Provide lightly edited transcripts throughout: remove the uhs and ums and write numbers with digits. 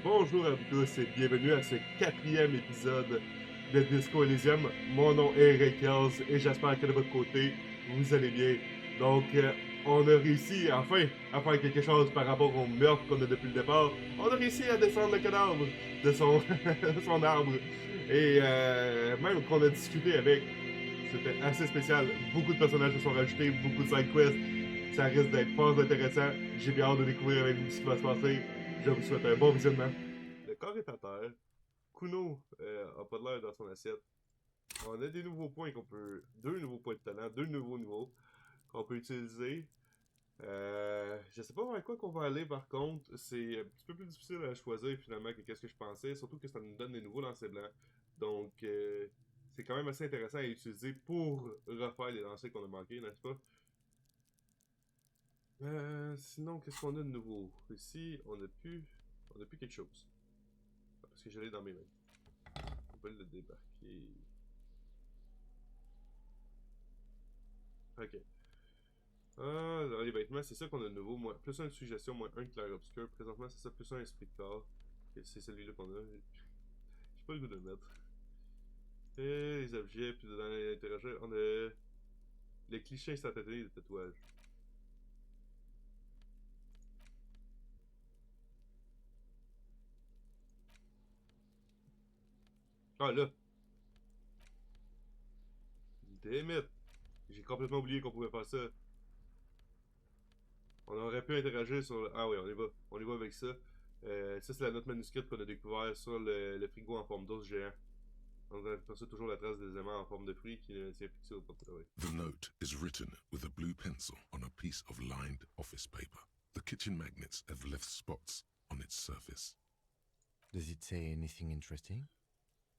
Bonjour à vous tous et bienvenue à ce quatrième épisode de Disco Elysium. Mon nom est Rekels et j'espère que de votre côté, vous allez bien. Donc, on a réussi enfin à faire quelque chose par rapport au meurtre qu'on a depuis le départ. On a réussi à descendre le cadavre de son, son arbre. Et même qu'on a discuté avec, c'était assez spécial. Beaucoup de personnages se sont rajoutés, beaucoup de side quests. Ça risque d'être fort intéressant. J'ai bien hâte de découvrir avec vous ce qui va se passer. Je vous souhaite un bon visionnement. Le corps est à terre. Kuno a pas de l'air dans son assiette. On a des nouveaux points qu'on peut. Deux nouveaux points de talent, deux nouveaux niveaux qu'on peut utiliser. Je sais pas vers quoi qu'on va aller par contre. C'est un petit peu plus difficile à choisir finalement que qu'est-ce que je pensais. Surtout que ça nous donne des nouveaux lancers blancs. Donc c'est quand même assez intéressant à utiliser pour refaire les lancers qu'on a manqués, n'est-ce pas? Sinon, qu'est-ce qu'on a de nouveau? Ici, on a plus quelque chose. Parce que je l'ai dans mes mains. On peut le débarquer. Ok. Dans les vêtements, c'est ça qu'on a de nouveau. Plus un de suggestion, moins un de clair-obscur. Présentement, c'est ça, plus un esprit de corps. C'est celui-là qu'on a. J'ai pas le goût de le mettre. Et les objets, puis dans l'interroger, on a les clichés instantanés des tatouages. Ah là! Damn it! J'ai complètement oublié qu'on pouvait faire ça. On aurait pu interagir sur le... Ah oui, on y va. On y va avec ça. Ça, c'est la note manuscrite qu'on a découvert sur le frigo en forme d'os géant. On aperçoit toujours la trace des aimants en forme de fruits qui ne tient fixé au porte-oreille. The note is written with a blue pencil on a piece of lined office paper. The kitchen magnets have left spots on its surface. Does it say anything interesting?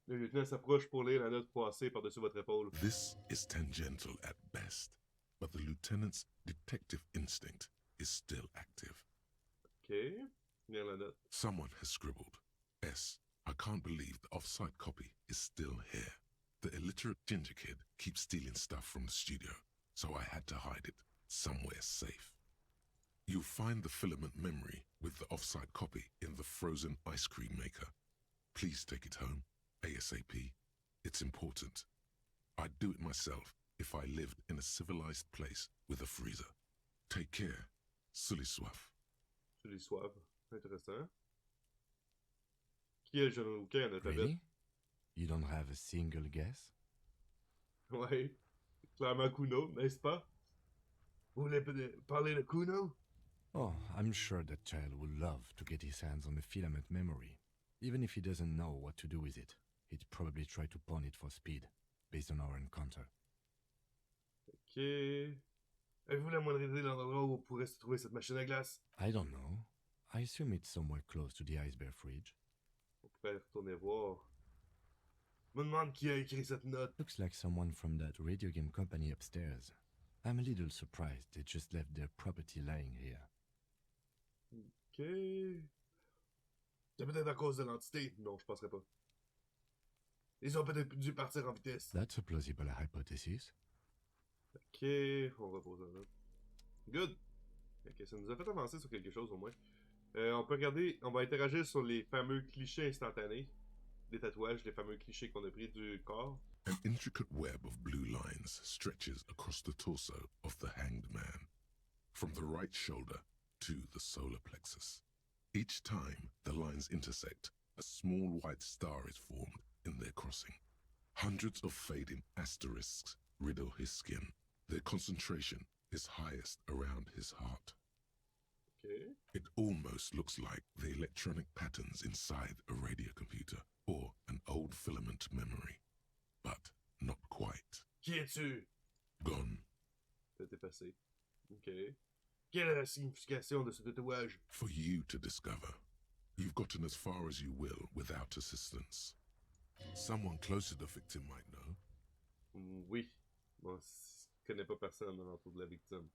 Le lieutenant s'approche pour lire la note passée par-dessus votre épaule. This is tangential at best, but the lieutenant's detective instinct is still active. Ok. Lire la note. Someone has scribbled, S. I can't believe the off-site copy is still here. The illiterate ginger kid keeps stealing stuff from the studio, so I had to hide it somewhere safe. You'll find the filament memory with the off-site copy in the frozen ice cream maker. Please take it home, ASAP. It's important. I'd do it myself if I lived in a civilized place with a freezer. Take care. Sully soif. Sully soif. Intéressant. Qui est le jeune rouquin à notre Really? You don't have a single guess? Ouais. Clairement Kuno, n'est-ce pas? Vous voulez parler de Kuno? Oh, I'm sure that child would love to get his hands on the filament memory. Even if he doesn't know what to do with it, he'd probably try to pawn it for speed, based on our encounter. Ok. Avez-vous la moindre idée de l'endroit où pourrait se trouver cette machine à glace? I don't know. I assume it's somewhere close to the iceberg fridge. On pourrait retourner voir. Je me demande qui a écrit cette note. Looks like someone from that radio game company upstairs. I'm a little surprised they just left their property lying here. Ok. C'est peut-être à cause de l'entité. Non, je penserais pas. Ils ont peut-être dû partir en vitesse. That's a plausible hypothesis. Ok, on repose la note. Good. Ok, ça nous a fait avancer sur quelque chose au moins. On peut regarder, on va interagir sur les fameux clichés instantanés des tatouages, les fameux clichés qu'on a pris du corps. An intricate web of blue lines stretches across the torso of the hanged man, from the right shoulder to the solar plexus. Each time the lines intersect, a small white star is formed in their crossing. Hundreds of fading asterisks riddle his skin. Their concentration is highest around his heart. Ok. It almost looks like the electronic patterns inside a radio computer or an old filament memory. But not quite. Qui es-tu? Gone. C'est effacé. Ok. Quelle est la signification de ce tatouage? For you to discover. You've gotten as far as you will without assistance. Someone close to the victim might know. Oui. Bon, je connais pas personne dans l'entour de la victime.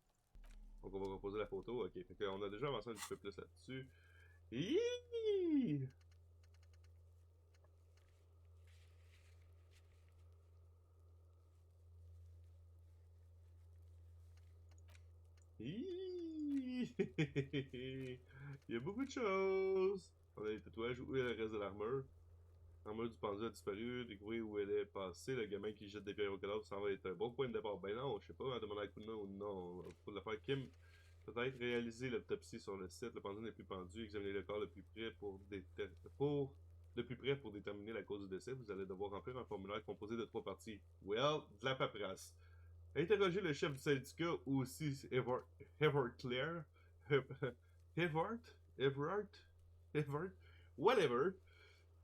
Donc on va reposer la photo. Ok. Fait qu'on a déjà avancé un petit peu plus là-dessus. Hiiii! Hiiii! Il y a beaucoup de choses. On a les tatouages. Où est le reste de l'armure? L'armure du pendu a disparu. Découvrir où elle est passée. Le gamin qui jette des pierres au cadavre, ça va être un bon point de départ. Ben non, je sais pas, demander un coup de main ou non. Faut le faire. Kim, peut-être réaliser l'autopsie sur le site. Le pendu n'est plus pendu. Examiner le corps le plus près pour déterminer la cause du décès. Vous allez devoir remplir un formulaire composé de 3 parties. Well, de la paperasse. Interroger le chef du syndicat ou aussi Evert Claire. Evert, whatever.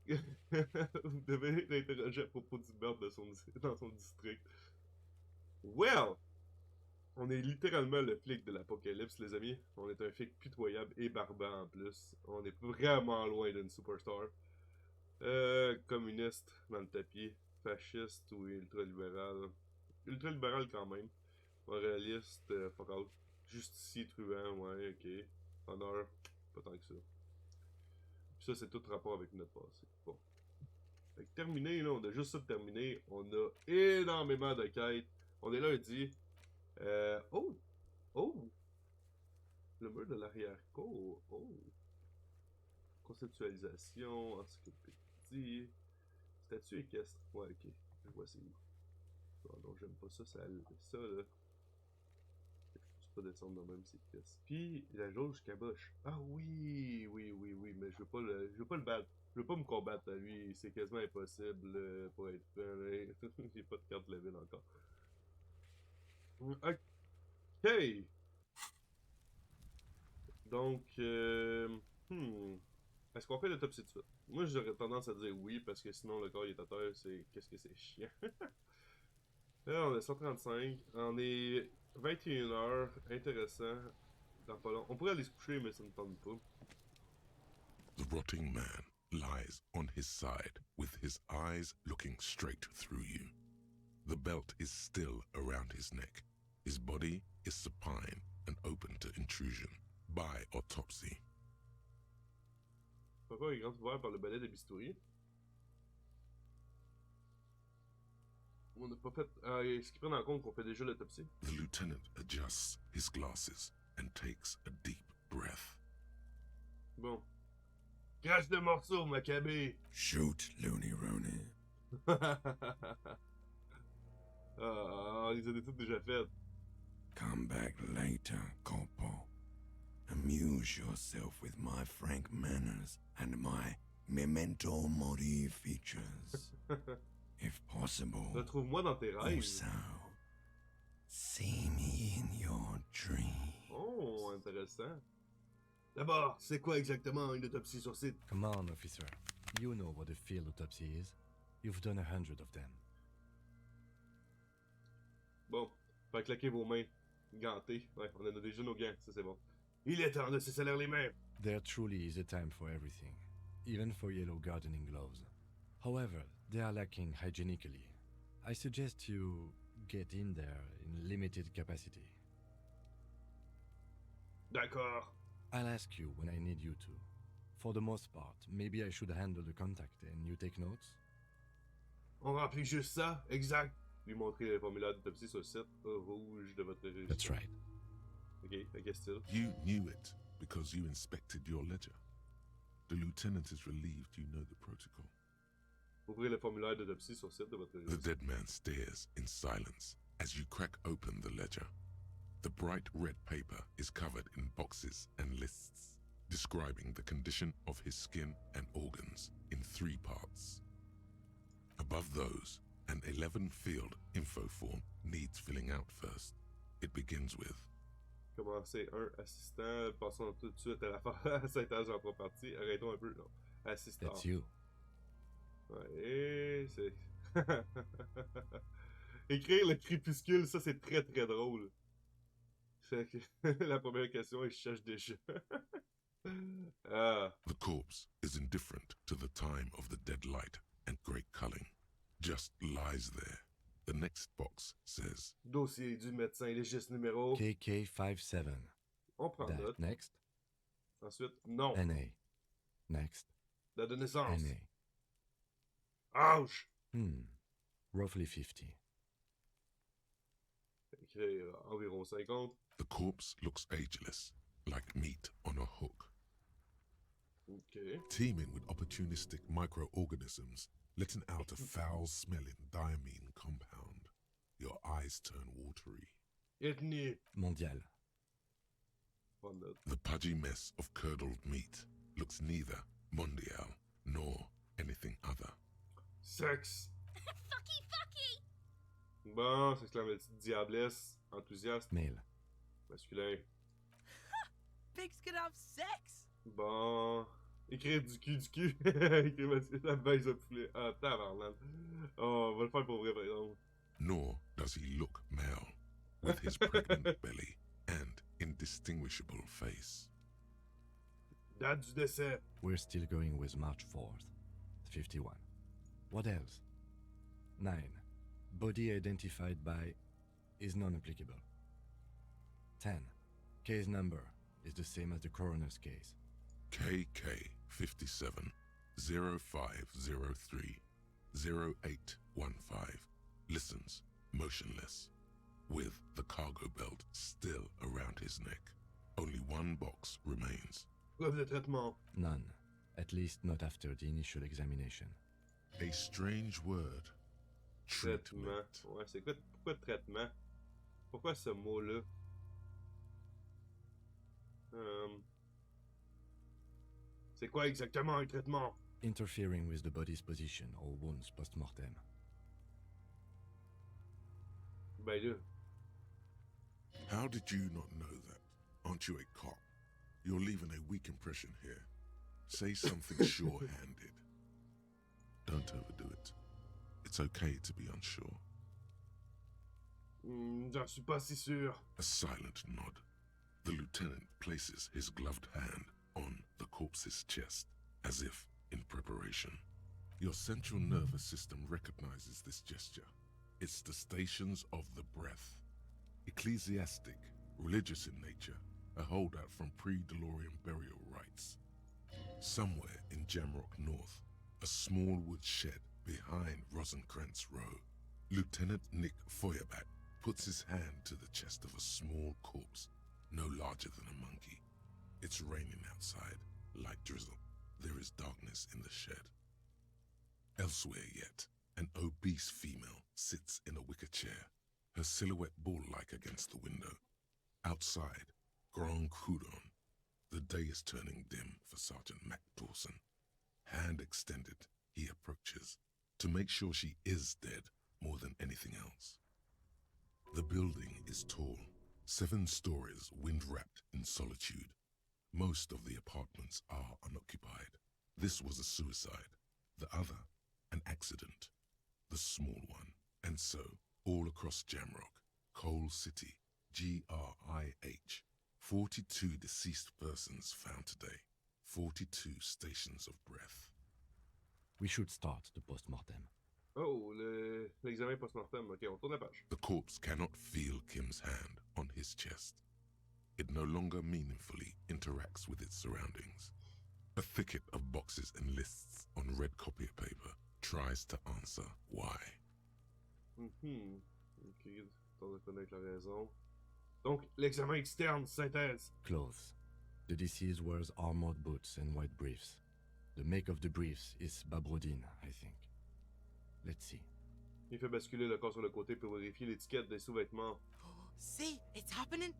Vous devez l'interroger à propos du meurtre dans son district. Well, on est littéralement le flic de l'apocalypse, les amis. On est un flic pitoyable et barbant en plus. On est vraiment loin d'une superstar. Communiste dans le tapis. Fasciste ou ultralibéral. Ultralibéral quand même. Moraliste, fuck out. Justicier, truand, ouais, ok. Honneur, pas tant que ça. Puis ça, c'est tout rapport avec notre passé. Bon. Fait que terminé, là, on a juste ça de terminer. On a énormément de quêtes. On est lundi. Oh! Oh! Le mur de l'arrière-cour. Oh! Conceptualisation, encyclopédie. Statue équestre. Ouais, ok. Je vois c'est où. Oh non, j'aime pas ça. Ça là. Pas descendre dans même ces pièces. Puis la jauge caboche. Ah oui, oui, mais je veux pas le battre. Je veux pas me combattre à lui, c'est quasiment impossible pour être franc. J'ai pas de carte level encore. Ok. Donc, est-ce qu'on fait l'autopsie de suite? Moi, j'aurais tendance à dire oui, parce que sinon le corps est à terre, c'est qu'est-ce que c'est chiant. Là, on est 135, on est 21h, intéressant. Dans pas long. On pourrait aller se coucher, mais ça ne tente pas. The rotting man lies on his side with his eyes looking straight through you. The belt is still around his neck. His body is supine and open to intrusion by autopsy. Pourquoi il est grand ouvert par le balai de bistouri? On n'a pas fait. Est-ce qu'ils prennent en compte qu'on fait déjà l'autopsie? The lieutenant adjusts his glasses and takes a deep breath. Bon. Crache de morceaux, Maccabée! Shoot, Looney Rooney. On les a toutes déjà faites. Come back later, Corporal. Amuse yourself with my frank manners and my memento mori features. If possible, Retrouve-moi dans tes rêves. also, see me in your dreams. Oh, intéressant. D'abord, c'est quoi exactement une autopsie sur site? Come on, officer. You know what a field autopsy is. You've done 100 of them. Bon, faire claquer vos mains. Gantées. Ouais, on en a déjà nos gants, ça c'est bon. Il est temps de se salir les mains. There truly is a time for everything, even for yellow gardening gloves. However, they are lacking hygienically. I suggest you get in there in limited capacity. D'accord. I'll ask you when I need you to. For the most part, maybe I should handle the contact and you take notes? On remplit juste ça, exact. Lui montrer le formulaire d'autopsie sur le site rouge de votre registre. That's right. Ok, I guess still. You knew it because you inspected your ledger. The lieutenant is relieved you know the protocol. Ouvrez le formulaire d'autopsie sur le site de votre The registre. dead man stares in silence as you crack open the ledger. The bright red paper is covered in boxes and lists, describing the condition of his skin and organs in 3 parts. Above those, an 11-field info form needs filling out first. It begins with Commencer un assistant, passons tout de suite à la synthèse en 3 parties. Arrêtons un peu, non. Assistant. That's you. Ouais, c'est. Écrire le crépuscule, ça c'est très très drôle. Fait que la première question, je cherche déjà. Ah. the corpse is indifferent to the time of the dead light and great culling. Just lies there. The next box says Dossier du médecin légiste numéro. KK57. On prend That note. next. Ensuite, non. NA. Next. Date de naissance. NA. Ouch! Roughly 50. Écrire environ 50. the corpse looks ageless. like meat on a hook, Ok. teeming with opportunistic microorganisms, letting out a foul-smelling diamine compound. Your eyes turn watery. Ethnie. Mondial. Bonne note. The pudgy mess of curdled meat looks neither mondial nor anything other. Sexe. Fucky, fucky! Bon, c'est la petite diablesse. Enthousiaste. Male. Masculin. Pigs can have sex! Bon. Écrire du cul du cul. Écrire la baisse de poulet. Ah, tabarnak. Oh, on va le faire pour vrai, par exemple. Nor does he look male, with his pregnant belly and indistinguishable face. Date du décès. We're still going with March 4th. 51. What else? 9. Body identified by is non-applicable. 10. Case number is the same as the coroner's case. KK 57 0503 0815 listens motionless, with the cargo belt still around his neck. Only one box remains. Preuve de traitement. None, at least not after the initial examination. A strange word. Traitement. Treatment. Ouais, c'est quoi? Pourquoi traitement? Pourquoi ce mot-là? C'est quoi exactement un traitement? Interfering with the body's position or wounds post-mortem. Ben là. How did you not know that? Aren't you a cop? You're leaving a weak impression here. Say something sure-handed. Don't overdo it. It's okay to be unsure. J'en suis pas si sûr. A silent nod. The lieutenant places his gloved hand on the corpse's chest, as if in preparation. Your central nervous system recognizes this gesture. It's the stations of the breath. Ecclesiastic, religious in nature, a holdout from pre-DeLorean burial rites. Somewhere in Jamrock North, a small wood shed behind Rosencrantz Row, Lieutenant Nick Feuerback puts his hand to the chest of a small corpse, no larger than a monkey. It's raining outside, light drizzle. There is darkness in the shed. Elsewhere yet, an obese female sits in a wicker chair, her silhouette ball-like against the window. Outside, Grand Coudon. The day is turning dim for Sergeant Mac Dawson. Hand extended, he approaches, to make sure she is dead more than anything else. The building is tall, 7 stories wind-wrapped in solitude. Most of the apartments are unoccupied. This was a suicide, the other an accident, the small one. And so, all across Jamrock, Coal City, GRIH, 42 deceased persons found today, 42 stations of breath. We should start the post-mortem. Oh, l'examen post-mortem. Ok, on tourne la page. The corpse cannot feel Kim's hand on his chest. It no longer meaningfully interacts with its surroundings. A thicket of boxes and lists on red copier paper tries to answer why. Ok, on va connaître la raison. Donc, l'examen externe, synthèse. Clothes. The deceased wears armored boots and white briefs. The make of the briefs is Babrodine, I think. Let's see. Il fait basculer le corps sur le côté pour vérifier l'étiquette des sous-vêtements. See, it's happening.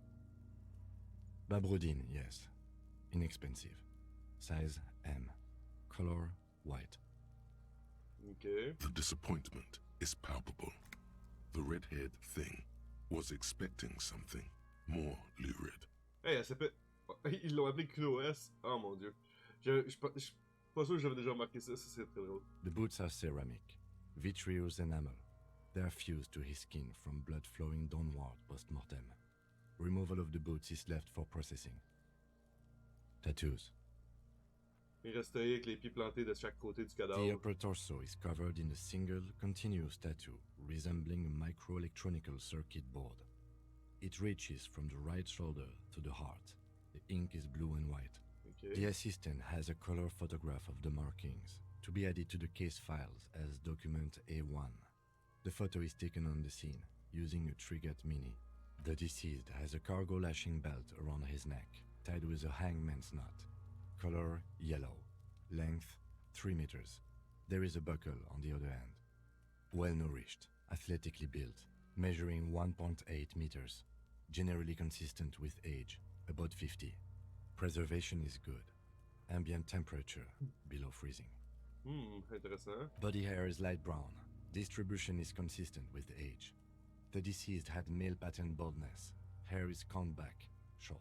Babrodine, yes. Inexpensive. Size M. Color white. Ok. The disappointment is palpable. The red-haired thing was expecting something more lurid. Hey, elle s'appelle... Ils l'ont appelé Chloé. Oh mon dieu. Je suis pas sûr que j'avais déjà remarqué ça, ça c'est très drôle. The boots are ceramic, vitreous enamel. They are fused to his skin from blood flowing downward post-mortem. Removal of the boots is left for processing. Tattoos. Il resterait avec les pieds plantés de chaque côté du The cadavre. upper torso is covered in a single, continuous tattoo resembling a microelectronical circuit board. It reaches from the right shoulder to the heart. The ink is blue and white. Ok. The assistant has a color photograph of the markings to be added to the case files as document A1. The photo is taken on the scene using a Trigat Mini. The deceased has a cargo lashing belt around his neck, tied with a hangman's knot. Color yellow. Length 3 meters. There is a buckle on the other end. Well nourished, athletically built, measuring 1.8 meters. Generally consistent with age, about 50. Preservation is good. Ambient temperature below freezing. Intéressant. Body hair is light brown. Distribution is consistent with age. The deceased had male pattern baldness. Hair is combed back, short.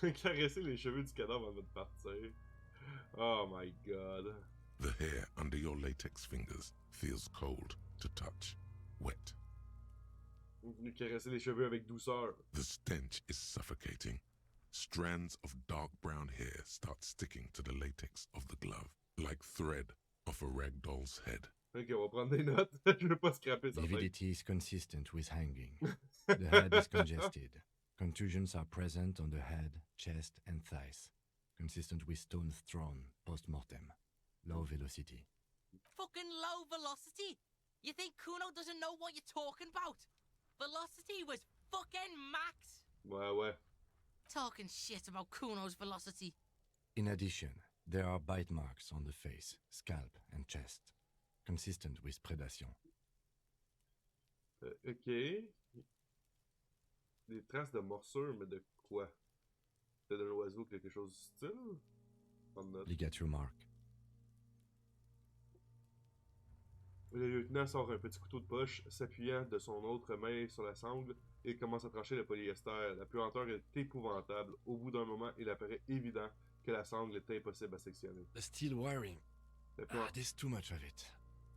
Caresser les cheveux du cadavre avant de partir. Oh my god. The hair under your latex fingers feels cold to touch, wet. Venu caresser les cheveux avec douceur. The stench is suffocating. Strands of dark brown hair start sticking to the latex of the glove, like thread off a rag doll's head. Ok, on va prendre des notes. Je veux pas scraper ça. Lividity is consistent with hanging. The head is congested. Contusions are present on the head, chest, and thighs. Consistent with stones thrown post-mortem. Low velocity. Fucking low velocity? You think Kuno doesn't know what you're talking about? Velocity was fucking max. Ouais. Talking shit about Kuno's velocity. In addition, there are bite marks on the face, scalp, and chest. Consistent with predation. Ok. Des traces de morsure, mais de quoi? C'est de l'oiseau, quelque chose du style? Prendre note. Ligature mark. Le lieutenant sort un petit couteau de poche, s'appuyant de son autre main sur la sangle et commence à trancher le polyester. La puanteur est épouvantable. Au bout d'un moment, il apparaît évident que la sangle est impossible à sectionner. The steel wiring. There's too much of it.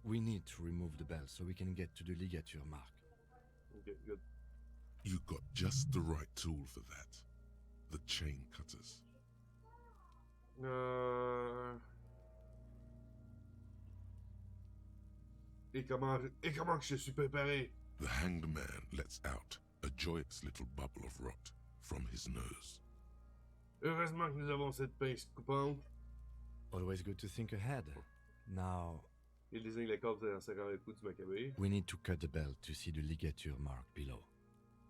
We need to remove the belt so we can get to the ligature mark. Ok, good. You got just the right tool for that. The chain cutters. Et comment que je suis préparé? The hanged man lets out a joyous little bubble of rot from his nose. Heureusement que nous avons cette pince coupante. Always good to think ahead. Now, Il désigne la corde en serrant le cou du macabé. we need to cut the belt to see the ligature mark below.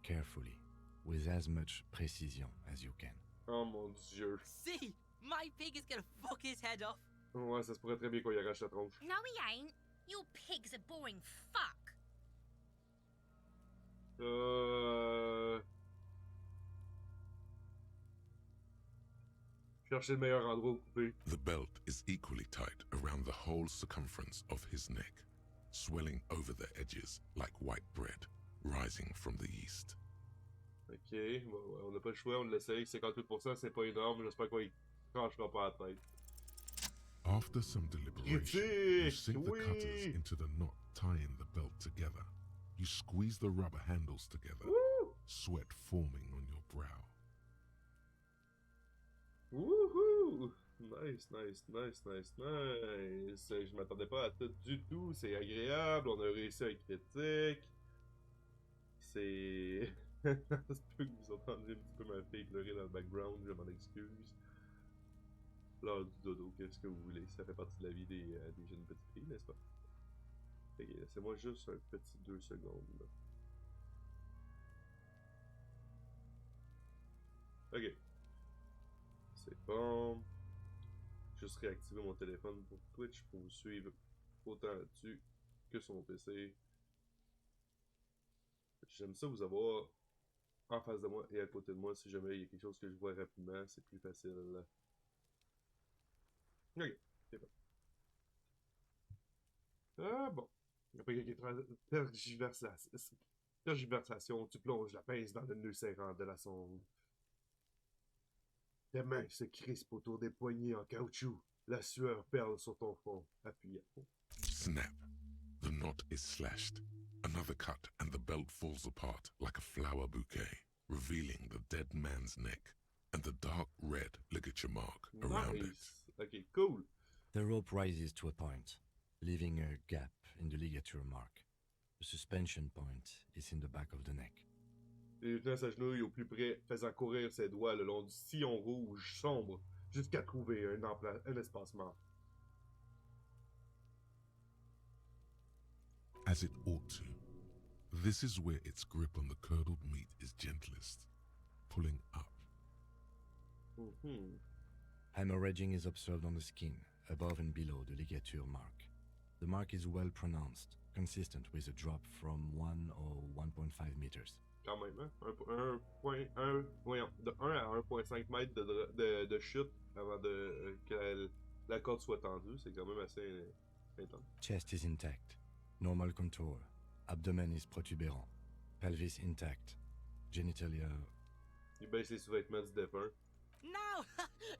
Carefully, with as much precision as you can. Oh mon dieu. See, my pig is gonna fuck his head off. Ouais, ça se pourrait très bien qu'on y arrache la tronche. No, he ain't. Your pig's a boring fuck. Cherchez le meilleur endroit où couper. The belt is equally tight around the whole circumference of his neck, swelling over the edges like white bread rising from the yeast. Ok, bon, ouais, on n'a pas le choix, on l'essaye. 58%, c'est pas énorme. J'espère qu'on y tranchera pas la tête. After some deliberation, you sink the cutters Oui! into the knot tying the belt together. You squeeze the rubber handles together, Woo! sweat forming on your brow. Wouhou! Nice. Je m'attendais pas à tout du tout. C'est agréable. On a réussi un critique. C'est... Ça se peut que vous entendiez un petit peu ma fille pleurer dans le background. Je m'en excuse. L'heure du dodo, qu'est-ce que vous voulez? Ça fait partie de la vie des jeunes petites filles, n'est-ce pas? Fait que laissez-moi juste un petit 2 secondes. Là. Ok. C'est bon. Juste réactiver mon téléphone pour Twitch pour vous suivre autant là-dessus que sur mon PC. J'aime ça vous avoir en face de moi et à côté de moi. Si jamais il y a quelque chose que je vois rapidement, c'est plus facile. Ok, c'est bon. Ah bon. Après quelques tergiversations, tu plonges la pince dans le nœud serrant de la sonde. Tes mains se crispent autour des poignets en caoutchouc. La sueur perle sur ton front, appuyé. Snap. The knot is slashed. Another cut and the belt falls apart like a flower bouquet, revealing the dead man's neck and the dark red ligature mark around it. Nice. Ok, cool. The rope rises to a point, leaving a gap in the ligature mark. The suspension point is in the back of the neck. Le lieutenant s'agenouille au plus près, faisant courir ses doigts le long du sillon rouge sombre jusqu'à trouver un espacement. As it ought to. This is where its grip on the curdled meat is gentlest. pulling up. Mhm. Hemorrhaging is observed on the skin, above and below the ligature mark. The mark is well pronounced, consistent with a drop from 1 or 1.5 meters. Quand même, hein? Voyons, de 1 à 1,5 mètres de chute avant que la corde soit tendue, c'est quand même assez intense. Chest is intact, normal contour. Abdomen is protuberant. Pelvis intact. Genitalia. Il baisse les sous-vêtements du défunt. No!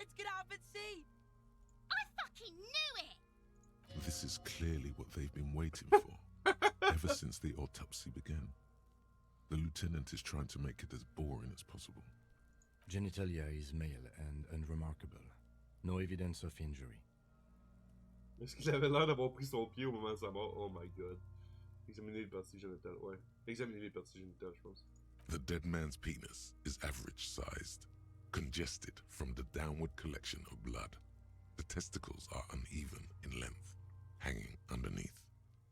It's gonna happen, see! I fucking knew it! This is clearly what they've been waiting for, ever since the autopsy began. The lieutenant is trying to make it as boring as possible. Genitalia is male and unremarkable. No evidence of injury. Est-ce qu'il avait l'air d'avoir pris son pied au moment de sa mort? Oh my god. Examiner les parties génitales, ouais. Examiner les parties génitales, je pense. The dead man's penis is average-sized, congested from the downward collection of blood. The testicles are uneven in length, hanging underneath.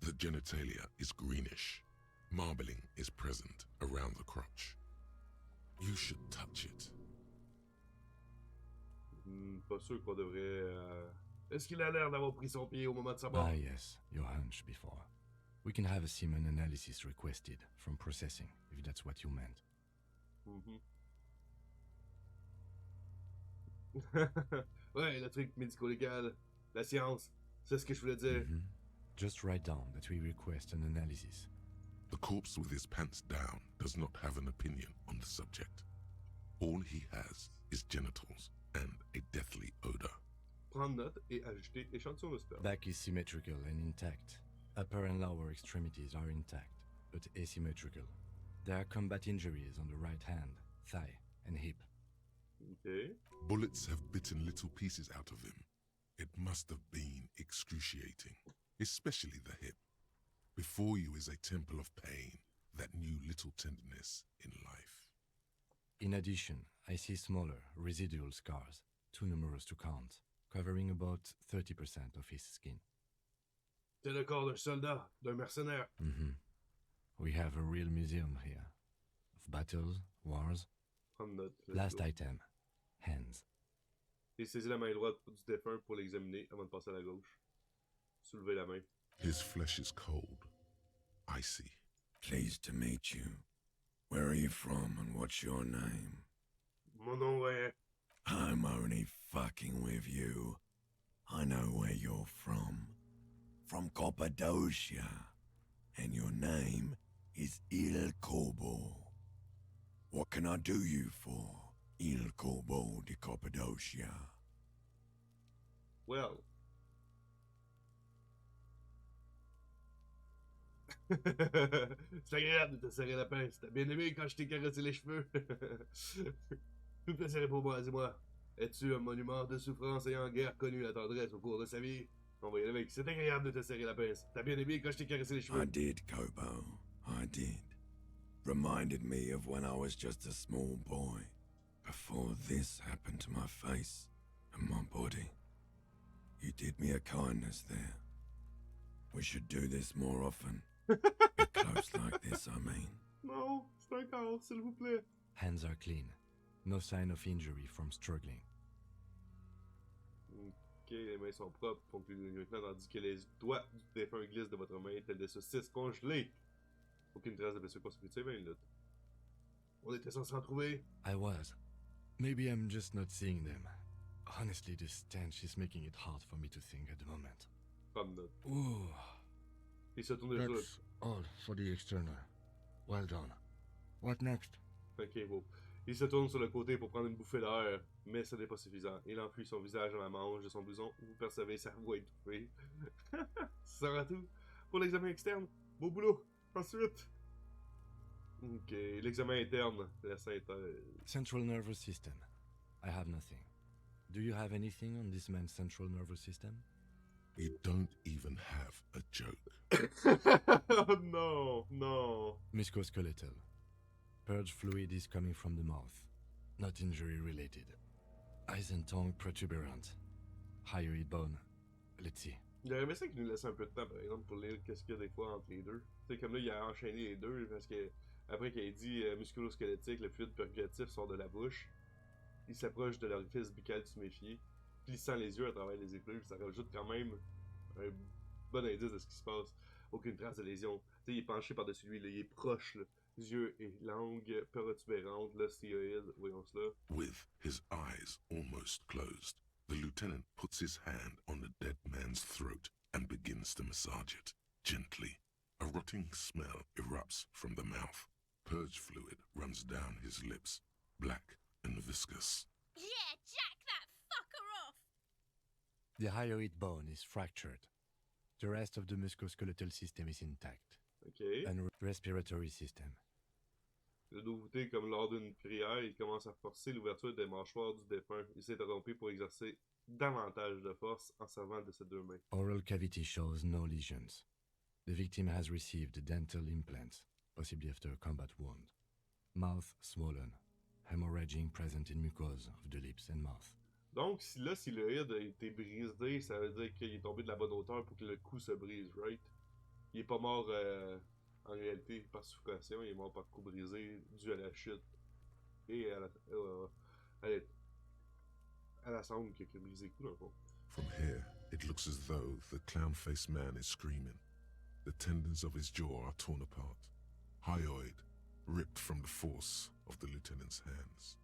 The genitalia is greenish. Marbling is present around the crotch. You should touch it. Pas sûr qu'on devrait... Est-ce qu'il a l'air d'avoir pris son pied au moment de sa mort? Ah yes, your hunch before. We can have a semen analysis requested from processing, if that's what you meant. Ouais, le truc médico-légal, la science, c'est ce que je voulais dire. Just write down that we request an analysis. The corpse with his pants down does not have an opinion on the subject. All he has is genitals and a deathly odor. Prendre note et ajouter échantillon de sperme. Back is symmetrical and intact. Upper and lower extremities are intact, but asymmetrical. There are combat injuries on the right hand, thigh, and hip. Okay. Bullets have bitten little pieces out of him. It must have been excruciating, especially the hip. Before you is a temple of pain that knew little tenderness in life. In addition, I see smaller, residual scars, too numerous to count, covering about 30% of his skin. C'est le corps d'un soldat, d'un mercenaire. We have a real museum here. Of battles, wars. Prendre note. Last item. Hands. Et saisis la main droite du défunt pour l'examiner avant de passer à la gauche. Soulevez la main. His flesh is cold, icy. Pleased to meet you. Where are you from and what's your name? Mon nom est... I'm only fucking with you. I know where you're from. From Cappadocia. And your name is Il Corbo. What can I do you for, Il Corbo de Cappadocia? Well... C'est agréable de te serrer la pince. T'as bien aimé quand je t'ai caressé les cheveux? Tout plaisir pour moi, dis-moi. Es-tu un monument de souffrance ayant guère connu la tendresse au cours de sa vie? On va y aller avec. C'est agréable de te serrer la pince. T'as bien aimé quand je t'ai caressé les cheveux? I did, Kobo. I did. Reminded me of when I was just a small boy. Before this happened to my face and my body. You did me a kindness there. We should do this more often. Be close like this, I mean. Non, c'est un corps, s'il vous plaît. Hands are clean. No sign of injury from struggling. Ok, les mains sont propres, conclut le lieutenant, tandis que les doigts du défunt glissent de votre main tels des saucisses congelées. Aucune trace de blessure consécutive à une lutte. On était censé en trouver. I was. Maybe I'm just not seeing them. Honestly, this stench is making it hard for me to think at the moment. Prendre note. Ooh, Il se tourne sur le... that's all for the external. Well done. What next? Ok, bon. Il se tourne sur le côté pour prendre une bouffée d'air, mais ce n'est pas suffisant. Il enfuit son visage dans la manche de son blouson. Vous percevez sa voix étouffée. Ça sera tout pour l'examen externe. Beau boulot. Ensuite... Ok, l'examen interne. La synthèse. Central nervous system. I have nothing. Do you have anything on this man's central nervous system? You don't even have a joke. Oh no, no. Musculoskeletal. Purge fluid is coming from the mouth. Not injury related. Eyes and tongue protuberant. Hyoid bone. Let's see. J'aurais aimé ça qu'il nous laisse un peu de temps, par exemple, pour lire qu'est-ce qu'il y a des fois entre les deux. Tu sais, comme là, il a enchaîné les deux, parce que Après qu'il ait dit musculo-squelettique, le fluide purgatif sort de la bouche. Il s'approche de l'orifice buccal tuméfié, plissant les yeux à travers les effluves. Ça rajoute quand même un bon indice de ce qui se passe. Aucune trace de lésion. T'sais, il est penché par-dessus lui, là, il est proche, là. Yeux et langue protubérante, l'ostéoïde, voyons cela. With his eyes almost closed, the lieutenant puts his hand on the dead man's throat and begins to massage it, gently. A rotting smell erupts from the mouth. Purge fluid runs down his lips, black and viscous. Yeah, jack that fucker off! The hyoid bone is fractured. The rest of the musculoskeletal system is intact. Ok. And respiratory system. De nouveauté, comme lors d'une prière, il commence à forcer l'ouverture des mâchoires du défunt. Il s'est interrompu pour exercer davantage de force en servant de ses deux mains. Oral cavity shows no lesions. The victim has received dental implants, possibly after a combat wound. Mouth swollen. Hemorrhaging present in mucosa of the lips and mouth. Donc, si l'ostéoïde a été brisé, ça veut dire qu'il est tombé de la bonne hauteur pour que le cou se brise, right? Il est pas mort en réalité par suffocation, il est mort par coup brisé dû à la chute et à la sonde qui a brisé le cou dans le fond. From here, it looks as though the clown-faced man is screaming. The tendons of his jaw are torn apart. Hyoid ripped from the force of the lieutenant's hands.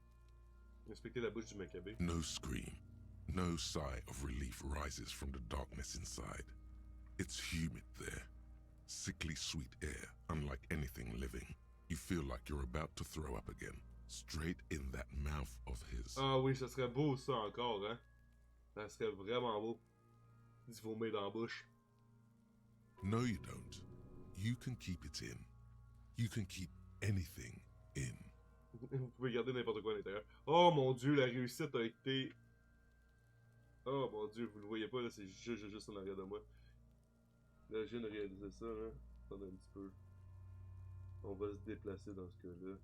Inspectez la bouche du macabé. No scream, no sigh of relief rises from the darkness inside. It's humid there. Sickly sweet air, unlike anything living. You feel like you're about to throw up again, straight in that mouth of his. Ah oui, ça serait beau ça encore, hein? Ça serait vraiment beau. Du vomir dans la bouche. No, you don't. You can keep it in. You can keep anything in. Vous pouvez garder n'importe quoi à l'intérieur. Oh mon dieu, la réussite a été... Oh mon dieu, vous le voyez pas là, c'est juste en arrière de moi. Là, je viens de réaliser ça, là. Attendez un petit peu. On va se déplacer dans ce cas-là.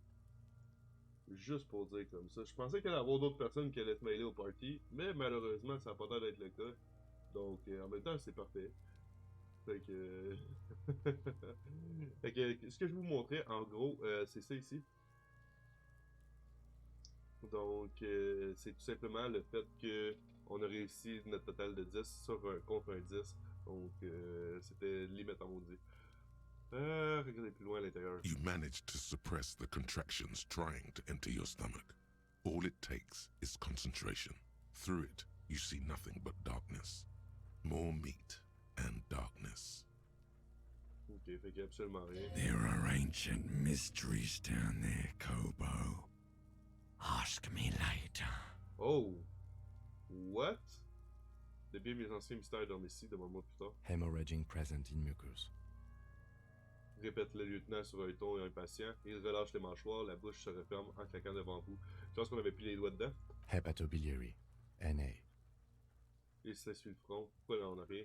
Juste pour dire comme ça. Je pensais qu'il allait y avoir d'autres personnes qui allaient se mêler au party, mais malheureusement, ça n'a pas l'air d'être le cas. Donc, en même temps, c'est parfait. Fait que... fait que, ce que je vous montrais, en gros, c'est ça ici. Donc, c'est tout simplement le fait que on a réussi notre total de 10 contre un 10. Donc, c'était limite à maudit. Regardez plus loin à l'intérieur. You manage to suppress the contractions trying to enter your stomach. All it takes is concentration. Through it, you see nothing but darkness. More meat and darkness. Ok, fait qu'il y a absolument rien. There are ancient mysteries down there, Kobo. Ask me later. Oh! What? De bien mes anciens mystères dorment ici, demande-moi plus tard. Hemorrhaging present in mucus. Répète le lieutenant sur un ton impatient. Il relâche les mâchoires, la bouche se referme en claquant devant vous. Je pense qu'on avait plus les doigts dedans. Hepatobiliary. NA. Il s'essuie le front. Pourquoi là, on a rien?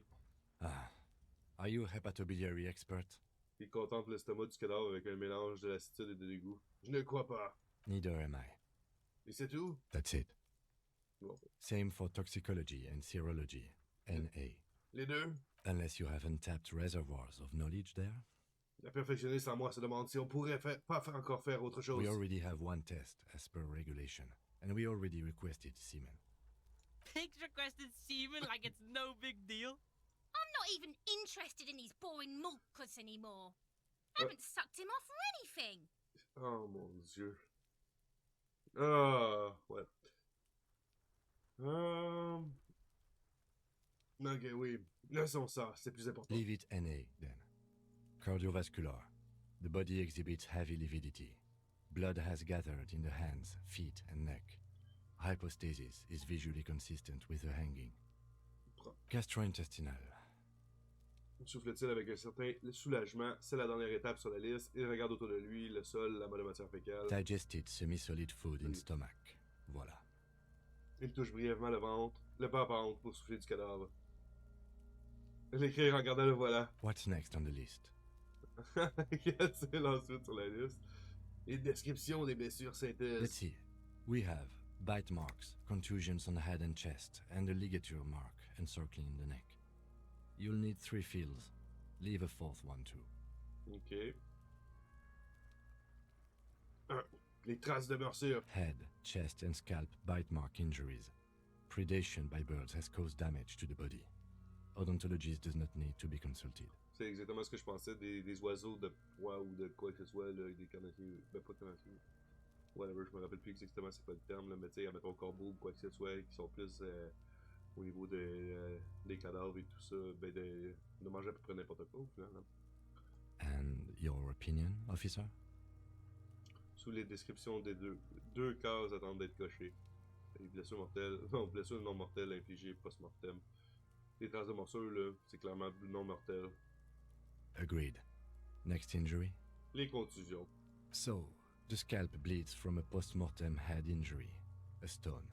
Ah. Are you a hepatobiliary expert? Il contemple l'estomac du cadavre avec un mélange de lassitude et de dégoût. Je ne crois pas. Neither am I. Et c'est tout? That's it. Bon. Same for toxicology and serology. NA. Les deux? Unless you have untapped reservoirs of knowledge there? La perfectionniste en moi se demande si on pourrait encore faire autre chose. We already have one test as per regulation, and we already requested semen. Pigs requested semen like it's no big deal. I'm not even interested in these boring mulkers anymore. I haven't sucked him off or anything. Oh mon dieu. Ah, ouais. Ok, oui. Laissons ça, c'est plus important. Leave it NA, then. Cardiovascular. The body exhibits heavy lividity. Blood has gathered in the hands, feet, and neck. Hypostasis is visually consistent with the hanging. Gastrointestinal. Souffle-t-il avec un certain soulagement. C'est la dernière étape sur la liste. Il regarde autour de lui, le sol, la matière fécale. Digested semi-solid food in stomach. Voilà. Il touche brièvement le bas-ventre pour souffler du cadavre. L'écrire en regardant le voilà. What's next on the list? Qu'y-a-t-il ensuite sur la liste? Une description des blessures synthèses. Let's see. We have bite marks, contusions on the head and chest, and a ligature mark encircling the neck. You'll need 3 fields. Leave a 4th one too. Ok. Les traces de morsure. Head, chest, and scalp bite mark injuries. Predation by birds has caused damage to the body. Odontologist does not need to be consulted. C'est exactement ce que je pensais, des oiseaux de proie ou de quoi que ce soit, là, des carnassiers, ben pas de carnassiers. Whatever, je me rappelle plus exactement c'est quoi le terme, là, mais tu sais, admettons corbeau ou quoi que ce soit, qui sont plus au niveau des cadavres et tout ça, ben de manger à peu près n'importe quoi au final. Hein. And your opinion, officer? Sous les descriptions des deux cases attendent d'être cochées. Les blessures mortelles, non, blessures non mortelles infligées post-mortem. Les traces de morsure, là, c'est clairement non mortel. Agreed. Next injury? Les contusions. So, the scalp bleeds from a post-mortem head injury, a stone.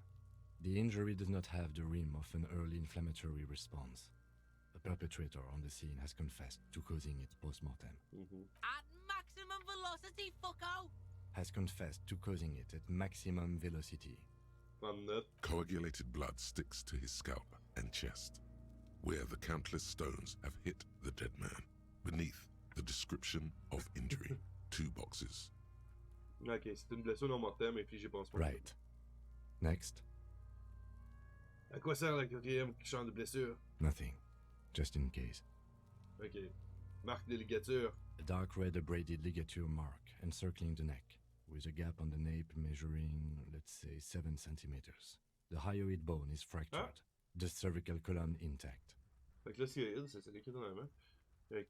The injury does not have the rim of an early inflammatory response. The perpetrator on the scene has confessed to causing it post-mortem. At maximum velocity, fucko! Has confessed to causing it at maximum velocity. Prendre note. Coagulated blood sticks to his scalp and chest, where the countless stones have hit the dead man. Beneath the description of injury, 2 boxes. Ok, c'est une blessure non mortelle infligée post-mortem. Right. Next? À quoi sert la 4e champ de blessure? Nothing. Just in case. Ok. Marque de ligature. A dark red abraded ligature mark encircling the neck, with a gap on the nape measuring, let's say, 7 centimeters. The hyoid bone is fractured. The cervical column intact. Fait que là, c'est écrit dans la main. Ok.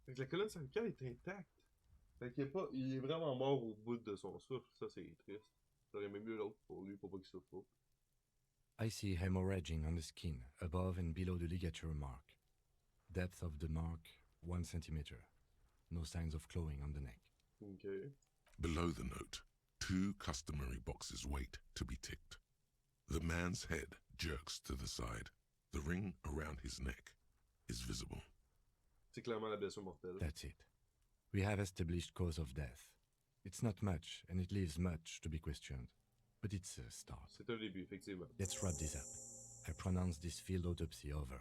Fait que la colonne cervicale est intacte. Fait qu'il il est vraiment mort au bout de son souffle. Ça, c'est triste. J'aurais aimé mieux l'autre pour lui, pour pas qu'il souffre pas. I see hemorrhaging on the skin, above and below the ligature mark. Depth of the mark, 1 centimeter. No signs of clawing on the neck. Ok. Below the note, 2 customary boxes wait to be ticked. The man's head jerks to the side. The ring around his neck is visible. C'est clairement la blessure mortelle. That's it. We have established cause of death. It's not much, and it leaves much to be questioned. But it's a start. C'est un début, effectivement. Let's wrap this up. I pronounce this field autopsy over.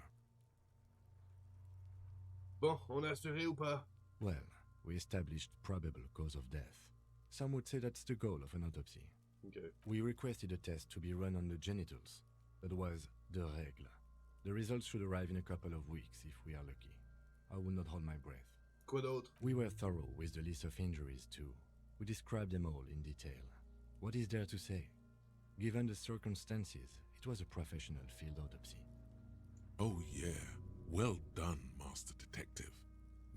Bon, on a assuré ou pas? Well, we established probable cause of death. Some would say that's the goal of an autopsy. Ok. We requested a test to be run on the genitals. That was the règle. The results should arrive in a couple of weeks if we are lucky. I will not hold my breath. Quoi d'autre? We were thorough with the list of injuries too. We described them all in detail. What is there to say? Given the circumstances, it was a professional field autopsy. Oh yeah, well done, Master Detective.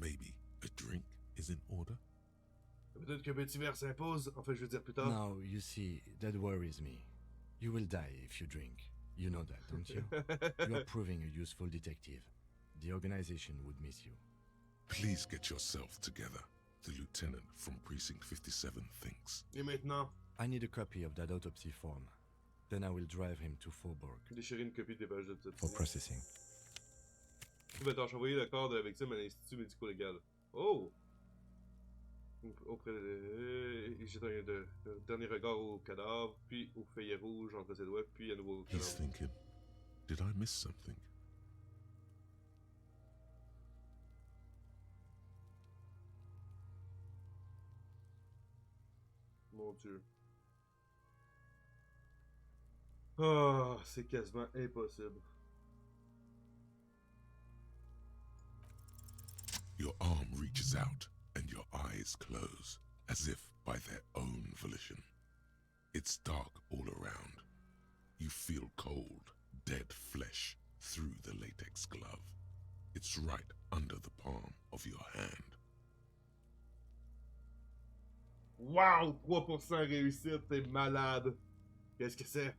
Maybe a drink is in order? Peut-être que petit verre s'impose. Enfin, je veux dire plus tard. Now, you see, that worries me. You will die if you drink. You know that, don't you? You are proving a useful detective. The organization would miss you. Please get yourself together. The lieutenant from Precinct 57 thinks. Et maintenant, I need a copy of that autopsy form. Then I will drive him to Faubourg déchirer une copie des pages de for autopsie. processing. Tu vas t'envoyer le corps de la victime à l'Institut médico-légal. Oh! Auprès de... Jette un dernier regard au cadavre, puis au feuillet rouge entre ses doigts, puis à nouveau au He's cadavre. thinking, did I miss something? Mon Dieu. Ah, c'est quasiment impossible. Your arm reaches out and your eyes close, as if by their own volition. It's dark all around. You feel cold, dead flesh through the latex glove. It's right under the palm of your hand. Wow! 3% réussite, t'es malade! Qu'est-ce que c'est?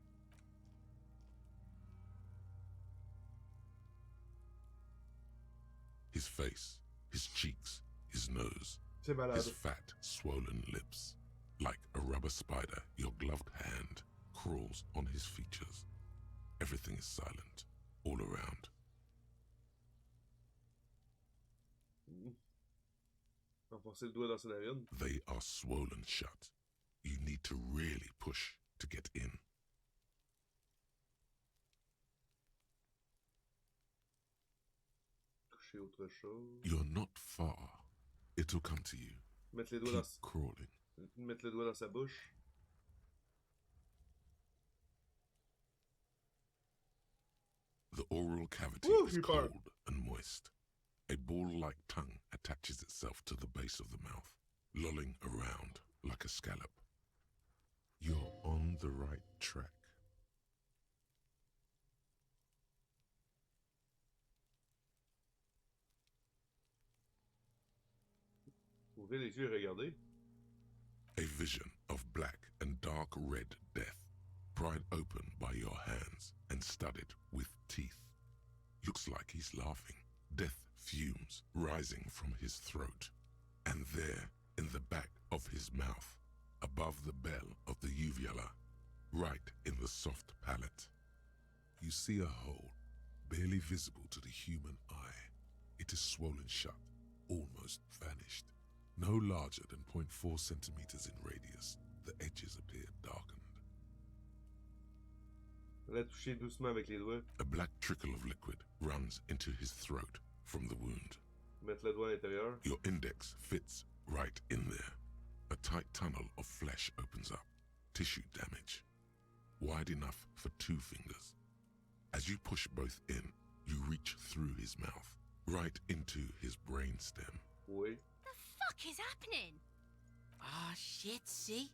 His face, his cheeks, his nose, C'est malade. his fat, swollen lips. Like a rubber spider, your gloved hand crawls on his features. Everything is silent, all around. Enfoncer le doigt dans sa narine. They are swollen shut. You need to really push to get in. Toucher autre chose. You're not far. It'll come to you. Mettre les doigts Keep dans... crawling. Mettre le doigt dans sa bouche. The oral cavity Woo, is j'ai peur. cold and moist. A ball-like tongue attaches itself to the base of the mouth, lolling around like a scallop. You're on the right track. Ouvrez les yeux et regardez. A vision of black and dark red death, pried open by your hands and studded with teeth. Looks like he's laughing. Death fumes rising from his throat. And there, in the back of his mouth, above the bell of the uvula, right in the soft palate, you see a hole, barely visible to the human eye. It is swollen shut, almost vanished. No larger than 0.4 centimeters in radius, the edges appear darkened. La toucher doucement avec les doigts. A black trickle of liquid runs into his throat from the wound. Mettre le doigt à l'intérieur. Your index fits right in there. A tight tunnel of flesh opens up. Tissue damage. Wide enough for 2 fingers. As you push both in, you reach through his mouth, right into his brainstem. Oui. The fuck is happening? Ah, shit, see?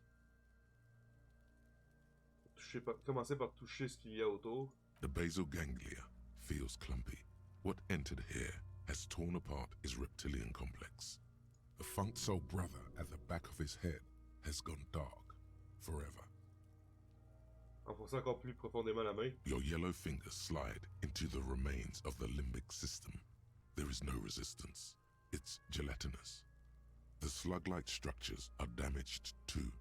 Commencez par toucher ce qu'il y a autour. The basal ganglia feels clumpy. What entered here has torn apart his reptilian complex. The funk soul brother at the back of his head has gone dark forever. Enfoncer encore plus profondément la main. Your yellow fingers slide into the remains of the limbic system. There is no resistance. It's gelatinous. The slug-like structures are damaged too.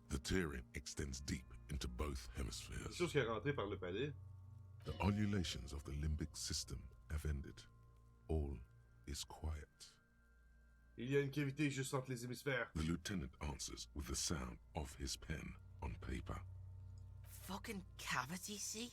The tearing extends deep into both C'est hemispheres. sûr qu'il est rentré par le palais. The ululations of the limbic system have ended. All is quiet. Il y a une cavité juste entre les hémisphères. The lieutenant answers with the sound of his pen on paper. Fucking cavity, see?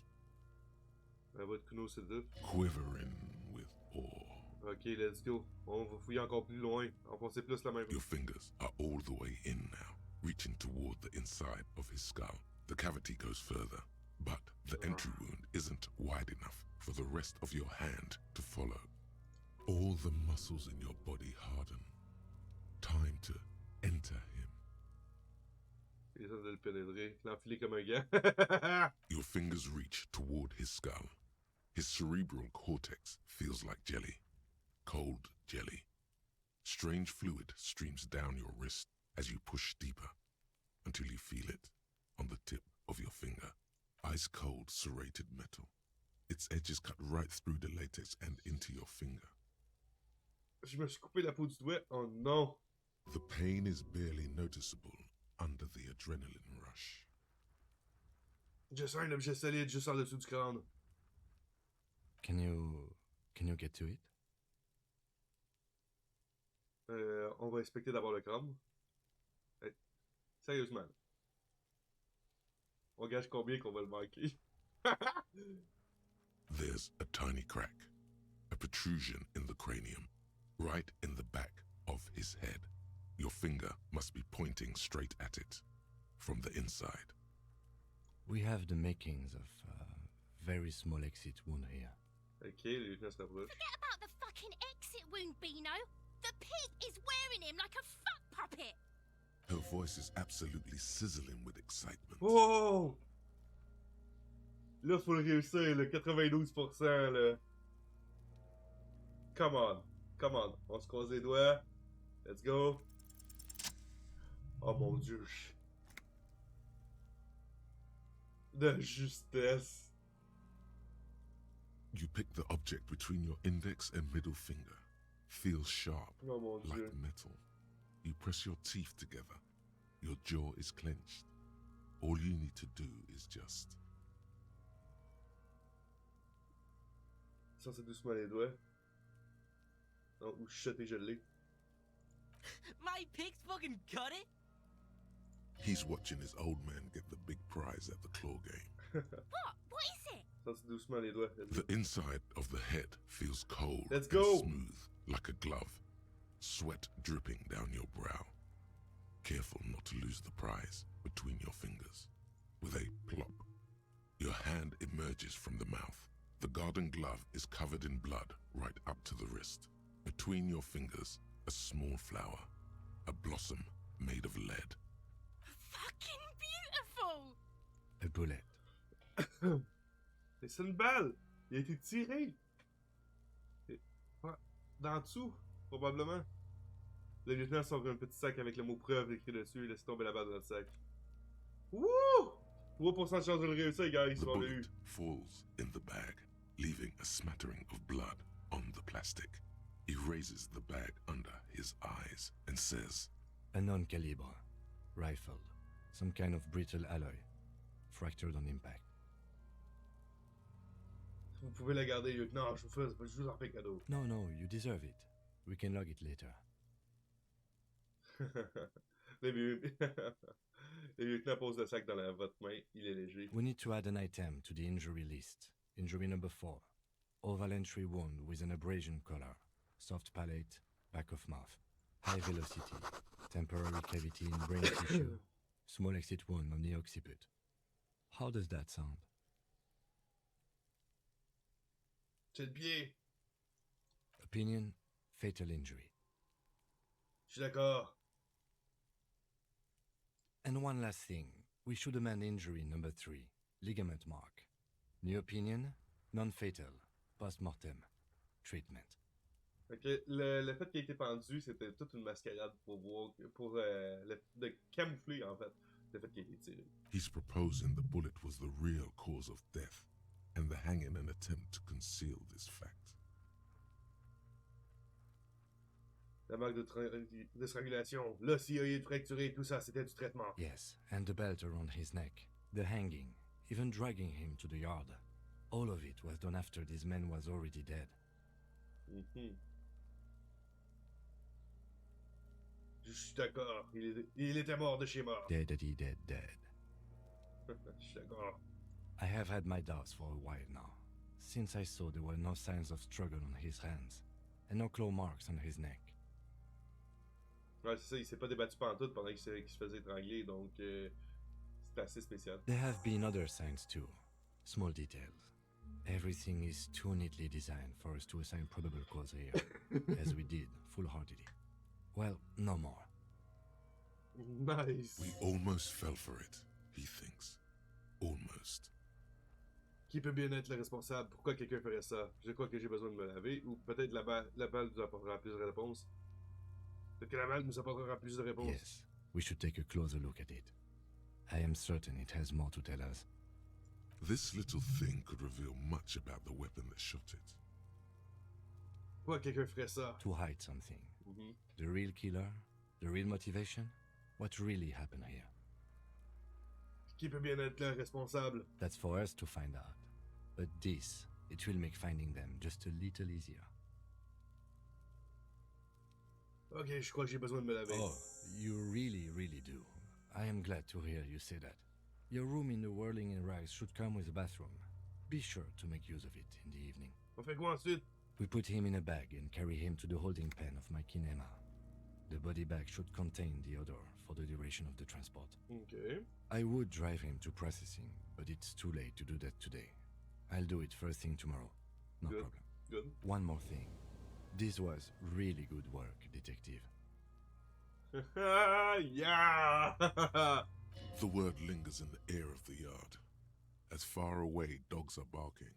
La voix de Kuno se doute. Quivering with awe. Ok, let's go. On va fouiller encore plus loin. Enfoncer plus la main. Your fingers are all the way in now, reaching toward the inside of his skull. The cavity goes further, but the entry wound isn't wide enough for the rest of your hand to follow. All the muscles in your body harden. Time to enter him. Il essaie de le pénétrer. L'enfiler comme un gant. Your fingers reach toward his skull. His cerebral cortex feels like jelly. Cold jelly. Strange fluid streams down your wrist as you push deeper until you feel it on the tip of your finger. Ice cold serrated metal. Its edges cut right through the latex and into your finger. Je me suis coupé la peau du doigt. Oh non. The pain is barely noticeable under the adrenaline rush. Je sens un objet solide juste en dessous du crâne. Can you get to it? On va inspecter d'abord le crâne. Hey, sérieusement. On gage combien qu'on va le manquer? There's a tiny crack, a protrusion in the cranium, right in the back of his head. Your finger must be pointing straight at it, from the inside. We have the makings of a very small exit wound here. Ok, le lieutenant se rapproche. Forget about the fucking exit wound, Beano. The pig is wearing him like a fuck puppet. Her voice is absolutely sizzling with excitement. Oh! Là, faut le réussir, le 92%, là. Come on. Come on. On se croise les doigts. Let's go. Oh mon dieu. De justesse. You pick the object between your index and middle finger. Feels sharp, Oh mon like dieu. metal. You press your teeth together. Your jaw is clenched. All you need to do is just... Sortez doucement les doigts. Non, ou chuchoter, je l'ai. My pig's fucking got it? He's watching his old man get the big prize at the claw game. What? What is it? Sortez doucement les doigts. The inside of the head feels cold Let's and go. smooth, like a glove. Sweat dripping down your brow. careful not to lose the prize between your fingers. With a plop, your hand emerges from the mouth. The garden glove is covered in blood right up to the wrist. Between your fingers, a small flower, a blossom made of lead. Fucking beautiful! A bullet. Mais c'est une balle! Il a été tiré! Et... ouais, d'en dessous, probablement. Le lieutenant sort un petit sac avec le mot preuve écrit dessus et laisse tomber la balle dans le sac. Wouh! 3% de chance de le réussir, gars, ils The sont bullet eu. falls in the bag, leaving a smattering of blood on the plastic. He raises the bag under his eyes and says, A non-calibre. Rifled. Some kind of brittle alloy. Fractured on impact. Vous pouvez la garder, lieutenant. Je vous en fais cadeau. No, you deserve it. We can log it later. Le lieutenant pose le sac dans votre main. Il est léger. We need to add an item to the injury list. Injury number 4. Oval entry wound with an abrasion collar. Soft palate, back of mouth. High velocity. Temporary cavity in brain tissue. Small exit wound on the occiput. How does that sound? C'est le pied. Opinion, fatal injury. Je suis d'accord. And one last thing. We should amend injury number 3. Ligament mark. New opinion, non-fatal. Post-mortem. Treatment. Okay. Le fait qu'il ait été pendu, c'était toute une mascarade pour voir, de camoufler en fait le fait qu'il ait été tiré. he's proposing the bullet was the real cause of death, and the hanging an attempt to conceal this fact. La marque de strangulation, l'osioïde fracturé, tout ça, c'était du traitement. Yes, and the belt around his neck. The hanging. Even dragging him to the yard. All of it was done after this man was already dead. Mhm. Je suis d'accord. Il était mort de chez mort. Dead. Je suis d'accord. I have had my doubts for a while now, since I saw there were no signs of struggle on his hands, and no claw marks on his neck. Ouais, c'est ça, il s'est pas débattu pantoute pendant qu'il se faisait étrangler, donc c'est assez spécial. There have been other signs too, small details. Everything is too neatly designed for us to assign probable cause here, as we did, full-heartedly. Well, no more. Nice. We almost fell for it, he thinks. Almost. Qui peut bien être le responsable? Pourquoi quelqu'un ferait ça? Je crois que j'ai besoin de me laver, ou peut-être la balle nous apportera plus de réponses. Peut-être que la balle nous apportera plus de réponses. Yes, we should take a closer look at it. I am certain it has more to tell us. This little thing could reveal much about the weapon that shot it. Pourquoi quelqu'un ferait ça? To hide something. Mhm. The real killer? The real motivation? What really happened here? Qui peut bien être le responsable? That's for us to find out. But this, it will make finding them just a little easier. Ok, je crois que j'ai besoin de me laver. Oh, you really do. I am glad to hear you say that. Your room in the Whirling in Rags should come with a bathroom. Be sure to make use of it in the evening. On fait quoi ensuite? We put him in a bag and carry him to the holding pen of my kinema. The body bag should contain the odor for the duration of the transport. Ok. I would drive him to processing, but it's too late to do that today. I'll do it first thing tomorrow. No Good. problem. Good. One more thing. This was really good work, detective. Yeah! The word lingers in the air of the yard. As far away dogs are barking.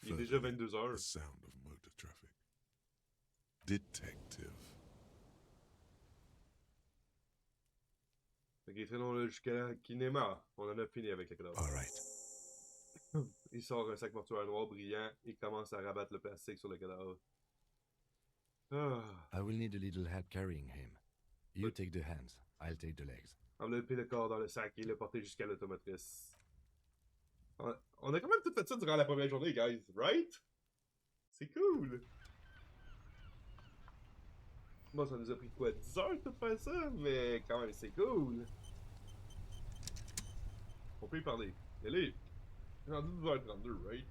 Il est déjà Further, 22 the heures. sound of motor traffic. Detective. Ok, traînons-le jusqu'à Kinema. On en a fini avec le cadavre. All right. Il sort un sac mortuaire noir brillant et commence à rabattre le plastique sur le cadavre. Ah. I will need a little help carrying him. You take the hands, I'll take the legs. Envelopper le corps dans le sac et le porter jusqu'à l'automotrice. On a quand même tout fait ça durant la première journée, guys, right? C'est cool! Bon, ça nous a pris quoi, 10 heures de tout faire ça? Mais quand même, c'est cool! On peut y parler. Allez! C'est rendu 12h32, right?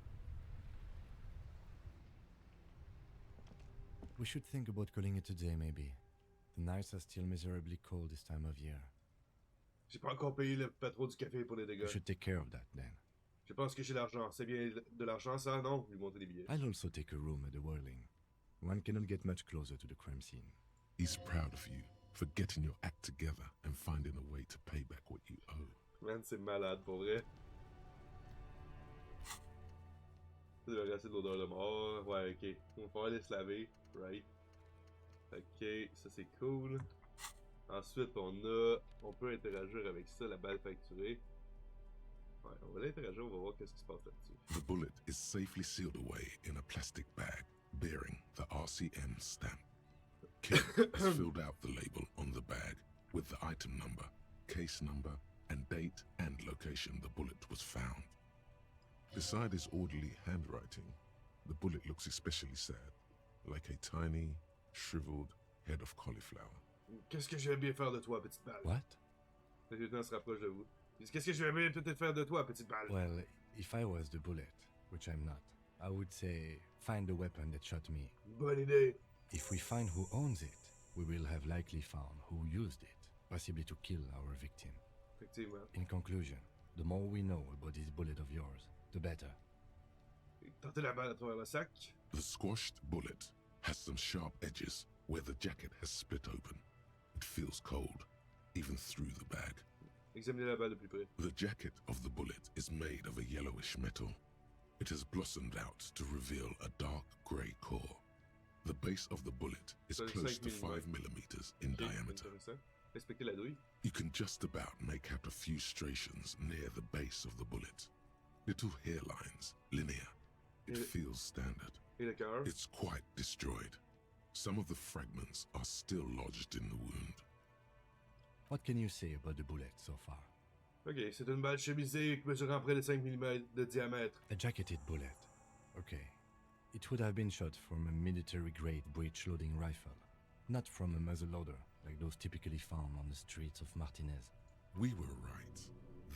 We should think about calling it a day, maybe. The nights are still miserably cold this time of year. J'ai pas encore payé le patron du café pour les We dégâts. should take care of that then. Je pense que j'ai l'argent. C'est bien de l'argent, ça? Non? Lui montrer des billets. I'll also take a room at the Whirling. One cannot get much closer to the crime scene. He's proud of you for getting your act together and finding a way to pay back what you owe. Man, c'est malade, pour vrai. Ça devrait rester de l'odeur de mort. Ouais, ok. On va pouvoir aller se laver. Right. Ok, ça c'est cool. Ensuite, on peut interagir avec ça, la balle facturée. Ouais, on va l'interagir, on va voir qu'est-ce qui se passe là-dessus. The bullet is safely sealed away in a plastic bag bearing the RCM stamp. Kid has filled out the label on the bag with the item number, case number, and date and location the bullet was found. Beside his orderly handwriting, the bullet looks especially sad, like a tiny, shriveled head of cauliflower. Qu'est-ce que je vais bien faire de toi, petite balle? What? Le lieutenant se rapproche de vous. Il dit, qu'est-ce que je vais bien peut-être faire de toi, petite balle? Well, if I was the bullet, which I'm not, I would say find the weapon that shot me. Bonne idée. If we find who owns it, we will have likely found who used it, possibly to kill our victim. Effectivement. In conclusion, the more we know about this bullet of yours, the better. Tentez la balle à travers le sac. The squashed bullet has some sharp edges where the jacket has split open. It feels cold, even through the bag. Examinez la balle de plus près. The jacket of the bullet is made of a yellowish metal. It has blossomed out to reveal a dark grey core. The base of the bullet is So it's close like to 5 millimeters in Ok, diameter. intéressant. Respectez la douille. You can just about make out a few striations near the base of the bullet. Little hairlines, linear. It Yeah. feels standard. Et le cœur. It's quite destroyed. Some of the fragments are still lodged in the wound. What can you say about the bullet so far? Ok, c'est une balle chemisée mesurant près de 5 mm de diamètre. A jacketed bullet. Okay. It would have been shot from a military-grade breech-loading rifle, not from a muzzleloader like those typically found on the streets of Martinez. We were right.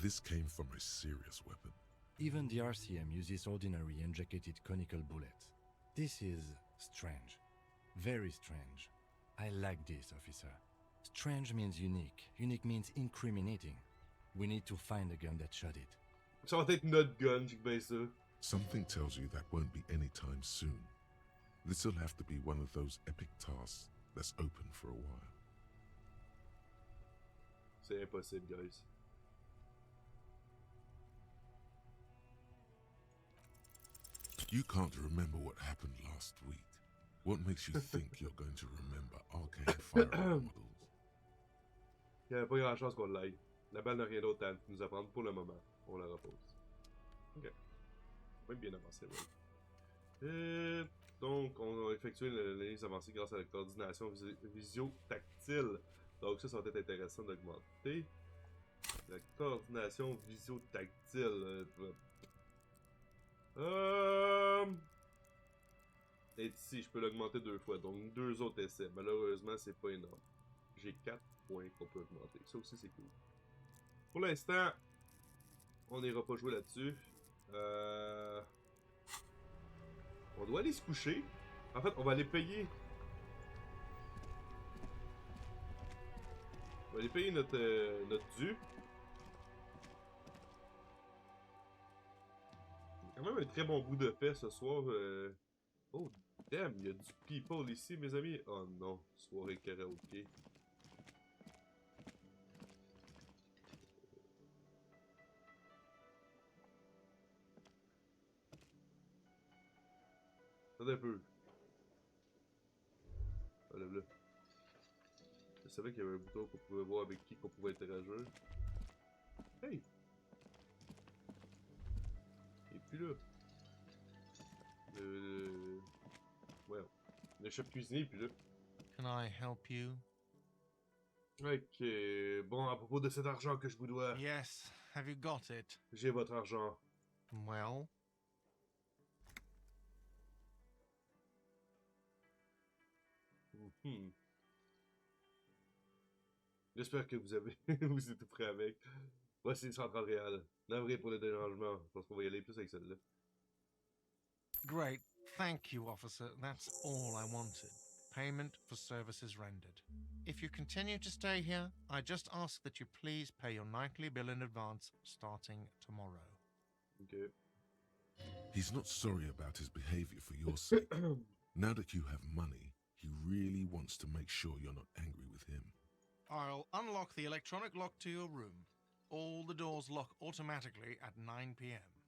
This came from a serious weapon. Even the RCM uses ordinary unjacketed conical bullets. This is strange. Very strange. I like this, officer. Strange means unique. Unique means incriminating. We need to find the gun that shot it. Ça va être notre gun, j'ai bien ça. Something tells you that won't be anytime soon. This'll have to be one of those epic tasks that's open for a while. C'est impossible, guys. You can't remember what happened last week. What makes you think you're going to remember arcane firearm models? Il n'y avait pas grand chance qu'on l'aille. La balle n'a rien d'autre à nous apprendre pour le moment. On la repose. Ok. Même bien avancé, ouais. Donc, on a effectué l'analyse avancée grâce à la coordination visio-tactile. Donc, ça va être intéressant d'augmenter. La coordination visio-tactile. Et ici, je peux l'augmenter 2 fois. Donc, 2 autres essais. Malheureusement, c'est pas énorme. J'ai 4 points qu'on peut augmenter. Ça aussi, c'est cool. Pour l'instant, on n'ira pas jouer là-dessus. On doit aller se coucher. En fait, on va aller payer. On va aller payer notre dû. Quand même un très bon bout de paix ce soir. Oh, damn, il y a du people ici, mes amis. Oh non, soirée karaoké. Attendez un peu. Enlève-le. Je savais qu'il y avait un bouton qu'on pouvait voir avec qui qu'on pouvait interagir. Hey! Il est plus là. Ouais. Le chef cuisinier est plus là. Can I help you? Ok. Bon, à propos de cet argent que je vous dois, Yes, have you got it? j'ai votre argent. Well, Mhm. J'espère que vous avez vous êtes tout prêt avec. Voici 130 réal. Navré pour le dérangement. Je pense qu'on va y aller plus avec celle-là. great. Thank you, officer. That's all I wanted. Payment for services rendered. If you continue to stay here, I just ask that you please pay your nightly bill in advance starting tomorrow. Ok. He's not sorry about his behavior for your sake. Now that you have money, he really wants to make sure you're not angry with him. I'll unlock the electronic lock to your room. All the doors lock automatically at 9 p.m.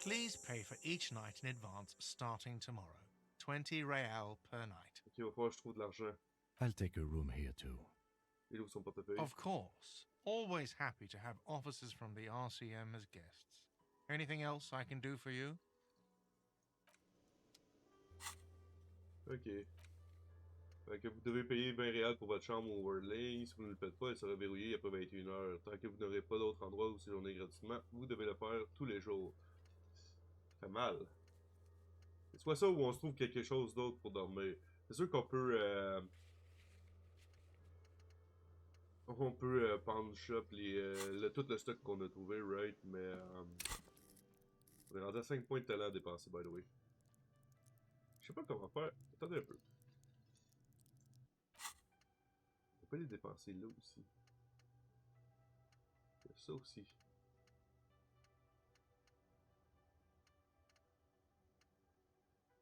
Please pay for each night in advance starting tomorrow. 20 real per night. Ok, il va falloir que je trouve de l'argent. I'll take a room here too. Il ouvre son portefeuille. Of course. Always happy to have officers from the RCM as guests. Anything else I can do for you? Ok. Fait que vous devez payer 20 réals pour votre chambre au Worldling. Si vous ne le faites pas, elle sera verrouillée après 21 heures. Tant que vous n'aurez pas d'autre endroit où séjourner gratuitement, vous devez le faire tous les jours. Ça fait mal. C'est soit ça ou on se trouve quelque chose d'autre pour dormir. C'est sûr qu'on peut... On peut pawn shop tout le stock qu'on a trouvé, right? Mais... on est rendu à 5 points de talent à dépenser, by the way. Je sais pas comment faire. Attendez un peu. On peut les dépenser là aussi. Il y a ça aussi.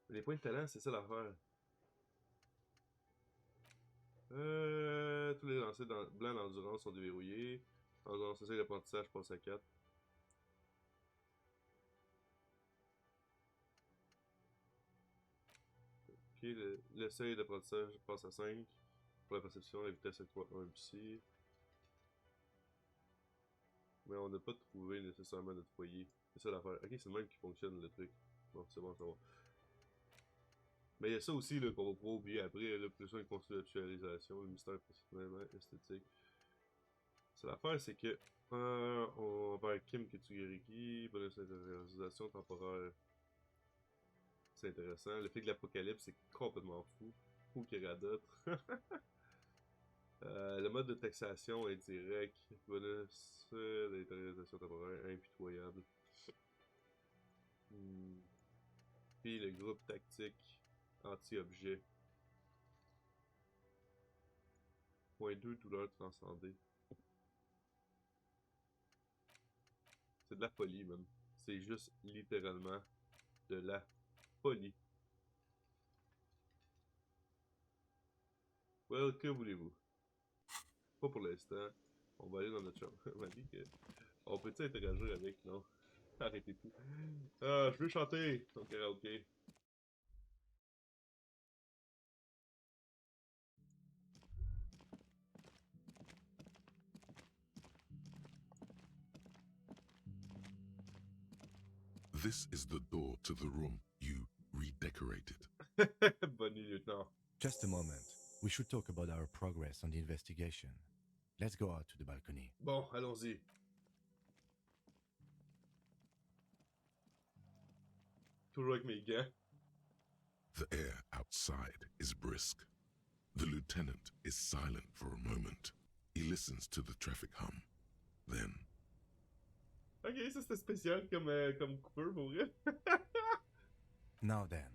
Les points de talent, c'est ça l'affaire. Tous les lancers blancs d'endurance sont déverrouillés. Endurance, c'est ça, l'apprentissage passe à 4. Ok, le seuil d'apprentissage passe à 5. Pour la perception, la vitesse est 3, 1 ici. Mais on n'a pas trouvé nécessairement notre foyer. C'est ça l'affaire. Ok, c'est le même qui fonctionne le truc. Bon, c'est bon, c'est bon. Mais il y a ça aussi qu'on va pas oublier après, là, plus une conceptualisation, le mystère principalement esthétique. C'est l'affaire, c'est que on va vers Kim Ketsugariki, bonus d'intériorisation temporaire. C'est intéressant. Le fait que l'apocalypse c'est complètement fou. Fou qu'il y aura d'autres. Le mode de taxation indirect, bonus d'intériorisation temporaire impitoyable. Puis le groupe tactique anti-objet. Point 2, douleur transcendée. C'est de la folie, man. C'est juste littéralement de la folie. Well, que voulez-vous? Pas pour l'instant. On va aller dans notre chambre. On m'a dit que... On peut-tu interagir avec? Non. Arrêtez tout. Je veux chanter au karaoké. This is the door to the room you redecorated. Bonne nuit, lieutenant. Just a moment. We should talk about our progress on the investigation. Let's go out to the balcony. Bon, allons-y. Toujours avec mes gants. The air outside is brisk. The lieutenant is silent for a moment. He listens to the traffic hum. Then, Ok, ça c'était spécial comme coupeur pour vrai. Now then,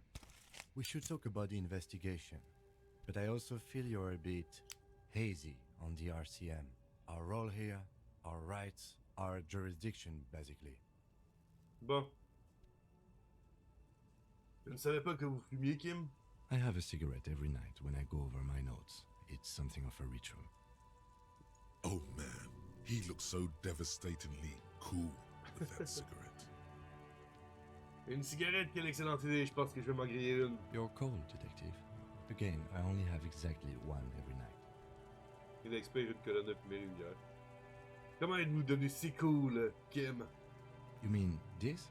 we should talk about the investigation. But I also feel you're a bit hazy on the RCM. Our role here, our rights, our jurisdiction, basically. Bon. Je ne savais pas que vous fumiez, Kim. I have a cigarette every night when I go over my notes. It's something of a ritual. oh man, he looks so devastatingly cool with that cigarette. Une cigarette, quelle excellente idée. Je pense que je vais m'en griller une. You're cold, detective. Again, I only have exactly one every night. Il expire une colonne de fumée régulière. Comment êtes-vous devenu si cool, Kim? You mean this?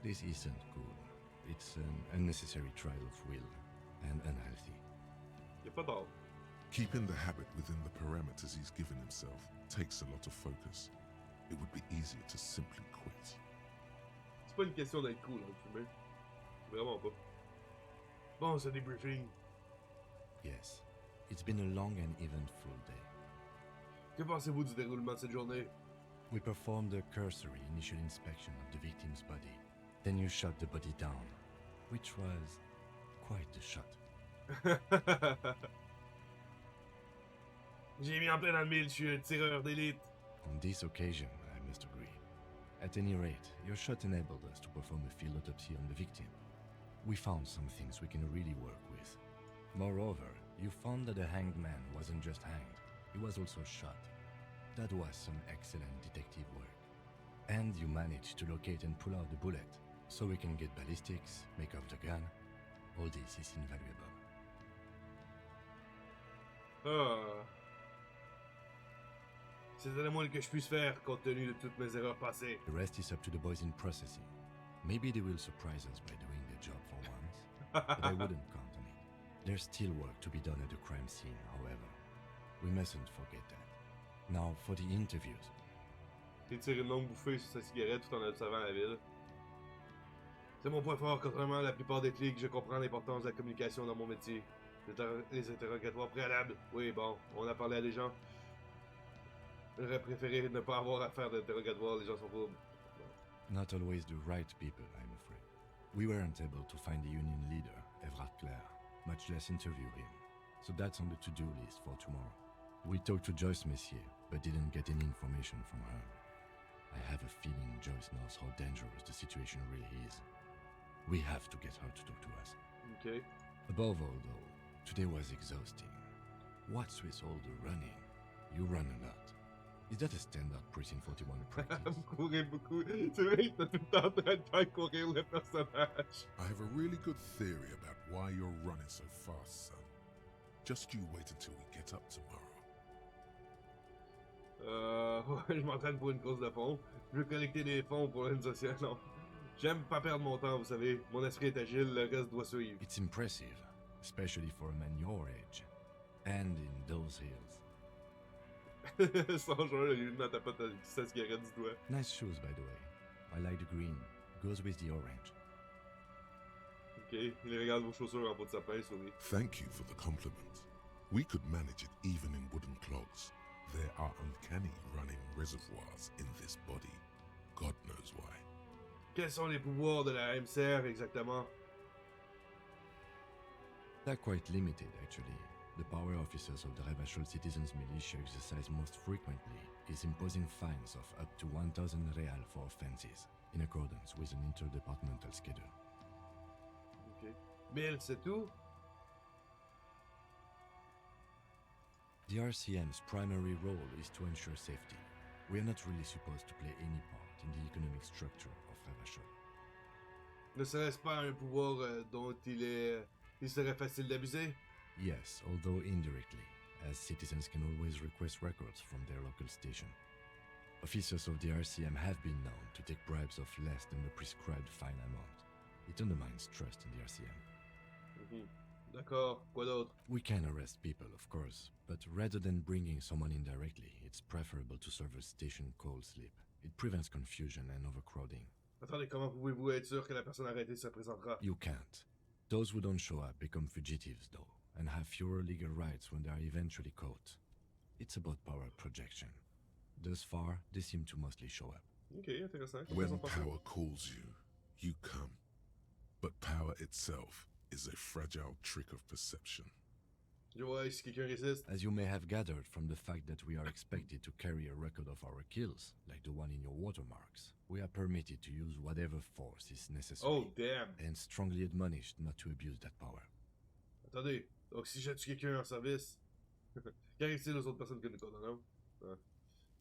This isn't cool. It's an unnecessary trial of will and unhealthy. Y'a pas d'or. Keeping the habit within the parameters he's given himself takes a lot of focus. It would be easier to simply quit. C'est pas une question d'être cool, hein, fumer. Vraiment pas. Bon, ce débriefing. Yes, it's been a long and eventful day. Que pensez-vous du déroulement de cette journée? We performed a cursory initial inspection of the victim's body. Then you shot the body down, which was quite a shot. J'ai mis en plein dans le mille, je suis un tireur d'élite. On this occasion, I must agree. At any rate, your shot enabled us to perform a field autopsy on the victim. We found some things we can really work with. Moreover, you found that the hanged man wasn't just hanged, he was also shot. That was some excellent detective work. And you managed to locate and pull out the bullet, so we can get ballistics, make up the gun. All this is invaluable. Ah. C'était le moins que je puisse faire compte tenu de toutes mes erreurs passées. The rest is up to the boys in processing. Maybe they will surprise us by doing their job for once, but I wouldn't count on it. There's still work to be done at the crime scene, however. We mustn't forget that. Now for the interviews. Il tire une longue bouffée sur sa cigarette tout en observant la ville. C'est mon point fort, contrairement à la plupart des flics, je comprends l'importance de la communication dans mon métier. Les interrogatoires préalables. Oui, bon, on a parlé à des gens. J'aurais préféré ne pas avoir à faire d'interrogatoire, les gens sont fous. Not always the right people, I'm afraid. We weren't able to find the union leader, Everard Clare, much less interview him. So that's on the to-do list for tomorrow. We talked to Joyce Messier, but didn't get any information from her. I have a feeling Joyce knows how dangerous the situation really is. We have to get her to talk to us. Okay. Above all, though, today was exhausting. What's with all the running? You run a lot. Is that a standard Precinct 41 practice? Vous courez beaucoup. C'est vrai que t'as tout le temps en train de faire courir le personnage. I have a really good theory about why you're running so fast, son. Just you wait until we get up tomorrow. Je m'entraîne pour une course de fonds. Je veux collecter des fonds pour une société. Non. J'aime pas perdre mon temps, vous savez. Mon esprit est agile, le reste doit suivre. It's impressive, especially for a man your age. And in those hills. Sans joueur, il dans ta pote sa cigarette du doigt. Nice shoes, by the way. I like the green. Goes with the orange. Ok, il regarde vos chaussures en bas de sa pince, souris. Thank you for the compliment. We could manage it even in wooden clogs. There are uncanny running reservoirs in this body. God knows why. Quels sont les pouvoirs de la MCR exactement? They're quite limited, actually. The power officers of the Revachol Citizens Militia exercise most frequently is imposing fines of up to 1,000 real for offenses, in accordance with an interdepartmental schedule. Ok. 1000, c'est tout? The RCM's primary role is to ensure safety. We are not really supposed to play any part in the economic structure of Revachol. Ne serait-ce pas un pouvoir dont il serait facile d'abuser? Yes, although indirectly, as citizens can always request records from their local station. Officers of the RCM have been known to take bribes of less than the prescribed fine amount. It undermines trust in the RCM. D'accord, quoi d'autre? We can arrest people, of course, but rather than bringing someone in directly, it's preferable to serve a station call slip. It prevents confusion and overcrowding. Attendez, comment pouvez-vous être sûr que la personne arrêtée se présentera? You can't. Those who don't show up become fugitives, though, and have fewer legal rights when they are eventually caught. It's about power projection. Thus far, they seem to mostly show up. Ok, intéressant. When power calls you, you come. But power itself is a fragile trick of perception. Je vois si quelqu'un résiste. As you may have gathered from the fact that we are expected to carry a record of our kills, like the one in your watermarks, we are permitted to use whatever force is necessary. Oh, damn! And strongly admonished not to abuse that power. Attendez, donc si je tue quelqu'un en service, qu'arrive-t-il aux autres personnes que nous condamnons?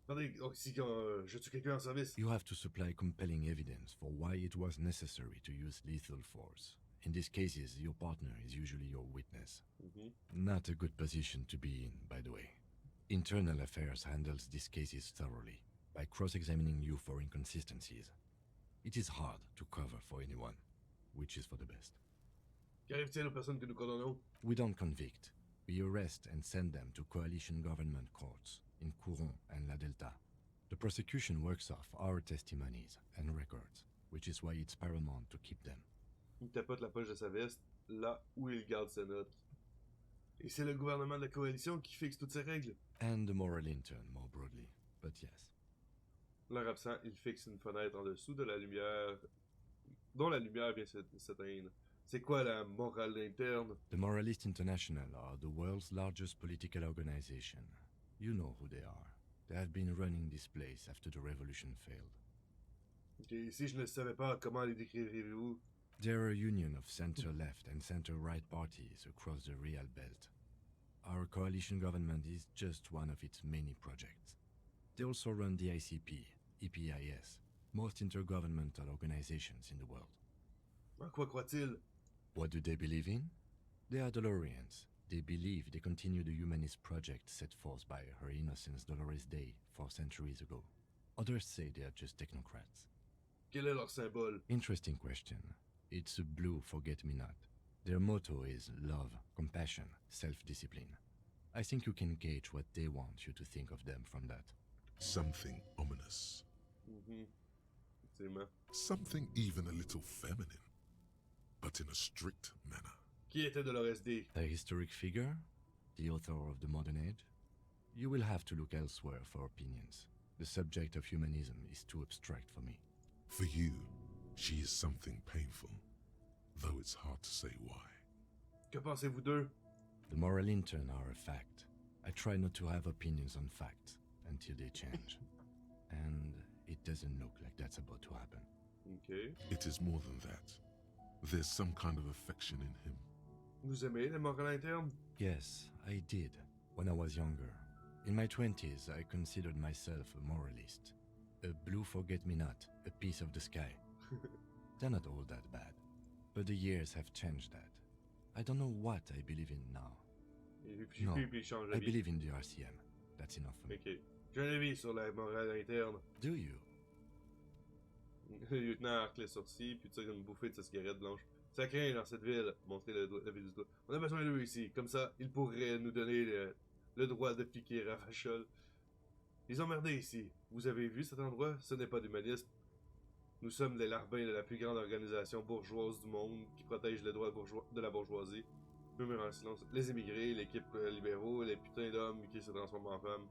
Attendez, donc si je tue quelqu'un en service, You have to supply compelling evidence for why it was necessary to use lethal force. In these cases, your partner is usually your witness. Not a good position to be in, by the way. Internal Affairs handles these cases thoroughly, by cross-examining you for inconsistencies. It is hard to cover for anyone, which is for the best. qu'arrive-t-il aux personnes que nous condamnons? We don't convict. We arrest and send them to coalition government courts in Couron and La Delta. The prosecution works off our testimonies and records, which is why it's paramount to keep them. Il tapote la poche de sa veste, là où il garde ses notes. Et c'est le gouvernement de la coalition qui fixe toutes ces règles. And the moral intern, more broadly, but yes. Leur absent, il fixe une fenêtre en dessous de la lumière, dont la lumière vient s'éteindre. C'est quoi la morale interne? The Moralist International are the world's largest political organization. You know who they are. They have been running this place after the revolution failed. Ok, si je ne le savais pas, comment les décririez-vous? They're a union of center-left and center-right parties across the real belt. Our coalition government is just one of its many projects. They also run the ICP, EPIS, most intergovernmental organizations in the world. En quoi croit-il? What do they believe in? They are Dolorians. They believe they continue the humanist project set forth by Her Innocence Dolores Day 4 centuries ago. Others say they are just technocrats. Quel est leur symbole? Interesting question. It's a blue forget-me-not. Their motto is love, compassion, self-discipline. I think you can gauge what they want you to think of them from that. Something ominous. Effectivement. Something even a little feminine, but in a strict manner. Qui était Dolores D? A historic figure? The author of the modern age? You will have to look elsewhere for opinions. The subject of humanism is too abstract for me. For you, she is something painful, though it's hard to say why. Que pensez-vous d'eux? The moral intern are a fact. I try not to have opinions on facts until they change. And it doesn't look like that's about to happen. Ok. It is more than that. There's some kind of affection in him. Vous aimez les morales internes? Yes, I did, when I was younger. In my 20s, I considered myself a moralist. A blue forget-me-not, a piece of the sky. They're not all that bad. But the years have changed that. I don't know what I believe in now. No, Puis il change I d'avis. believe in the RCM. That's enough for me. Ok. J'ai un avis sur la morale interne. Do you? Le lieutenant arque les sourcils, puis tire une bouffée de sa cigarette blanche. Ça craint dans cette ville. Montrer la ville du doigt. On a besoin d'eux ici. Comme ça, ils pourraient nous donner le droit de piquer Ravachol. Ils ont merdé ici. Vous avez vu cet endroit? Ce n'est pas d'humanisme. Nous sommes les larbins de la plus grande organisation bourgeoise du monde qui protège les droits de la bourgeoisie. Murmure en silence. Les immigrés, l'équipe libéraux, les putains d'hommes qui se transforment en femmes.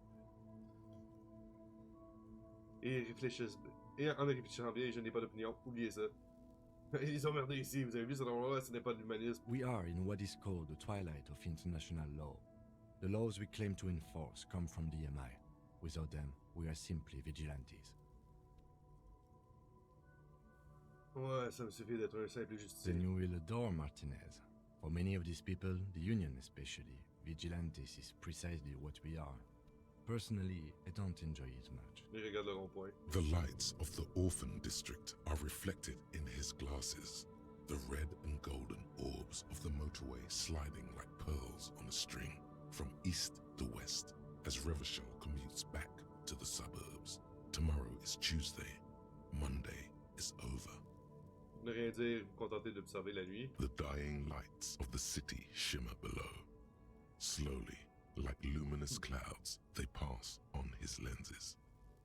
Et réfléchissent. Et en réfléchissant bien, je n'ai pas d'opinion. Oubliez ça. Ils ont merdé ici. Vous avez vu cet endroit? Ce n'est pas de l'humanisme. We are in what is called the twilight of international law. The laws we claim to enforce come from the MI. Without them, we are simply vigilantes. Ouais, ça me suffit d'être un simple Then justicier. you will adore Martinez. For many of these people, the Union especially, vigilantes is precisely what we are. Personally, I don't enjoy it much. Il regarde le rond-point. The lights of the orphan district are reflected in his glasses, the red and golden orbs of the motorway sliding like pearls on a string from east to west as Revachol commutes back to the suburbs. Tomorrow is Tuesday. Monday is over. Ne rien dire, vous contenter d'observer la nuit. The dying lights of the city shimmer below. Slowly, like luminous clouds, they pass on his lenses.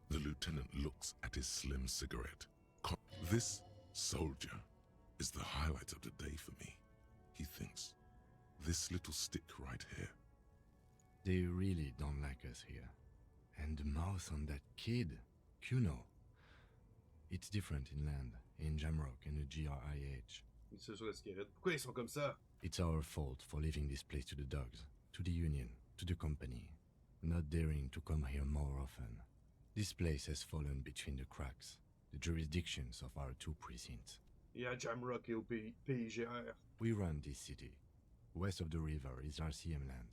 The lieutenant looks at his slim cigarette. This soldier is the highlight of the day for me, he thinks. This little stick right here. They really don't like us here. And the mouth on that kid, Kuno. It's different in land, in Jamrock and the GRIH. Il tire sur la cigarette. Pourquoi ils sont comme ça? It's our fault for leaving this place to the dogs, to the Union, to the company, not daring to come here more often. This place has fallen between the cracks, the jurisdictions of our 2 precincts. Il y a Jamrock et au PIGR. We run this city. West of the river is RCM land.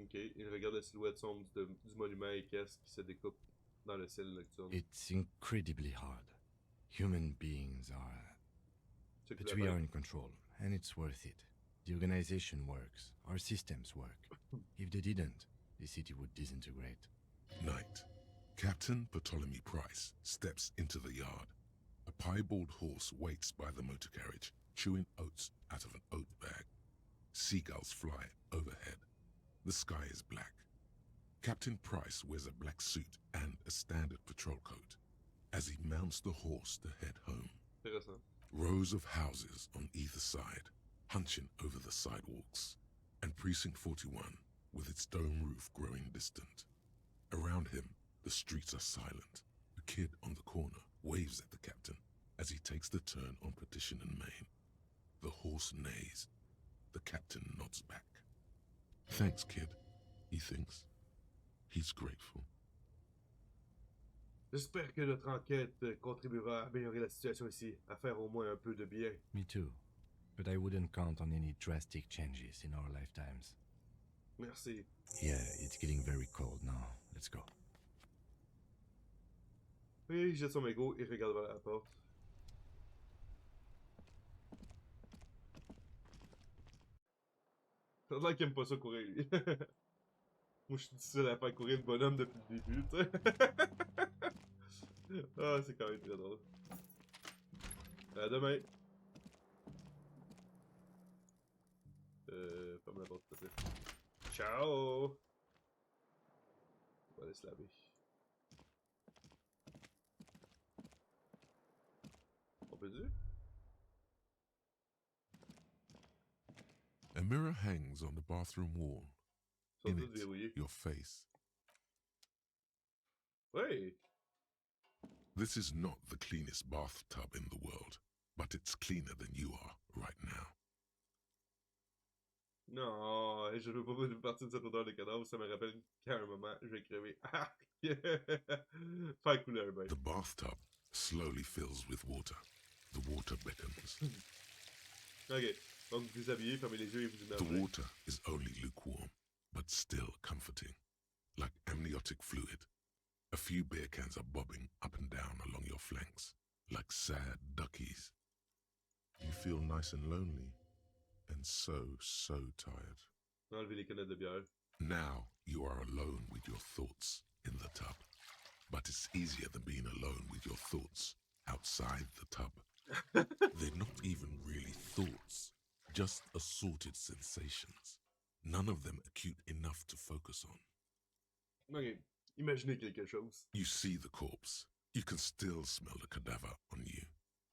Ok, il regarde la silhouette sombre du monument équestre qui se découpe dans le ciel nocturne. It's incredibly hard. Human beings are... C'est que But la we bête- are in control, and it's worth it. The organization works. Our systems work. If they didn't, the city would disintegrate. Night. Captain Ptolemy Price steps into the yard. A piebald horse waits by the motor carriage, chewing oats out of an oat bag. Seagulls fly overhead. The sky is black. Captain Price wears a black suit and a standard patrol coat as he mounts the horse to head home. Intéressant. Rows of houses on either side, hunching over the sidewalks, and Precinct 41 with its dome roof growing distant. Around him, the streets are silent. A kid on the corner waves at the captain as he takes the turn on Petition and Main. The horse neighs. The captain nods back. Thanks, kid. he thinks. He's grateful. J'espère que notre enquête contribuera à améliorer la situation ici, à faire au moins un peu de bien. Me too. But I wouldn't count on any drastic changes in our lifetimes. Merci. Yeah, it's getting very cold now. Let's go. Oui, il jette son mégot et regarde vers la porte. Ça a l'air qu'il aime pas ça courir, lui. Moi, je suis difficile à faire courir le bonhomme depuis le début, tu sais. Ah, c'est quand même très drôle. À demain. Ferme la porte, s'il te plaît. Ciao! On va aller se laver. On peut dire? A mirror hangs on the bathroom wall. Ils sont In tous it, verrouillés. your face. Ouais! This is not the cleanest bathtub in the world, but it's cleaner than you are right now. Non, je veux pas partir de cette odeur de cadavre, ça me rappelle qu'à un moment, je vais crever. Ah! Faire couler un bain. The bathtub slowly fills with water. The water beckons. Ok, donc vous vous habillez, fermez les yeux et vous The immergez. water is only lukewarm, but still comforting. Like amniotic fluid. A few beer cans are bobbing up and down along your flanks, like sad duckies. You feel nice and lonely, and so tired. Enlevez les canettes de bière. Now you are alone with your thoughts in the tub. But it's easier than being alone with your thoughts outside the tub. They're not even really thoughts, just assorted sensations. None of them acute enough to focus on. Ok, imaginez quelque chose. You see the corpse. You can still smell the cadaver on you.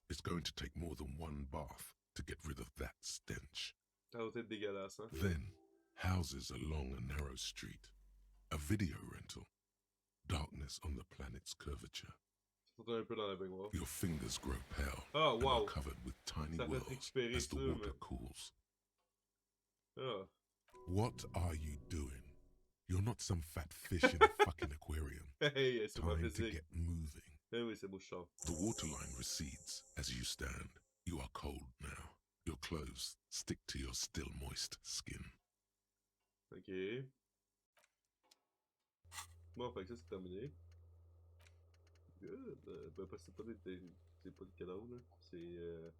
It's going to take more than one bath to get rid of that stench. Ça doit être dégueulasse, hein? Then, houses along a narrow street. A video rental. Darkness on the planet's curvature. Ça un peu dans la baignoire. Your fingers grow pale Oh, and wow. are covered with tiny Ça fait whirls récupérer as the ça, water mais- cools. Ah. What are you doing? You're not some fat fish in a fucking aquarium. Hey, c'est pas Time to physique. get moving. Eh oui, c'est beau, je sors. The waterline recedes as you stand. You are cold now. Your clothes stick to your still moist skin. Ok. Bon, fait que ça, c'est terminé. Good. Ben, parce que c'est pas du cadavre, là. C'est,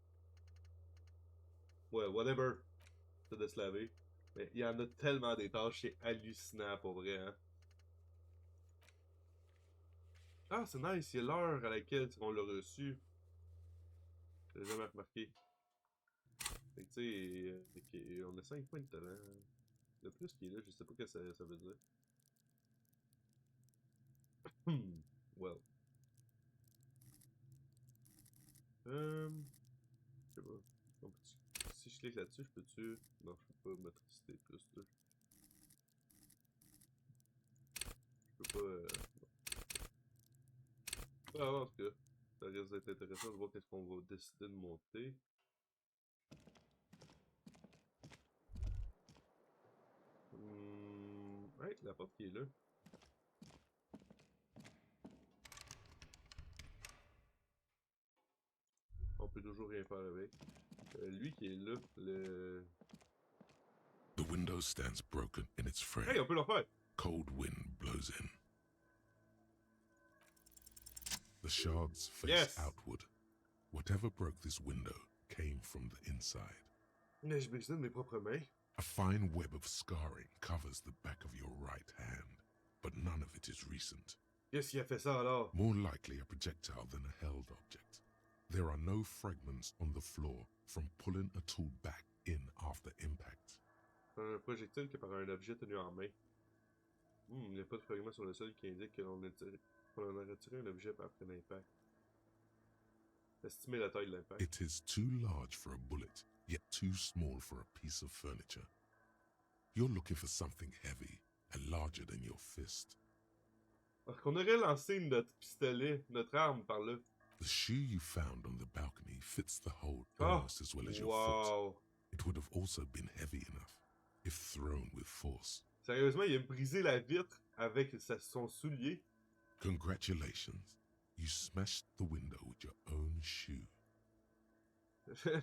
ouais, whatever. C'est de se laver. Mais il y en a tellement des tâches, c'est hallucinant, pour vrai, hein. Ah, c'est nice, c'est l'heure à laquelle on l'a reçu. Je l'ai jamais remarqué. Fait que, tu sais, on a 5 points de talent. Le plus qui est là, je sais pas ce que ça veut dire. Well. Je sais pas. Si je clique là-dessus, je peux-tu... Non, je peux pas motricité plus, là. Je peux pas... Ah, en tout cas, ça risque d'être intéressant de voir qu'est-ce qu'on va décider de monter. Ouais, la porte qui est là. On peut toujours rien faire avec. Lui qui est là, le... The window stands broken in its frame. Hey, on peut le faire! Cold wind blows in. The shards face Yes. outward. Whatever broke this window came from the inside. Mais je brise de mes propres mains. A fine web of scarring covers the back of your right hand, but none of it is recent. Qu'est-ce qui a fait ça alors? More likely a projectile than a held object. There are no fragments on the floor from pulling a tool back in after impact. Un projectile que par un objet tenu en main. Il n'y a pas de fragment sur le sol qui indique que l'on a retiré un objet après l'impact. Estimer la taille de l'impact. It is too large for a bullet, yet too small for a piece of furniture. You're looking for something heavy and larger than your fist. Alors qu'on aurait lancé notre pistolet, notre arme par là. The shoe you found on the balcony fits the hole Oh, almost as well as your foot. wow! It would have also been heavy enough if thrown with force. Sérieusement, il a brisé la vitre avec son soulier. Congratulations. You smashed the window with your own shoe.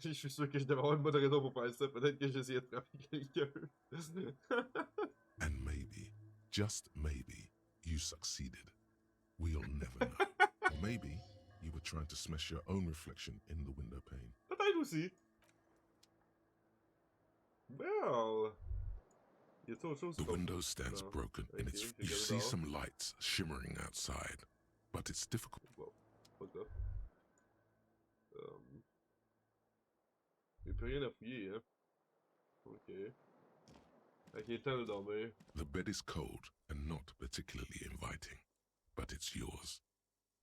Je suis sûr que je devais avoir une bonne raison pour faire ça. Peut-être que j'essayais de frapper quelqu'un. And maybe, just maybe, you succeeded. We'll never know. Or maybe you were trying to smash your own reflection in the window pane. Peut-être aussi. Well. Y a-t-il autre chose? The window stands No. broken and Okay, you j'ai see regardé some lights shimmering outside, but it's difficult. Wow. Fuck up. Y'a plus rien à fouiller, hein? Ok. Ok, temps de dormir. The bed is cold and not particularly inviting, but it's yours.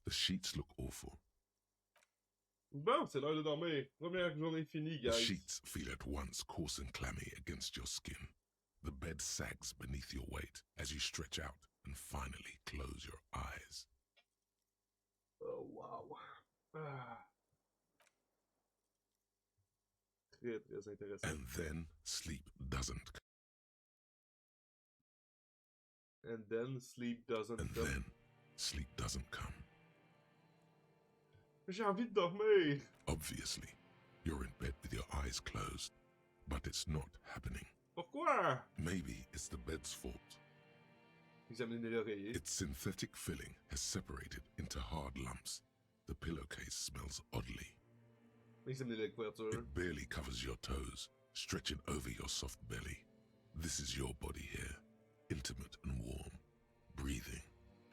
The sheets look awful. Bon, c'est l'heure de dormir. Première journée finie, The guys. sheets feel at once coarse and clammy against your skin. The bed sags beneath your weight as you stretch out and finally close your eyes. Oh, wow. Ah. Très, très intéressant. And then sleep doesn't. And then sleep doesn't And come. then sleep doesn't come. J'ai envie de dormir. Obviously, you're in bed with your eyes closed, but it's not happening. Pourquoi? Maybe it's the bed's fault. Examiner l'oreiller. Its synthetic filling has separated into hard lumps. The pillowcase smells oddly. Examiner la couverture. It barely covers your toes, stretching over your soft belly. This is your body here, intimate and warm, breathing.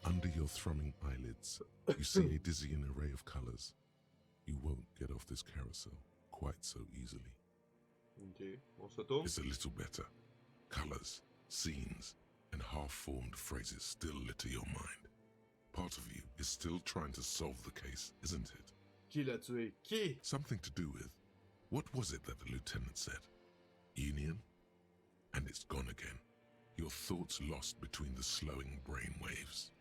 Under your thrumming eyelids, you see a dizzying array of colors. You won't get off this carousel quite so easily. Ok, on se retourne. It's a little better. Colors, scenes, and half-formed phrases still litter your mind. Part of you is still trying to solve the case, isn't it? Qui l'a tué? Qui? Something to do with, what was it that the lieutenant said? Union? And it's gone again. Your thoughts lost between the slowing brain waves.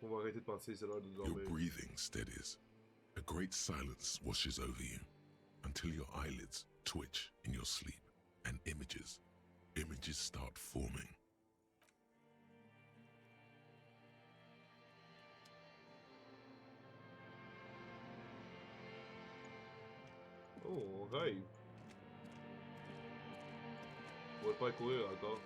On va arrêter de penser, c'est l'heure de Your dormir. breathing steadies. A great silence washes over you until your eyelids twitch in your sleep and images start forming. Oh, on rêve. On va pas courir encore.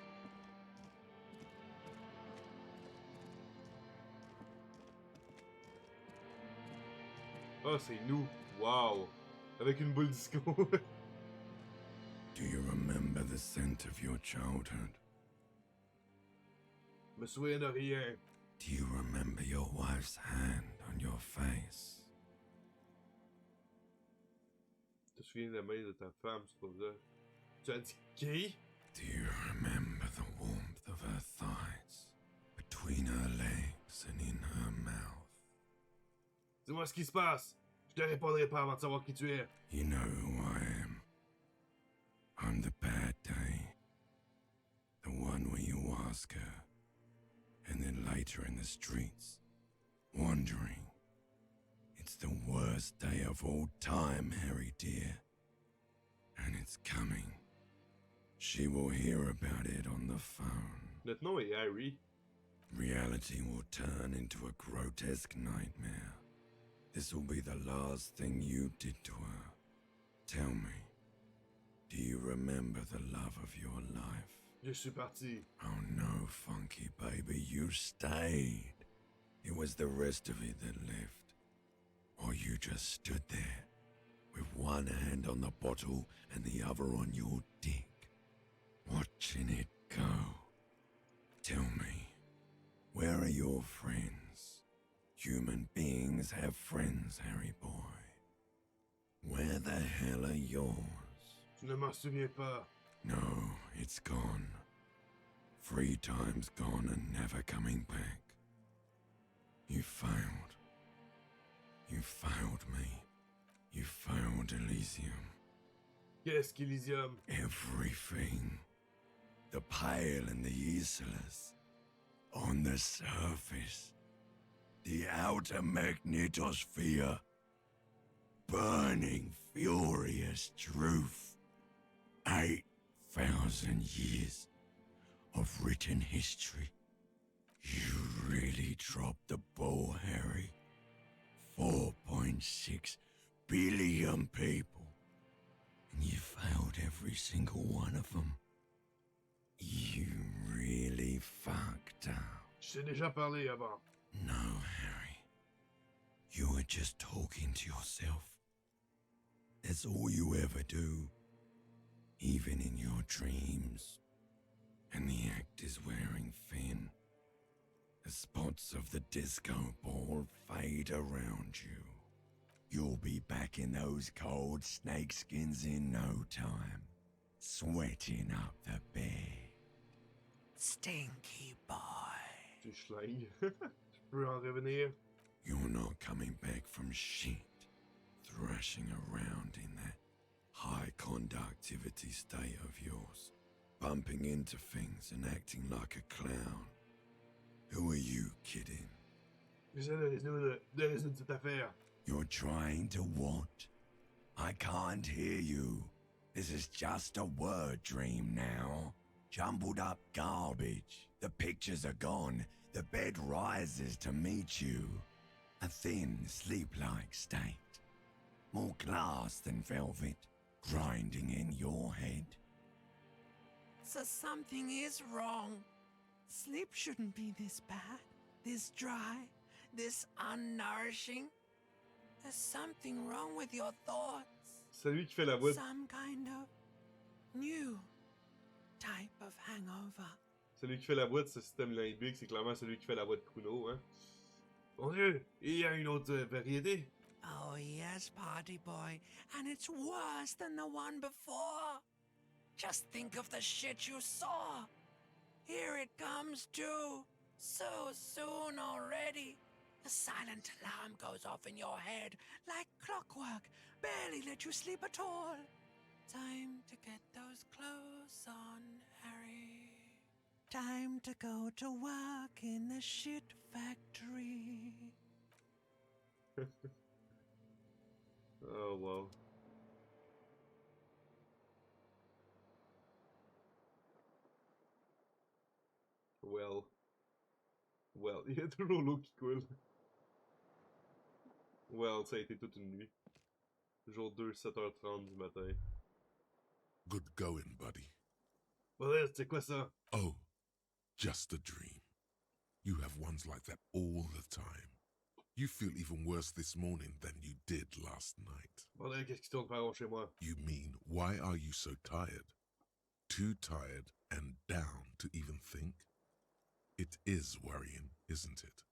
Ah, c'est nous. Wow. Avec une boule disco. Do you remember the scent of your childhood? Me souviens de rien. Do you remember your wife's hand on your face? Tu te souviens de la main de ta femme sur ton visage? Tu as dit qui? Do you remember the warmth of her thighs between her legs and in her mouth? Dis-moi ce qui se passe. Je te répondrai pas avant de savoir qui tu es. You know who I am. I'm the bad day. The one where you ask her, and then later in the streets, wandering. It's the worst day of all time, Harry dear. And it's coming. She will hear about it on the phone. Notre nom est Harry. Reality will turn into a grotesque nightmare. This will be the last thing you did to her. Tell me, do you remember the love of your life? Je suis parti. Oh no, funky baby, you stayed. It was the rest of it that left. Or you just stood there, with one hand on the bottle and the other on your dick, watching it go. Tell me, where are your friends? Human beings have friends, Harry boy. Where the hell are yours? Je ne m'en souviens pas. No, it's gone. 3 times gone and never coming back. You failed. You failed me. You failed Elysium. Qu'est-ce qu'Elysium? Everything. The Pale and the Useless. On the surface. The outer magnetosphere. Burning, furious truth. 8,000 years of written history. You really dropped the ball, Harry. 4.6 billion people. And you failed every single one of them. You really fucked up. Je t'ai déjà parlé avant. No, Harry. You were just talking to yourself. That's all you ever do. Even in your dreams. And the actor's wearing thin. The spots of the disco ball fade around you. You'll be back in those cold snakeskins in no time. Sweating up the bed. Stinky boy. Tu schlingues. Tu peux en revenir. You're not coming back from shit. Thrashing around in that high conductivity state of yours. Bumping into things and acting like a clown. Who are you kidding? J'essaie de résoudre cette affaire. You're trying to what? I can't hear you. This is just a word dream now. Jumbled up garbage. The pictures are gone. The bed rises to meet you. A thin, sleep-like state. More glass than velvet. Grinding in your head. So something is wrong. Sleep shouldn't be this bad, this dry, this unnourishing. There's something wrong with your thoughts. C'est lui qui fait la voix. Some kind of new type of hangover. Celui qui fait la voix de ce système limbique, c'est clairement celui qui fait la voix de Kuno, hein. Mon Dieu, il y a une autre variété. Oh yes, party boy, and it's worse than the one before. Just think of the shit you saw. Here it comes too. So soon already. The silent alarm goes off in your head like clockwork. Barely let you sleep at all. Time to get those clothes on, Harry. Time to go to work in the shit factory. Oh, wow. Well, il y a toujours l'eau qui coule. Well, ça a été toute une nuit. Jour 2, 7h30 du matin. Good going, buddy. Ouais, c'est quoi ça? Oh, just a dream. You have ones like that all the time. You feel even worse this morning than you did last night. Bordel, qu'est-ce qui tourne par rond chez moi? You mean, why are you so tired? Too tired and down to even think? It is worrying, isn't it?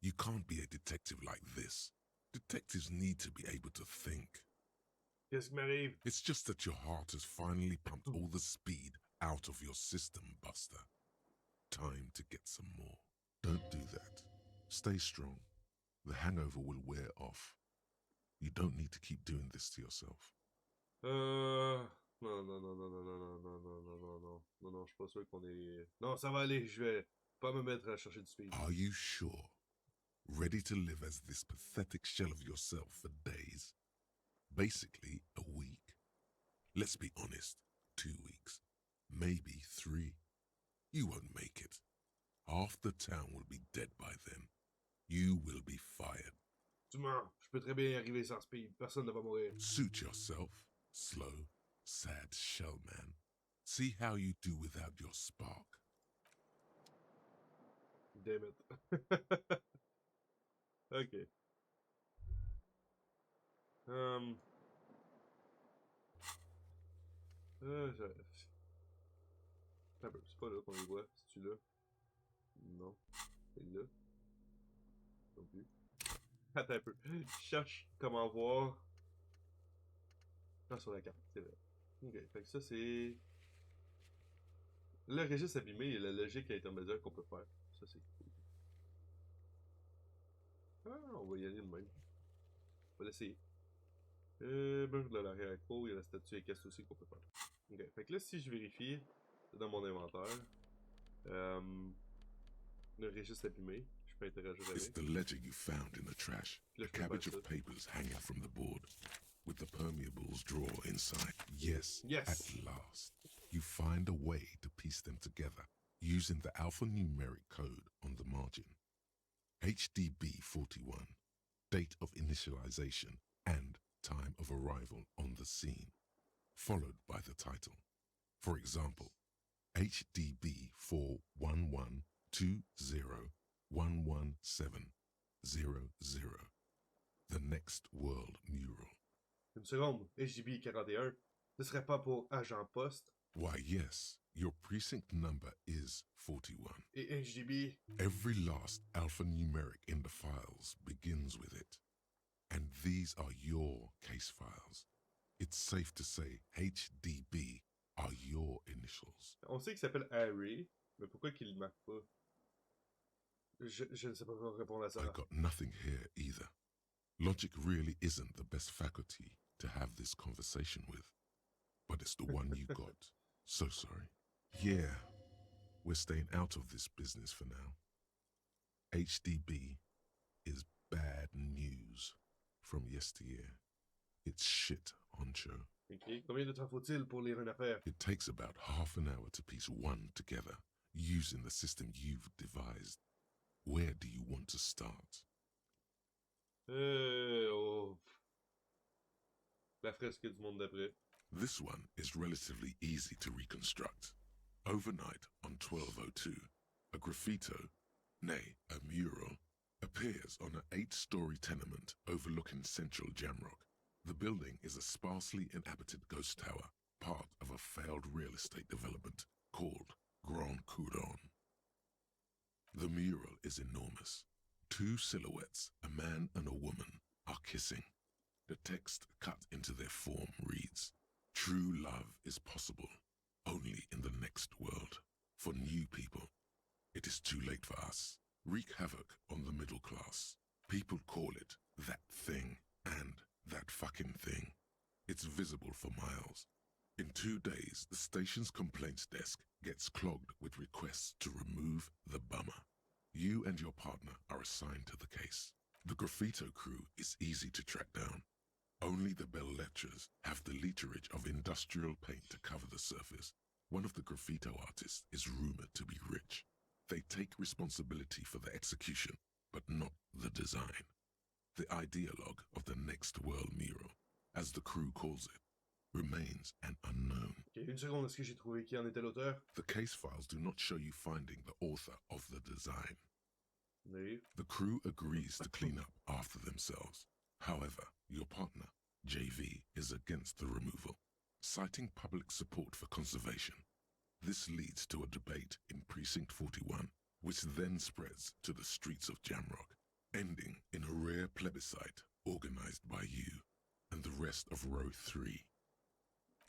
You can't be a detective like this. Detectives need to be able to think. Qu'est-ce qui m'arrive? It's just that your heart has finally pumped all the speed out of your system, Buster. Time to get some more. Don't do that. Stay strong. The hangover will wear off. You don't need to keep doing this to yourself. Non, je suis pas sûr qu'on est... Non, ça va aller, je vais pas me mettre à chercher du speed. Are you sure? Ready to live as this pathetic shell of yourself for days? Basically, a week? Let's be honest, 2 weeks. Maybe 3. You won't make it. Half the town will be dead by then. You will be fired. Tu mens, je peux très bien y arriver sans speed. Personne ne va mourir. Suit yourself, slow, sad shell man. See how you do without your spark. Damn it. Ok. C'est pas là qu'on les voit. C'est-tu là? Non. C'est là. Non plus. Attends un peu. Je cherche comment voir. Ah, sur la carte, c'est vrai. Ok, fait que ça c'est... Le registre abîmé et la logique intermédiaire qu'on peut faire. Ça c'est cool. Ah, on va y aller de même. On va l'essayer. Mur de l'arrière-cour, il y a la statue équestre aussi qu'on peut faire. Ok, fait que là si je vérifie dans mon inventaire, le registre abîmé, je peux interagir It's avec. the ledger you found in the trash. Puis là, A je peux faire cabbage ça. of papers hanging from the board, with the permeables drawer inside. Yes, Yes. at last. You find a way to piece them together. using the alphanumeric code on the margin. HDB41, date of initialization and time of arrival on the scene, followed by the title. For example, HDB 411201170, the next world mural. Une seconde, HDB 41, ce serait pas pour agent poste? Why, yes, your precinct number is 41. Et HDB? Every last alphanumeric in the files begins with it. And these are your case files. It's safe to say HDB are your initials. On sait qu'il s'appelle Harry, mais pourquoi qu'il le marque pas? Je ne sais pas comment répondre à ça. I got nothing here either. Logic really isn't the best faculty to have this conversation with. But it's the one you got. So sorry. Yeah, we're staying out of this business for now. HDB is bad news from yesteryear. It's shit, honcho. Ok, combien de temps faut-il pour lire une affaire? It takes about half an hour to piece one together using the system you've devised. Where do you want to start? Oh. La fresque du monde d'après. This one is relatively easy to reconstruct. Overnight on 1202, a graffito, nay, a mural, appears on an 8-story tenement overlooking central Jamrock. The building is a sparsely inhabited ghost tower, part of a failed real estate development called Grand Couronne. The mural is enormous. 2 silhouettes, a man and a woman, are kissing. The text cut into their form reads, "True love is possible, only in the next world. For new people, it is too late for us. Wreak havoc on the middle class. People call it that thing and that fucking thing. It's visible for miles. In 2 days, the station's complaints desk gets clogged with requests to remove the bummer. You and your partner are assigned to the case. The graffito crew is easy to track down. Only the bell lettrers have the literage of industrial paint to cover the surface. One of the graffito artists is rumored to be rich. They take responsibility for the execution, but not the design. The ideologue of the next world mural, as the crew calls it, remains an unknown. Ok, une seconde, est-ce que j'ai trouvé qui en était l'auteur? The case files do not show you finding the author of the design. Oui. The crew agrees to clean up after themselves. However, your partner, JV, is against the removal, citing public support for conservation. This leads to a debate in Precinct 41, which then spreads to the streets of Jamrock, ending in a rare plebiscite organized by you and the rest of Row 3.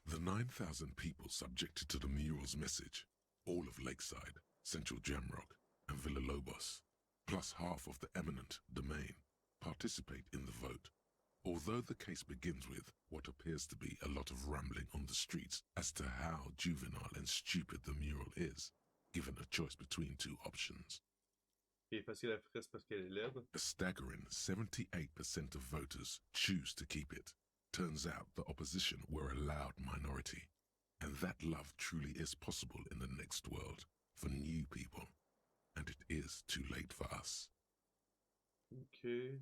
The 9,000 people subjected to the mural's message, all of Lakeside, Central Jamrock, and Villa Lobos, plus half of the eminent domain, participate in the vote. Although the case begins with what appears to be a lot of rambling on the streets as to how juvenile and stupid the mural is, given a choice between 2 options. Et effacer la fresque parce qu'elle est laide. A staggering 78% of voters choose to keep it. Turns out the opposition were a loud minority, and that love truly is possible in the next world for new people, and it is too late for us. Ok.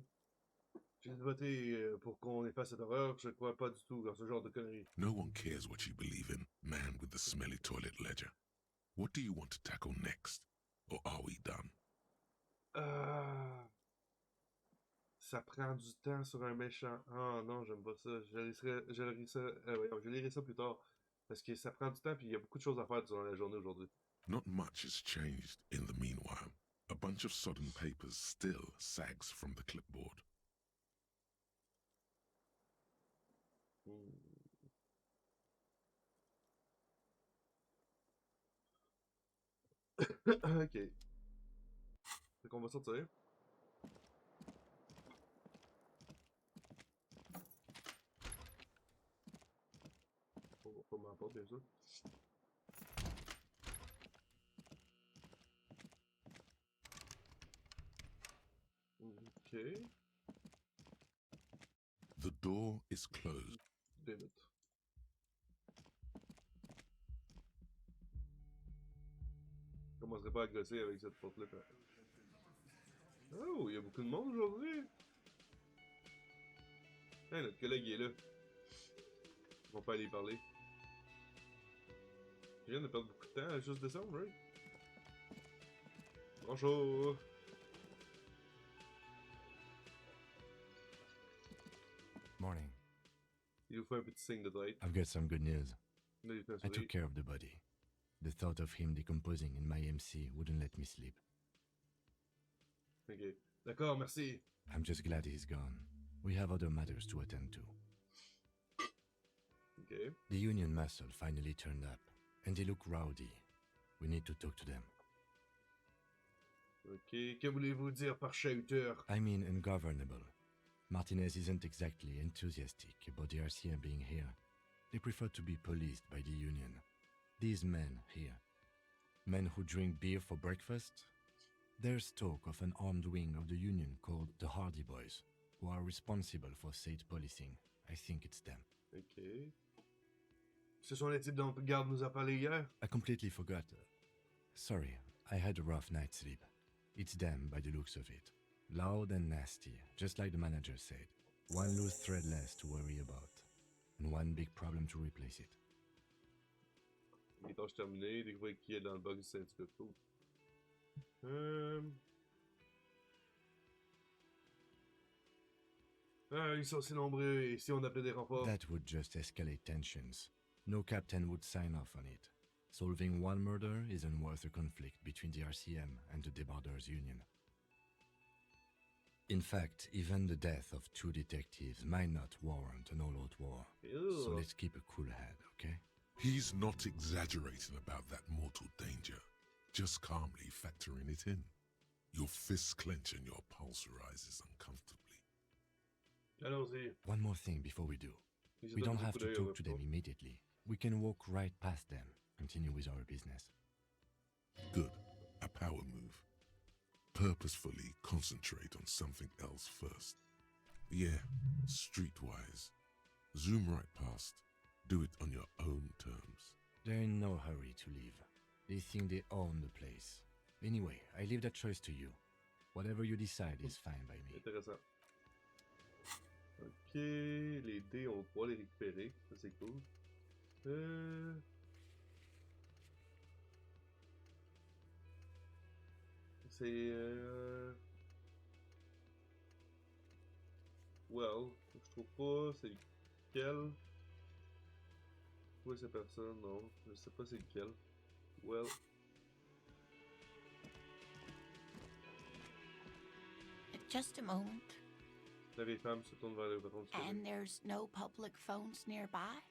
J'ai voté pour qu'on efface cette horreur, je crois pas du tout dans ce genre de conneries. No one cares what you believe in, man with the smelly toilet ledger. What do you want to tackle next? Or are we done? Ça prend du temps sur un méchant. Ah non, j'aime pas ça. Je lirai ça plus tard. Parce que ça prend du temps, puis il y a beaucoup de choses à faire durant la journée aujourd'hui. Not much has changed in the meanwhile. A bunch of sodden papers still sags from the clipboard. Ok. Fait qu'on va sortir. On va pas m'emporter, bien sûr. Ok. The door is closed. Damn it. commencerai pas à gosser avec cette porte-là. Oh, il y a beaucoup de monde aujourd'hui. Hey, notre collègue il est là. On peut aller y parler. Je viens de perdre beaucoup de temps à juste descendre, right? Bonjour. Morning. Il vous fait un petit signe de tête. I've got some good news. Là, il fait un I took sourire. care of the body. The thought of him decomposing in my MC wouldn't let me sleep. Ok. D'accord, merci. I'm just glad he's gone. We have other matters to attend to. Ok. The Union muscle finally turned up, and they look rowdy. We need to talk to them. Ok. Que voulez-vous dire par chahuteur? I mean ungovernable. Martinez isn't exactly enthusiastic about the RCM being here. They prefer to be policed by the Union. These men here, men who drink beer for breakfast, there's talk of an armed wing of the Union called the Hardy Boys, who are responsible for state policing. I think it's them. Ok. Ce sont les types dont Garde nous a parlé hier? I completely forgot. Sorry, I had a rough night's sleep. It's them by the looks of it. Loud and nasty, just like the manager said. One loose thread less to worry about, and one big problem to replace it. Les tâches terminées, découvrir qui est dans le bug du syndicat. Cool. Ils sont si nombreux et si on appelait des renforts. That would just escalate tensions. No captain would sign off on it. Solving one murder isn't worth a conflict between the RCM and the Debarders Union. In fact, even the death of 2 detectives might not warrant an all-out war. Ew. So let's keep a cool head, okay? He's not exaggerating about that mortal danger, just calmly factoring it in. Your fists clench and your pulse rises uncomfortably. Allons-y. One more thing before we do. Ils se We donnent don't have beaucoup to d'œil talk au to them repos. immediately. We can walk right past them, continue with our business. Good. A power move. Purposefully concentrate on something else first. Yeah, streetwise. Zoom right past. Do it on your own terms. They're in no hurry to leave. They think they own the place. Anyway, I leave that choice to you. Whatever you decide is fine by me. Intéressant. Ok, les dés, on va pouvoir les récupérer. Ça, c'est cool. C'est... Well, je trouve pas c'est lequel. Où est cette personne? Non, je sais pas c'est lequel. Well... Just a moment. La vieille femme se tourne vers le patron du And there's no public phones nearby?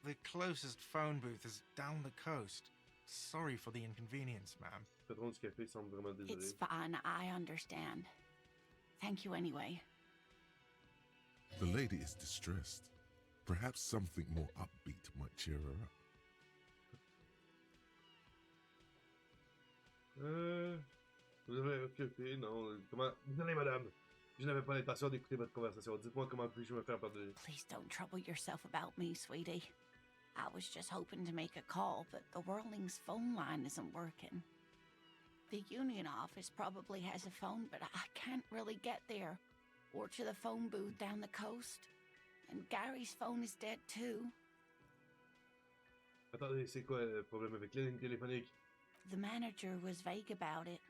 The closest phone booth is down the coast. Sorry for the inconvenience, ma'am. Le patron du café semble vraiment désolé. It's fine, I understand. Thank you anyway. The lady is distressed. Perhaps something more upbeat might cheer her up. Vous avez occupé, non. Comment... Désolé, madame. Je n'avais pas l'intention d'écouter votre conversation. Dites-moi comment puis-je me faire pardonner. Please don't trouble yourself about me, sweetie. I was just hoping to make a call, but the Whirling's phone line isn't working. The Union office probably has a phone, but I can't really get there. Or to the phone booth down the coast. And Gary's phone is dead too. Attendez, c'est quoi le problème avec la ligne téléphonique? The manager was vague about it.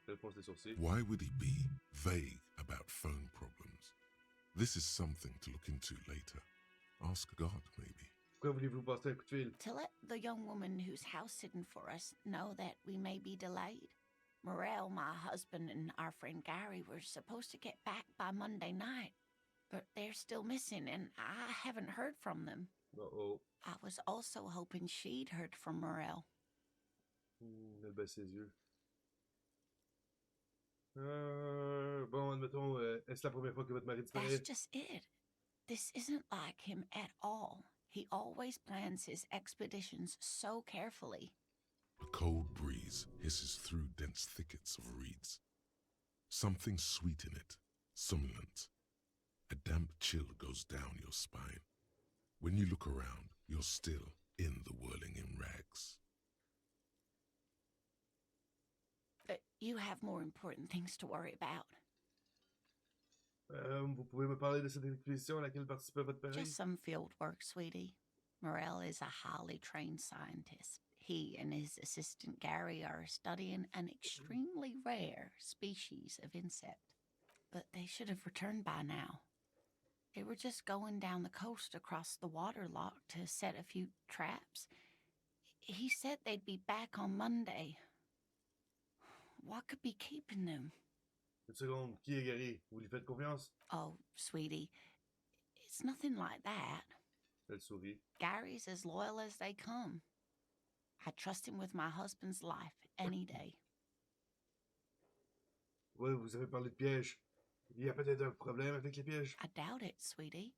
Elle fronce les sourcils. Why would he be vague about phone problems? This is something to look into later. Ask God, maybe. Pourquoi voulez-vous passer un coup de fil? To let the young woman who's house sitting for us know that we may be delayed. Morel, my husband, and our friend Gary were supposed to get back by Monday night, but they're still missing, and I haven't heard from them. Uh-oh. I was also hoping she'd heard from Morel. Elle baisse ses yeux. Bon, admettons, est-ce la première fois que votre mari That's disparaît? just it. This isn't like him at all. He always plans his expeditions so carefully. A cold breeze hisses through dense thickets of reeds. Something sweet in it, somnolent. A damp chill goes down your spine. When you look around, you're still in the whirling in rags. You have more important things to worry about. Vous pouvez me parler de cette expédition à laquelle participait votre père? Just some field work, sweetie. Morel is a highly trained scientist. He and his assistant Gary are studying an extremely rare species of insect. But they should have returned by now. They were just going down the coast across the water lock to set a few traps. He said they'd be back on Monday. What could be keeping them? Une seconde, qui est Gary? Vous lui faites confiance? Oh, sweetie, it's nothing like that. Elle sourit. Gary's as loyal as they come. I trust him with my husband's life any day. Ouais, vous avez parlé de pièges. Il y a peut-être un problème avec les pièges. I doubt it, sweetie.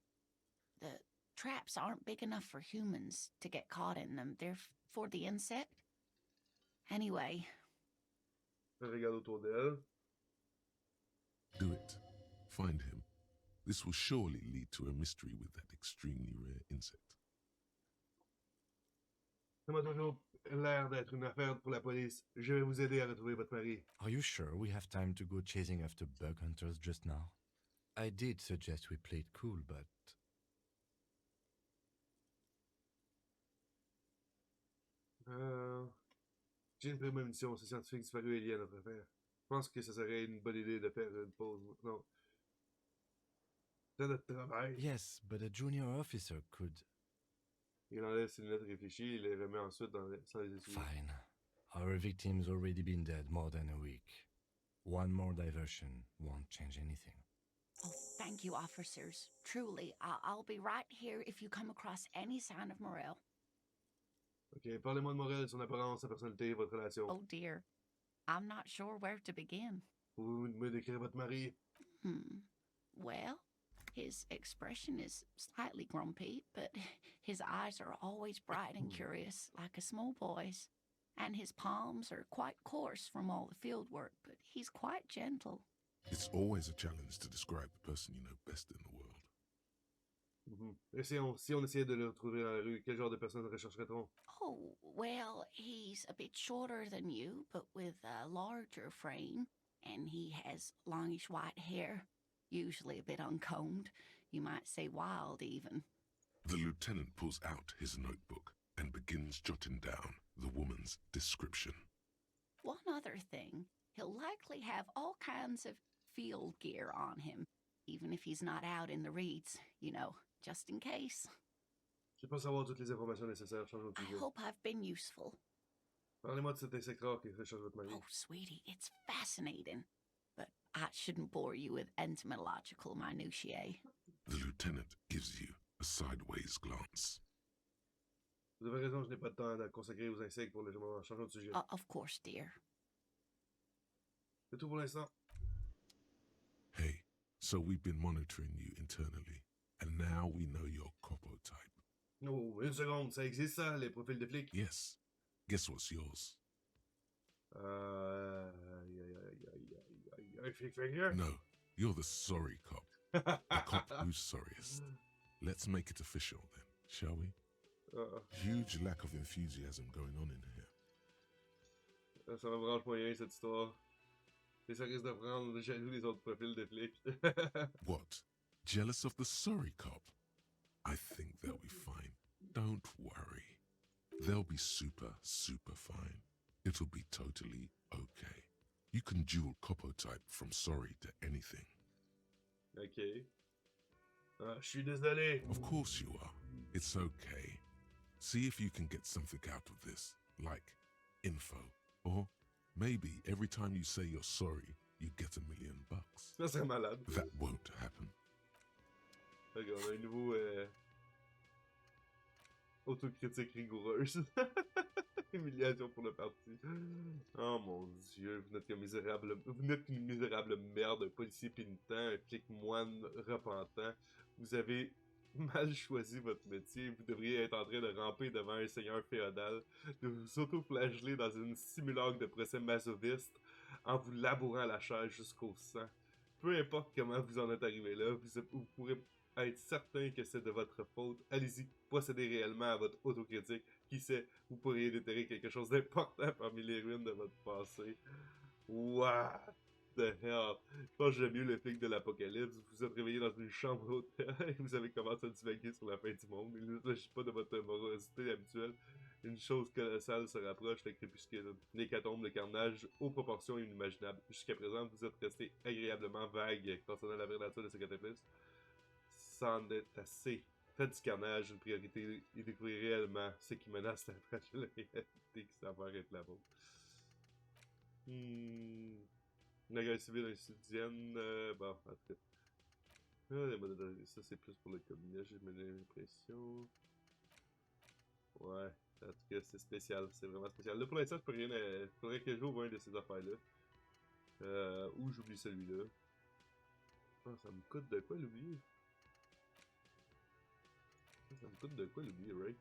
The traps aren't big enough for humans to get caught in them. They're for the insect. Anyway. Elle regarde autour d'elle. Do it. Find him. This will surely lead to a mystery with that extremely rare insect. Ça m'a toujours l'air d'être une affaire pour la police. Je vais vous aider à retrouver votre mari. Are you sure we have time to go chasing after bug hunters just now? I did suggest we play it cool, but... J'ai une prémonition. Ce scientifique disparu est lié à notre affaire. Je pense que ce serait une bonne idée de faire une pause. Non. C'est notre travail. Yes, but a junior officer could... Il enlève ses lunettes réfléchies et les remet ensuite sans les essuyer. Fine. Our victim's already been dead more than a week. One more diversion won't change anything. Oh, thank you, officers. Truly, I'll be right here if you come across any sign of Morel. Ok, parlez-moi de Morel, son apparence, sa personnalité, votre relation. Oh dear. I'm not sure where to begin. Pouvez-vous me décrire votre mari? Well, his expression is slightly grumpy, but his eyes are always bright and curious, like a small boy's. And his palms are quite coarse from all the field work, but he's quite gentle. It's always a challenge to describe the person you know best in the world. Et si on essayait de le retrouver dans la rue, quel genre de personne rechercherait-on? Oh, well, he's a bit shorter than you, but with a larger frame, and he has longish white hair, usually a bit uncombed. You might say wild, even. The lieutenant pulls out his notebook and begins jotting down the woman's description. One other thing, he'll likely have all kinds of field gear on him, even if he's not out in the reeds, you know, just in case. Je pense avoir toutes les informations nécessaires. Change votre I sujet. hope I've been useful. Parlez-moi de cet insecte rare qui recherche votre mari. Oh, sweetie, it's fascinating. But I shouldn't bore you with entomological minutiae. The lieutenant gives you a sideways glance. Vous avez raison, je n'ai pas de temps à consacrer aux insectes pour le moment. Changeons de sujet. Of course, dear. C'est tout pour l'instant. Hey, so we've been monitoring you internally, and now we know your copo type. Oh, une seconde, ça existe ça, les profils de flics? Yes. Guess what's yours? Flic figure? No, you're the sorry cop. The cop who's sorriest. Let's make it official then, shall we? Huge lack of enthusiasm going on in here. Ça me branche moyen cette histoire. Et ça risque de prendre jaloux les autres profils de flics. What? Jealous of the sorry cop? I think they'll be fine. Don't worry. They'll be super, super fine. It'll be totally okay. You can dual copo type from sorry to anything. Ok. Je suis désolé. Of course you are. It's okay. See if you can get something out of this, like info. Or maybe every time you say you're sorry, you get $1 million. Ça serait malade. That won't happen. Ok, on a un nouveau autocritique rigoureuse. Humiliation pour le parti. Oh mon dieu, vous n'êtes qu'une misérable merde, un policier pénitent, un flic moine repentant. Vous avez mal choisi votre métier. Vous devriez être en train de ramper devant un seigneur féodal, de vous auto-flageller dans une simulacre de procès masochiste en vous labourant la chair jusqu'au sang. Peu importe comment vous en êtes arrivé là, vous pourrez être certain que c'est de votre faute. Allez-y, procédez réellement à votre autocritique. Qui sait, vous pourriez déterrer quelque chose d'important parmi les ruines de votre passé. What the hell? Je pense que j'aime mieux le flic de l'apocalypse. Vous vous êtes réveillé dans une chambre d'hôtel et vous avez commencé à divaguer sur la fin du monde. Il ne s'agit pas de votre morosité habituelle. Une chose colossale se rapproche, le crépuscule. L'hécatombe, le carnage, aux proportions inimaginables. Jusqu'à présent, vous êtes resté agréablement vague concernant la vraie nature de ce cataclysme. C'en est assez. Faites du carnage une priorité et découvrez réellement ce qui menace la fragile réalité qui s'avère être la vôtre. Une guerre civile insidienne, bon, en tout cas. Ça, c'est plus pour le communiste, j'ai l'impression. Ouais, en tout cas, c'est spécial, c'est vraiment spécial. Là, pour l'instant, je peux rien. Faudrait que j'ouvre un de ces affaires-là. Ou j'oublie celui-là. Oh, ça me coûte de quoi l'oublier? Ça me coûte de quoi l'oublier, right?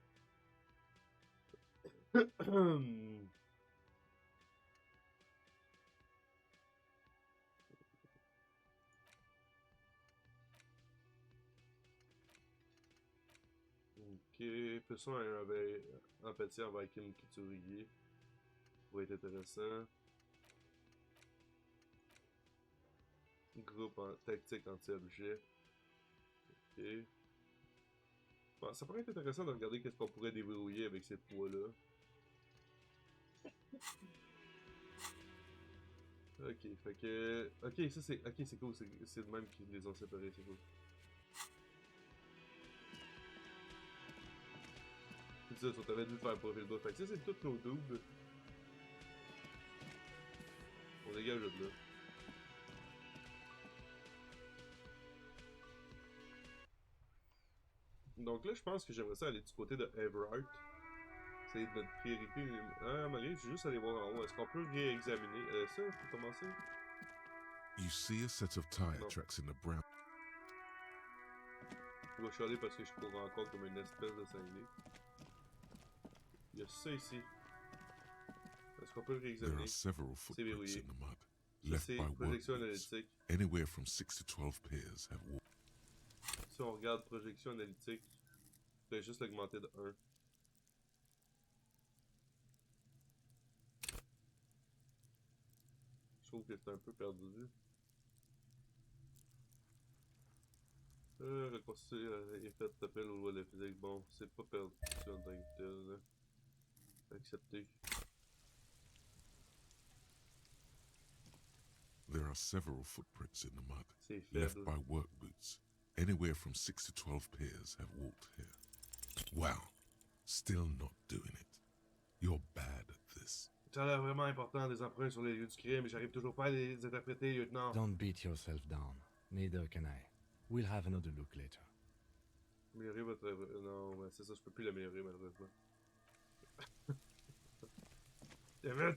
Ok, faisons un empathie envers Kim Kitsurigi. Va être intéressant. Groupe en tactique anti-objet. Ok. Bon, ça pourrait être intéressant de regarder qu'est-ce qu'on pourrait déverrouiller avec ces poids-là. Ok, fait que... Ok, ça c'est... Ok, c'est cool, c'est le même qui les ont séparés, c'est cool. C'est ça, on t'avait dû faire un profil bas. Fait que ça, c'est tous nos doubles. On dégage de là. Donc là, je pense que j'aimerais ça aller du côté de Everhart. C'est notre priorité. Ah, Marie, je vais juste aller voir en haut. Est-ce qu'on peut réexaminer ça pour commencer? You see a set of tire tracks in the brown. Je vais chialer parce que je cours encore comme une espèce de cinglé. Il y a ça ici. Est-ce qu'on peut le There réexaminer? are several C'est footprints verrouillé. in the mud, Ça, left c'est by work projection boots. analytique. Anywhere from 6 to 12 pairs have walked. Si on regarde projection analytique, je vais juste l'augmenter de 1. Je trouve que c'est un peu perdu. Reconstituer effet de appel aux lois de la physique. Bon, c'est pas perdu en tant que tel. Là. Accepter. There are several footprints in the mud, C'est left faible. by work boots. Anywhere from 6 to 12 pairs have walked here. Wow, still not doing it. You're bad at this. Ça a l'air vraiment important des empreintes sur les lieux du crime, mais j'arrive toujours pas à les interpréter, lieutenant. Don't beat yourself down. Neither can I. We'll have another look later. Améliorer votre... Non, mais c'est ça, je peux plus l'améliorer malheureusement. David!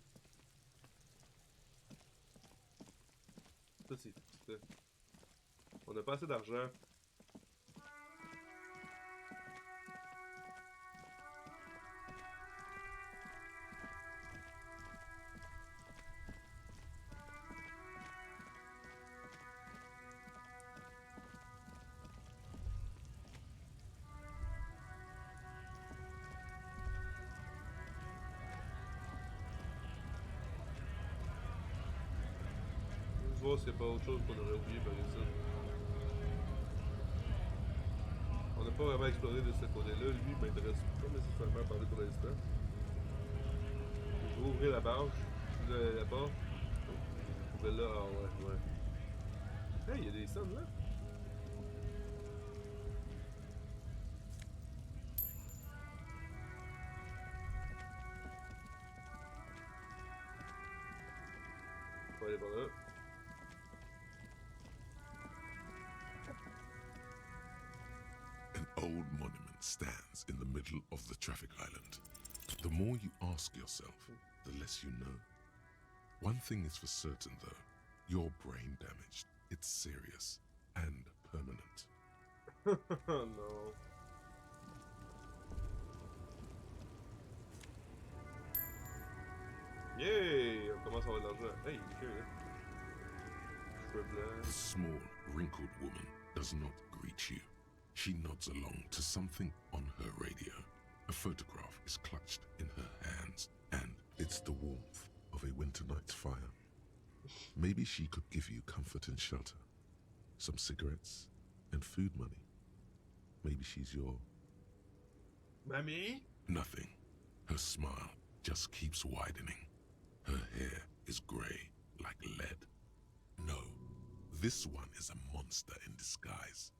Ça c'est... On n'a pas assez d'argent. Voir s'il n'y a pas autre chose qu'on aurait oublié par ici. On n'a pas vraiment exploré de ce côté-là. Lui m'intéresse pas nécessairement à parler pour l'instant. Je vais ouvrir la barge. La porte. Oh. Là, ah ouais, ouais. Hey, il y a des scènes là. On va aller par là. An old monument stands in the middle of the traffic island. The more you ask yourself, the less you know. One thing is for certain though, your brain damaged. It's serious and permanent. Oh non. Yay! On commence à avoir de l'argent. Hey, il est là. Cheveux The blancs. small, wrinkled woman does not greet you. She nods along to something on her radio. A photograph is clutched in her hands, and it's the warmth of a winter night's fire. Maybe she could give you comfort and shelter, some cigarettes, and food money. Maybe she's your... Mamie? Nothing. Her smile just keeps widening. Her hair is gray like lead. No, this one is a monster in disguise.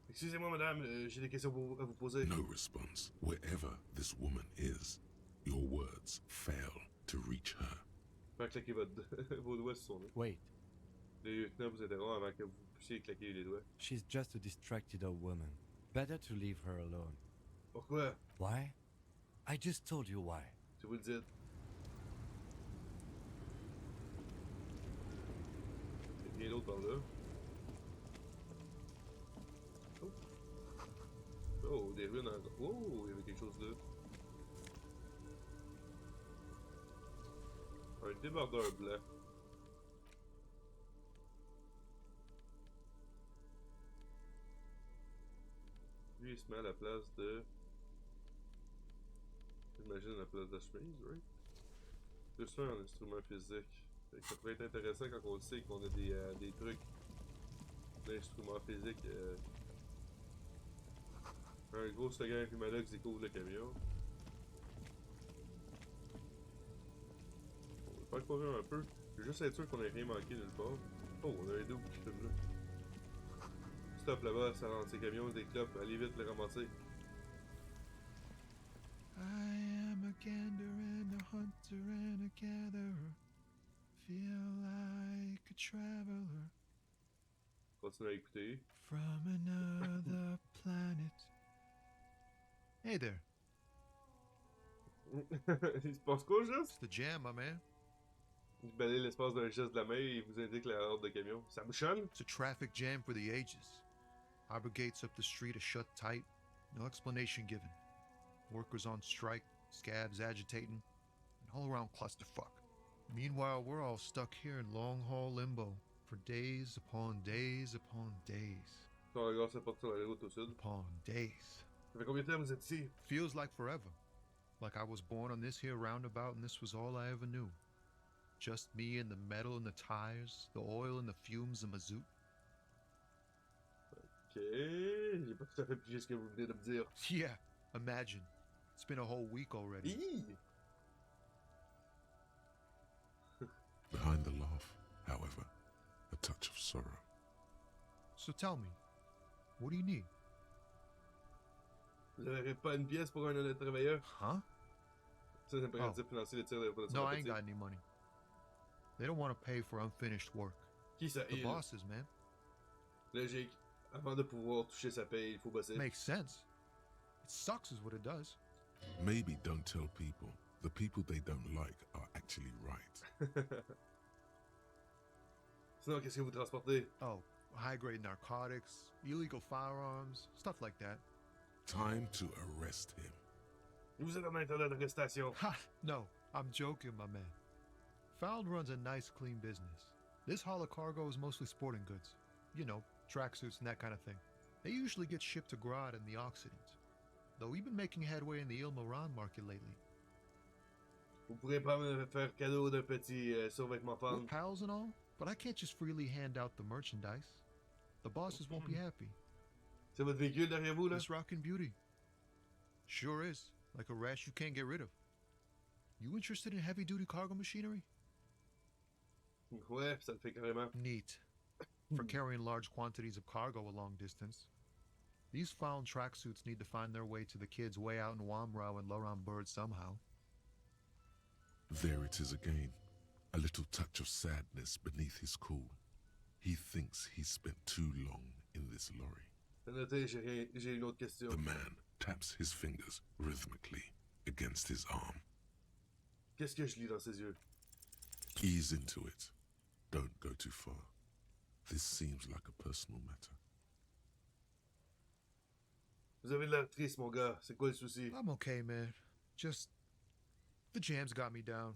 Excusez-moi, madame, j'ai des questions à vous poser. No response. Wherever this woman is, your words fail to reach her. Faire claquer vos doigts sur son nez. Wait, Le lieutenant vous interrompt avant que vous puissiez claquer les doigts. she's just a distracted old woman. Better to leave her alone. Pourquoi? Why? I just told you why. Si vous le dites. Il y a rien d'autre par là. Oh. Oh, des ruines encore. Oh, il y avait quelque chose là. Un débardeur blanc. Lui, il se met à la place de... J'imagine à la place de chemise, right? Juste un instrument physique. Fait que ça pourrait être intéressant quand on le sait qu'on a des trucs d'instruments physiques. Un gros slogan humanoïde qui couvre le camion. On va faire courir un peu. Je veux juste être sûr qu'on ait rien manqué nulle part. Oh, on a un double qui filme là. Stop là-bas, ça rentre ses camions, des clopes, allez vite le ramasser. I am a gander and a hunter and a gatherer. Feel like a traveler Continue à écouter. from another planet. Hey there, Il se passe quoi, juste? it's the jam, my man. Il balaye l'espace d'un geste de la main et il vous indique la horde de camions. Ça bouchonne? It's a traffic jam for the ages. Harbor gates up the street are shut tight, no explanation given. Workers on strike, scabs agitating, an all-around clusterfuck. Meanwhile, we're all stuck here in long-haul limbo for days upon days upon days Ton regard se porte sur la route au sud. upon days. Ça fait combien de temps vous êtes ici? Feels like forever. Like I was born on this here roundabout and this was all I ever knew. Just me and the metal and the tires, the oil and the fumes of mazout. Ok, j'ai pas tout à fait pigé ce que vous venez de me dire. Yeah, imagine. It's been a whole week already. Hi! Behind the laugh, however, a touch of sorrow. So tell me, what do you need? Vous n'aurez pas une pièce pour un honnête travailleur? Huh? C'est un impératif financier de tir de production. No, I ain't got any money. They don't want to pay for unfinished work. Qui ça? The bosses, man. Logique. Avant de pouvoir toucher sa paye, il faut bosser. Makes sense. It sucks is what it does. Maybe don't tell people. The people they don't like are actually right. Sinon, qu'est-ce que vous transportez? Oh, high-grade narcotics, illegal firearms, stuff like that. Time to arrest him. Vous êtes en état d'arrestation. Ha! No, I'm joking, my man. Found runs a nice, clean business. This haul of cargo is mostly sporting goods. You know, tracksuits and that kind of thing. They usually get shipped to Grodd and the Occident. Though we've been making headway in the Il-Moran market lately. Vous pourrez pas me faire cadeau d'un petit survêtement We're femme. pals and all, but I can't just freely hand out the merchandise. The bosses won't be happy. C'est votre véhicule derrière vous, là? This rockin' beauty. Sure is. Like a rash you can't get rid of. You interested in heavy-duty cargo machinery? Ouais, ça le fait carrément. Neat. For carrying large quantities of cargo a long distance. These found tracksuits need to find their way to the kids way out in Wamrau and Loran Bird somehow. There it is again. A little touch of sadness beneath his cool. He thinks he's spent too long in this lorry. C'est noté, j'ai une autre question. The man taps his fingers rhythmically against his arm. Qu'est-ce que je lis dans ses yeux? Ease into it. Don't go too far. This seems like a personal matter. Vous avez de l'air triste, mon gars. C'est quoi le souci? I'm okay, man. Just... the jams got me down.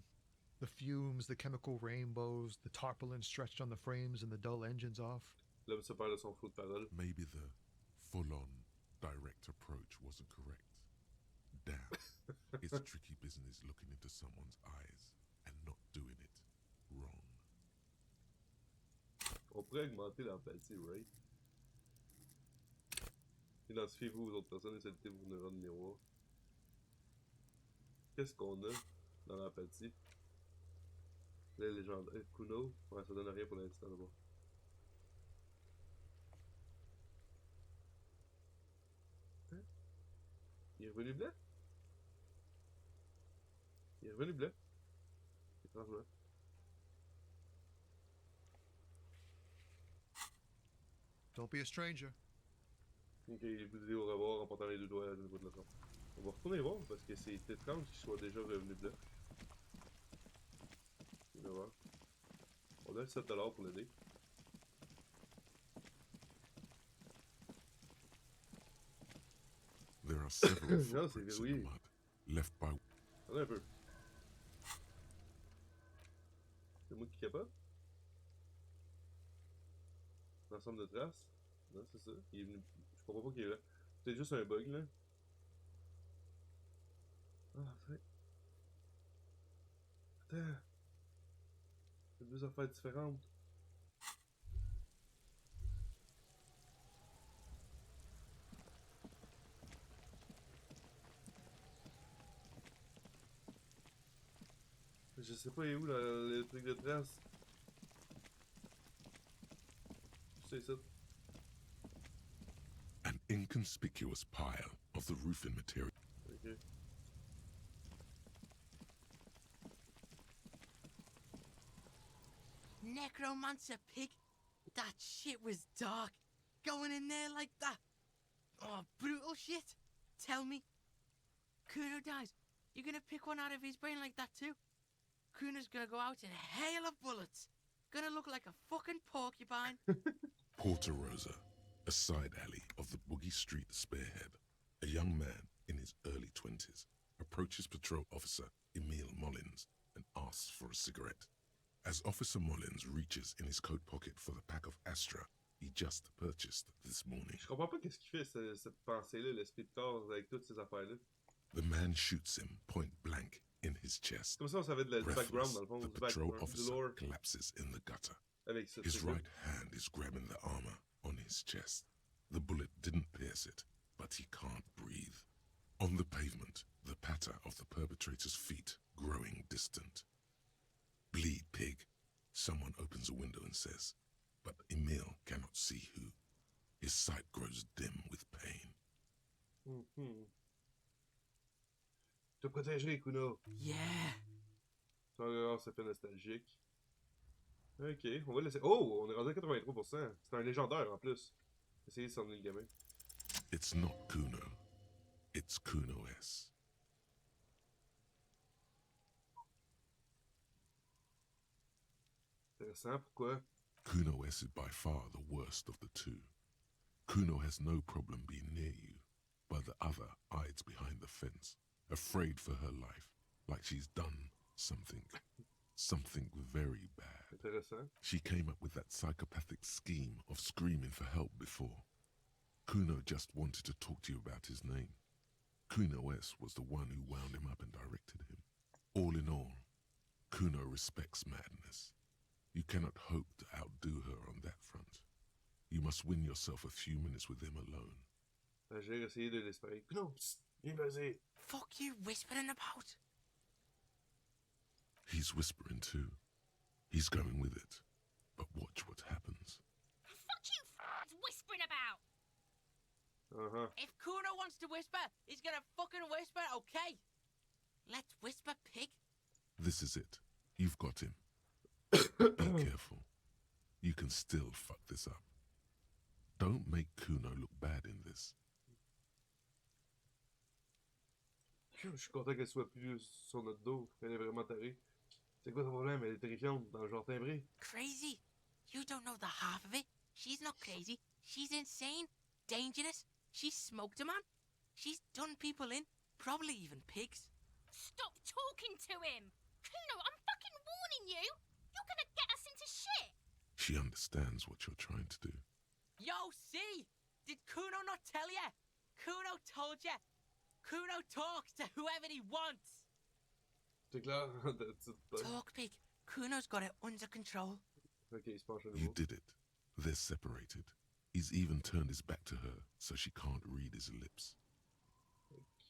The fumes, the chemical rainbows, the tarpaulin stretched on the frames and the dull engines off. L'homme se parle de son flot de parole. Maybe the full-on direct approach wasn't correct. Damn. It's tricky business looking into someone's eyes and not doing it wrong. On pourrait augmenter l'empathie, right? Identifiez-vous aux autres personnes et sollicitez vos neurones miroirs. Qu'est-ce qu'on a dans l'empathie? Les légendaires. Kuno? Ouais, ça donne rien pour l'instant d'abord. Hein? Il est revenu blanc? Il est revenu blanc? Étrangement. Don't be a stranger. Ok, vous dites au revoir en portant les deux doigts au niveau de la porte. On va retourner voir parce que c'est étrange qu'il soit déjà revenu blanc. On va voir. On a 7$ pour l'aider. There are several Non, c'est footprints in the verrouillé. mud, left by Attendez un peu. C'est moi qui capote? L'ensemble de traces? Non, c'est ça. Il est venu. Je comprends pas qu'il est là. C'est juste un bug là. Ah, fait. Attends. C'est deux affaires différentes. Je sais pas où le truc de trace. C'est ça. an inconspicuous pile of the roofing material. Ok. Necromancer pig. That shit was dark. Going in there like that. Oh, brutal shit. Tell me. Kuno dies. You're gonna pick one out of his brain like that too? Kuno's gonna go out in a hail of bullets. Gonna look like a fucking porcupine. Porta Rosa, a side alley of the Boogie Street Spearhead. A young man in his early 20s approaches patrol officer Emile Mullins and asks for a cigarette. As Officer Mullins reaches in his coat pocket for the pack of Astra he just purchased this morning, Je comprends pas qu'est-ce qu'il fait cette pensée-là, l'esprit de corps avec toutes ces affaires-là. the man shoots him point blank in his chest. Comme ça, on savait du background Breathless, dans le fond, the du patrol background, du officer lore collapses in the gutter. avec ça. His right hand is grabbing the armor on his chest. The bullet didn't pierce it, but he can't breathe. On the pavement, the patter of the perpetrator's feet growing distant. Bleed, pig, someone opens a window and says, but Emile cannot see who. His sight grows dim with pain. Je te protégerai, Kuno. Yeah. Ça fait nostalgique. Ok, on va laisser. Oh, on est rendu à 83%. C'est un légendaire en plus. Essayez de s'emmener le gamin. It's not Kuno. It's Kuno S. Intéressant, pourquoi? Kuno S is by far the worst of the two. Kuno has no problem being near you, but the other hides behind the fence, afraid for her life, like she's done something very bad. Intéressant. She came up with that psychopathic scheme of screaming for help before. Kuno just wanted to talk to you about his name. Kuno S was the one who wound him up and directed him. All in all, Kuno respects madness. You cannot hope to outdo her on that front. You must win yourself a few minutes with him alone. J'ai essayé de l'espérer. Kuno, psst, viens vas-y. Fuck you whispering about? He's whispering too. He's going with it. But watch what happens. Fuck you whispering about! Uh-huh. If Kuno wants to whisper, he's gonna fucking whisper, okay? Let's whisper, pig. This is it. You've got him. Be careful. You can still fuck this up. Don't make Kuno look bad in this. Je suis content qu'elle soit plus sur notre dos. Elle est vraiment tarée. C'est quoi ton problème? Elle est terrifiante dans le genre timbré. Crazy? You don't know the half of it. She's not crazy. She's insane. Dangerous. She's smoked a man. She's done people in. Probably even pigs. Stop talking to him! Kuno, I'm fucking warning you! You're gonna get us into shit! She understands what you're trying to do. Yo, see? Did Kuno not tell you? Kuno told you. Kuno talks to whoever he wants. C'est clair? Talk, pig. Kuno's got it under control. Ok, il se penche à You nouveau. did it. They're separated. He's even turned his back to her, so she can't read his lips. Ok.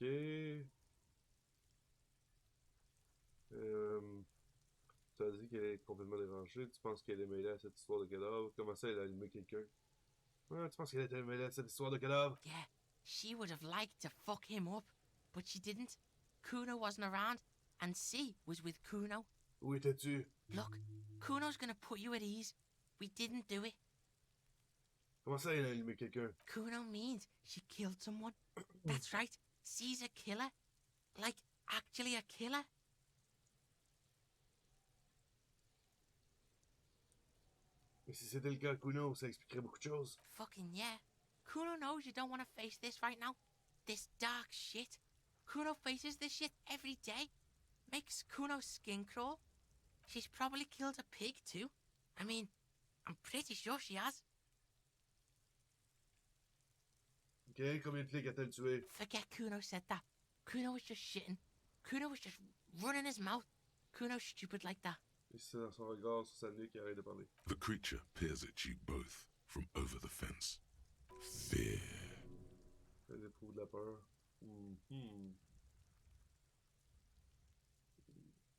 Tu as dit qu'elle est complètement dérangée. Tu penses qu'elle est mêlée à cette histoire de cadavre? Comment ça, elle a allumé quelqu'un? Ouais, tu penses qu'elle était mêlée à cette histoire de cadavre? Yeah, she would have liked to fuck him up, but she didn't. Kuno wasn't around, and C was with Kuno. Où étais-tu? Look, Kuno's gonna put you at ease. We didn't do it. Comment ça, elle a allumé quelqu'un? Kuno means she killed someone. That's right, C's a killer. Like, actually a killer. Et si c'était le cas, Kuno, ça expliquerait beaucoup de choses. Fucking yeah. Kuno knows you don't want to face this right now. This dark shit. Kuno faces this shit every day. Makes Kuno's skin crawl. She's probably killed a pig too. I mean, I'm pretty sure she has. Ok, combien de flics a-t-elle tué? Forget Kuno said that. Kuno was just shitting. Kuno was just running his mouth. Kuno's stupid like that. Et c'est dans son regard sur sa nuque qu'il arrête de parler. The creature peers at you both from over the fence. Fear. Elle éprouve de la peur.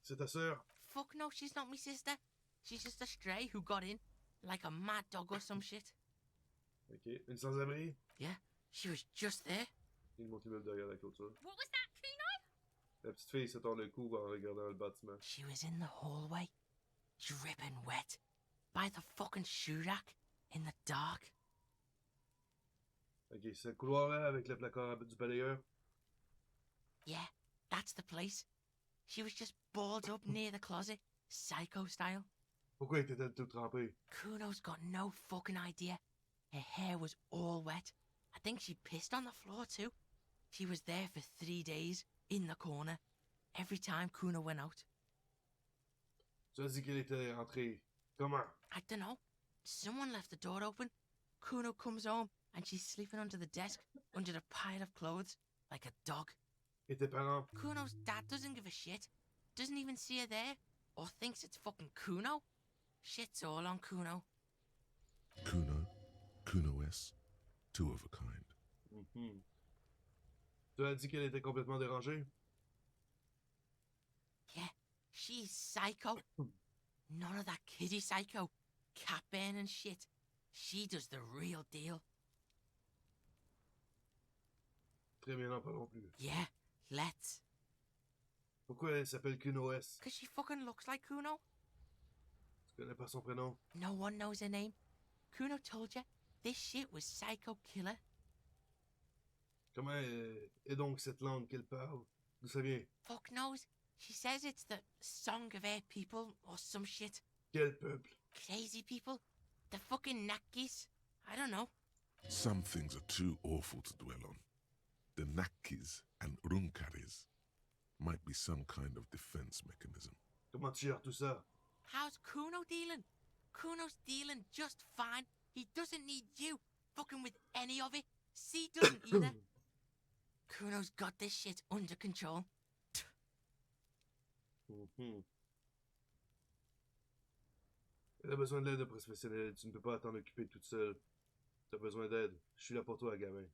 C'est ta sœur? Fuck no, she's not my sister. She's just a stray who got in. Like a mad dog or some shit. Ok, une sans-abri? Yeah, she was just there. Il monte l'immeuble derrière la clôture. What was that, Kuno? La petite fille se tord le cou en regardant le bâtiment. She was in the hallway, dripping wet, by the fucking shoe rack, in the dark. Ok, c'est le couloir là avec le placard du balayeur? Yeah, that's the place. She was just balled up near the closet, psycho style. Pourquoi était-elle toute trempée? Kuno's got no fucking idea. Her hair was all wet. I think she pissed on the floor too. She was there for 3 days, in the corner, every time Kuno went out. Tu as dit qu'elle était rentrée. Comment? I don't know. Someone left the door open. Kuno comes home and she's sleeping under the desk, under a pile of clothes, like a dog. Et tes parents? Kuno's dad doesn't give a shit. Doesn't even see her there, or thinks it's fucking Kuno. Shit's all on Kuno. Kuno, Kuno-S, two of a kind. Tu as dit qu'elle était complètement dérangée? Yeah, she's psycho. None of that kiddie psycho. Cat burn and shit. She does the real deal. Très bien, non, pas non plus. Yeah, let's. Pourquoi elle s'appelle Kuno-S? Cause she fucking looks like Kuno. Tu connais pas son prénom? No one knows her name. Kuno told you, this shit was psycho killer. Comment est donc cette langue qu'elle parle? D'où ça vient? Fuck knows. She says it's the song of her people or some shit. Quel peuple? Crazy people. The fucking Nakis. I don't know. Some things are too awful to dwell on. The Nakis and Runkaris might be some kind of defense mechanism. Comment tu gères tout ça? How's Kuno dealing? Kuno's dealing just fine. He doesn't need you fucking with any of it. C doesn't either. Kuno's got this shit under control. Elle a besoin de l'aide de professionnels. Tu ne peux pas t'en occuper toute seule. Tu as besoin d'aide. Je suis là pour toi, gamin.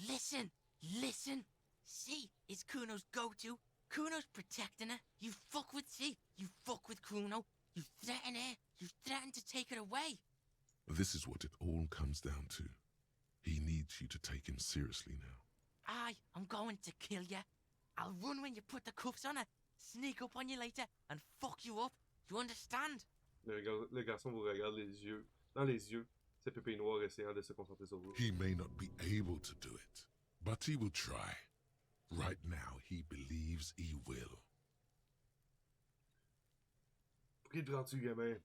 Listen, listen. C is Kuno's go-to. Kuno's protecting her. You fuck with C. You fuck with Kuno. You threaten her. You threaten to take her away. This is what it all comes down to. He needs you to take him seriously now. I'm going to kill you. I'll run when you put the cuffs on her, sneak up on you later, and fuck you up. You understand? Le garçon vous regarde dans les yeux, ses pupilles noires essayant de se concentrer sur vous. He may not be able to do it, but he will try. Right now, he believes he will. Pour qui te prends-tu, gamin?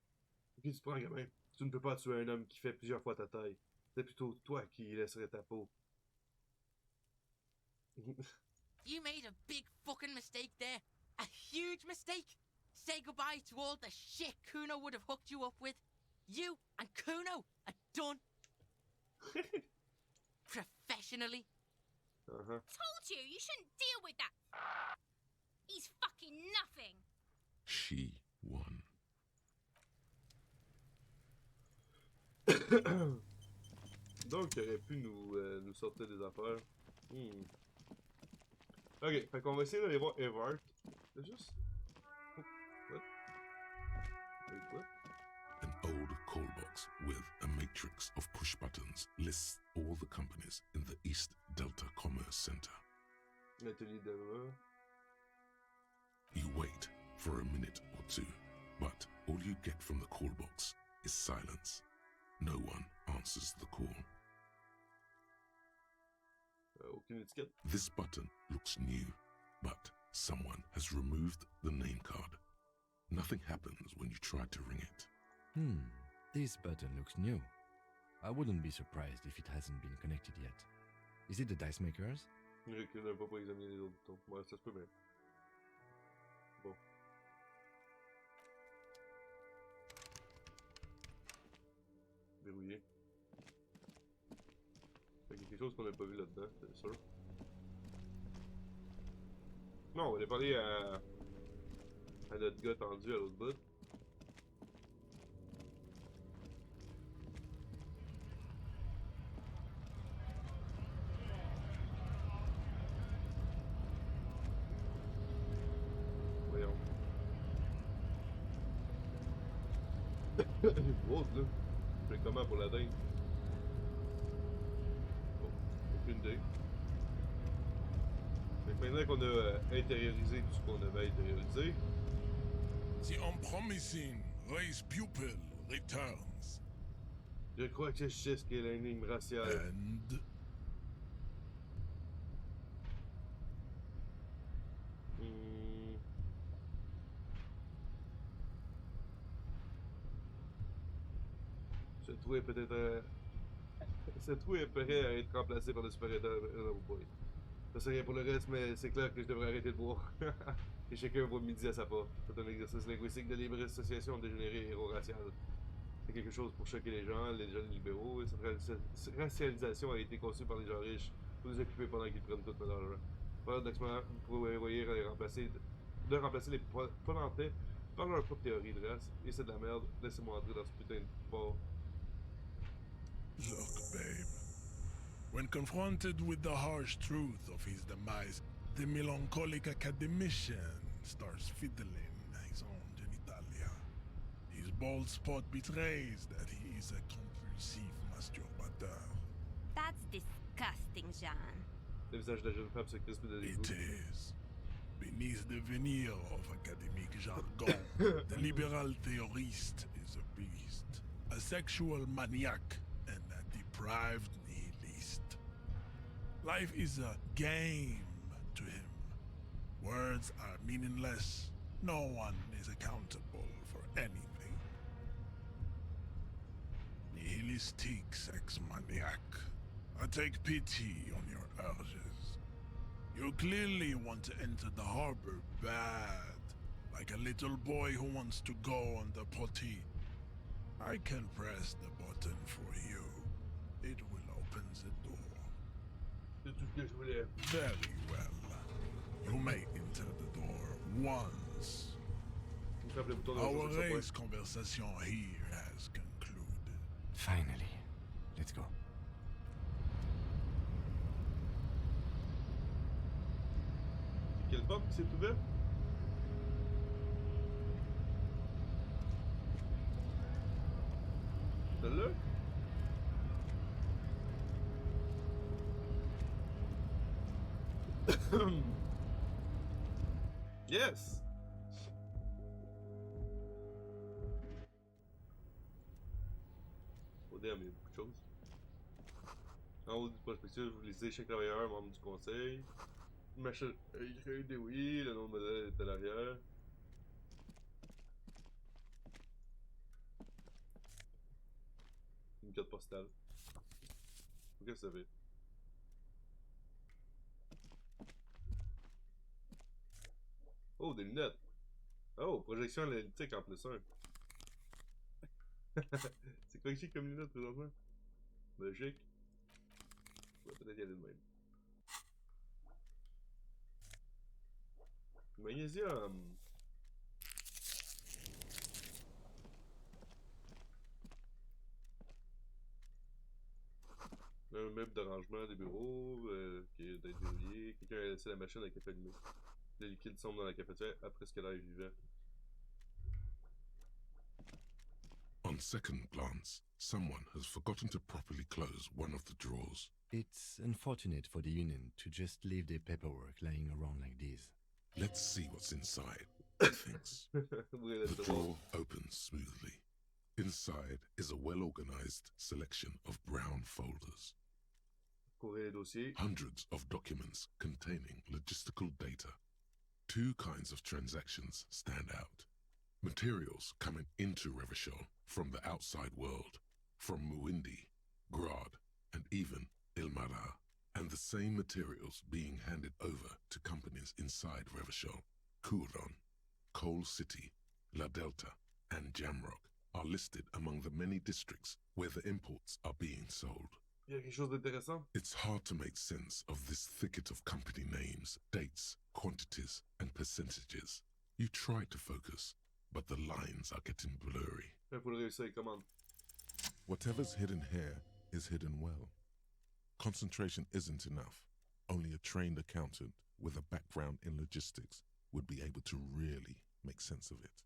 Pour qui tu te prends, gamin? Tu ne peux pas tuer un homme qui fait plusieurs fois ta taille. C'est plutôt toi qui laisserais ta peau. You made a big fucking mistake there. A huge mistake. Say goodbye to all the shit Kuno would have hooked you up with. You and Kuno are done. Professionally. Uh-huh. Told you, you shouldn't deal with that. He's fucking nothing. She won. qui aurait pu nous sortir des affaires. Ok, fait qu'on va essayer d'aller voir Evart. C'est juste... Oh, what? Wait, what? An old call box with a matrix of push buttons lists all the companies in the East Delta Commerce Center. L'atelier d'Eva. You wait for a minute or two, but all you get from the call box is silence. No one answers the call. Aucune étiquette. This button looks new, but someone has removed the name card. Nothing happens when you try to ring it. This button looks new. I wouldn't be surprised if it hasn't been connected yet. Is it the dice makers? Je recule un peu pour examiner les autres boutons. Ouais, ça se peut bien. Bon. Verrouillé. Fait qu'il y a quelque chose qu'on n'a pas vu là-dedans, c'est sûr. Non, on va aller parler à notre gars tendu à l'autre bout. Voyons. Elle est grosse, là. Je fais comment pour la dingue? Oh, aucune idée. Fait que maintenant qu'on a intériorisé tout ce qu'on avait intériorisé. The unpromising race pupil returns. Je crois que je sais ce qu'est l'énigme raciale. And Ce trou est peut-être... Ce trou est prêt à être remplacé par le super-héros Boy. Ça c'est rien pour le reste, mais c'est clair que je devrais arrêter de boire. Et chacun voit midi à sa porte. C'est un exercice linguistique de libre association dégénéré héros racial. C'est quelque chose pour choquer les gens libéraux. Cette racialisation a été conçue par les gens riches pour les occuper pendant qu'ils prennent toute notre argent. Paradoxalement, vous pouvez voyer de remplacer les Ponantais par leur propre théorie de race. Et c'est de la merde. Laissez-moi entrer dans ce putain de port. look, babe. When confronted with the harsh truth of his demise, the melancholic academician starts fiddling his own genitalia. His bald spot betrays that he is a compulsive masturbateur. That's disgusting, Jean. Le visage de la jeune femme se crispe de dégoût. It is. Beneath the veneer of academic jargon, the liberal theorist is a beast, a sexual maniac, and a deprived nihilist. Life is a game to him. Words are meaningless. No one is accountable for anything. Nihilistic sex maniac. I take pity on your urges. You clearly want to enter the harbor bad, like a little boy who wants to go on the potty. I can press the button for you. It will open the door. C'est tout ce que je voulais. Very well. You may enter the door once. Il frappe le bouton de Our la race conversation here has concluded. Finally. Let's go. Quelle porte qui s'est ouverte? Celle-là? Yes! Au DM, il y a beaucoup de choses. En haut du prospectus, vous lisez chaque travailleur, membre du conseil. Machin, écrit des oui, le nom de modèle est à l'arrière. Une carte postale. Qu'est-ce que ça fait? Oh, des lunettes! Oh, projection analytique en plus 1. C'est quoi que j'ai comme lunettes présentement? Logique. Ouais, peut-être y aller de même. Magnésium. meuble de rangement des bureaux qui est d'être verrouillé. Quelqu'un a laissé la machine à café allumée. Le liquide sombre dans la cafetière après ce que l'air est vivant. On second glance, someone has forgotten to properly close one of the drawers. It's unfortunate for the Union to just leave their paperwork lying around like this. Let's see what's inside, he thinks. Ouvrez la The drawer opens smoothly. Inside is a well-organized selection of brown folders. Courir les dossiers. Hundreds of documents containing logistical data. Two kinds of transactions stand out. Materials coming into Revachol from the outside world, from Muindi, Grad, and even Ilmara, and the same materials being handed over to companies inside Revachol. Kuron, Coal City, La Delta, and Jamrock are listed among the many districts where the imports are being sold. Il y a quelque chose d'intéressant. It's hard to make sense of this thicket of company names, dates, quantities, and percentages. You try to focus, but the lines are getting blurry. Il faut le réussir, commande. Whatever's hidden here is hidden well. Concentration isn't enough. Only a trained accountant with a background in logistics would be able to really make sense of it.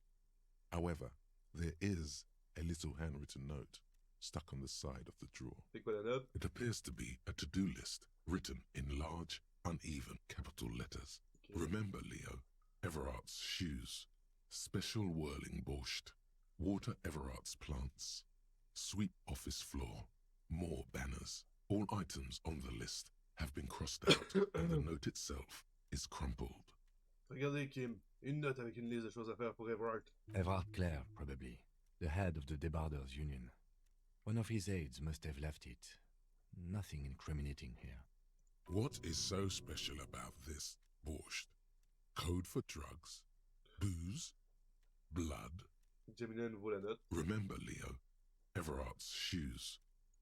However, there is a little handwritten note stuck on the side of the drawer. C'est quoi la note? It appears to be a to-do list written in large, uneven capital letters. Okay. Remember, Leo, Everard's shoes, special whirling borscht, water Everard's plants, sweep office floor, more banners. All items on the list have been crossed out and the note itself is crumpled. Regardez, Kim. Une note avec une liste de choses à faire pour Everard. Everard Clare, probably. The head of the Debarders Union. One of his aides must have left it. Nothing incriminating here. What is so special about this borscht? Code for drugs? Booze? Blood? Examinez à nouveau la note. Remember, Leo, Everard's shoes.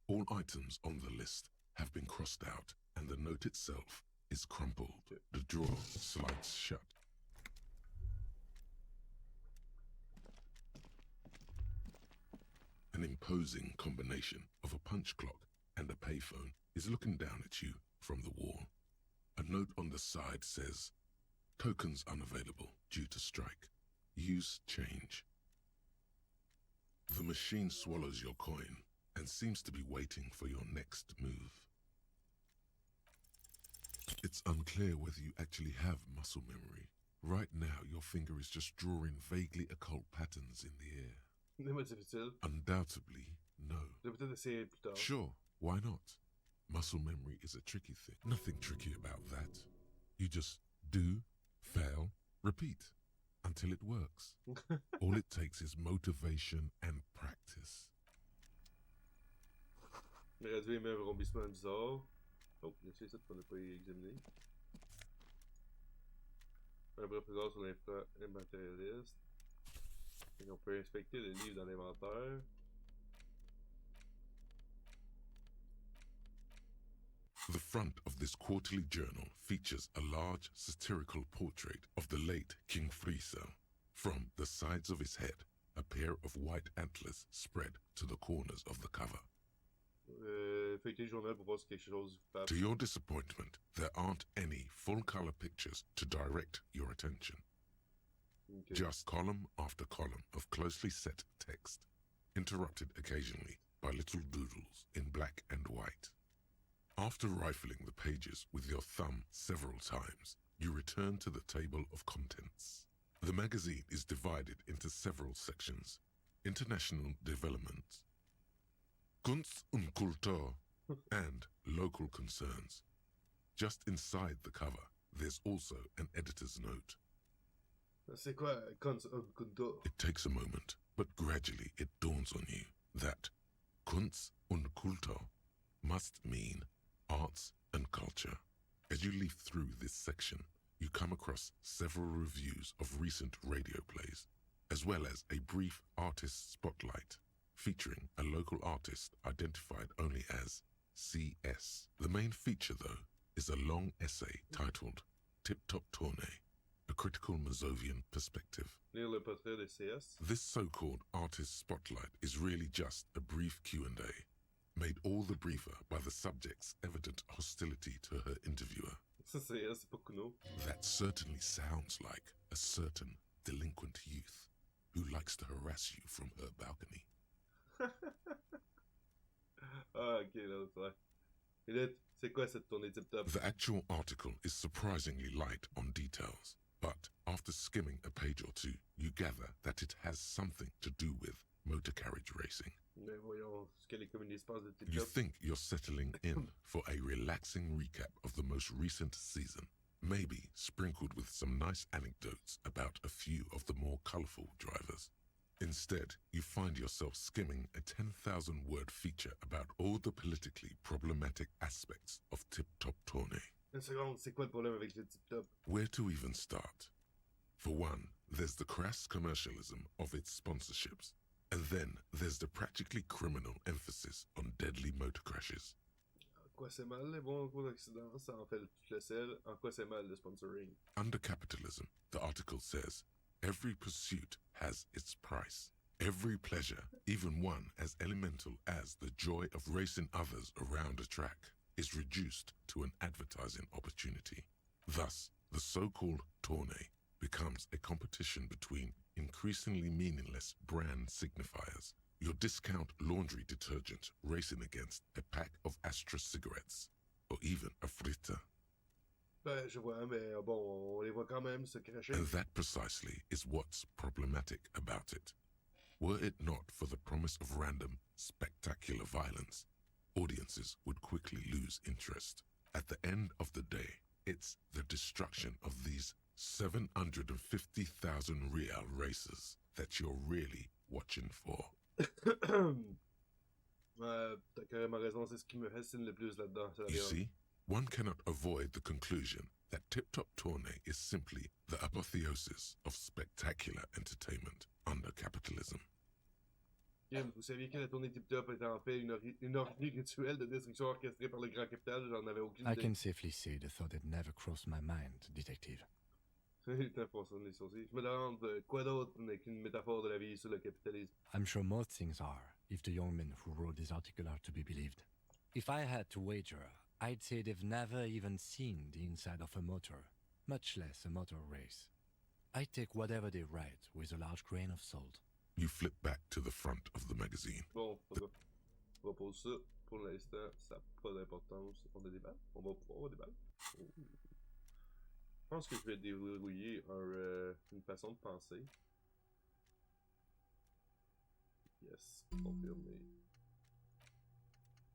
All items on the list have been crossed out and the note itself is crumpled. The drawer slides shut. An imposing combination of a punch clock and a payphone is looking down at you from the wall. A note on the side says, "Tokens unavailable due to strike. Use change." The machine swallows your coin and seems to be waiting for your next move. It's unclear whether you actually have muscle memory. Right now, your finger is just drawing vaguely occult patterns in the air. C'est moins difficile. Undoubtedly, no. Je vais peut-être essayer plus tard. Sure, why not? Muscle memory is a tricky thing. Nothing tricky about that. You just do, fail, repeat until it works. All it takes is motivation and practice. Réduire les mêmes arrondissements bizarres. Oh, il y a ça qu'on n'a pas examiné. Un bref regard sur l'inventaire-liste. On peut inspecter le livre dans l'inventaire. The front of this quarterly journal features a large satirical portrait of the late King Friesel. From the sides of his head, a pair of white antlers spread to the corners of the cover. Feuilleter le journal pour voir si quelque chose passe. To your disappointment, there aren't any full-color pictures to direct your attention. Okay. Just column after column of closely set text, interrupted occasionally by little doodles in black and white. After rifling the pages with your thumb several times, you return to the table of contents. The magazine is divided into several sections. International development, Kunst und Kultur, and local concerns. Just inside the cover, there's also an editor's note. C'est quoi Kunst und Kultur? It takes a moment, but gradually it dawns on you that Kunst und Kultur must mean arts and culture. As you leaf through this section, you come across several reviews of recent radio plays, as well as a brief artist spotlight featuring a local artist identified only as CS. The main feature, though, is a long essay titled Tip Top Tournée, a critical Mazovian perspective. Lire le portrait de CS. This so-called artist spotlight is really just a brief Q&A. made all the briefer by the subject's evident hostility to her interviewer. Ça, c'est pas Kuno. That certainly sounds like a certain delinquent youth who likes to harass you from her balcony. Ah, ok, là, ouais. Et là, c'est quoi cette tournée tip-top? The actual article is surprisingly light on details, but after skimming a page or two, you gather that it has something to do with motor carriage racing. Mais voyons ce que les communistes pensent de You tip-top. think you're settling in for a relaxing recap of the most recent season, maybe sprinkled with some nice anecdotes about a few of the more colorful drivers. Instead, you find yourself skimming a 10,000-word feature about all the politically problematic aspects of Tip Top Tournée. Une seconde, c'est quoi le problème avec le tip-top? Where to even start? For one, there's the crass commercialism of its sponsorships, and then there's the practically criminal emphasis on deadly motor crashes. En quoi c'est mal les bons gros accidents? Ça en fait tout le sel. En quoi c'est mal le sponsoring? Under capitalism, the article says, every pursuit has its price. Every pleasure, even one as elemental as the joy of racing others around a track, is reduced to an advertising opportunity. Thus, the so-called tournée becomes a competition between increasingly meaningless brand signifiers. Your discount laundry detergent racing against a pack of Astra cigarettes, or even a fritta. Ben, je vois, mais bon, on les voit quand même se cracher. And that precisely is what's problematic about it. Were it not for the promise of random, spectacular violence, audiences would quickly lose interest. At the end of the day, it's the destruction of these 750,000 real races that you're really watching for. T'as carrément raison, c'est ce qui me fascine le plus là-dedans. C'est la You violence. see, one cannot avoid the conclusion that Tip Top Tournée is simply the apotheosis of spectacular entertainment under capitalism. Kim, vous saviez que la tournée tip-top était en fait une orgie rituelle de destruction orchestrée par le grand capital? J'en avais aucune I idée. can safely say the thought had never crossed my mind, detective. Il t'en fronçant les sourcils. Je me demande quoi d'autre n'est qu'une métaphore de la vie sur le capitalisme. I'm sure most things are, if the young men who wrote this article are to be believed. If I had to wager, I'd say they've never even seen the inside of a motor, much less a motor race. I take whatever they write with a large grain of salt. You flip back to the front of the magazine. Bon, on repose ça. Pour l'instant, ça n'a pas d'importance. On a des balles? On va pouvoir avoir des balles? Oh. Je pense que je vais dérouiller une façon de penser. Yes, confirmé.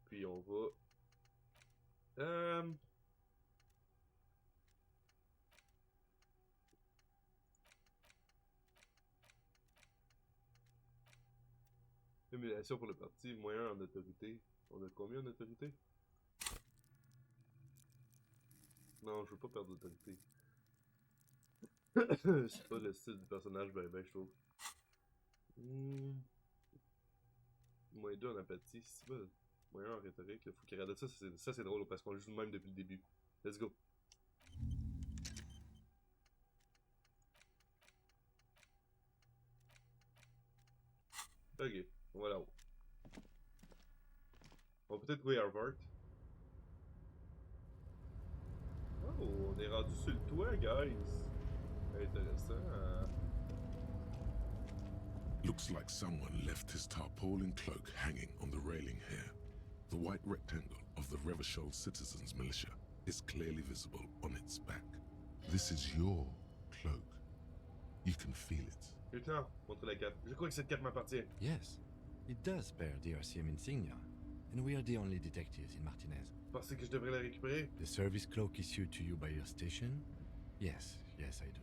Puis on va... Émulation pour le parti, moyen en autorité. On a combien en autorité? Non, je veux pas perdre d'autorité. C'est pas le style du personnage, ben je trouve. Moins 2 en apathie, c'est pas. Moyen en rhétorique, le fou qui regarde ça, c'est drôle parce qu'on le joue même depuis le début. Let's go. Ok, on va là-haut. On peut peut-être trouver Harvard. Oh, on est rendu sur le toit, guys. Intéressant. Looks like someone left his tarpaulin cloak hanging on the railing here. The white rectangle of the Revachol Citizens Militia is clearly visible on its back. This is your cloak. You can feel it. Lieutenant, montre la cape. Je crois que cette cape m'appartient. Yes, it does bear the RCM insignia, and we are the only detectives in Martinez. Pensez que je devrais la récupérer? The service cloak issued to you by your station? Yes, I do.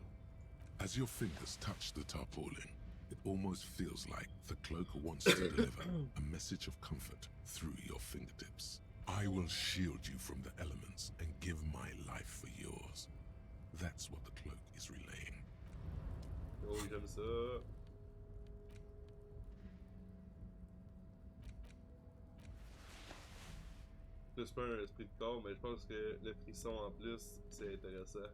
As your fingers touch the tarpaulin, it almost feels like the cloak wants to deliver a message of comfort through your fingertips. I will shield you from the elements and give my life for yours. That's what the cloak is relaying. Oh, j'aime ça. C'est pas un esprit de corps, mais je pense que le frisson en plus, c'est intéressant.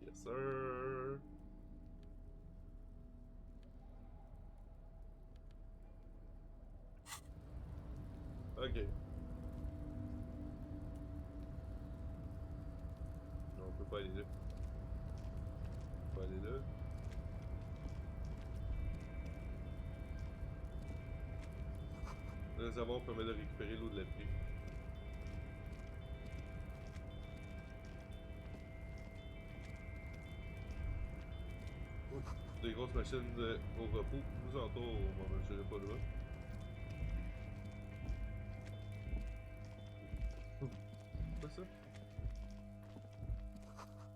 Yes, sir. pas aller là. On va aller là. Le réservoir permet de récupérer l'eau de la pluie. Des grosses machines au repos. Nous entourent, on ne marcherait pas là. C'est quoi ça?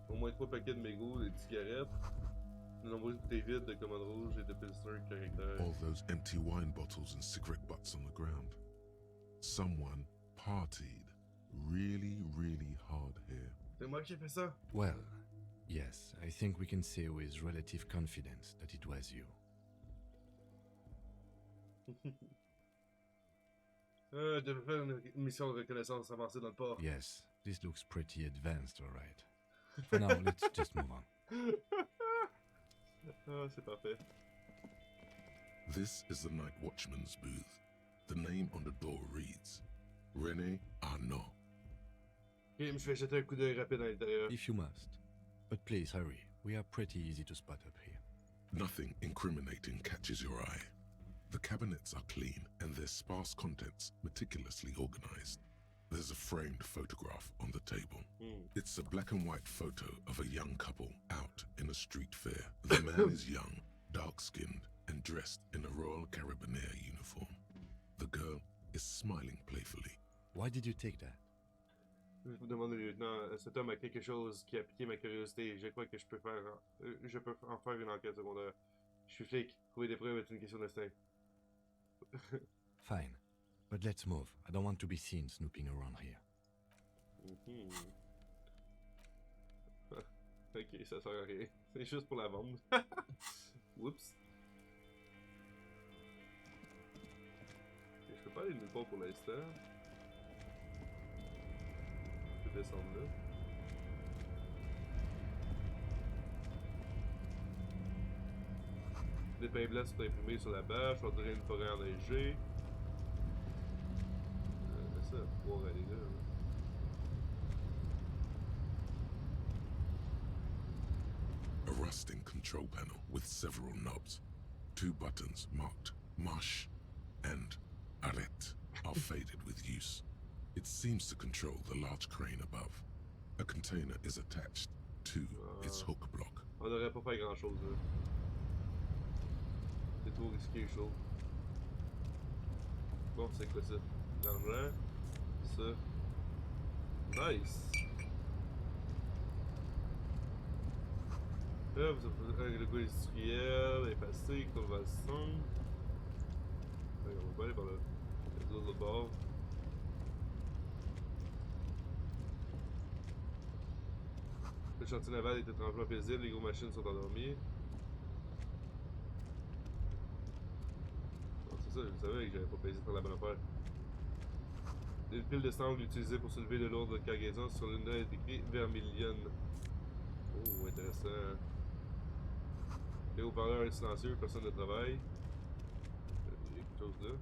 Au moins 3 paquets de mégots, des cigarettes, de nombreuses bouteilles vides de commandes rouges et de pilsner caractère. All those empty wine bottles and cigarette butts on the ground. Someone partied really, really hard here. C'est moi qui ai fait ça? Well, yes, I think we can say with relative confidence that it was you. Je devais faire une mission de reconnaissance avancée dans le port. Yes, this looks pretty advanced, alright. For now, let's just move on. Ah, c'est parfait. This is the night watchman's booth. The name on the door reads René Arnaud. Ok, je vais jeter un coup d'œil rapide à l'intérieur. If you must. But please hurry, we are pretty easy to spot up here. Nothing incriminating catches your eye. The cabinets are clean and their sparse contents meticulously organized. There's a framed photograph on the table. It's a black and white photo of a young couple out in a street fair. The man is young, dark-skinned, and dressed in a Royal Carabinieri uniform. The girl is smiling playfully. Why did you take that? Je vous demande, lieutenant, cet homme a quelque chose qui a piqué ma curiosité. Je crois que je peux en faire une enquête secondaire. Je suis flic. Trouver des preuves est une question d'instinct. Fine. But let's move. I don't want to be seen snooping around here. Ok, ça sert à rien. C'est juste pour la vendre. Oups. Okay, je peux pas aller nulle part pour l'instant. Je peux descendre là. Des pains blancs sont imprimés sur la bâche. On dirait une forêt enneigée. Ça va pouvoir aller là. A rusting control panel with several knobs. 2 buttons marked Marche and Arrête are faded with use. It seems to control the large crane above. A container is attached to its hook block. On devrait pas faire grand chose là. C'est trop risqué, chaud. Bon, c'est quoi ça? L'argent. Ça. Nice! Là, vous avez un logo industriel, effacé, convention. Ouais, on va pas aller par là. Les autres bords. Le chantier naval est étrangement paisible, les grosses machines sont endormies. Bon, c'est ça, je savais que j'avais pas pesé dans la bonne affaire. Une pile de sangles utilisée pour soulever de lourdes cargaisons sur l'une d'elles est écrit Vermilion. Oh, intéressant. Les haut-parleurs silencieux, personne ne travaille. Il y a quelque chose là.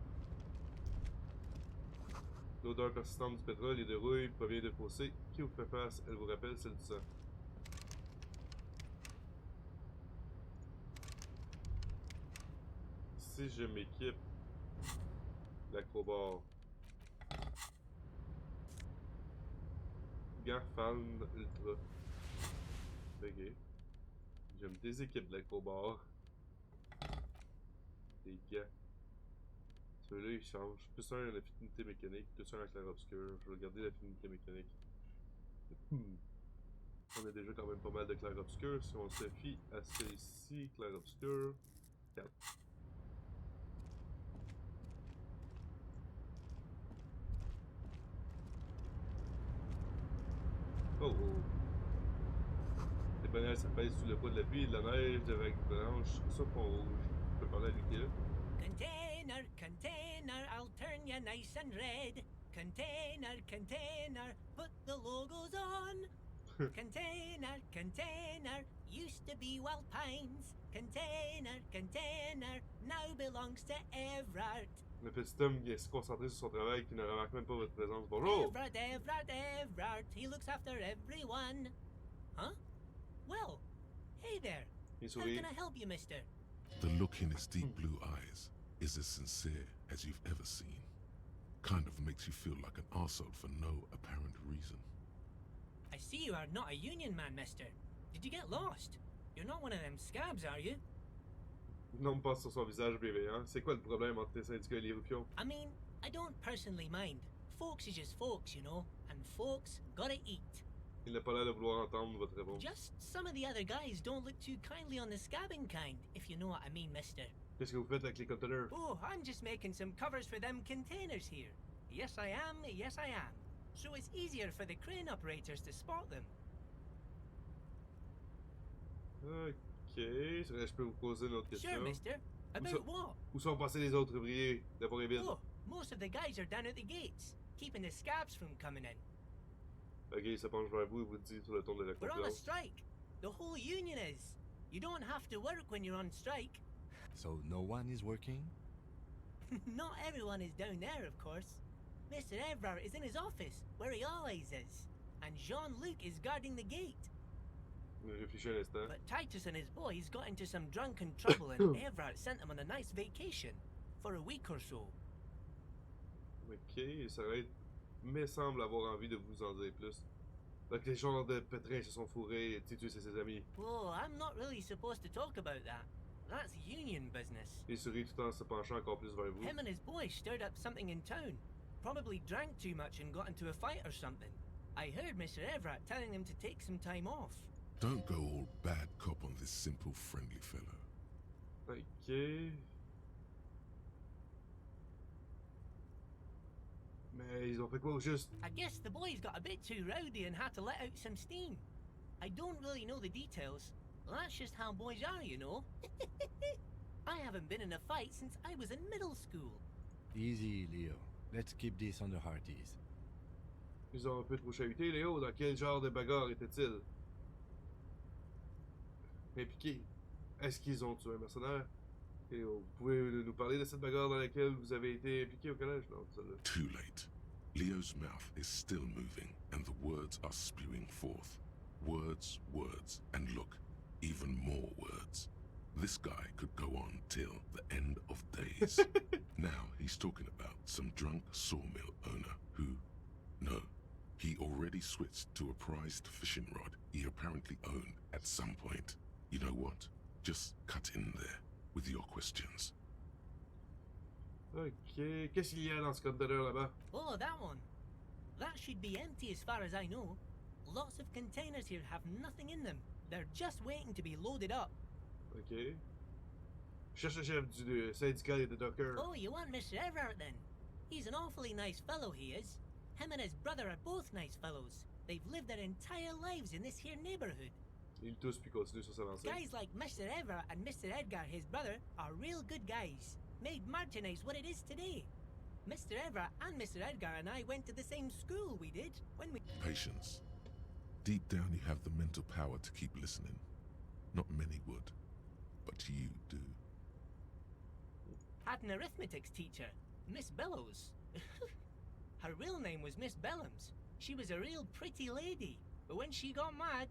L'odeur persistante du pétrole et de rouille provient de fossés. Qui vous fait face? Elle vous rappelle celle du sang. Si je m'équipe l'acrobar. Garfalm Ultra. Ok. Je me déséquipe de l'acrobar. Des gants. Celui-là il change. Plus un à l'affinité mécanique, plus un à clair-obscur. Je vais regarder l'affinité mécanique. On a déjà quand même pas mal de clair-obscur. Si on se fie à celle-ci, clair-obscur. 4. Oh oh. Les bonheurs s'apaisent sous le poids de la pluie et de la neige de vagues blanches sur fond rouge. Je peux parler à lui là. Container, container, I'll turn you nice and red. Container, container, put the logos on. Container, container, used to be Wild Pines. Container, container, now belongs to Everard. Le petit homme vient se concentrer sur son travail qui ne remarque même pas votre présence. Bonjour! Everard, Everard, Everard, he looks after everyone. Huh? Well, hey there. Il How sourit. can I help you, mister? The look in his deep blue eyes is as sincere as you've ever seen. Kind of makes you feel like an arsehole for no apparent reason. I see you are not a union man, mister. Did you get lost? You're not one of them scabs, are you? Non me passe sur son visage bienveillant. C'est quoi le problème entre tes syndicats et les ruffions? I mean, I don't personally mind. Folks is just folks, you know, and folks gotta eat. Il n'a pas l'air de vouloir entendre votre réponse. Just some of the other guys don't look too kindly on the scabbing kind, if you know what I mean, mister. Qu'est-ce que vous faites avec les conteneurs? Oh, I'm just making some covers for them containers here. Yes, I am. Yes, I am. So it's easier for the crane operators to spot them. Ok, je peux vous poser une autre question. Sure, mister. About what? Où sont passés les autres ouvriers de Port-et-Ville? Oh, most of the guys are down at the gates, keeping the scabs from coming in. Ok, il se penche vers vous et vous dit sur le ton de la We're on a confiance. strike. The whole union is. You don't have to work when you're on strike. So no one is working? Not everyone is down there, of course. Mr. Everard is in his office, where he always is. And Jean-Luc is guarding the gate. Réfléchis un instant. But Titus and his boys got into some drunken trouble and Everard sent them on a nice vacation. For a week or so. Ok, il s'arrête. Mais semble avoir envie de vous en dire plus. Donc les genres de pétrins se sont fourrés et Titus et ses amis. Oh, I'm not really supposed to talk about that. That's union business. Il sourit tout en se penchant encore plus vers vous. Him and his boys stirred up something in town. Probably drank too much and got into a fight or something. I heard Mr. Everett telling them to take some time off. Don't go all bad cop on this simple, friendly fellow. Ok. Mais ils ont fait quoi au juste? I guess the boys got a bit too rowdy and had to let out some steam. I don't really know the details. That's just how boys are, you know. I haven't been in a fight since I was in middle school. Easy, Leo. Let's keep this under hearties. Ils ont un peu trop chahuté, Léo. Dans quel genre de bagarre était-il? Impliqué. Est-ce qu'ils ont tué un mercenaire? Léo, vous pouvez nous parler de cette bagarre dans laquelle vous avez été impliqué au collège? Non, celle-là. Too late. Leo's mouth is still moving, and the words are spewing forth. Words, words, and look, even more words. This guy could go on till the end of days. Now he's talking about some drunk sawmill owner who, no, he already switched to a prized fishing rod he apparently owned at some point. You know what? Just cut in there with your questions. Ok. Qu'est-ce qu'il y a dans ce conteneur là-bas? Oh, that one. That should be empty as far as I know. Lots of containers here have nothing in them. They're just waiting to be loaded up. Ok. Cherche le chef du syndicat des dockers. Oh, you want Mr. Everett then? He's an awfully nice fellow, he is. Him and his brother are both nice fellows. They've lived their entire lives in this here neighborhood. Il tousse puis continue sur sa lancée. Guys like Mr. Everett and Mr. Edgar, his brother, are real good guys. Made Martinez what it is today. Mr. Everett and Mr. Edgar and I went to the same school, we did, when we... Patience. Deep down you have the mental power to keep listening. Not many would, but you do. Had an arithmetics teacher, Miss Bellows. Her real name was Miss Bellams. She was a real pretty lady, but when she got mad...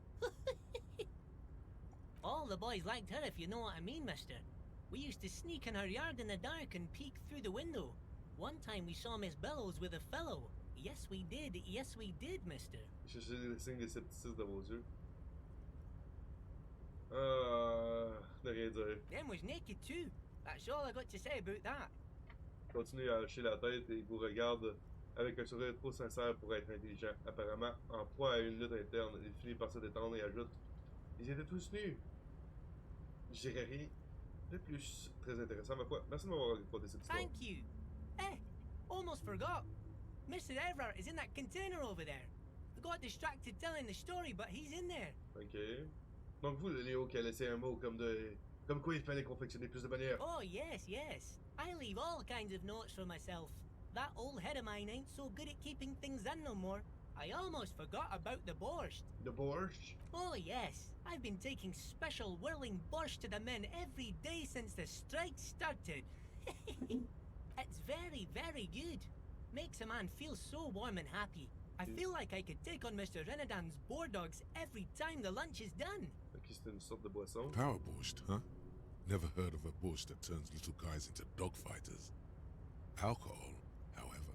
All the boys liked her, if you know what I mean, mister. We used to sneak in her yard in the dark and peek through the window. One time we saw Miss Bellows with a fellow. Yes, we did, mister. Cherchez les signes de scepticisme dans vos yeux. De rien dire. Them was naked too. That's all I got to say about that. Continue à hocher la tête et vous regarde avec un sourire trop sincère pour être intelligent. Apparemment, en proie à une lutte interne, il finit par se détendre et ajoute: Ils étaient tous nus. Je dirais rien de plus. Très intéressant, ma foi. Merci de m'avoir raconté cette histoire. Thank you. Almost forgot. Mr. Everett is in that container over there. I got distracted telling the story, but he's in there. Ok. Donc vous, le Léo, qui a laissé un mot comme quoi il fallait confectionner plus de manières. Oh, yes. I leave all kinds of notes for myself. That old head of mine ain't so good at keeping things in no more. I almost forgot about the borscht. The borscht? Oh, yes. I've been taking special whirling borscht to the men every day since the strike started. It's very, very good. Makes a man feel so warm and happy. I feel like I could take on Mr. Renadan's boar dogs every time the lunch is done. Ok, c'est une sorte de boisson. Power borscht, huh? Never heard of a borscht that turns little guys into dog fighters. Alcohol, however.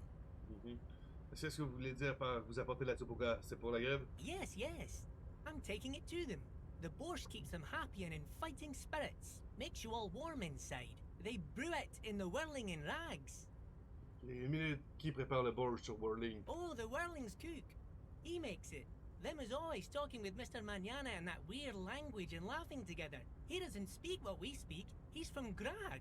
Est-ce que vous voulez dire par vous apporter la soupe au gars, c'est pour la grève? Yes, yes. I'm taking it to them. The borscht keeps them happy and in fighting spirits. Makes you all warm inside. They brew it in the whirling in rags. Les minutes qui prépare le borscht sur Whirling. Oh, the whirling's cook. He makes it. Them is always talking with Mr. Manana in that weird language and laughing together. He doesn't speak what we speak. He's from Grad.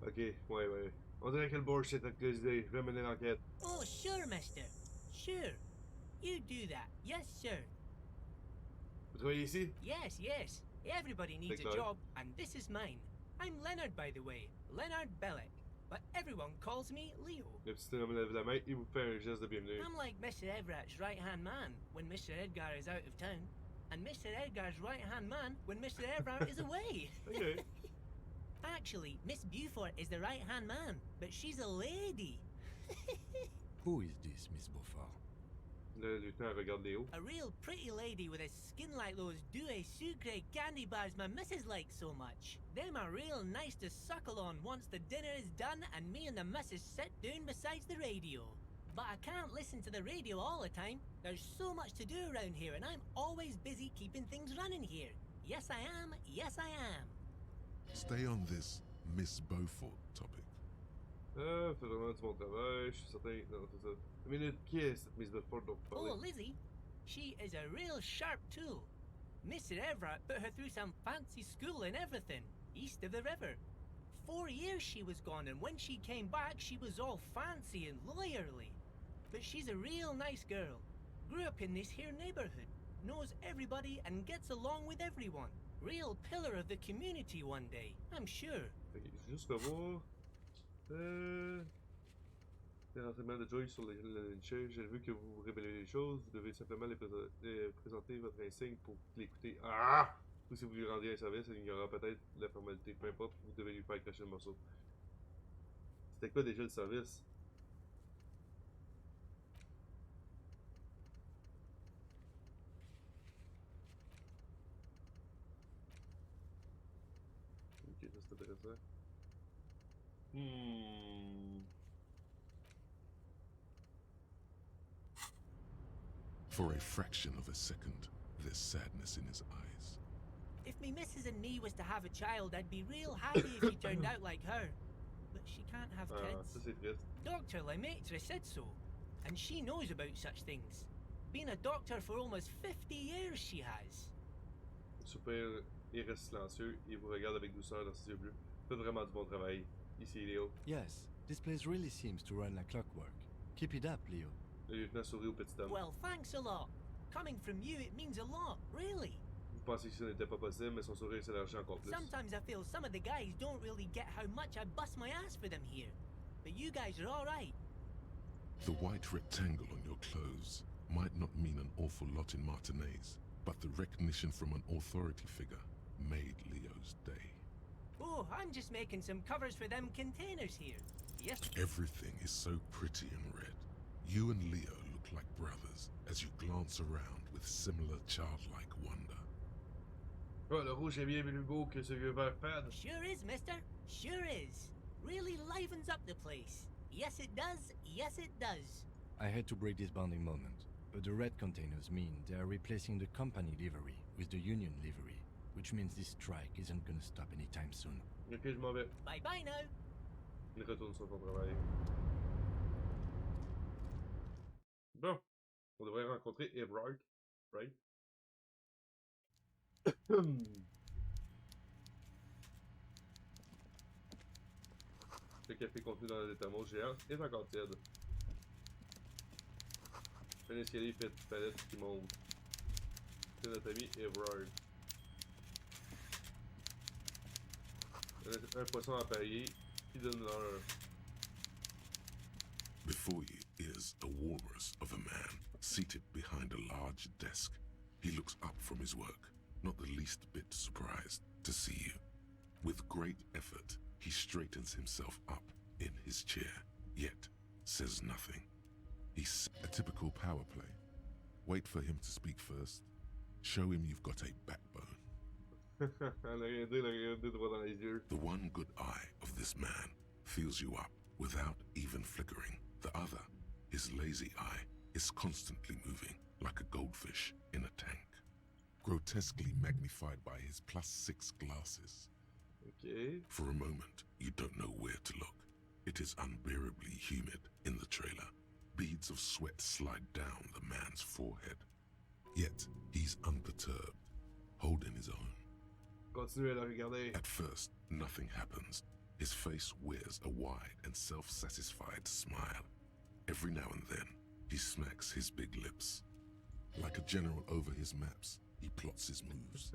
Ok, ouais. On dirait que le borscht est actualisé. Je vais mener l'enquête. Oh, sure, mister. Sure. You do that. Yes, sir. Vous travaillez ici? Yes, yes. Everybody needs a D'accord. job, and this is mine. I'm Leonard, by the way. Leonard Bellick. But everyone calls me Leo. Le petit homme lève la main et vous fait un geste de bienvenue. I'm like Mr. Everett's right-hand man when Mr. Edgar is out of town, and Mr. Edgar's right-hand man when Mr. Everett is away. Ok. Actually, Miss Beaufort is the right-hand man, but she's a lady. Who is this, Miss Beaufort? Le lieutenant regarde Léo. A real pretty lady with a skin like those douce sucre candy bars my missus likes so much. Them are real nice to suckle on once the dinner is done and me and the missus sit down beside the radio. But I can't listen to the radio all the time. There's so much to do around here and I'm always busy keeping things running here. Yes I am, yes I am. Stay on this Miss Beaufort topic. Ah, fait vraiment du bon travail. Je suis certain. Non, c'est ça. Une minute, qui est cette Miss Beaufort dont vous parlez? Oh, Lizzie, she is a real sharp tool. Mr. Everett put her through some fancy school and everything, east of the river. 4 years she was gone, and when she came back, she was all fancy and lawyerly. But she's a real nice girl. Grew up in this here neighborhood, knows everybody and gets along with everyone. Real pillar of the community one day, I'm sure. Ok, juste revoir. Les renseignements de Joy sur le Lyncher. J'ai vu que vous révélez les choses. Vous devez simplement présenter votre insigne pour l'écouter. Ah! Ou si vous lui rendiez un service, il y aura peut-être la formalité. Peu importe, vous devez lui faire cracher le morceau. C'était quoi déjà le service? Ok, ça c'est intéressant. For a fraction of a second, there's sadness in his eyes. If me missus and me was to have a child, I'd be real happy if she turned out like her. But she can't have Ah, kids. ça c'est triste. Dr. Lemaitre said so, and she knows about such things. Been a doctor for almost 50 years, she has. Il soupire, il reste silencieux et vous regarde avec douceur dans ses yeux bleus. Faites vraiment du bon travail. Ici, Léo. Yes, this place really seems to run like clockwork. Keep it up, Leo. Le lieutenant sourit au petit homme. Well, thanks a lot. Coming from you, it means a lot, really. Vous pensez que ça n'était pas possible, mais son sourire s'élargit encore plus. Sometimes I feel some of the guys don't really get how much I bust my ass for them here. But you guys are alright. The white rectangle on your clothes might not mean an awful lot in Martinez, but the recognition from an authority figure made Leo's day. Oh, I'm just making some covers for them containers here. Yes. Everything is so pretty and red. You and Leo look like brothers as you glance around with similar childlike wonder. Oh, le rouge est bien plus beau que ce vieux vert fade. Sure is, mister. Sure is. Really livens up the place. Yes, it does. Yes, it does. I had to break this bonding moment, but the red containers mean they are replacing the company livery with the union livery, which means this strike isn't gonna stop anytime soon. Ok, je m'en vais. Bye-bye now. Il retourne sur son travail. Bon, on devrait rencontrer Everard, right? Le café contenu dans la thermos géante est encore tiède. Un escalier fait de palettes qui monte. C'est notre ami Everard. Un poisson empaillé qui donne l'heure. Before you is a walrus of a man seated behind a large desk. He looks up from his work, not the least bit surprised to see you. With great effort, he straightens himself up in his chair, yet says nothing. He's a typical power play. Wait for him to speak first. Show him you've got a backbone. droit dans les yeux. The one good eye of this man fills you up without even flickering. The other, his lazy eye, is constantly moving like a goldfish in a tank, grotesquely magnified by his +6 glasses. Okay. For a moment, you don't know where to look. It is unbearably humid in the trailer. Beads of sweat slide down the man's forehead. Yet, he's unperturbed, holding his own. Continuez à le regarder. At first, nothing happens. His face wears a wide and self-satisfied smile. Every now and then, he smacks his big lips. Like a general over his maps, he plots his moves.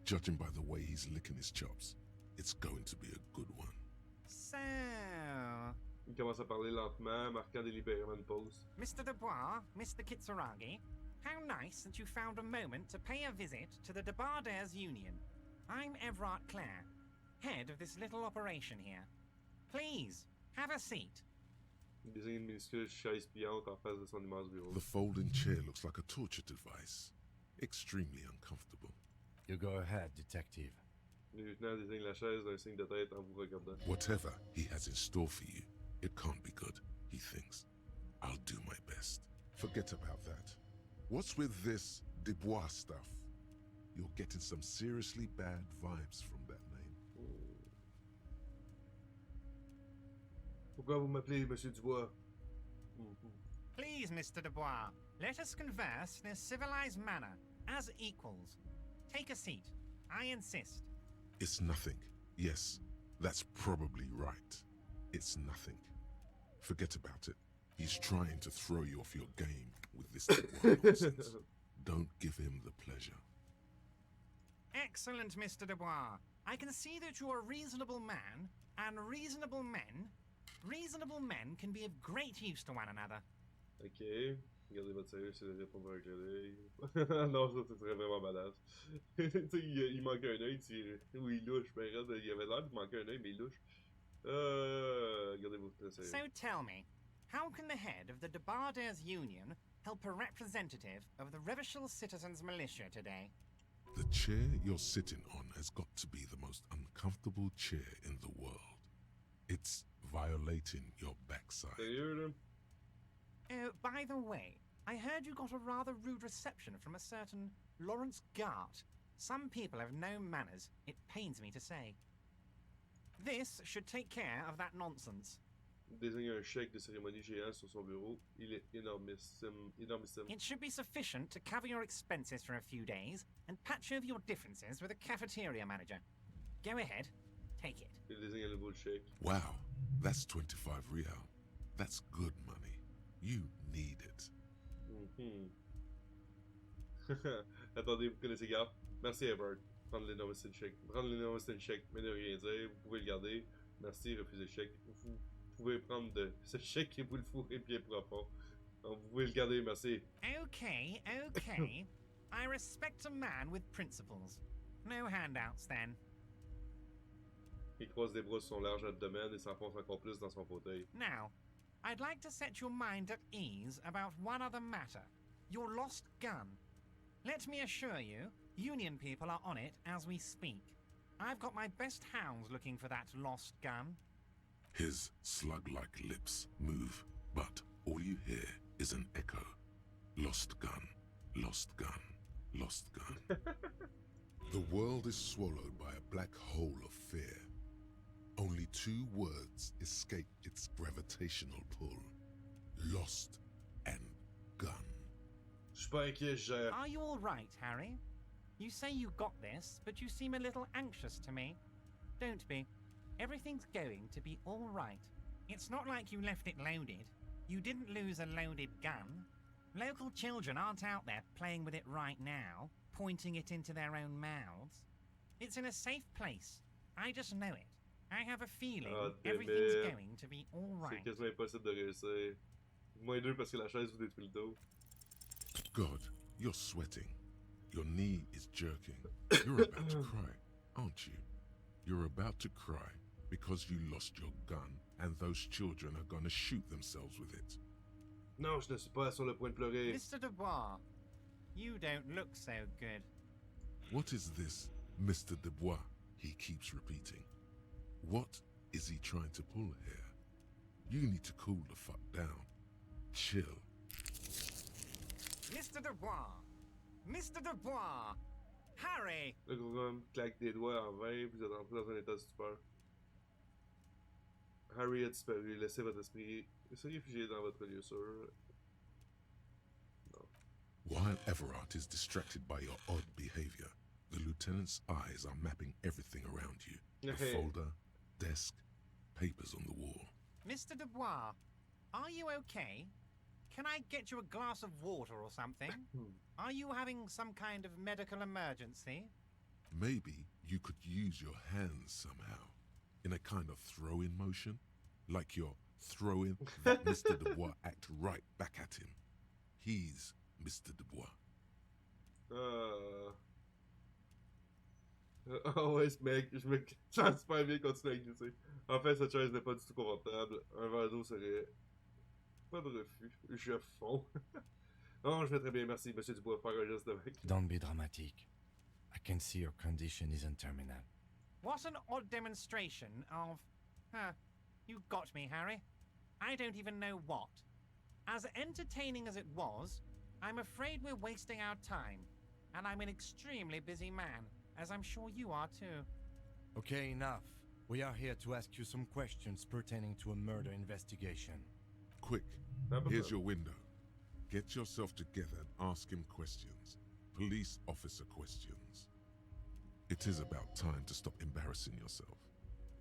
Judging by the way he's licking his chops, it's going to be a good one. So, Il commence à parler lentement, marquant délibérément une pause. Mr. Dubois, Mr. Kitsuragi, how nice that you found a moment to pay a visit to the Debardairs Union. I'm Everard Clare, head of this little operation here. Please, have a seat. Il désigne une minuscule chaise pliante en face de son immense bureau. The folding chair looks like a torture device. Extremely uncomfortable. You go ahead, detective. Le lieutenant désigne la chaise d'un signe de tête en vous regardant. Whatever he has in store for you, it can't be good, he thinks. I'll do my best. Forget about that. What's with this Dubois stuff? You're getting some seriously bad vibes from that name. Pourquoi vous m'appelez Monsieur Dubois? Please, Mr. Dubois, let us converse in a civilized manner, as equals. Take a seat. I insist. It's nothing. Yes, that's probably right. It's nothing. Forget about it. He's trying to throw you off your game with this Dubois nonsense. Don't give him the pleasure. Excellent, Mr. Dubois. I can see that you're a reasonable man, and reasonable men can be of great use to one another. Ok. Gardez votre sérieux, c'est de répondre à un clin d'œil. Non, ça serait vraiment badass. Tu sais, il manque un œil, ou il louche. Ben, il avait l'air de manquer un œil, mais il louche. Gardez votre sérieux. So tell me, how can the head of the Debardairs Union help a representative of the Revachol Citizens Militia today? The chair you're sitting on has got to be the most uncomfortable chair in the world. It's violating your backside. Sérieux, là? Oh, by the way, I heard you got a rather rude reception from a certain Lawrence Gart. Some people have no manners, it pains me to say. This should take care of that nonsense. Il désigne un chèque de cérémonie géant sur son bureau. Il est énormissime. Énormissime. It should be sufficient to cover your expenses for a few days and patch over your differences with the cafeteria manager. Go ahead, take it. Il désigne à nouveau le chèque. Wow, that's 25 real. That's good money. You need it. Attendez, vous connaissez Gap? Merci, Everett. Prendre l'énormissime chèque. Prendre l'énormissime chèque, mais ne rien dire. Vous pouvez le garder. Merci, refusez le chèque. Vous pouvez prendre ce chèque et vous le fourrez bien profond. Donc, vous pouvez le garder, merci. Okay. I respect a man with principles. No handouts, then. Il croise les bras sur son large abdomen et s'enfonce encore plus dans son fauteuil. Now, I'd like to set your mind at ease about one other matter. Your lost gun. Let me assure you, Union people are on it as we speak. I've got my best hounds looking for that lost gun. His slug-like lips move, but all you hear is an echo. Lost gun, lost gun, lost gun. The world is swallowed by a black hole of fear. Only 2 words escape its gravitational pull. Lost and gun. Je suis pas inquiet, je gère. Are you all right, Harry? You say you got this, but you seem a little anxious to me. Don't be. Everything's going to be all right. It's not like you left it loaded. You didn't lose a loaded gun. Local children aren't out there playing with it right now, pointing it into their own mouths. It's in a safe place. I just know it. I have a feeling everything's going to be all right. C'est quasiment impossible de réussir. -2 parce que la chaise vous détruit le dos. God, you're sweating. Your knee is jerking. You're about to cry, aren't you? You're about to cry because you lost your gun and those children are gonna shoot themselves with it. Non, je ne suis pas sur le point de pleurer. Mr. Dubois, you don't look so good. What is this Mr. Dubois he keeps repeating? What is he trying to pull here? You need to cool the fuck down. Chill. Mr. Dubois! Mr. Dubois! Harry! Le gros homme claque des doigts en vain, vous êtes entré dans un état de stupeur. Harry a disparu, laissez votre esprit se réfugier dans votre lieu sûr. Non. While Everard is distracted by your odd behavior, the lieutenant's eyes are mapping everything around you. The folder, desk, papers on the wall. Mr. Dubois, are you okay? Can I get you a glass of water or something? Are you having some kind of medical emergency? Maybe you could use your hands somehow, in a kind of throw-in motion, like you're throwing that Mr. Dubois act right back at him. He's Mr. Dubois. Oh ouais, mec, je me sens super bien continuer à glisser. En fait, cette chaise n'est pas du tout confortable. Un verre d'eau serait pas de refus. Je fonds. Non, je vais très bien, merci, monsieur Dubois, faire un geste de mec. Don't be dramatic. I can see your condition isn't terminal. What an odd demonstration of... you got me, Harry. I don't even know what. As entertaining as it was, I'm afraid we're wasting our time. And I'm an extremely busy man, as I'm sure you are too. Okay, enough. We are here to ask you some questions pertaining to a murder investigation. Quick, here's your window. Get yourself together and ask him questions. Police officer questions. It is about time to stop embarrassing yourself.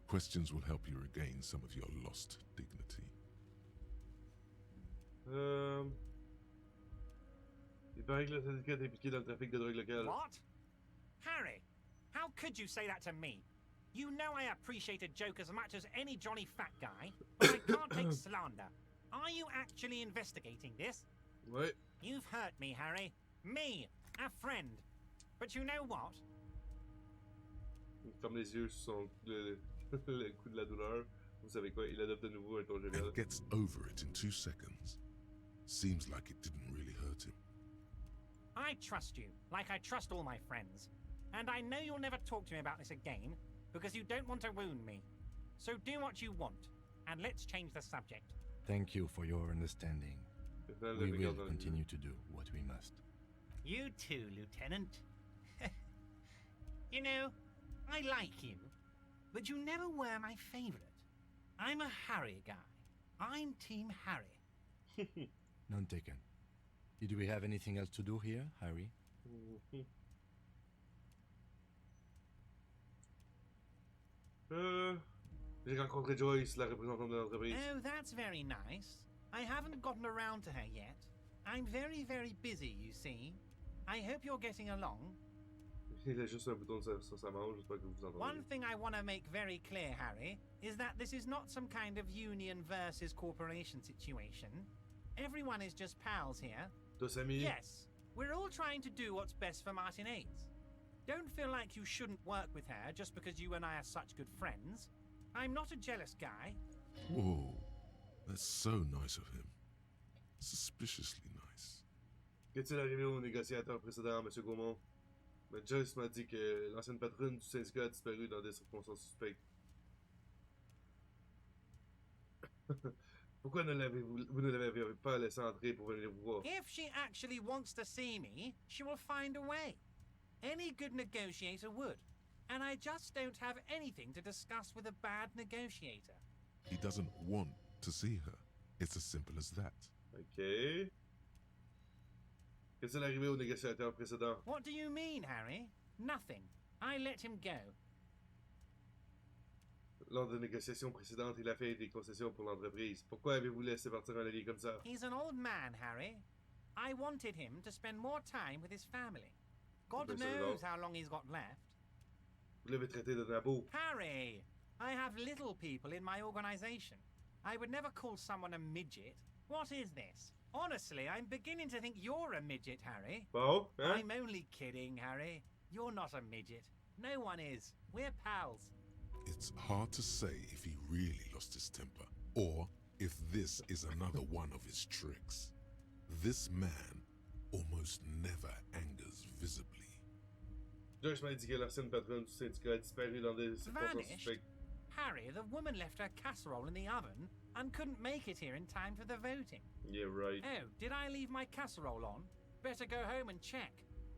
Questions will help you regain some of your lost dignity. Il paraît que le syndicat est impliqué dans le trafic de drogue locale. What? Harry, how could you say that to me? You know I appreciate a joke as much as any Johnny fat guy, but I can't take slander. Are you actually investigating this? Ouais. You've hurt me, Harry. Me, a friend. But you know what? Il ferme les yeux sur le coup de la douleur. Vous savez quoi? Il adopte de nouveau un ton génial. And gets over it in 2 seconds. Seems like it didn't really hurt him. I trust you, like I trust all my friends. And I know you'll never talk to me about this again, because you don't want to wound me. So do what you want, and let's change the subject. Thank you for your understanding. We will continue to do what we must. You too, Lieutenant. You know, I like you, but you never were my favorite. I'm a Harry guy. I'm Team Harry. None taken. Did we have anything else to do here, Harry? J'ai rencontré Joyce, la représentante de l'entreprise. Oh, that's very nice. I haven't gotten around to her yet. I'm very, very busy, you see. I hope you're getting along. Il a juste un bouton sur sa manche, j'espère que vous entendez. One thing I want to make very clear, Harry, is that this is not some kind of union versus corporation situation. Everyone is just pals here. Tous amis? Yes, we're all trying to do what's best for Martin 8. Don't feel like you shouldn't work with her just because you and I are such good friends. I'm not a jealous guy. Whoa, that's so nice of him. Suspiciously nice. Qu'est-il arrivé au négociateur précédent, M. Gaumont? Mais Joyce m'a dit que l'ancienne patronne du syndicat a disparu dans des circonstances suspectes. Pourquoi vous ne l'avez pas laissé entrer pour venir vous voir? If she actually wants to see me, she will find a way. Any good negotiator would. And I just don't have anything to discuss with a bad negotiator. He doesn't want to see her. It's as simple as that. Ok. Qu'est-il arrivé au négociateur précédent? What do you mean, Harry? Nothing. I let him go. Lors de négociations précédentes, il a fait des concessions pour l'entreprise. Pourquoi avez-vous laissé partir un allié comme ça? He's an old man, Harry. I wanted him to spend more time with his family. God knows how long he's got left. Vous l'avez traité de nabo. Harry, I have little people in my organization. I would never call someone a midget. What is this? Honestly, I'm beginning to think you're a midget, Harry. Bon, hein? I'm only kidding, Harry. You're not a midget. No one is. We're pals. It's hard to say if he really lost his temper or if this is another one of his tricks. This man almost never angers visibly. Joyce m'a dit que l'ancienne patronne du syndicat a disparu dans des circonstances Vanished? suspectes. Harry, the woman left her casserole in the oven and couldn't make it here in time for the voting. Yeah, right. Oh, did I leave my casserole on? Better go home and check.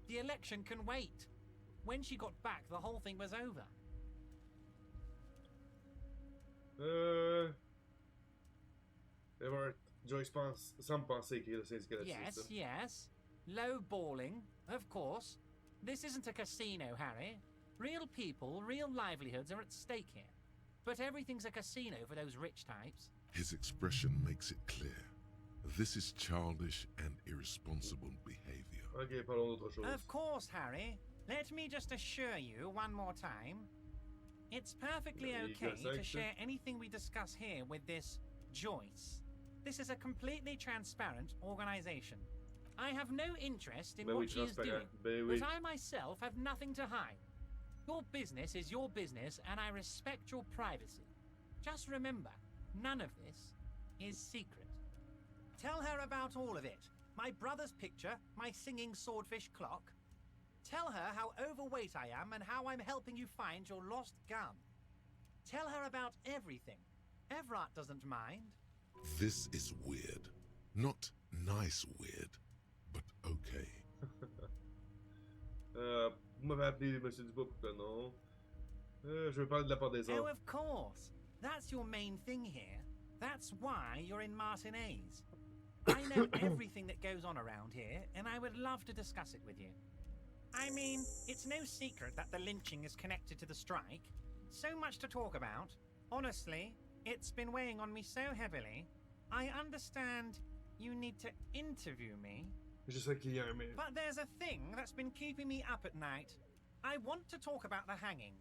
The election can wait. When she got back, the whole thing was over. Everett, Joyce semble penser que le syndicat Yes, là-dessus. yes. Low balling, of course. This isn't a casino, Harry. Real people, real livelihoods are at stake here. But everything's a casino for those rich types. His expression makes it clear. This is childish and irresponsible behavior. Ok, parlons d'autre chose. Of course, Harry. Let me just assure you one more time. It's perfectly Yeah, you okay got to that, share anything we discuss here with this Joyce. This is a completely transparent organization. I have no interest in Ben oui, what she is doing, transparent. Ben oui. but I myself have nothing to hide. Your business is your business, and I respect your privacy. Just remember, none of this is secret. Tell her about all of it. My brother's picture, my singing swordfish clock. Tell her how overweight I am and how I'm helping you find your lost gun. Tell her about everything. Everett doesn't mind. This is weird. Not nice weird, but okay. Vous m'avez appelé Monsieur Dubois, pourquoi non? Je veux parler de la part des Oh, autres. of course. That's your main thing here. That's why you're in Martinez. I know everything that goes on around here, and I would love to discuss it with you. I mean, it's no secret that the lynching is connected to the strike. So much to talk about. Honestly, it's been weighing on me so heavily. I understand you need to interview me. Je sais qu'il y a un mais. But there's a thing that's been keeping me up at night. I want to talk about the hanging.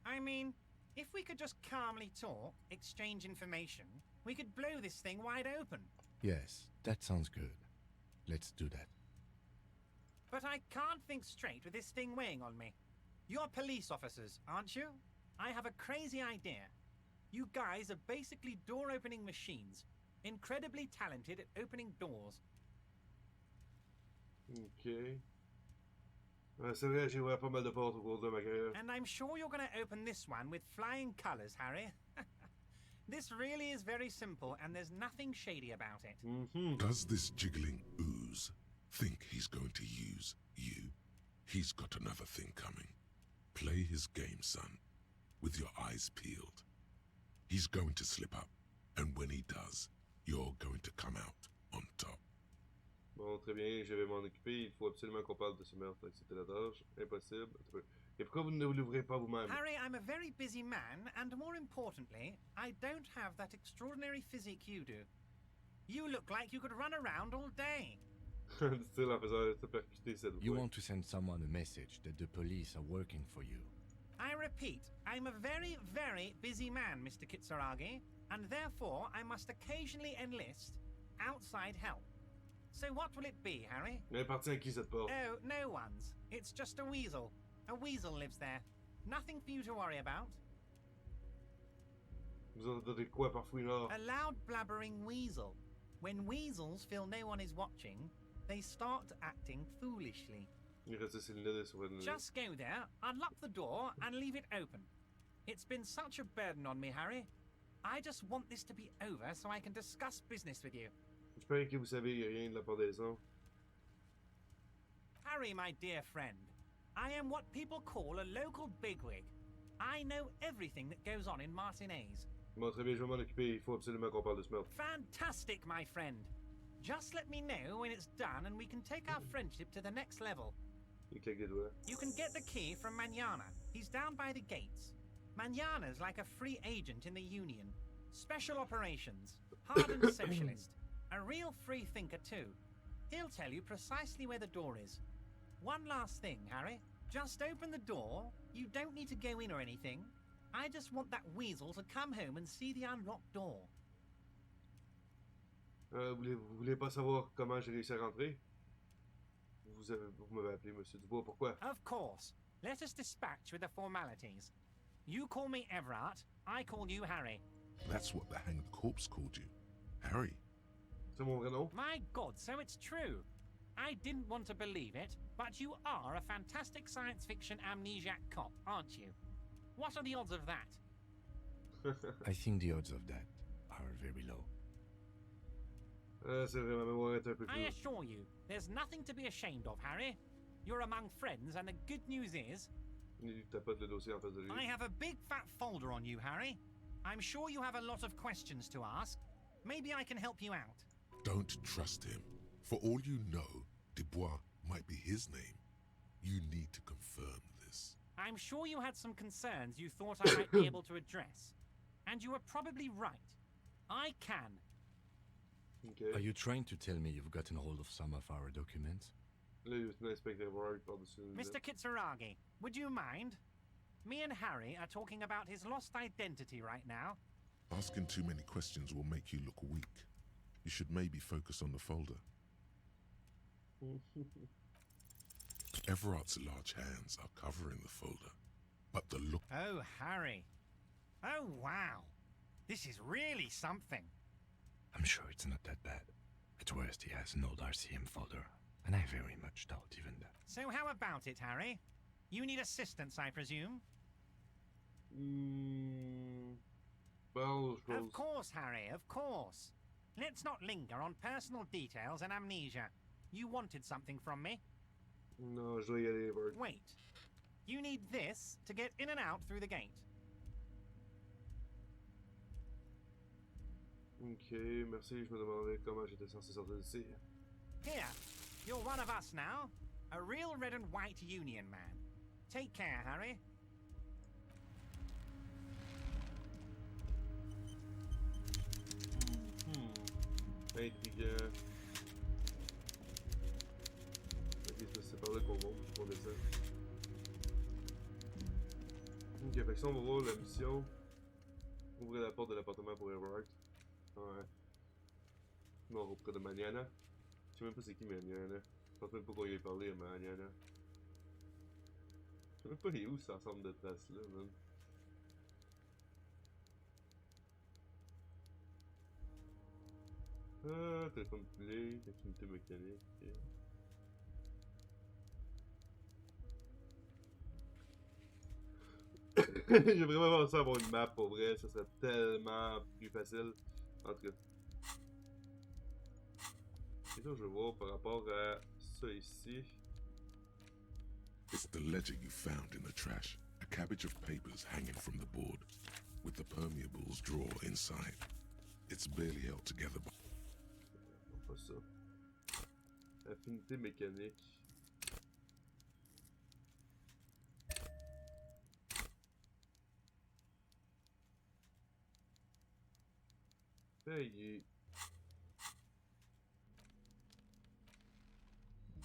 I mean, if we could just calmly talk, exchange information, we could blow this thing wide open. Yes, that sounds good. Let's do that. But I can't think straight with this thing weighing on me. You're police officers, aren't you? I have a crazy idea. You guys are basically door-opening machines, incredibly talented at opening doors. Ok. C'est vrai, j'ai ouvert pas mal de portes au cours de ma carrière. And I'm sure you're going to open this one with flying colors, Harry. This really is very simple, and there's nothing shady about it. Does this jiggling ooze think he's going to use you? He's got another thing coming. Play his game, son, with your eyes peeled. He's going to slip up, and when he does, you're going to come out on top. Bon, très bien, je vais m'en occuper. Il faut absolument qu'on parle de ce meurtre. Accepter la tâche. Impossible. Et pourquoi vous ne l'ouvrez pas vous-même? Harry, I'm a very busy man, and more importantly, I don't have that extraordinary physique you do. You look like you could run around all day. Dit-il en faisant se percuter cette voix. You want to send someone a message that the police are working for you. I repeat, I'm a very, very busy man, Mr. Kitsuragi, and therefore I must occasionally enlist outside help. So what will it be, Harry? Elle appartient à qui cette porte? Oh, no one's. It's just a weasel. A weasel lives there. Nothing for you to worry about. Vous entendez quoi par fouinard? A loud blabbering weasel. When weasels feel no one is watching, they start acting foolishly. Il reste ses lunettes sur une... Just go there, unlock the door, and leave it open. It's been such a burden on me, Harry. I just want this to be over so I can discuss business with you. J'espère que vous savez rien de la part des autres. Harry, my dear friend, I am what people call a local bigwig. I know everything that goes on in Martinez. Bon, très bien, je vais m'en occuper. Il faut absolument qu'on parle de ce meurtre. Fantastic, my friend. Just let me know when it's done and we can take our friendship to the next level. Il claque des doigts. You can get the key from Manana. He's down by the gates. Manana's like a free agent in the Union. Special operations. Hardened socialist. A real free thinker, too. He'll tell you precisely where the door is. One last thing, Harry. Just open the door. You don't need to go in or anything. I just want that weasel to come home and see the unlocked door. Vous voulez pas savoir comment j'ai réussi à rentrer? Vous m'avez appelé, Monsieur Dubois. Pourquoi? Of course. Let us dispatch with the formalities. You call me Everett. I call you Harry. That's what the hanged corpse called you. Harry. C'est mon vrai nom? My God, so it's true. I didn't want to believe it, but you are a fantastic science fiction amnesiac cop, aren't you? What are the odds of that? I think the odds of that are very low. C'est vrai, ma mémoire est un peu I plus. assure you, there's nothing to be ashamed of, Harry. You're among friends, and the good news is... Il tapote le dossier en face de lui. I have a big fat folder on you, Harry. I'm sure you have a lot of questions to ask. Maybe I can help you out. Don't trust him. For all you know, Dubois might be his name. You need to confirm this. I'm sure you had some concerns you thought I might be able to address. And you were probably right. I can. Okay. Are you trying to tell me you've gotten hold of some of our documents? Lieutenant Inspector Rourke par-dessus nous. Mr. Kitsuragi, would you mind? Me and Harry are talking about his lost identity right now. Asking too many questions will make you look weak. You should maybe focus on the folder. Everard's large hands are covering the folder, but the look... Oh, Harry. Oh, wow. This is really something. I'm sure it's not that bad. At worst, he has an old RCM folder, and I very much doubt even that. So how about it, Harry? You need assistance, I presume? Well, Of course, Harry, of course. Let's not linger on personal details and amnesia. You wanted something from me. Non, je dois y aller, Bert. Wait. You need this to get in and out through the gate. Ok, merci, je me demandais comment j'étais censé sortir d'ici. Here, you're one of us now. A real red and white union man. Take care, Harry. Intriguant. Ok, c'est par là qu'on descend. Ok, fait que ça, on va voir la mission. Ouvrir la porte de l'appartement pour Everard. Ouais. Non, auprès de Maniana. Je sais même pas c'est qui Maniana. Je pense même pas qu'on y ait parlé à Maniana. Je sais même pas il est où cet ensemble de places là, man. Ah, téléphone clé, activité mécanique. Okay. J'ai vraiment pensé avoir une map pour vrai, ça serait tellement plus facile. En tout cas. Et ça, je veux voir par rapport à ça ici. It's the ledger you found in the trash. A cabbage of papers hanging from the board, with the permeables drawer inside. It's barely held together by... Non, pas ça. Affinité mécanique. Hey,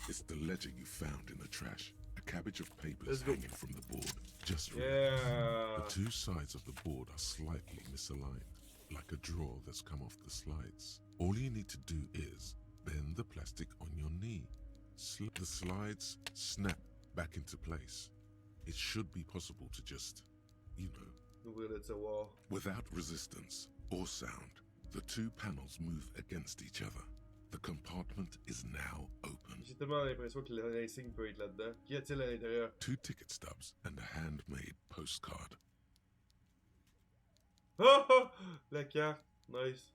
It's the ledger you found in the trash. A cabbage of papers hanging from the board. Just right. yeah. The two sides of the board are slightly misaligned, like a drawer that's come off the slides. All you need to do is bend the plastic on your knee. The slides snap back into place. It should be possible to just, you know, Ouvrir le tiroir. without resistance or sound. The two panels move against each other. The compartment is now open. J'ai tellement l'impression que l'insigne peut être là-dedans. Qu'y a-t-il à l'intérieur? 2 ticket stubs and a handmade postcard. Oh, oh! La carte. Nice.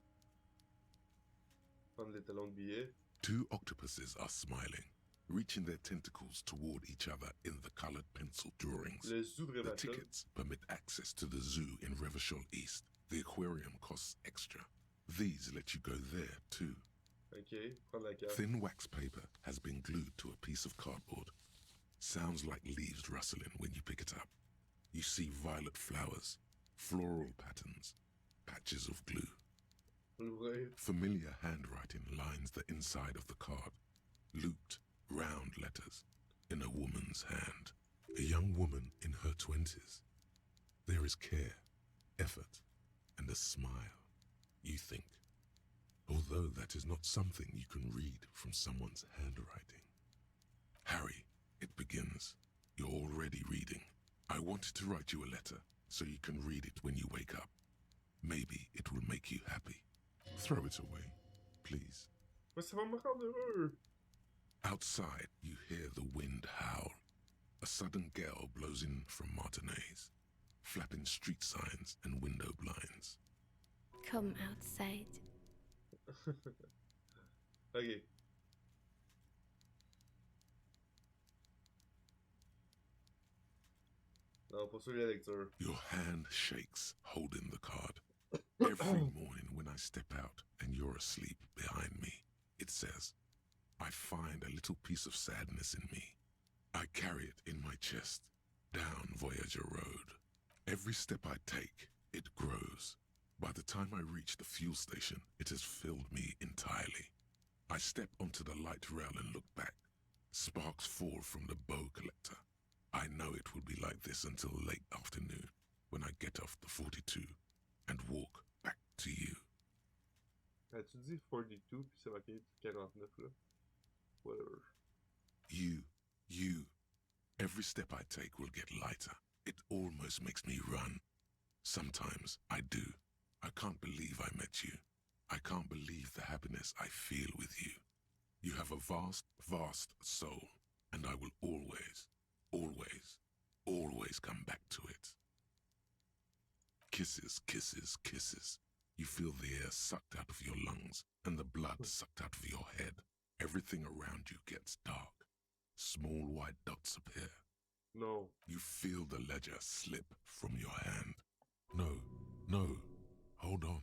Prendre les talons de billets. 2 octopuses are smiling, reaching their tentacles toward each other in the colored pencil drawings. Le zoo de The Revachol. tickets permit access to the zoo in Revachol East. The aquarium costs extra. These let you go there too. Ok, prendre la carte. Thin wax paper has been glued to a piece of cardboard. Sounds like leaves rustling when you pick it up. You see violet flowers, floral patterns, patches of glue. L'ouvrir. Familiar handwriting lines the inside of the card. Looped, round letters in a woman's hand. A young woman in her 20s. There is care, effort, and a smile, you think. Although that is not something you can read from someone's handwriting. Harry, it begins. You're already reading. I wanted to write you a letter so you can read it when you wake up. Maybe it will make you happy. Throw it away, please. Mais ça va me rendre heureux. Outside, you hear the wind howl. A sudden gale blows in from Martinez, flapping street signs and window blinds. Come outside. Ok. Non, poursuis la lecture. Your hand shakes, holding the card. Every morning when I step out and you're asleep behind me, it says, I find a little piece of sadness in me. I carry it in my chest, down Voyager Road. Every step I take, it grows. By the time I reach the fuel station, it has filled me entirely. I step onto the light rail and look back. Sparks fall from the bow collector. I know it will be like this until late afternoon, when I get off the 42 and walk back to you. As-tu dit 42 puis c'est marqué 49 là? Whatever. You. Every step I take will get lighter. It almost makes me run. Sometimes I do. I can't believe I met you. I can't believe the happiness I feel with you. You have a vast, vast soul, and I will always, always, always come back to it. Kisses, kisses, kisses. You feel the air sucked out of your lungs and the blood sucked out of your head. Everything around you gets dark. Small white dots appear. No. You feel the ledger slip from your hand. No. Hold on.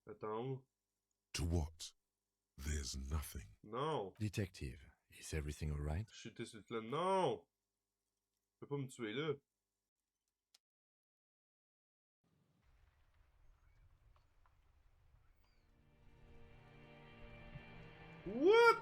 Attends. To what? There's nothing. Non. Detective, is everything all right? Chuter sur le flanc. Non. Tu peux pas me tuer là. What?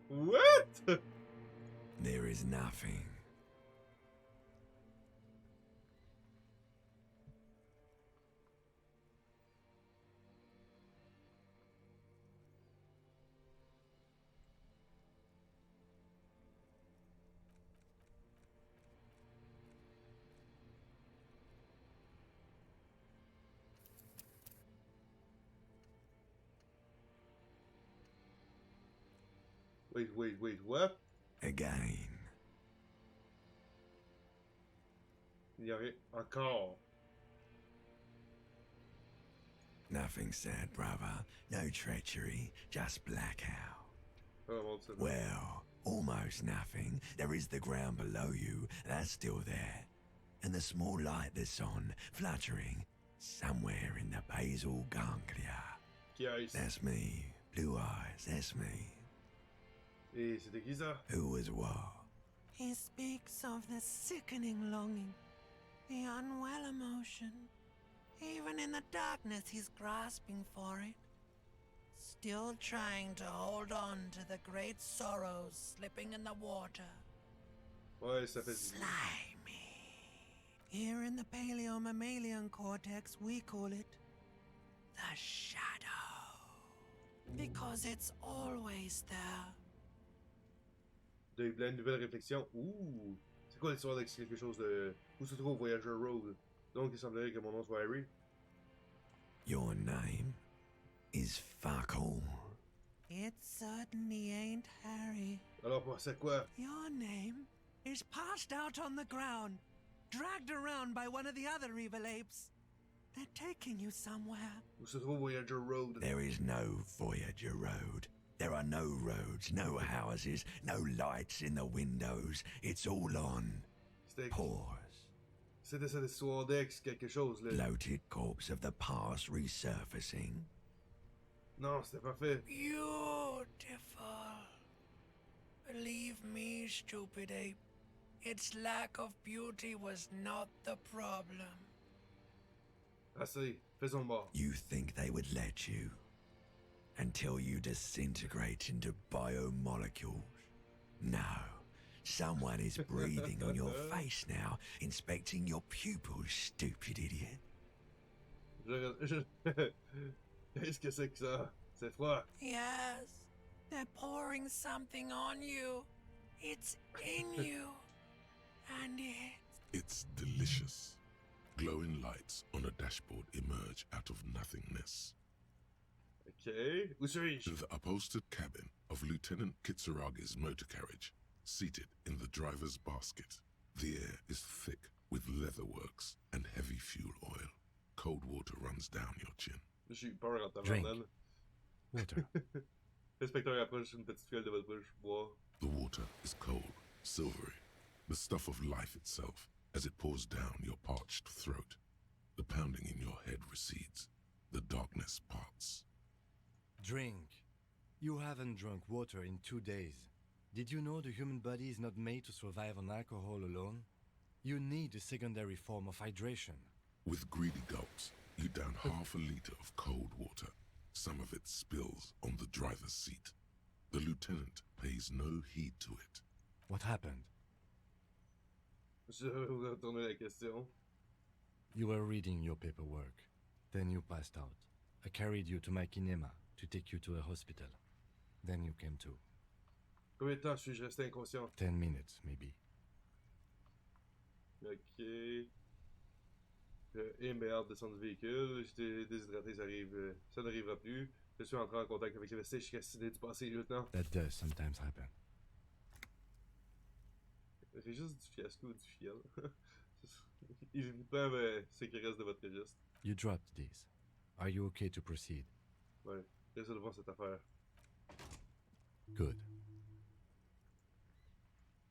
What? There is nothing. Wait, what? Again. Il y a rien. Encore. Nothing sad, brother. No treachery, just blackout. Well, almost nothing. There is the ground below you, that's still there. And the small light that's on, fluttering, somewhere in the basal ganglia. Yes. That's me. Blue eyes, that's me. Et c'était qui ça? Who was what? He speaks of the sickening longing, the unwell emotion. Even in the darkness, he's grasping for it. Still trying to hold on to the great sorrows slipping in the water. Ouais, ça fait Slimy. Here in the paleo-mammalian cortex, we call it the shadow. Because it's always there. De plein de nouvelles réflexions. Ouh! C'est quoi l'histoire de quelque chose de. Où se trouve Voyager Road? Donc il semblerait que mon nom soit Harry. Your name is fuck all. It certainly ain't Harry. Alors c'est quoi? Your name is passed out on the ground, dragged around by one of the other evil apes. They're taking you somewhere. Où se trouve Voyager Road? There is no Voyager Road. There are no roads, no houses, no lights in the windows. It's all on pause. C'était cette histoire d'ex quelque chose là. Bloated corpse of the past resurfacing. Non, c'était parfait. Beautiful. Believe me, stupid ape. Its lack of beauty was not the problem. Assez, faisons mort. You think they would let you? Until you disintegrate into biomolecules. No. Someone is breathing on your face now, inspecting your pupils, stupid idiot. Qu'est-ce que c'est que ça? C'est froid. Yes, they're pouring something on you. It's in you. And It's delicious. Glowing lights on a dashboard emerge out of nothingness. Okay. Où suis-je? The upholstered cabin of Lieutenant Kitsuragi's motor carriage, seated in the driver's basket. The air is thick with leatherworks and heavy fuel oil. Cold water runs down your chin. J'ai eu peur en Drink. tabarnak. Water. L'inspecteur approche une petite fiole de votre bouche. Bois. The water is cold, silvery, the stuff of life itself as it pours down your parched throat. The pounding in your head recedes. The darkness parts. Drink. You haven't drunk water in 2 days. Did you know the human body is not made to survive on alcohol alone? You need a secondary form of hydration. With greedy gulps, you down half a liter of cold water. Some of it spills on the driver's seat. The lieutenant pays no heed to it. What happened? Je vais vous retourner la question. You were reading your paperwork. Then you passed out. I carried you to my kinema to take you to a hospital. Then you came to. Combien de temps suis-je resté inconscient? 10 minutes, maybe. Ok. Et mais hâte de descendre du véhicule. J'étais déshydraté, ça n'arrivera plus. Je suis entré en contact avec le vestige calciné du passé, lieutenant. That does sometimes happen. C'est juste du fiasco ou du fiel. Ils vous peuvent ce qui reste de votre registre. You dropped these. Are you okay to proceed? Ouais, résolvons cette affaire. Good.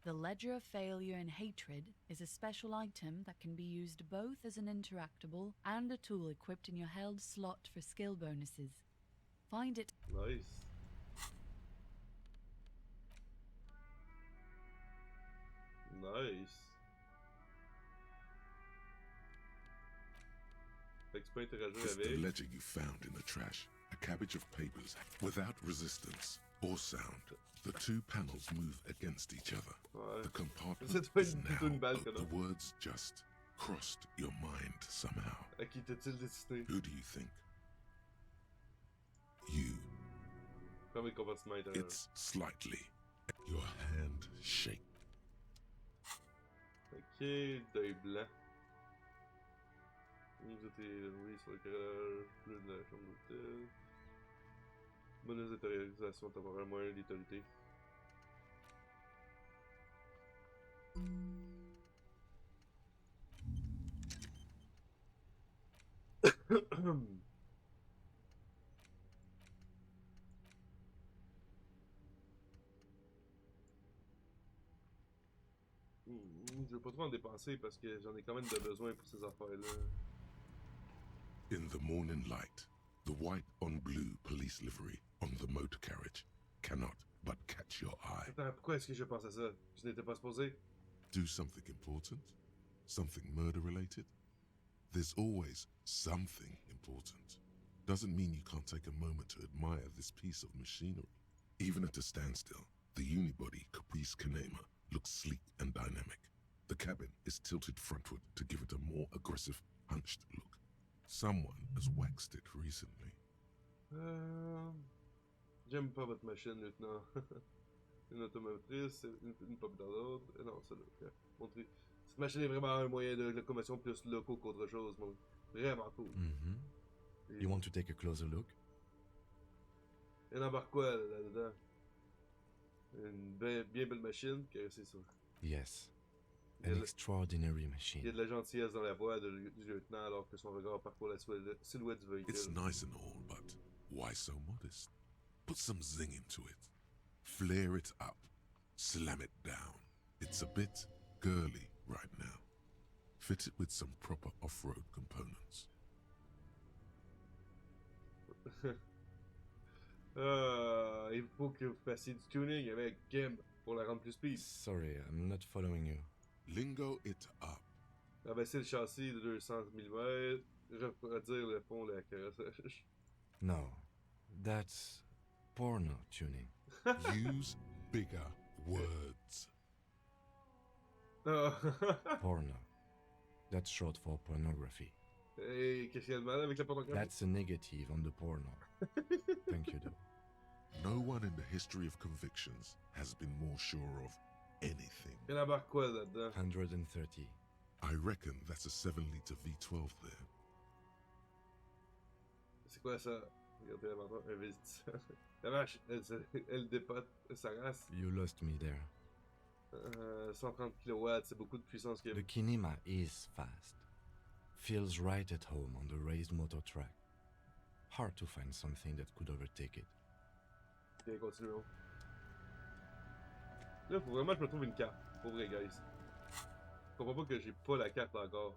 The Ledger of Failure and Hatred is a special item that can be used both as an interactable and a tool equipped in your held slot for skill bonuses. Find it. Nice. Nice. Fait que tu peux interagir It's the avec. ledger you found in the trash. A cabbage of papers without resistance or sound. The two panels move against each other. Ouais. The compartment Ça doit is être now. plutôt une balle que The non. words just crossed your mind somehow. À qui t'est-il destiné? Who do you think? You. Comme le compartiment intérieur. It's slightly. Your hand shake. Ok, deuil blanc. Vous êtes oui sur le carrelage bleu de la chambre d'hôtel. Bonus d'intériorisation temporaire moyen létalité. Je veux pas trop en dépenser parce que j'en ai quand même de besoin pour ces affaires-là. In the morning light, the white on blue police livery on the motor carriage cannot but catch your eye. Attends, pourquoi est-ce que je pense à ça? Je n'étais pas supposé. Do something important? Something murder related? There's always something important. Doesn't mean you can't take a moment to admire this piece of machinery. Even at a standstill, the unibody Caprice Kanema looks sleek and dynamic. The cabin is tilted frontward to give it a more aggressive, hunched look. Someone has waxed it recently. J'aime pas votre machine, lieutenant. Une automotrice, une pas dans l'autre. Non, celle-là. Okay. Montrer. Cette machine est vraiment un moyen de locomotion plus loco qu'autre chose. Donc, vraiment cool. Mm-hmm. You want to take a closer look? Elle embarque quoi là-dedans? Une bien belle machine, c'est ça. Yes. An extraordinary machine. Il y a de la gentillesse dans la voix du lieutenant alors que son regard parcourt la silhouette du véhicule. It's nice and all, but why so modest? Put some zing into it. Flare it up. Slam it down. It's a bit girly right now. Fit it with some proper off-road components. Il faut que vous fassiez du tuning avec Kim pour la rendre plus speed. Sorry, I'm not following you. Lingo it up. Rabaisser le châssis de 200 mm, refroidir le fond de la carrossage. No, that's porno tuning. Use bigger words. Oh. Porno. That's short for pornography. Hey, qu'est-ce qu'il y a de mal avec la pornographie? That's a negative on the porno. Thank you, though. No one in the history of convictions has been more sure of anything. Il embarque quoi là-dedans? 130. I reckon that's a 7-liter V12 there. C'est quoi ça? Regardez l'inventaire, investisseur. La vache, elle dépote sa race. You lost me there. 130 kW, c'est beaucoup de puissance qu'il y a. The kinema is fast. Feels right at home on the raised motor track. Hard to find something that could overtake it. Ok, continuons. Là, faut vraiment que je me trouve une carte. Pour vrai, guys. Je comprends pas que j'ai pas la carte encore.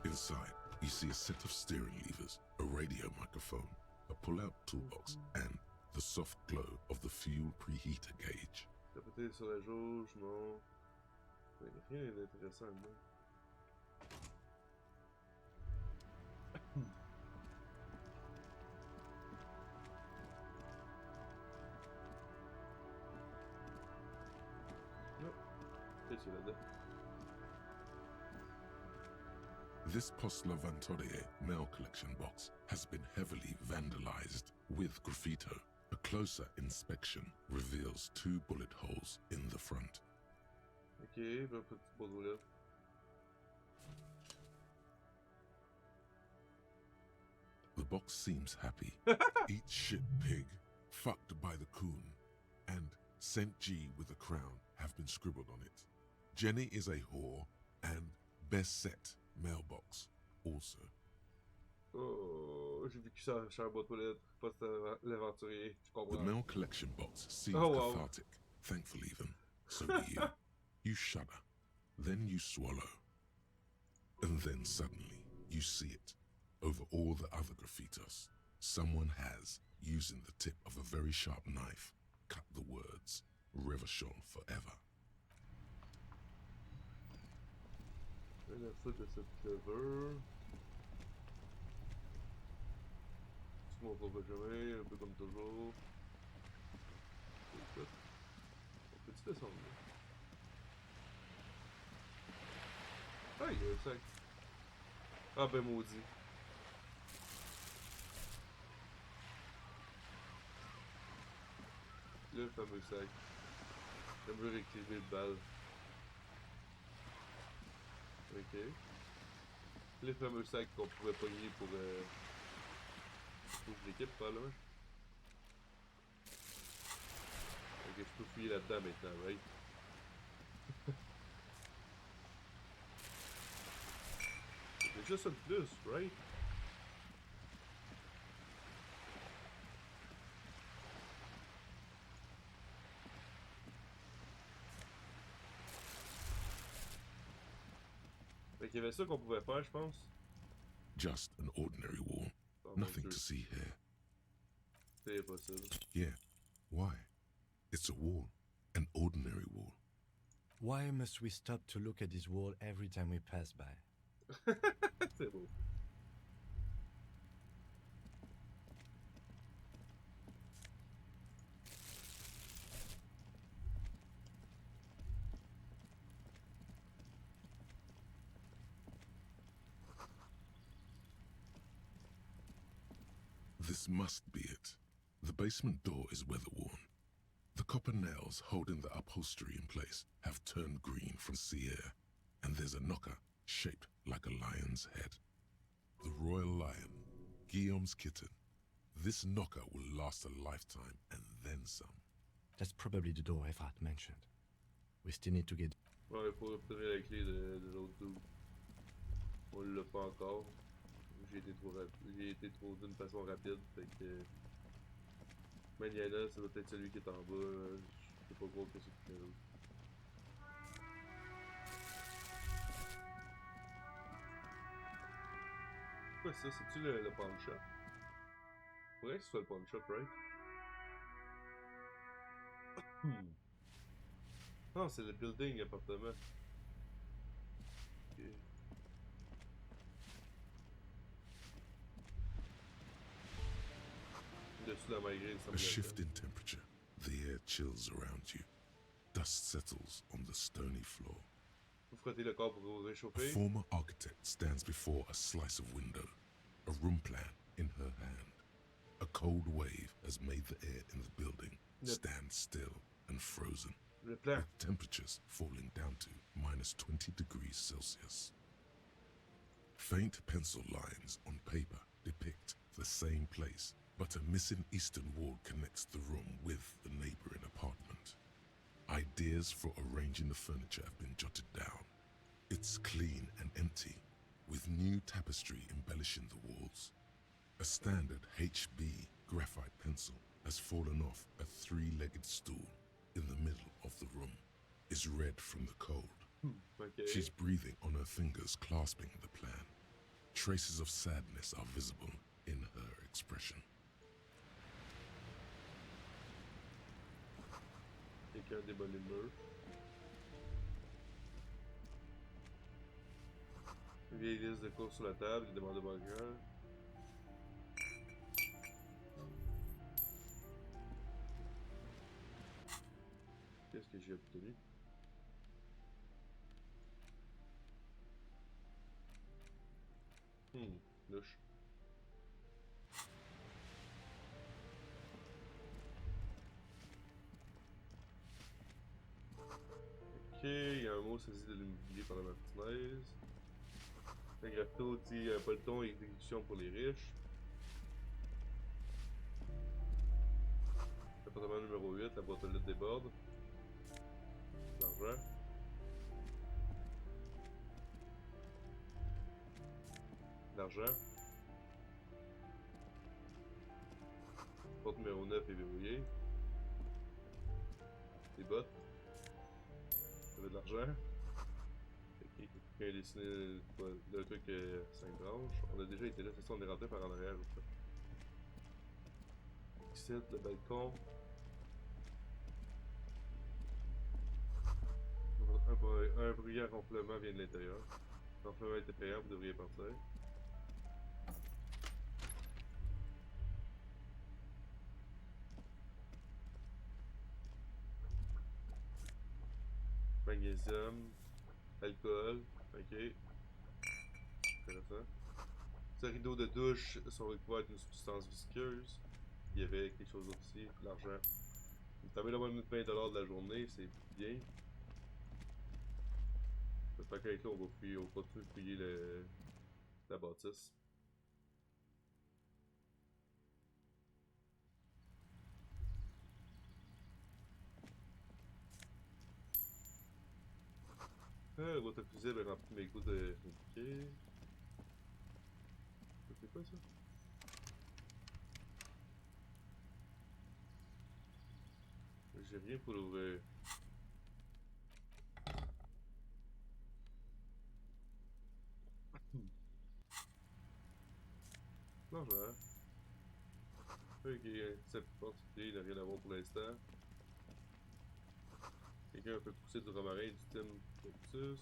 Inside, you see a set of steering levers, a radio microphone, a pull-out toolbox, and the soft glow of the fuel preheater gauge. Tapoter sur la jauge, non. Rien d'intéressant là. Non. Qu'est-ce qu'il y a là-dedans? This Postler Vantorie mail collection box has been heavily vandalized with graffito. A closer inspection reveals 2 bullet holes in the front. Ok, ben petit boulot là. The box seems happy. Eat shit pig, fucked by the coon, and St. G with a crown have been scribbled on it. Jenny is a whore, and best set mailbox also. Oh, j'ai vu que ça a un boîte aux lettres, pas l'aventurier, tu comprends? The mail collection box seems cathartic, thankful even. So do you. You shudder, then you swallow, and then suddenly you see it. Over all the other graffitos, someone has, using the tip of a very sharp knife, cut the words, Revachon forever. La faute de cette cover. Tu m'en vas jamais, un peu comme toujours. Écoute, on peut-tu descendre là? Ah, il y a un sac. Ah ben maudit. Le fameux sac. J'aimerais réactiver le balle. Ok. Le fameux sac qu'on pouvait pogner pour l'équipe, probablement. Ok, je peux fouiller là-dedans maintenant, right? C'est juste ça de plus, right? Fait qu'il y avait ça qu'on pouvait faire, je pense. Just an ordinary wall. Nothing to see here. C'est impossible. Yeah. Why? It's a wall. An ordinary wall. Why must we stop to look at this wall every time we pass by? C'est beau. This must be it. The basement door is weather-worn. The copper nails holding the upholstery in place have turned green from sea air, and there's a knocker shaped like a lion's head. The royal lion, Guillaume's kitten. This knocker will last a lifetime and then some. That's probably the door Evrat mentioned. We still need to get... Ouais, il faut obtenir la clé de l'autre dude. On l'a pas encore. J'ai été trop d'une façon rapide, fait que... Maniana, ça doit être celui qui est en bas. Je sais pas trop que c'est qui est l'autre. Quoi ça? C'est-tu le pawn shop? Faudrait que ce soit le pawn shop, right? Non, c'est le building appartement. Ok. Dessus. difficile à maigrir, ça me A shift in temperature. The air chills around you. Dust settles on the stony floor. Vous frottez le corps pour vous A réchauffer. former architect stands before a slice of window, a room plan in her hand. A cold wave has made the air in the building stand still and frozen, Le plan. with temperatures falling down to minus 20 degrees Celsius. Faint pencil lines on paper depict the same place, but a missing eastern wall connects the room with the neighboring apartment. Ideas for arranging the furniture have been jotted down. It's clean and empty, with new tapestry embellishing the walls. A standard HB graphite pencil has fallen off a three-legged stool in the middle of the room, is red from the cold. Okay. She's breathing on her fingers, clasping the plan. Traces of sadness are visible in her expression. Quelqu'un démolit le mur. Une vieille liste de courses sur la table, il demande au burger. Qu'est-ce que j'ai obtenu? Louche. Ok, il y a un mot saisi de l'immobilier par la Martinez. Le graffito dit pas le ton et exécution pour les riches. Appartement numéro 8, la boîte aux lettres déborde. L'argent. L'argent. Porte numéro 9 est verrouillée. Les bottes. Ça veut de l'argent. Ok, quelqu'un a dessiné le truc 5 branches. On a déjà été là, c'est ça, on est rentré par en arrière. Ici, le balcon. Un bruyant ronflement vient de l'intérieur. L'enflement était payant, vous devriez partir. Magnésium, alcool, ok. Intéressant. Ces rideaux de douche sont recouverts d'une substance visqueuse. Il y avait quelque chose d'autre aussi, l'argent. Vous avez la moyenne de 20$ de la journée, c'est bien. J'espère qu'avec là, on va continuer de fouiller la bâtisse. Ah, votre fusible est rempli de mes goûts de... Ok. C'est quoi ça? J'ai rien pour l'ouvrir. L'argent. Ok, c'est particulier, il n'a rien à voir pour l'instant. Quelqu'un peut pousser du romarin et du thym cactus.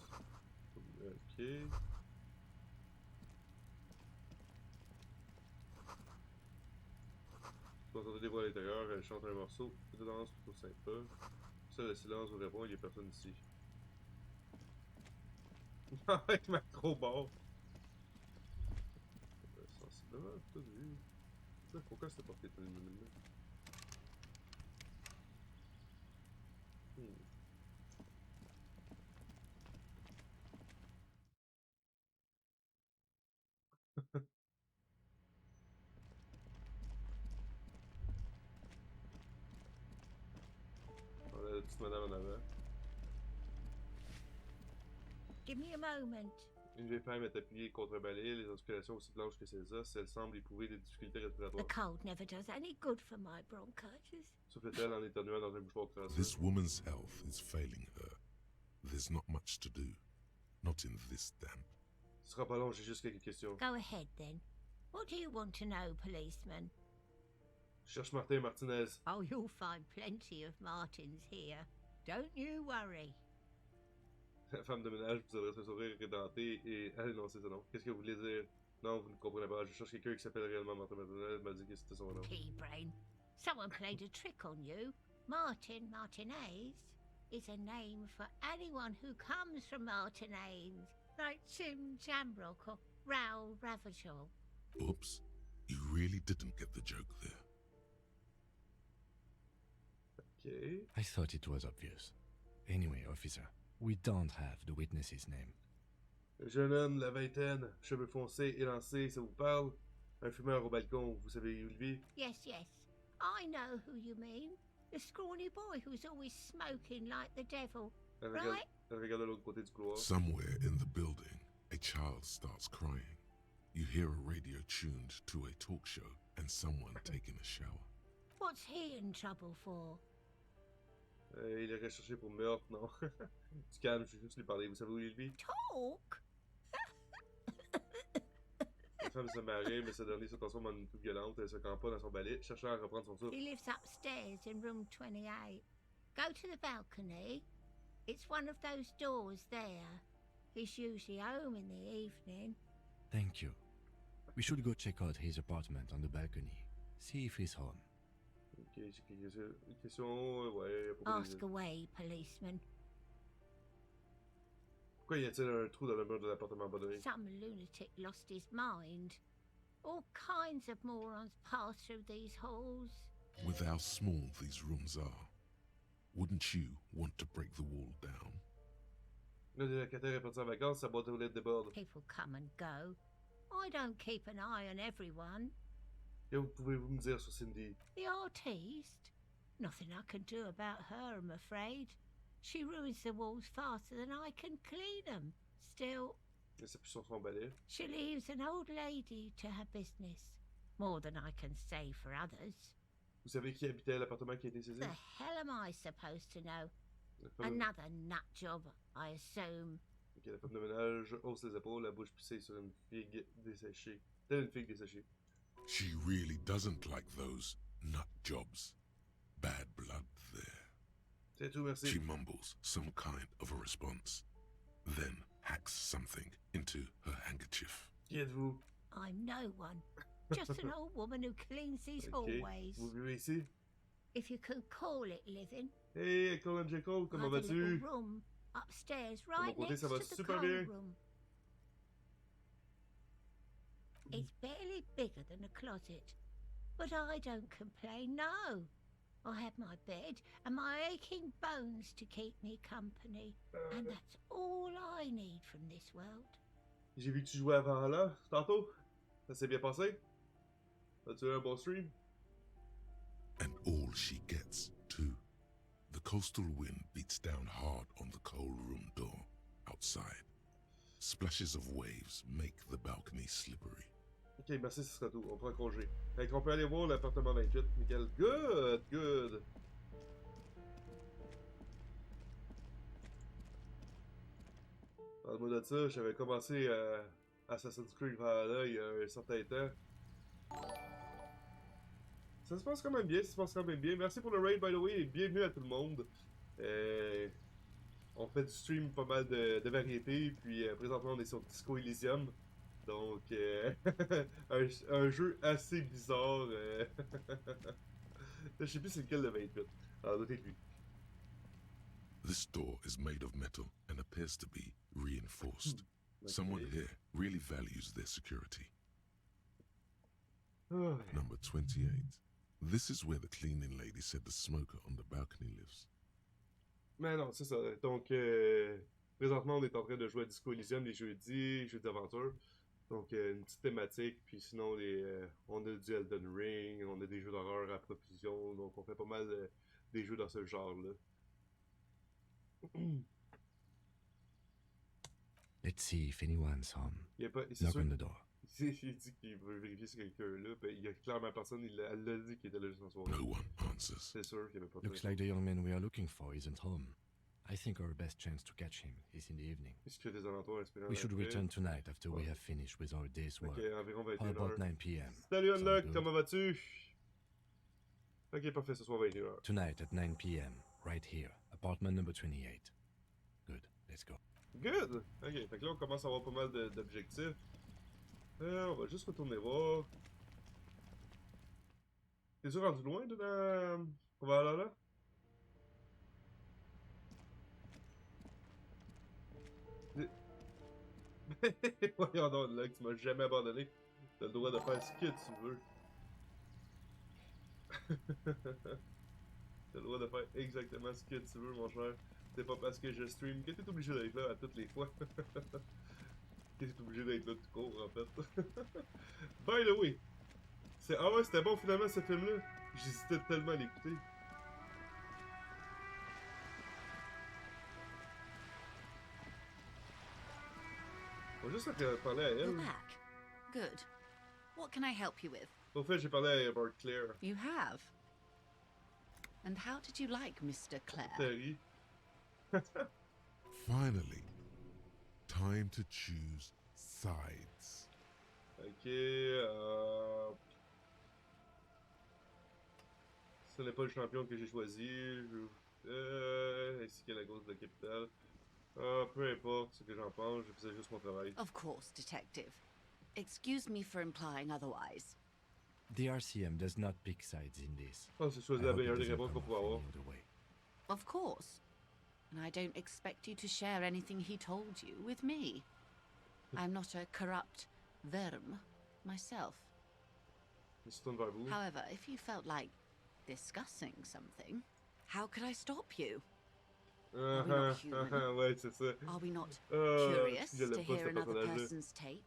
Ok. Vous entendez des voix à l'intérieur, elle chante un morceau. Toute danse plutôt sympa. Ça, le silence vous répond, il n'y a personne ici. Avec ma trop bord. Sensiblement, tout vu. Pourquoi cette porte est illuminée? On a la petite madame en avant. Give me a moment. Une vieille femme est appuyée contre un balai, les articulations aussi blanches que ses os, elle semble éprouver des difficultés The respiratoires. cold never does any good for my bronchitis. Souffle-t-elle en éternuant dans un mouchoir crasseux. This woman's health is failing her. There's not much to do. Not in this damp. Ce sera pas long, j'ai juste quelques questions. Go ahead then. What do you want to know, policeman? Je cherche Martin Martinez. Oh, you'll find plenty of Martins here. Don't you worry. La femme de ménage vous adresse un sourire édenté et elle énonce son nom. Qu'est-ce que vous voulez dire? Non, vous ne comprenez pas. Je cherche quelqu'un qui s'appelle réellement Martin Martinez. Elle m'a dit que c'était son nom. Pea brain. Someone played a trick on you. Martinez is a name for anyone who comes from Martinez, like Tim Jambrock or Raoul Ravachol. Oops, you really didn't get the joke there. Okay. I thought it was obvious. Anyway, officer, we don't have the witness's name. Un jeune homme, la vingtaine, cheveux foncés, élancés, ça vous parle? Un fumeur au balcon, vous savez où il vit? Yes, I know who you mean. The scrawny boy who's always smoking like the devil, right? Elle regarde de l'autre côté du couloir. Somewhere in the building, a child starts crying. You hear a radio tuned to a talk show and someone taking a shower. What's he in trouble for? Il est recherché pour meurtre, non? Du calme, je vais juste lui parler. Vous savez où il vit? Talk? La femme se marie, mais ce dernier se transforme en une toute violente. Elle se campe pas dans son balai, cherchant à reprendre son souffle. He lives upstairs in room 28. Go to the balcony. It's one of those doors there. He's usually home in the evening. Thank you. We should go check out his apartment on the balcony. See if he's home. Ok, j'ai quelques questions. Ouais, Ask away, policeman. Pourquoi y a-t-il un trou dans le mur de l'appartement abandonné? Some lunatic lost his mind. All kinds of morons pass through these halls. With how small these rooms are, wouldn't you want to break the wall down? Le locataire est parti en vacances, sa boîte aux lettres déborde. People come and go. I don't keep an eye on everyone. Que pouvez-vous me dire sur Cindy? The artiste? Nothing I can do about her, I'm afraid. She ruins the walls faster than I can clean them. Still, Elle s'appuie sur son balai. she leaves an old lady to her business. More than I can say for others. Vous savez qui habitait l'appartement qui a été saisi? The hell am I supposed to know? La femme... Another nut job, I assume. Ok, la femme de ménage hausse les épaules, la bouche plissée sur une figue desséchée. Telle une figue desséchée. She really doesn't like those nut jobs. Bad blood there. C'est tout, merci. She mumbles some kind of a response, then hacks something into her handkerchief. Qui êtes-vous? I'm no one. Just an old woman who cleans these hallways. Vous vivez ici? If you can call it living. Hey, Colin Jekyll, comment I have a vas-tu? little room upstairs, De mon right côté, next ça va to the super coal bien. room. It's barely bigger than a closet, but I don't complain, no. I have my bed and my aching bones to keep me company, and that's all I need from this world. J'ai vu que tu jouais avant là, tantôt. Ça s'est bien passé? As-tu eu un bon stream? And all she gets, too. The coastal wind beats down hard on the coal room door outside. Splashes of waves make the balcony slippery. Ok, merci, ce sera tout. On prend congé. Fait qu'on peut aller voir l'appartement 28. Nickel. Good, good. Parle-moi de ça, j'avais commencé Assassin's Creed Valhalla il y a un certain temps. Ça se passe quand même bien, ça se passe quand même bien. Merci pour le raid, by the way, et bienvenue à tout le monde. On fait du stream pas mal de variétés, puis présentement on est sur Disco Elysium. Donc, un jeu assez bizarre. Je sais plus c'est lequel le 28. Alors, notez lui. This door is made of metal and appears to be reinforced. Someone here really values their security. Number 28. This is where the cleaning lady said the smoker on the balcony lives. Mais non, c'est ça. Donc, présentement, on est en train de jouer à Disco Elysium les jeudis, jeux d'aventure. Donc, une petite thématique, puis sinon, on a du Elden Ring, on a des jeux d'horreur à profusion, donc on fait pas mal des jeux dans ce genre-là. Let's see if anyone's home. Knock on the door. Il dit qu'il veut vérifier si quelqu'un est là, ben, il y a clairement personne, elle l'a dit qu'il était là juste en soirée. No one answers. C'est sûr qu'il n'y avait pas de Looks like the young man we are looking for isn't home. I think our best chance to catch him is in the evening. We should return tonight after we have finished with our day's work. Environ 21 How about 9 p.m.? Salut Unlock, comment vas-tu? Ok, parfait, ce soir 21h. Tonight at 9 p.m., right here, apartment number 28. Good, let's go. Good! Ok, fait que là on commence à avoir pas mal d'objectifs. On va juste retourner voir. T'es-tu rendu loin de dans... On va aller là? Voyons donc, là, tu m'as jamais abandonné. T'as le droit de faire ce que tu veux. T'as le droit de faire exactement ce que tu veux, mon cher. C'est pas parce que je stream que t'es obligé d'être là à toutes les fois. Que t'es obligé d'être là tout court, en fait. By the way, ah ouais, c'était bon finalement ce film-là. J'hésitais tellement à l'écouter. On va juste parler à You're elle. back. Good. What can I help you with? Au fait, j'ai parlé à Bart Claire. You have? And how did you like Mr. Clare? Terry. Finally, time to choose sides. Ok, ce n'est pas le champion que j'ai choisi. Ainsi que la grosse de la capitale. Peu importe ce que j'en pense, je faisais juste mon travail. Of course, Detective. Excuse me for implying otherwise. The RCM does not pick sides in this. Oh, c'est choisi la meilleure des réponses qu'on pouvait avoir. Of course. And I don't expect you to share anything he told you with me. I'm not a corrupt verm myself. However, if you felt like discussing something, how could I stop you? Are we not human? Ouais, c'est ça. Are we not curious to hear another personnage-là. person's take?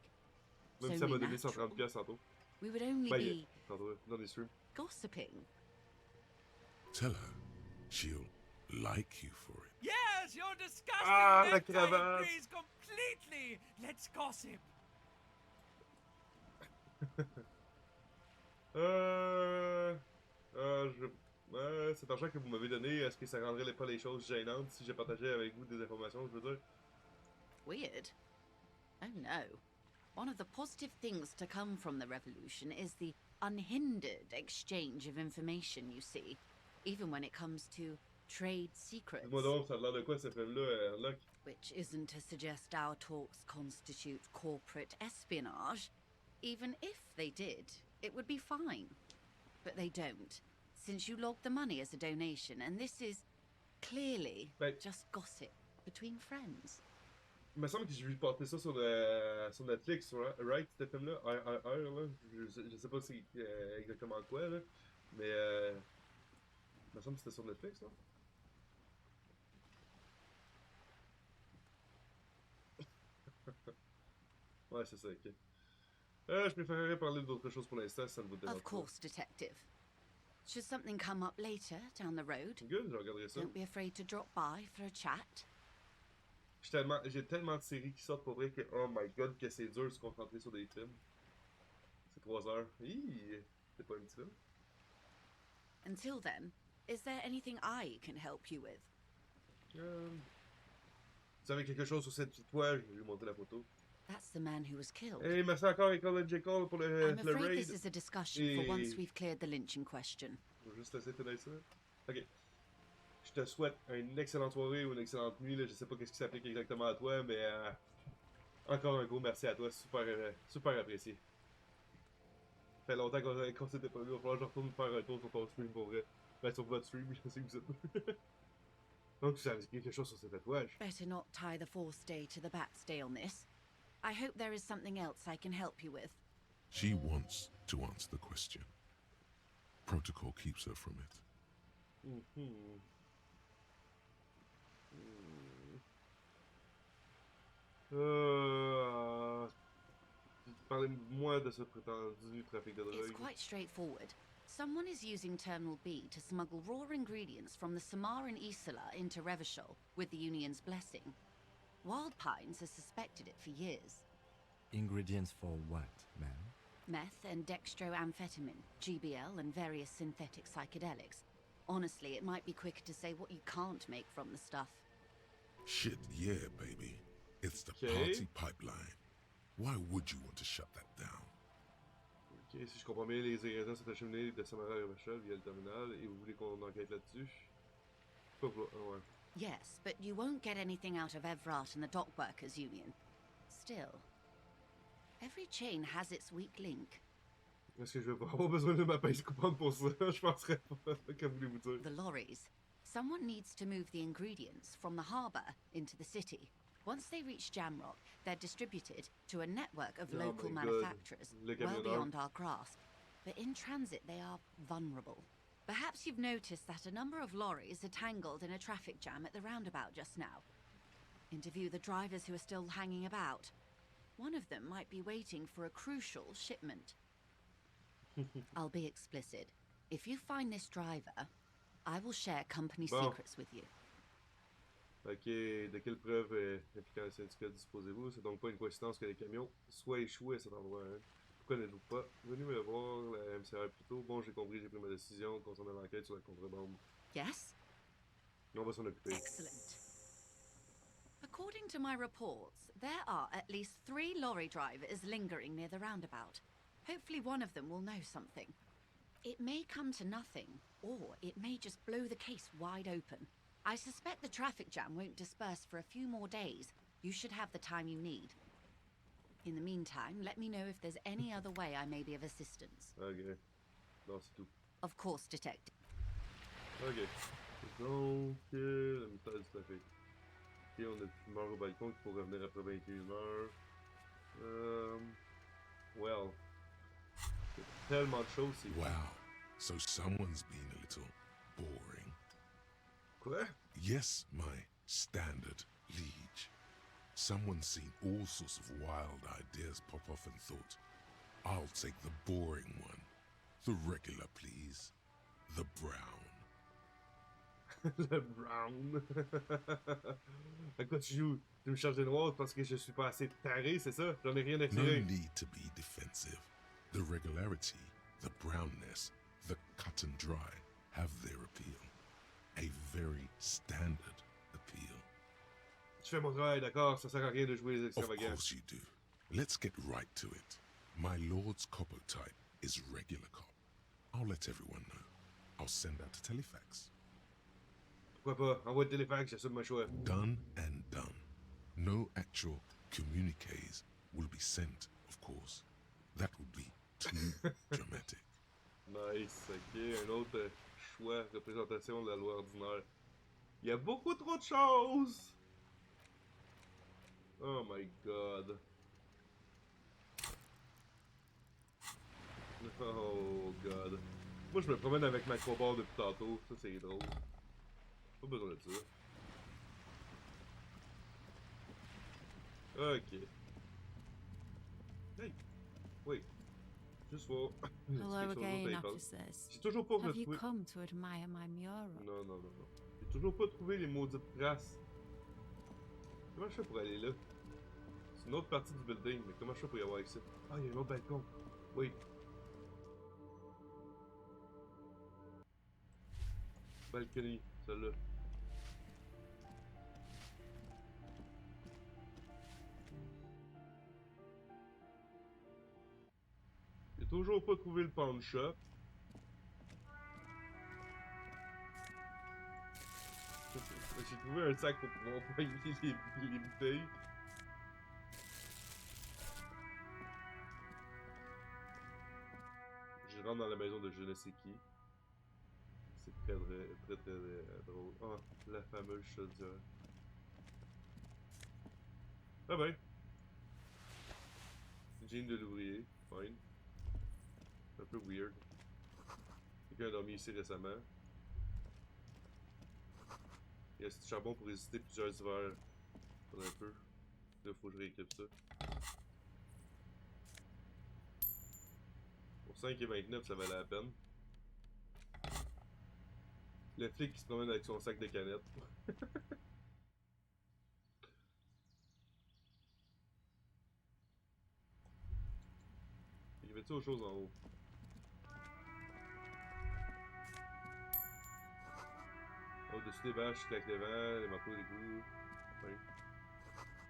Même si So ça m'a we donné 130 natural. piastres tantôt. We would only Ben, be tantôt, dans des streams. gossiping. Tell her she'll like you for it. Yes, you're disgusting. Ah, la Left eye cravate. agrees completely. Let's gossip. Cet argent que vous m'avez donné, est-ce que ça rendrait pas les choses gênantes si je partageais avec vous des informations, je veux dire? Weird. Oh no. One of the positive things to come from the revolution is the unhindered exchange of information, you see, even when it comes to trade secrets. Dis-moi donc, ça a l'air de quoi ce film-là, Locke? Which isn't to suggest our talks constitute corporate espionage. Even if they did, it would be fine. But they don't, since you logged the money as a donation, and this is clearly just gossip between friends. Il me semble que j'ai vu porter ça sur Netflix, right, ce film-là? Là. Je sais pas c'est exactement quoi, là. Mais il me semble que c'était sur Netflix, non? Ouais, c'est ça, ok. Je préférerais parler d'autre chose pour l'instant, si ça ne vous dérange Of course, Detective. Should something come up later down the road, Good, je regarderai ça. don't be afraid to drop by for a chat. J'ai tellement de séries qui sortent pour vrai que, oh my god, que c'est dur de se concentrer sur des films. C'est 3 heures. C'est pas un petit film. Until then, is there anything I can help you with? Vous savez quelque chose sur cette petite toile? Je vais lui montrer la photo. That's the man who was killed. Hey, merci encore avec Colin J. Cole pour le I'm afraid raid. this is a discussion for once we've cleared the lynching question. Je vais juste essayer de finir ça. Ok. Je te souhaite une excellente soirée ou une excellente nuit. Là. Je sais pas qu'est-ce qui s'applique exactement à toi, mais encore un gros merci à toi. Super apprécié. Ça fait longtemps qu'on s'était pas vu. Il va falloir que je retourne faire un tour sur ton stream pour vrai. Ben, sur votre stream, je sais que vous êtes. Donc, tu savais quelque chose sur ce tatouage. Better not tie the fourth day to the backstay on this. I hope there is something else I can help you with. She wants to answer the question. Protocol keeps her from it. Parlez-moi de ce prétendu trafic de It's drogue. quite straightforward. Someone is using Terminal B to smuggle raw ingredients from the Samar and Isla into Revachol with the Union's blessing. Wild Pines has suspected it for years. Ingredients for what, ma'am? Meth and dextroamphetamine, GBL, and various synthetic psychedelics. Honestly, it might be quicker to say what you can't make from the stuff. Shit, yeah, baby. It's the Okay. party pipeline. Why would you want to shut that down? Ok, si je comprends bien, les ingrédients sont acheminés de Samara et Revachol via le terminal et vous voulez qu'on enquête là-dessus? Ouais. Yes, but you won't get anything out of Evrat and the Dockworkers Union. Still, every chain has its weak link. Est-ce que je vais avoir besoin de ma pince coupante pour ça? Je penserais pas. Que voulez-vous dire? The lorries. Someone needs to move the ingredients from the harbour into the city. Once they reach Jamrock, they're distributed to a network of local manufacturers, well beyond our grasp. But in transit, they are vulnerable. Perhaps you've noticed that a number of lorries are tangled in a traffic jam at the roundabout just now. Interview the drivers who are still hanging about. One of them might be waiting for a crucial shipment. I'll be explicit. If you find this driver, I will share company secrets with you. Ok, de quelle preuve impliquant le syndicat disposez-vous? C'est donc pas une coïncidence que les camions soient échoués à cet endroit, hein? Pourquoi n'êtes-vous pas venu me voir la MCR plus tôt? Bon, j'ai compris, j'ai pris ma décision concernant l'enquête sur la contrebande. Yes? On va s'en occuper. Excellent. According to my reports, there are at least 3 lorry drivers lingering near the roundabout. Hopefully one of them will know something. It may come to nothing, or it may just blow the case wide open. I suspect the traffic jam won't disperse for a few more days. You should have the time you need. In the meantime, let me know if there's any other way I may be of assistance. Ok. Non, c'est tout. Of course, Detective. Ok. Donc, la méthode du trafic. Ok, on a une fumeur au balcon qui pourrait revenir après 21h. Well. Tellement de choses, c'est... Wow. So someone's been a little boring. Quoi? Yes, my standard liege. Someone's seen all sorts of wild ideas pop off and thought, I'll take the boring one. The regular, please. The brown. Le brown. À quoi tu joues? Tu me charges de noir parce que je suis pas assez taré, c'est ça? J'en ai rien à No tirer. need to be defensive. The regularity, the brownness, the cut and dry have their appeal. A very standard appeal. Tu fais mon travail, d'accord? Ça sert à rien de jouer les Of extravagants. course you do. Let's get right to it. My lord's copper type is regular cop. I'll let everyone know. I'll send out a telefax. Pourquoi pas? Envoie le téléfax, j'assume mon choix. Done and done. No actual communiques will be sent, of course. That would be too dramatic. Nice, ok. Un autre choix, représentation de la loi ordinaire. Il y a beaucoup trop de choses! Oh my god. Oh god. Moi je me promène avec ma crowbar depuis tantôt, ça c'est drôle. Pas besoin de ça. Ok. Hey! Wait. Juste voir. Hello again, officers. J'ai toujours pas Have you retrouvé... come to admire my mural? Non, non, non, non. J'ai toujours pas trouvé les maudites traces. Comment je fais pour aller là? C'est une autre partie du building, mais comment je fais pour y avoir accès? Ah, il y a un autre balcon. Oui. Balcony, celle-là. J'ai toujours pas trouvé le pawn shop. J'ai trouvé un sac pour pouvoir poigner les bouteilles. Je rentre dans la maison de je ne sais qui. C'est très drôle. Ah, la fameuse chaudière. Ah ben. Jean de l'ouvrier. Fine. Un peu weird. Quelqu'un a dormi ici récemment. Il y a assez de charbon pour résister plusieurs hivers. Faudrait un peu. Là, faut que je rééquipe ça. Pour 5,29, ça valait la peine. Le flic qui se promène avec son sac de canettes. Il y avait-tu autre chose en haut? Au-dessus des vaches, claque les vents, les manteaux d'égout. Oui.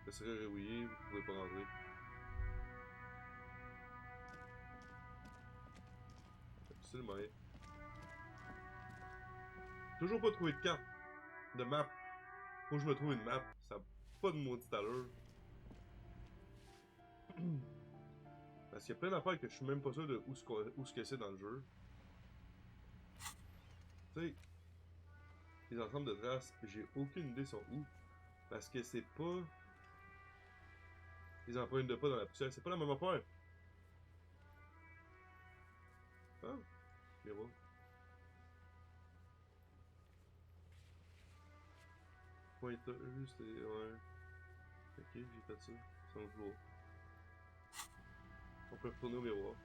Le serrure est rouillé, vous pouvez pas rentrer. Absolument rien. Toujours pas trouvé de carte. De map. Faut que je me trouve une map. Ça a pas de maudite allure. Parce qu'il y a plein d'affaires que je suis même pas sûr de où ce que c'est dans le jeu. Tu sais, les ensembles de traces, j'ai aucune idée sont où. Parce que c'est pas... Les empreintes de pas dans la poussière, c'est pas la même affaire. Ah, miroir. Pointeur, c'était... Ouais. Ok, j'ai fait ça. Sans vouloir. On peut retourner au miroir.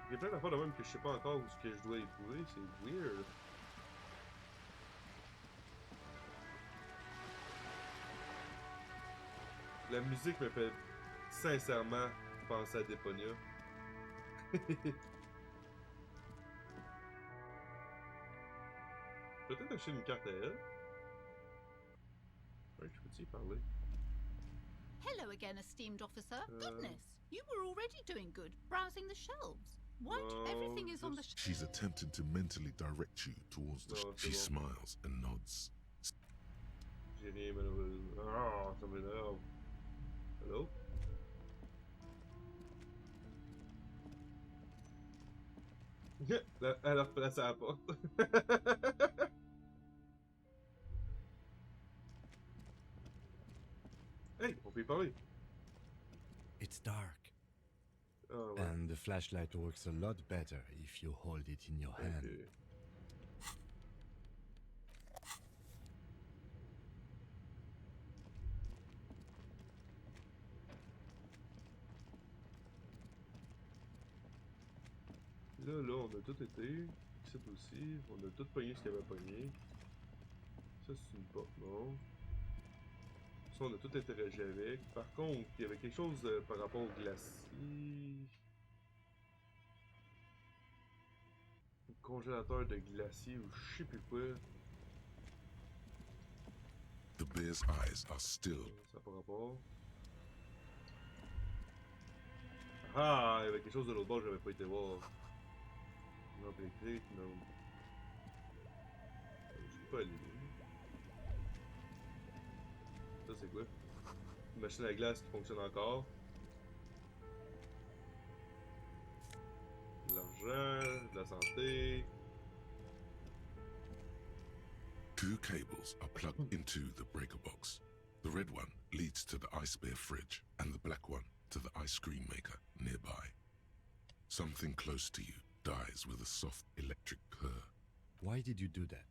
Il y a plein d'affaires de même que je sais pas encore où ce que je dois éprouver, c'est weird. La musique me fait sincèrement penser à Deponia. Peut-être acheter une carte à elle. Ouais, je peux-tu y parler? Hello again, esteemed officer. Goodness, you were already doing good, browsing the shelves. What? Everything is on the She's attempting to mentally direct you towards the She smiles and nods. J'ai rien, malheureusement. Ah, ça m'énerve. Hello? Elle a replacé la porte. Hey, on peut y parler. It's dark. Oh, ouais. And the flashlight works a lot better if you hold it in your hand. Là, on a tout été. Ici aussi. On a tout pogné ce qu'il y avait pogné. Ça, c'est une porte, non. Ça, on a tout interagi avec. Par contre, il y avait quelque chose par rapport au glacier. Un congélateur de glacier ou je sais plus quoi. The bear's eyes are still. Ça par rapport. Ah, il y avait quelque chose de l'autre bord que j'avais pas été voir. Non, électrique, non. Je peux pas aller. Ça, c'est quoi? Une machine à glace qui fonctionne encore. De l'argent, de la santé. Two cables are plugged into the breaker box. The red one leads to the ice bear fridge, and the black one to the ice cream maker nearby. Something close to you dies with a soft electric purr. Why did you do that?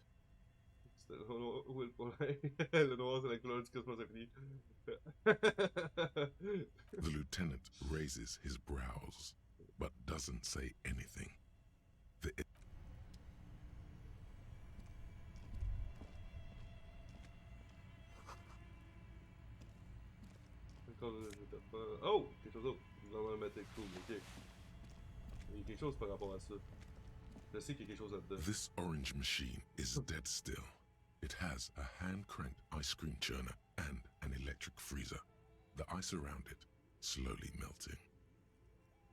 Où est le problème? Le noir, c'est la couleur du cosmos infini. The lieutenant raises his brows, but doesn't say anything. Oh! Quelque chose d'autre. Dans le matic cool, ok. Il y a quelque chose par rapport à ça. Je sais qu'il y a quelque chose là-dedans. This orange machine is dead still. It has a hand-cranked ice cream churner and an electric freezer. The ice around it slowly melting.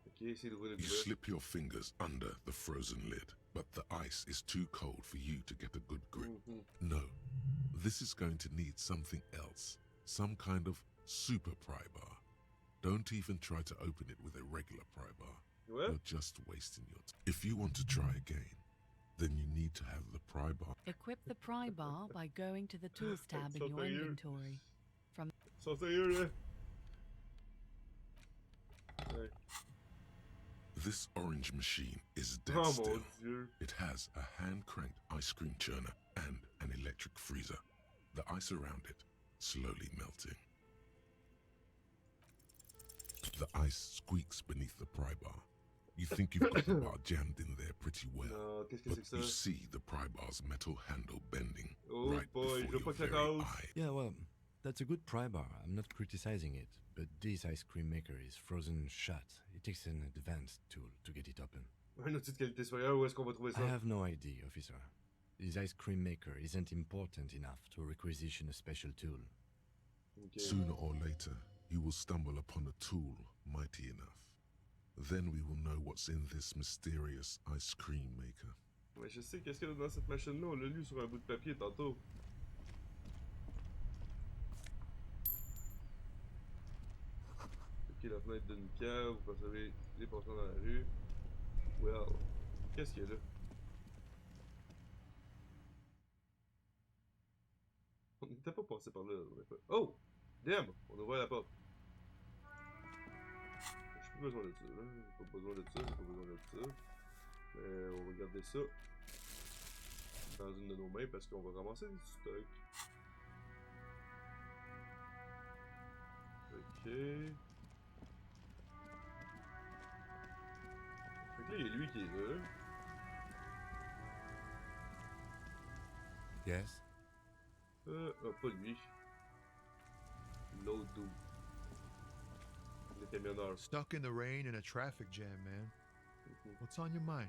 Okay, you slip your fingers under the frozen lid, but the ice is too cold for you to get a good grip. No, this is going to need something else. Some kind of super pry bar. Don't even try to open it with a regular pry bar. What? You're just wasting your time. If you want to try again, then you need to have the pry bar. Equip the pry bar by going to the Tools tab in your inventory. From So sérieux, là. This orange machine is dead Oh, still. mon Dieu. It has a hand-cranked ice cream churner and an electric freezer. The ice around it slowly melting. The ice squeaks beneath the pry bar. You think you've got the bar jammed in there pretty well, but you see the pry bar's metal handle bending right before your very eye. Yeah, well, that's a good pry bar. I'm not criticizing it, but this ice cream maker is frozen shut. It takes an advanced tool to get it open. Un outil de qualité supérieure, où est-ce qu'on va trouver ça? I have no idea, officer. This ice cream maker isn't important enough to requisition a special tool. Okay. Sooner or later, you will stumble upon a tool mighty enough. Then we will know what's in this mysterious ice cream maker. Mais je sais qu'est-ce qu'il y a dans cette machine-là, on l'a lu sur un bout de papier tantôt. Ok, la fenêtre d'une cave, vous percevez les passants dans la rue. Well, qu'est-ce qu'il y a là? On n'était pas passé par là. Oh! Damn! On ouvre la porte. J'ai plus besoin de ça, là. J'ai pas besoin de ça, j'ai pas besoin de ça. On va garder ça dans une de nos mains parce qu'on va ramasser du stock. Ok. Fait que là, il y a lui qui est là. Yes? Pas lui. L'autre dude. Le camionneur. Stuck in the rain in a traffic jam, man. What's on your mind?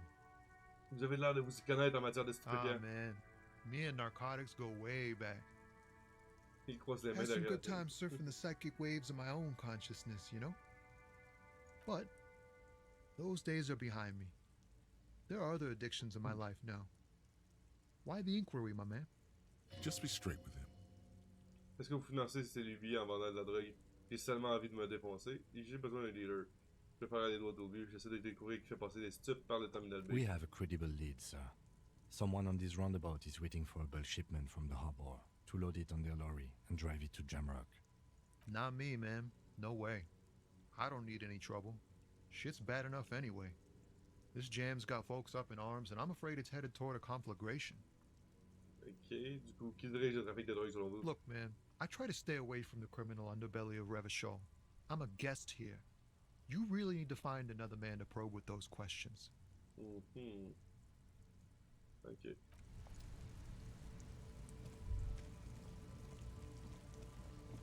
Vous avez l'air de vous y connaître en matière de stupéfiants. Ah, man. Me and narcotics go way back. Il croise les mains Had some derrière. good times surfing the psychic waves of my own consciousness, you know? But those days are behind me. There are other addictions in my life now. Why the inquiry, my man? Just be straight with him. Est-ce que vous financez ces lubies en vendant de la drogue? J'ai seulement envie de me défoncer et j'ai besoin d'un dealer. Je préfère les doigts d'oubli, j'essaie de découvrir qui fait passer des stupes par le terminal B. We have a credible lead, sir. Someone on this roundabout is waiting for a bulk shipment from the harbor to load it on their lorry and drive it to Jamrock. Not me, man. No way. I don't need any trouble. Shit's bad enough anyway. This jam's got folks up in arms, and I'm afraid it's headed toward a conflagration. Ok, du coup, qui dirige le trafic de drogue selon vous? Look, man, I try to stay away from the criminal underbelly of Revachol. I'm a guest here. You really need to find another man to probe with those questions. Mm-hmm. Ok.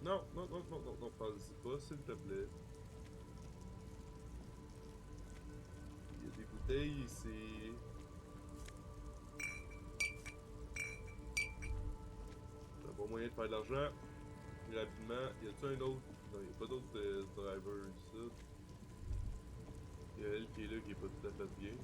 Non, non, non, non, non, non, pense-y pas, s'il te plaît. Il y a des bouteilles ici. C'est un bon moyen de faire de l'argent. Plus rapidement. Y a-t-il un autre? Non, y a pas d'autres drivers ici. Y a elle qui est là, qui est pas tout à fait bien.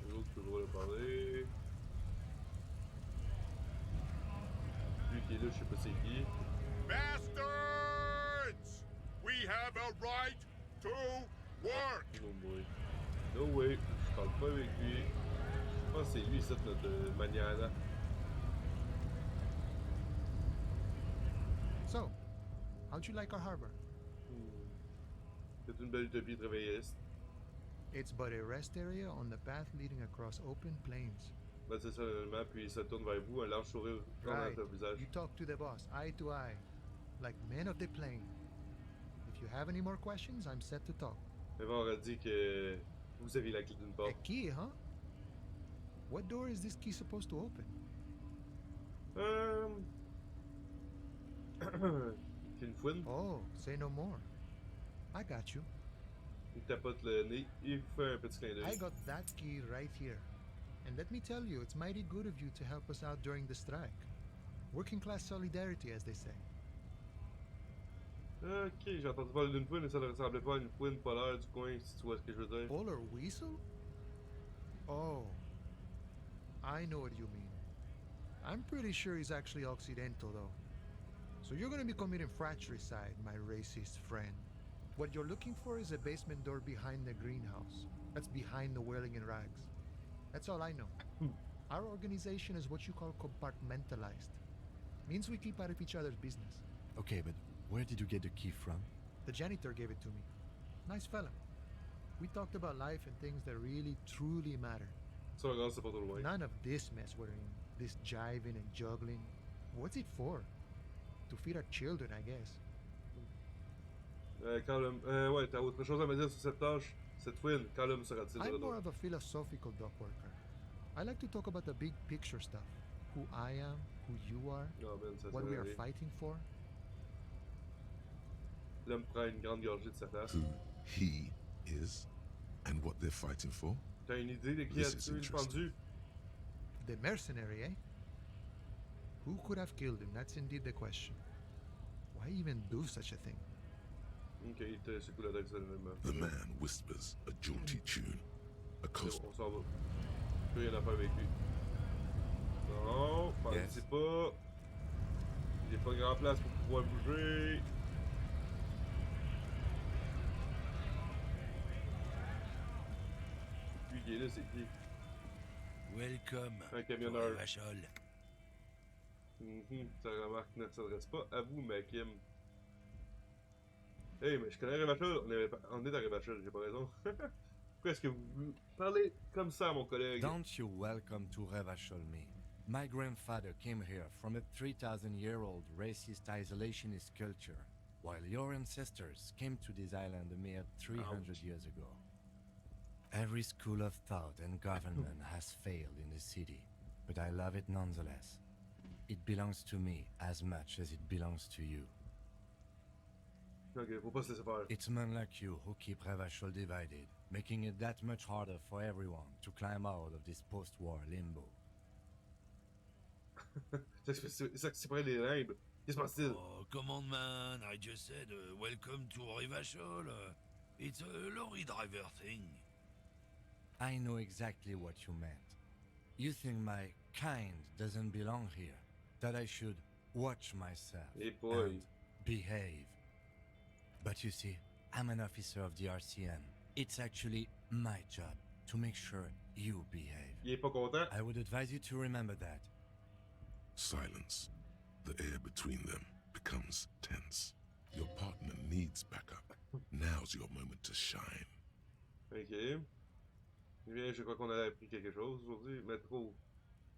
L'autre peut le parler. Lui qui est là, je sais pas c'est qui. Bastards! We have a right to work! No way. No way. Je parle pas avec lui. Je pense que c'est lui, c'est notre maniana. So, how'd you like our harbor? C'est une belle utopie travailliste. It's but a rest area on the path leading across open plains. Ben c'est ça, finalement, puis il se tourne vers vous, un large sourire dans Right. notre visage. You talk to the boss, eye to eye, like men of the plain. If you have any more questions, I'm set to talk. Mais bon, on aurait dit que vous aviez la clé d'une porte. A key, huh? What door is this key supposed to open? Une fouine. Oh, say no more. I got you. Il tapote le nez, il vous fait un petit clin d'œil. I got that key right here. And let me tell you, it's mighty good of you to help us out during the strike. Working class solidarity, as they say. Ok, j'ai entendu parler d'une fouine, mais ça ne ressemblait pas à une fouine polaire du coin, si tu vois ce que je veux dire. Polar weasel? Oh, I know what you mean. I'm pretty sure he's actually Occidental, though. So you're gonna be committing fratricide, my racist friend. What you're looking for is a basement door behind the greenhouse. That's behind the whirling in rags. That's all I know. Our organization is what you call compartmentalized. Means we keep out of each other's business. Okay, but where did you get the key from? The janitor gave it to me. Nice fella. We talked about life and things that really, truly matter. Ça regarde, c'est pas trop loin. None of this mess we're in. This jiving and juggling. What's it for? To feed our children, I guess. Callum, ouais, t'as autre chose à me dire sur cette tâche? Cette fouine, Callum sera-t-il de I'm more retour? of a philosophical dock worker. I like to talk about the big picture stuff. Who I am, who you are, Oh, man, ça what we are aller. fighting for. L'homme prend une grande gorgée de sa tasse. Who he is and what they're fighting for? T'as une idée de qui a This is tué le interesting. pendu? The mercenary, eh? Who could have killed him? That's indeed the question. Why even do such a thing? Ok, il te secoue la tête seulement. The man whispers a jaunty tune. A coast. On s'en va. Plus rien à faire avec lui. Non, je sais pas. J'ai pas grand place pour pouvoir bouger. Lui qui est là, c'est qui? Welcome. Un camionneur. Vachol. Ça remarque ne s'adresse pas à vous, Makim. Hey, mais je connais Revachol. On est à Revachol, j'ai pas raison. Pourquoi est-ce que vous parlez comme ça, mon collègue? Don't you welcome to Revachol me. My grandfather came here from a 3,000-year-old racist isolationist culture, while your ancestors came to this island a mere 300 years ago. Every school of thought and government has failed in the city, but I love it nonetheless. It belongs to me as much as it belongs to you. Ok, faut pas se laisser faire. It's men like you who keep Revachol divided, making it that much harder for everyone to climb out of this post-war limbo. C'est pas les limbes. Qu'est-ce que c'est? Oh, come on, man. I just said, welcome to Revachol. It's a lorry driver thing. I know exactly what you meant. You think my kind doesn't belong here, that I should watch myself and behave. But you see, I'm an officer of the RCM. It's actually my job to make sure you behave. Il est pas content. I would advise you to remember that. Silence. The air between them becomes tense. Your partner needs backup. Now's your moment to shine. Ok. Bien, je crois qu'on a appris quelque chose aujourd'hui. Métro,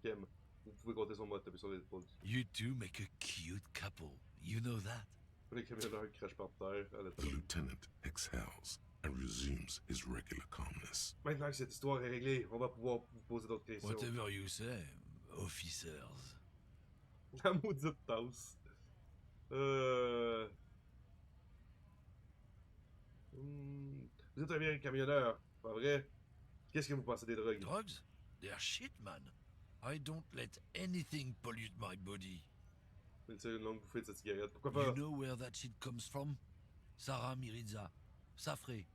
Kem, vous pouvez compter sur moi, taper sur les épaules. You two make a cute couple. You know that. Les camionneurs crachent par terre. The lieutenant exhales and resumes his regular calmness. Maintenant que cette histoire est réglée, on va pouvoir vous poser d'autres questions. Whatever you say, officers. La maudite tasse. Vous êtes un bien camionneur, pas vrai? Qu'est-ce que vous pensez des drogues? Drugs? They're shit, man. I don't let anything pollute my body. C'est une longue bouffée de cette cigarette. Pourquoi pas? You know where that shit comes from? Sarah Miriza, Safre,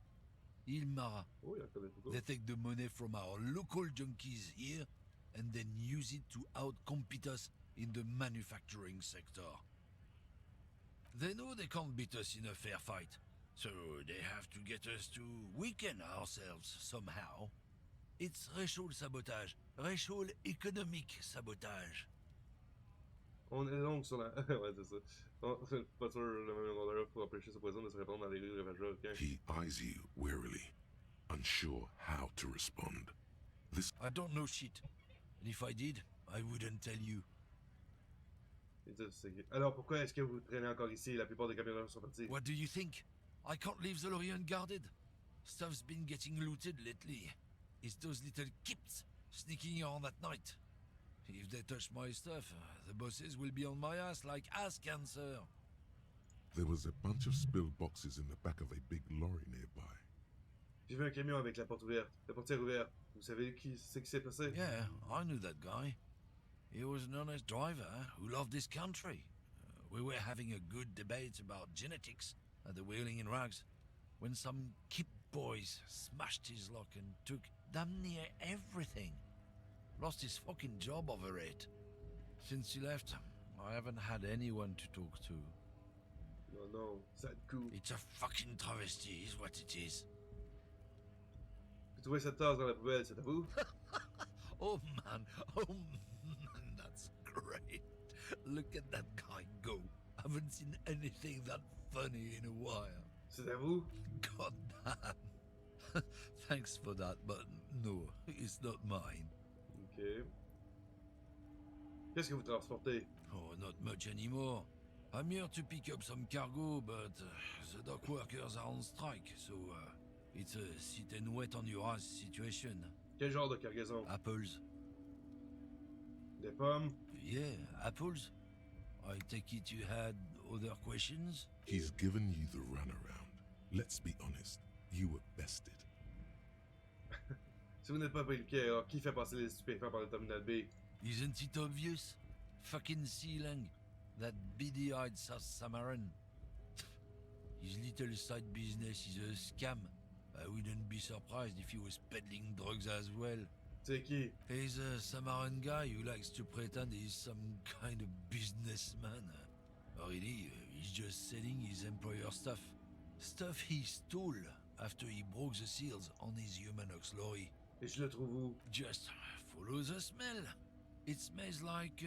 Ilmara. Oh, il en connaît beaucoup. They take the money from our local junkies here and then use it to outcompete us in the manufacturing sector. They know they can't beat us in a fair fight, so they have to get us to weaken ourselves somehow. It's racial sabotage, racial economic sabotage. On est donc sur la... ouais, c'est ça. On... Pas sûr le même endroit pour empêcher ce poison de se répandre dans les rues de Ravageur. Okay? He eyes you warily, unsure how to respond. This... I don't know shit. And if I did, I wouldn't tell you. Alors pourquoi est-ce que vous traînez encore ici? La plupart des camionneurs sont partis. What do you think? I can't leave the lorry unguarded. Stuff's been getting looted lately. It's those little kips sneaking around at night. If they touch my stuff, the bosses will be on my ass like ass cancer. There was a bunch of spilled boxes in the back of a big lorry nearby. J'ai vu un camion avec la porte ouverte, la portière ouverte. Vous savez qui c'est qui s'est passé? Yeah, I knew that guy. He was an honest driver who loved this country. We were having a good debate about genetics at the Wheeling in Rags when some kip boys smashed his lock and took damn near everything. Lost his fucking job over it. Since he left, I haven't had anyone to talk to. No, no, sad coup. It's a fucking travesty, is what it is. Vous trouvez cette tasse dans la poubelle, c'est à vous? Oh man, that's great. Look at that guy go. Haven't seen anything that funny in a while. C'est à vous? God damn. Thanks for that, but no, it's not mine. Ok. Qu'est-ce que vous transportez? Oh, not much anymore. I'm here to pick up some cargo, but the dock workers are on strike, so it's a sit and wait on your ass situation. Quel genre de cargaison? Apples. Des pommes? Yeah, apples. I take it you had other questions? He's given you the runaround. Let's be honest, you were bested. Si vous n'êtes pas briqué, alors qui fait passer les stupéfiants par le terminal B? Isn't it obvious? Fucking Sealang, that beady-eyed South Samaran. His little side business is a scam. I wouldn't be surprised if he was peddling drugs as well. C'est qui? He's a Samaran guy who likes to pretend he's some kind of businessman. Really, he's just selling his employer stuff. Stuff he stole after he broke the seals on his Humanox lorry. Et je le trouve où? Just follow the smell. It smells like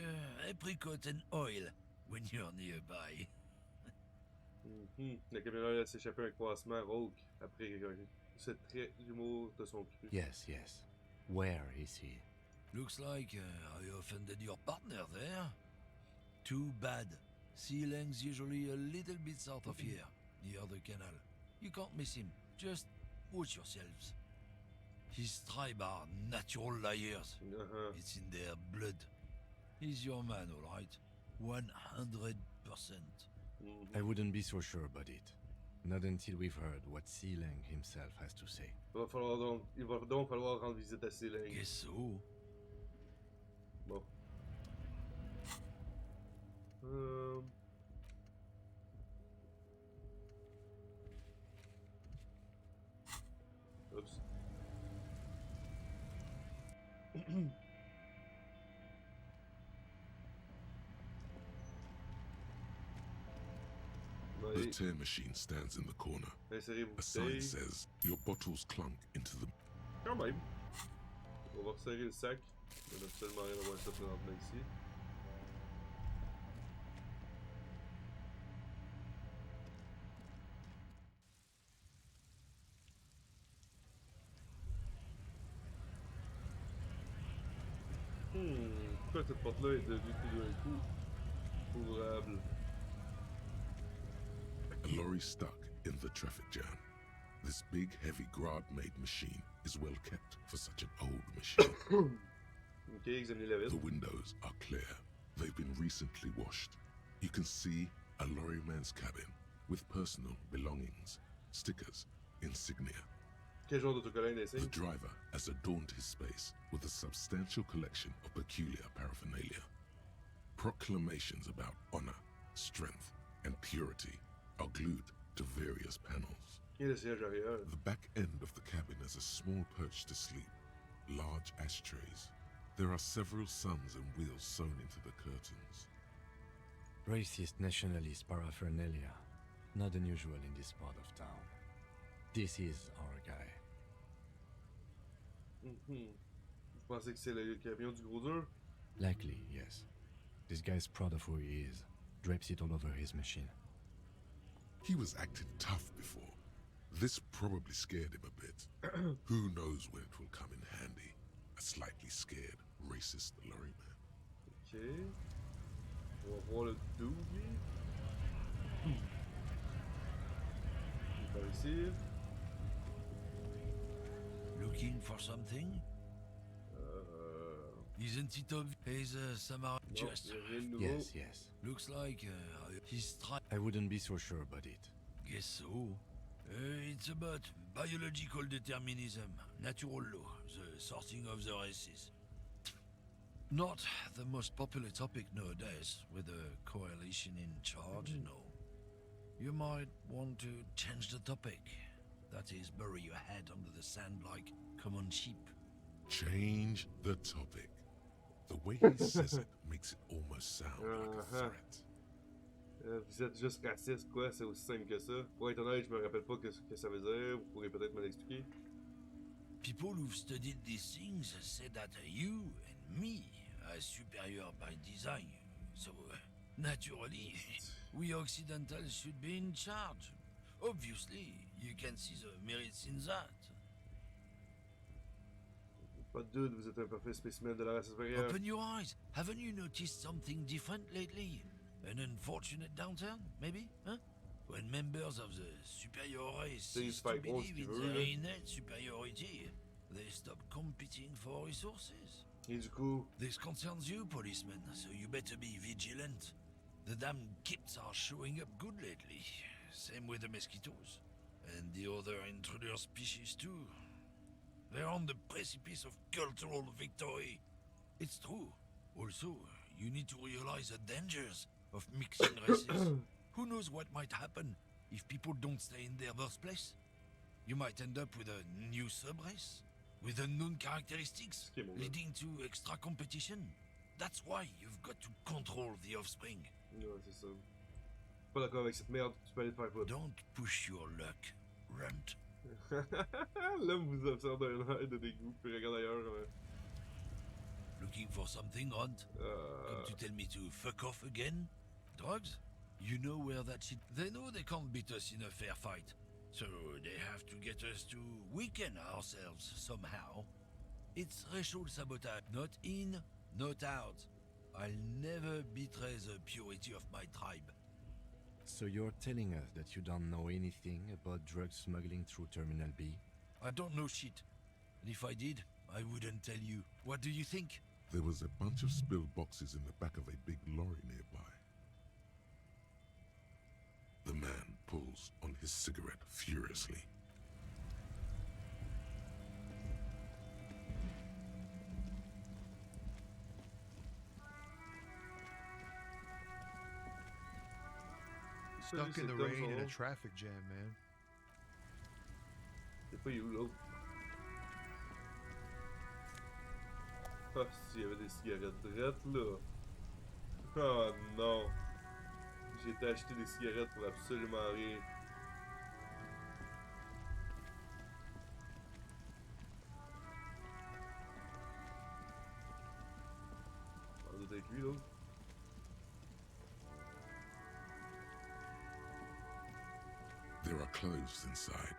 apricot and oil when you're nearby. Le camionneur laisse échapper un croissement rauque après ce trait d'humour de son cru. Yes, yes. Where is he? Looks like I offended your partner there. Too bad. Sea Lang's usually a little bit south of here, near the canal. You can't miss him. Just watch yourselves. His tribe are natural liars. It's in their blood. He's your man, all right. 100%. I wouldn't be so sure about it. Not until we've heard what Sea Lang himself has to say. Il va donc falloir rendre visite à Sea Lang. Guess so. Bon. Oups. The tear machine stands in the corner. A sign says your bottles clunk into the... Quand même. On va resserrer le sac. On a absolument rien à voir ça présentement ici. Pourquoi cette porte-là est devenue tout d'un coup ouvrable? A lorry stuck in the traffic jam. This big, heavy Grad-made machine is well kept for such an old machine. Okay, examinez la vitre. The windows are clear. They've been recently washed. You can see a lorryman's cabin with personal belongings, stickers, insignia. Quel genre d'autocollant est-ce? The driver has adorned his space with a substantial collection of peculiar paraphernalia. Proclamations about honor, strength, and purity are glued to various panels. The back end of the cabin has a small perch to sleep, large ashtrays. There are several suns and wheels sewn into the curtains. Racist nationalist paraphernalia. Not unusual in this part of town. This is our guy. Vous pensez que c'est le camion du gros dur? Likely, yes. This guy's proud of who he is. Drapes it all over his machine. He was acting tough before. This probably scared him a bit. Who knows when it will come in handy? A slightly scared, racist lorryman. Ok. On va voir le dude, lui. Par ici. Looking for something? Isn't it obvious? Samara just... Yes, yes. Looks like he's trying... I wouldn't be so sure about it. Guess so. It's about biological determinism, natural law, the sorting of the races. Not the most popular topic nowadays, with a coalition in charge, no. You might want to change the topic. That is, bury your head under the sand like common sheep. Change the topic. The way he says it makes it almost sound like a threat. Vous êtes juste raciste, quoi? C'est aussi simple que ça. Pour être honnête, je me rappelle pas ce que ça veut dire. Vous pourrez peut-être me l'expliquer. People who've studied these things say that you and me are superior by design. So, naturally, we Occidentals should be in charge. Obviously, you can see the merits in that. Pas de doute, vous êtes un parfait spécimen de la race supérieure. Open your eyes. Haven't you noticed something different lately? An unfortunate downturn, maybe? Huh? When members of the superior race cease to believe in their innate superiority, they stop competing for resources. Et du coup? This concerns you, policeman, so you better be vigilant. The damn kips are showing up good lately. Same with the mosquitoes. And the other intruder species too. They're on the precipice of cultural victory. It's true. Also, you need to realize the dangers of mixing races. Who knows what might happen if people don't stay in their birthplace? You might end up with a new sub-race. with unknown characteristics, Ok, mon gars. leading to extra competition. That's why you've got to control the offspring. Ouais, c'est ça. Pas d'accord avec cette merde, tu peux aller te faire foutre. Don't push your luck, runt. L'homme vous observe d'un air de dégoût, puis regarde ailleurs. Looking for something, runt? Come to tell me to fuck off again? Drugs? You know where that shit... They know they can't beat us in a fair fight. So they have to get us to weaken ourselves somehow. It's racial sabotage. Not in, not out. I'll never betray the purity of my tribe. So you're telling us that you don't know anything about drug smuggling through Terminal B? I don't know shit. And if I did, I wouldn't tell you. What do you think? There was a bunch of spilled boxes in the back of a big lorry nearby. The man pulls on his cigarette furiously. Stuck in the rain in a traffic jam, man. C'est pas où l'autre. Ah, si, il y avait des cigarettes drettes là. Oh non. J'ai été acheter des cigarettes pour absolument rien. On doit être lui là. There are clothes inside.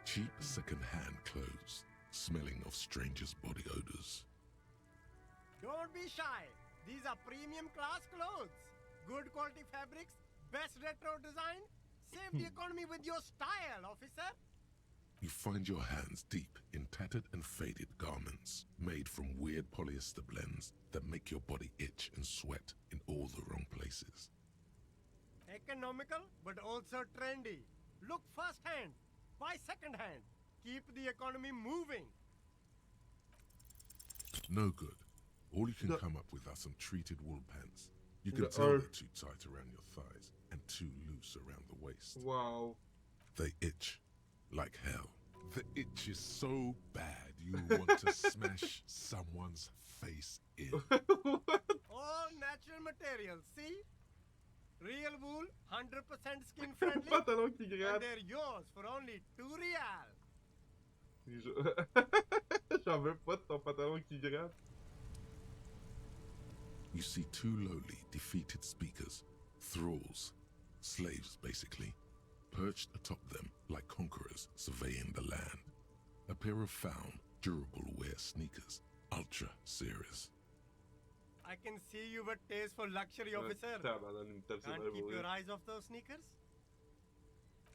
Cheap second-hand clothes, smelling of strangers' body odors. Don't be shy. These are premium class clothes. Good quality fabrics, best retro design. Save the economy with your style, officer. You find your hands deep in tattered and faded garments made from weird polyester blends that make your body itch and sweat in all the wrong places. Economical, but also trendy. Look first hand, buy second hand. Keep the economy moving. No good. All you can come up with are some treated wool pants. You can The tell earth. they're too tight around your thighs and too loose around the waist. Wow. They itch like hell. The itch is so bad you want to smash someone's face in. All natural materials, see? Real wool, 100% skin friendly. Pantalon qui gratte. And they're yours for only 2 real. J'en veux pas de ton pantalon qui gratte. You see two lowly, defeated speakers, thralls, slaves basically, perched atop them like conquerors surveying the land. A pair of found, durable wear sneakers, ultra serious. I can see you with taste for luxury, officer. Can't keep your eyes off those sneakers?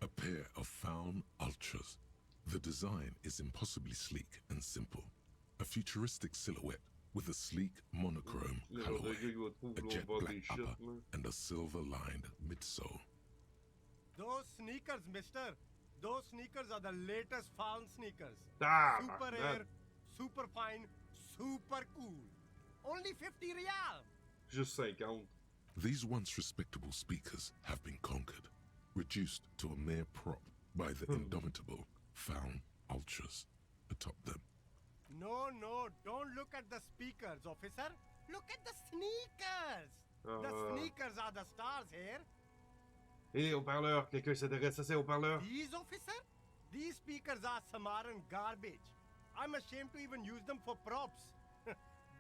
A pair of found ultras. The design is impossibly sleek and simple. A futuristic silhouette with a sleek monochrome colorway, a jet black upper, and a silver-lined midsole. Those sneakers, mister. Those sneakers are the latest found sneakers. Super air, super fine, super cool. Only 50 real. Juste 50. These once respectable speakers have been conquered, reduced to a mere prop by the indomitable found ultras atop them. No, don't look at the speakers, officer. Look at the sneakers. The sneakers are the stars here. Hé, haut-parleur, quelqu'un s'intéresse à ces haut-parleurs? These, officer? These speakers are Samaran garbage. I'm ashamed to even use them for props.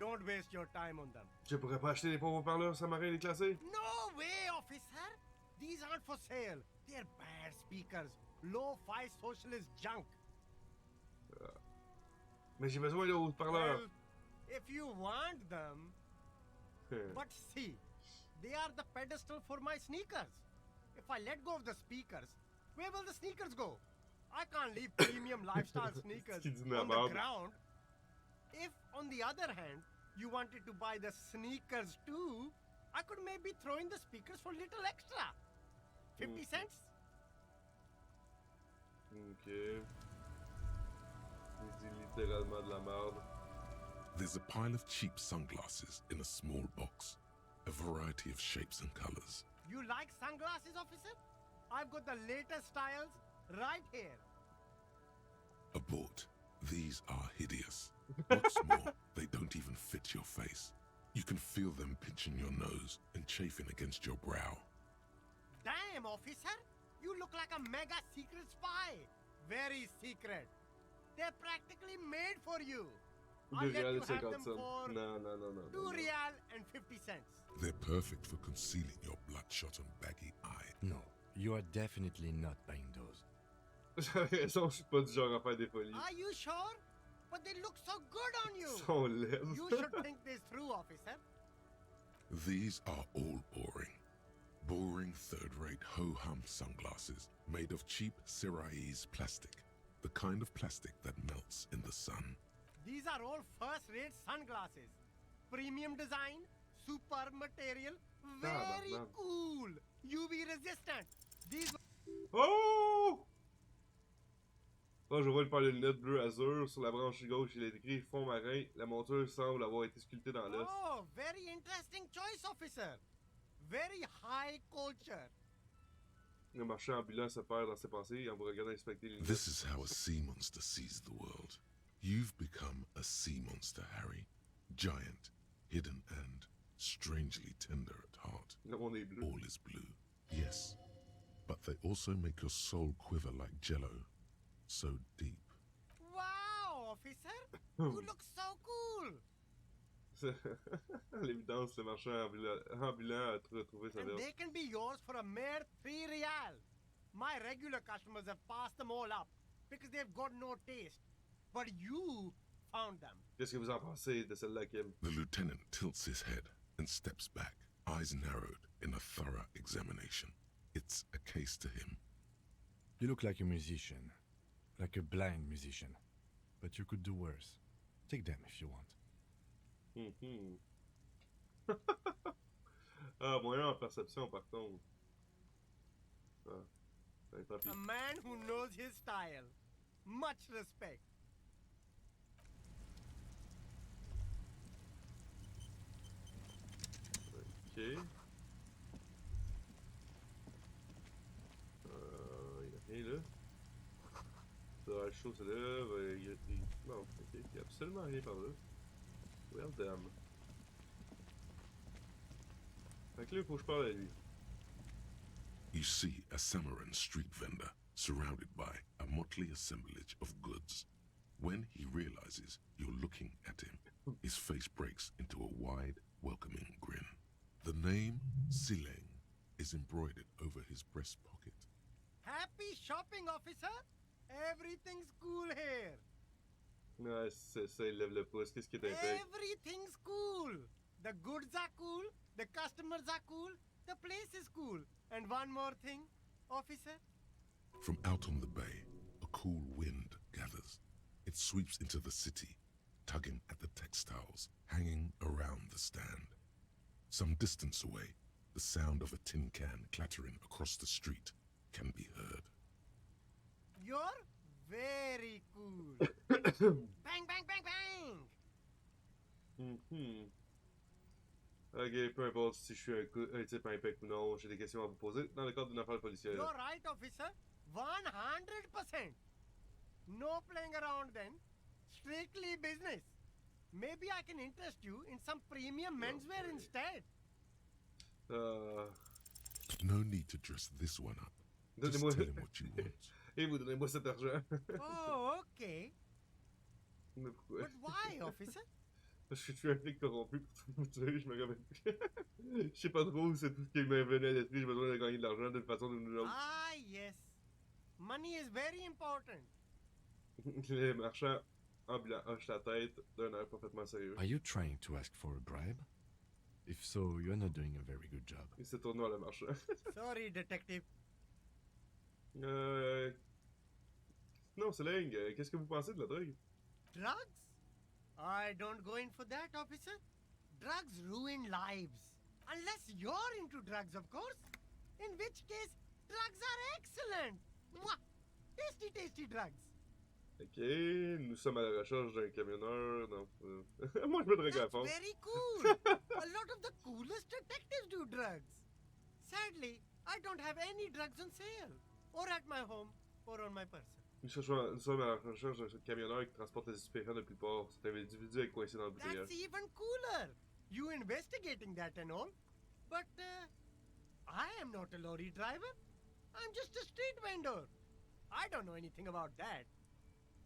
Don't waste your time on them. Je pourrais pas acheter les pauvres haut-parleurs Samarin déclassés? No way, officer. These aren't for sale. They're bad speakers. Low-fi socialist junk. Mais j'ai besoin de haut-parleurs. Well, if you want them... But see, they are the pedestal for my sneakers. If I let go of the speakers, where will the sneakers go? I can't leave premium lifestyle sneakers on the ground. If, on the other hand, you wanted to buy the sneakers too, I could maybe throw in the speakers for little extra. 50 cents? Ok. Il dit littéralement de la merde. There's a pile of cheap sunglasses in a small box, a variety of shapes and colors. You like sunglasses, officer? I've got the latest styles right here. Abort. These are hideous. What's more, they don't even fit your face. You can feel them pinching your nose and chafing against your brow. Damn, officer! You look like a mega secret spy. Very secret. They're practically made for you. I'll let you have them for No. 2 real and 50 cents. They're perfect for concealing your bloodshot and baggy eye. No, you are definitely not buying those. J'avais raison, je suis pas du genre à faire des folies. Are you sure? But they look so good on you. Ils sont laides. You should think this through, officer. These are all boring. Boring third-rate ho-hum sunglasses made of cheap Syrahese plastic. The kind of plastic that melts in the sun. These are all first-rate sunglasses. Premium design, super material, very cool. UV resistant. These. Oh! Oh, je vois le paire de lunettes bleu azur. Sur la branche gauche, il est écrit fond marin. La monture semble avoir été sculptée dans l'os. Oh, very interesting choice, officer. Very high culture. Le marchand ambulant se perd dans ses pensées en vous regardant inspecter les lunettes. This is how a sea monster sees the world. You've become a sea monster, Harry. Giant, hidden, and strangely tender at heart. All is blue, yes. But they also make your soul quiver like jello. So deep. Wow, officer! You look so cool! À l'évidence, le marchand ambulant a retrouvé sa And verge. they can be yours for a mere 3 real. My regular customers have passed them all up because they've got no taste. But you found them. Qu'est-ce que vous en pensez de celle-là, Kim? The lieutenant tilts his head and steps back, eyes narrowed in a thorough examination. It's a case to him. You look like a musician. Like a blind musician. But you could do worse. Take them if you want. Ah, moyen en perception, par contre. Ah, ben, tant pis. A man who knows his style. Much respect. Ok. Il a rien là. Le chaud se lève. Non, ok. Il n'y a absolument rien par là. Well done. Fait que là, il faut que je parle à lui. You see a Samaran street vendor surrounded by a motley assemblage of goods. When he realizes you're looking at him, his face breaks into a wide, welcoming grin. The name Sileng is embroidered over his breast pocket. Happy shopping, officer! Everything's cool here. Ouais, c'est ça, il lève le pouce. Qu'est-ce qui est intègre? Everything's cool. The goods are cool. The customers are cool. The place is cool. And one more thing, officer. From out on the bay, a cool wind gathers. It sweeps into the city, tugging at the textiles hanging around the stand. Some distance away, the sound of a tin can clattering across the street can be heard. You're very cool. Bang, bang, bang, bang! Ok, peu importe si je suis un type impec ou non, j'ai des questions à vous poser dans le cadre d'une affaire policière. You're right, officer. 100%. No playing around then. Strictly business. Maybe I can interest you in some premium menswear instead. No need to dress this one up. Just tell him what you want. Et vous donnez-moi cet argent. Oh, okay. Mais pourquoi? But why, officer? Parce que je suis un flic corrompu pour tout vous tuer, je me rappelle plus. Je sais pas trop, c'est tout ce qui m'est venu à l'esprit, j'ai besoin de gagner de l'argent d'une façon ou d'une autre. Ah, yes. Money is very important. Les marchands ambulants hochent la tête d'un air parfaitement sérieux. Are you trying to ask for a bribe? If so, you're not doing a very good job. Il s'est tourné vers le marchand. Sorry, detective. Non, Sileng, qu'est-ce que vous pensez de la drogue? Drugs? I don't go in for that, officer. Drugs ruin lives. Unless you're into drugs, of course. In which case, drugs are excellent. Mwah! Tasty, tasty drugs. Ok, nous sommes à la recherche d'un camionneur. Non, moi je me drogue à fond. That's very cool. A lot of the coolest detectives do drugs. Sadly, I don't have any drugs on sale. Or at my home, or on my person. Nous sommes à la recherche d'un camionneur qui transporte les stupéfiants depuis le port. Cet individu est coincé dans le bouteillage. That's even cooler. You investigating that and all. But, I am not a lorry driver. I'm just a street vendor. I don't know anything about that.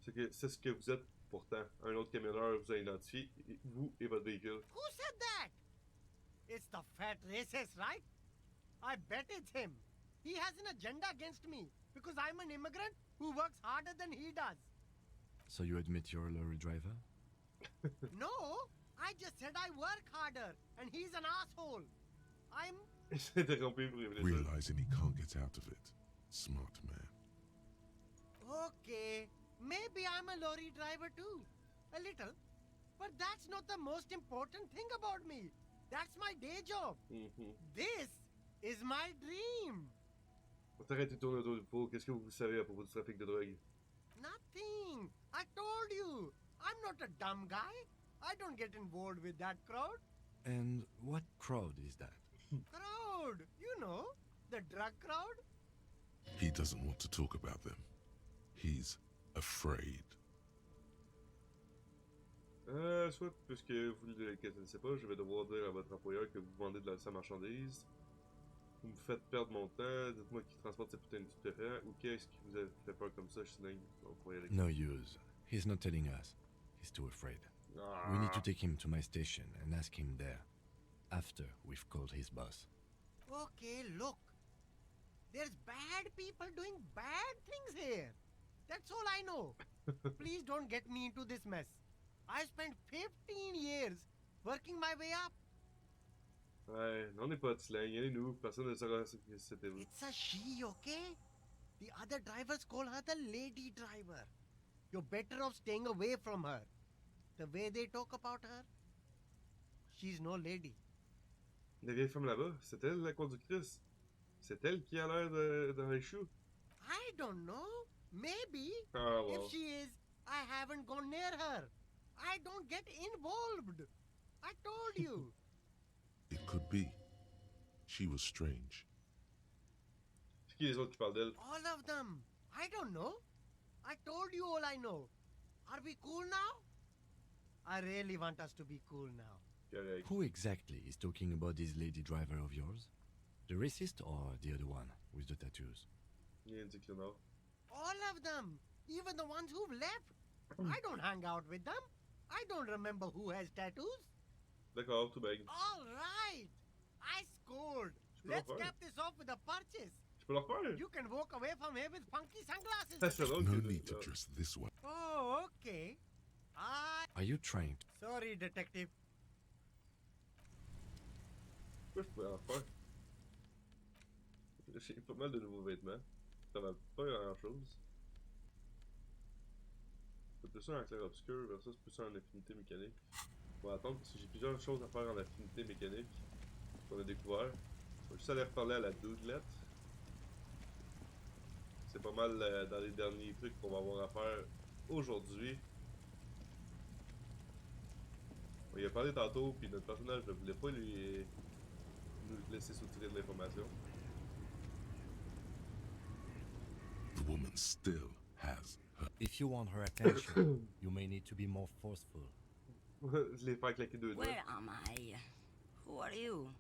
C'est ce que vous êtes, pourtant. Un autre camionneur vous a identifié, vous et votre véhicule. Who said that? It's the fat racist, right? I bet it's him. He has an agenda against me because I'm an immigrant who works harder than he does. So you admit you're a lorry driver? No, I just said I work harder and he's an asshole. I'm... Realizing he can't get out of it. Smart man. Okay, maybe I'm a lorry driver too. A little. But that's not the most important thing about me. That's my day job. This is my dream. Arrêtez de tourner autour du pot. Qu'est-ce que vous savez à propos du trafic de drogue? Nothing. I told you. I'm not a dumb guy. I don't get involved with that crowd. And what crowd is that? Crowd. You know, the drug crowd. He doesn't want to talk about them. He's afraid. Soit, puisque vous ne le connaissez pas, je vais devoir dire à votre employeur que vous vendez de sa marchandise. Vous me faites perdre mon temps, dites-moi qui transporte ces putains de stupéfiants, ou qu'est-ce qui vous a fait peur comme ça, je suis dingue. No use. He's not telling us. He's too afraid. We need to take him to my station and ask him there. After we've called his boss. Okay, look. There's bad people doing bad things here. That's all I know. Please don't get me into this mess. I spent 15 years working my way up. Ouais, on n'est pas de slang, allez-nous, personne ne saura ce que c'était vous. It's a she, okay? The other drivers call her the lady driver. You're better off staying away from her. The way they talk about her, she's no lady. La vieille femme là-bas, c'est elle la conductrice. C'est elle qui a l'air d'un échou. I don't know. Maybe. Ah, well. If she is, I haven't gone near her. I don't get involved. I told you. It could be. She was strange. C'est qui les autres qui parlent d'elle? All of them. I don't know. I told you all I know. Are we cool now? I really want us to be cool now. Correct. Who exactly is talking about this lady driver of yours? The racist or the other one with the tattoos? All of them. Even the ones who've left. I don't hang out with them. I don't remember who has tattoos. D'accord, tout bag. All right. I scored. Let's cap this off with a purchase. Je peux leur faire? You can walk away from here with funky sunglasses. No need to dress this way. Oh, okay. Are you trying to... Sorry, detective. Pourquoi je pouvais en faire? J'ai pas mal de nouveaux vêtements. Ça va pas grand chose. C'est plus ça en clair-obscur versus plus ça en affinité mécanique. On va attendre parce que j'ai plusieurs choses à faire en affinité mécanique qu'on a découvert. Je vais juste aller reparler à la Let. C'est pas mal dans les derniers trucs qu'on va avoir à faire aujourd'hui. On y a parlé tantôt, puis notre personnage ne voulait pas nous laisser soutirer de l'information. The woman still has her. If you want her attention, you may need to be more forceful. Je l'ai fait claquer deux doigts. Where am I? Who are you?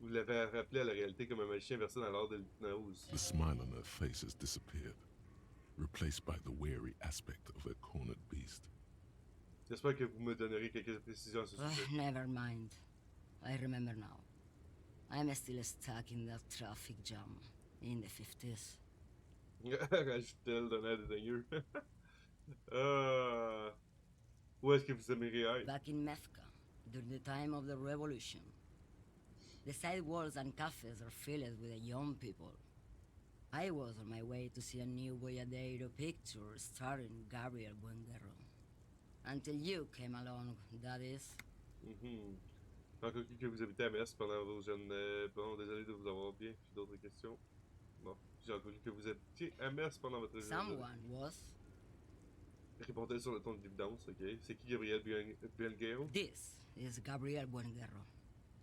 Vous l'avez rappelé à la réalité comme un magicien versé dans l'art de l'hypnose. The smile on her face has disappeared, replaced by the wary aspect of a cornered beast. J'espère que vous me donnerez quelques précisions à ce sujet. Never mind. I remember now. I'm still stuck in that traffic jam in the 50s. Rajoute-t-elle d'un air dédaigneux. Où est-ce que vous aimeriez être? Back in Mecca, during the time of the revolution. The sidewalks and cafes are filled with young people. I was on my way to see a new Boyadero picture starring Gabriel Buenguerro. Until you came along, that is. J'ai encore cru que vous habitez à Metz pendant vos jeunes... bon, désolé de vous avoir bien. J'ai d'autres questions. Bon, j'ai encore cru que vous habitiez à Metz pendant votre jeune... Someone was. Répondez sur le ton de l'évidence, ok. C'est qui Gabriel Buenguerro? This is Gabriel Buenguerro.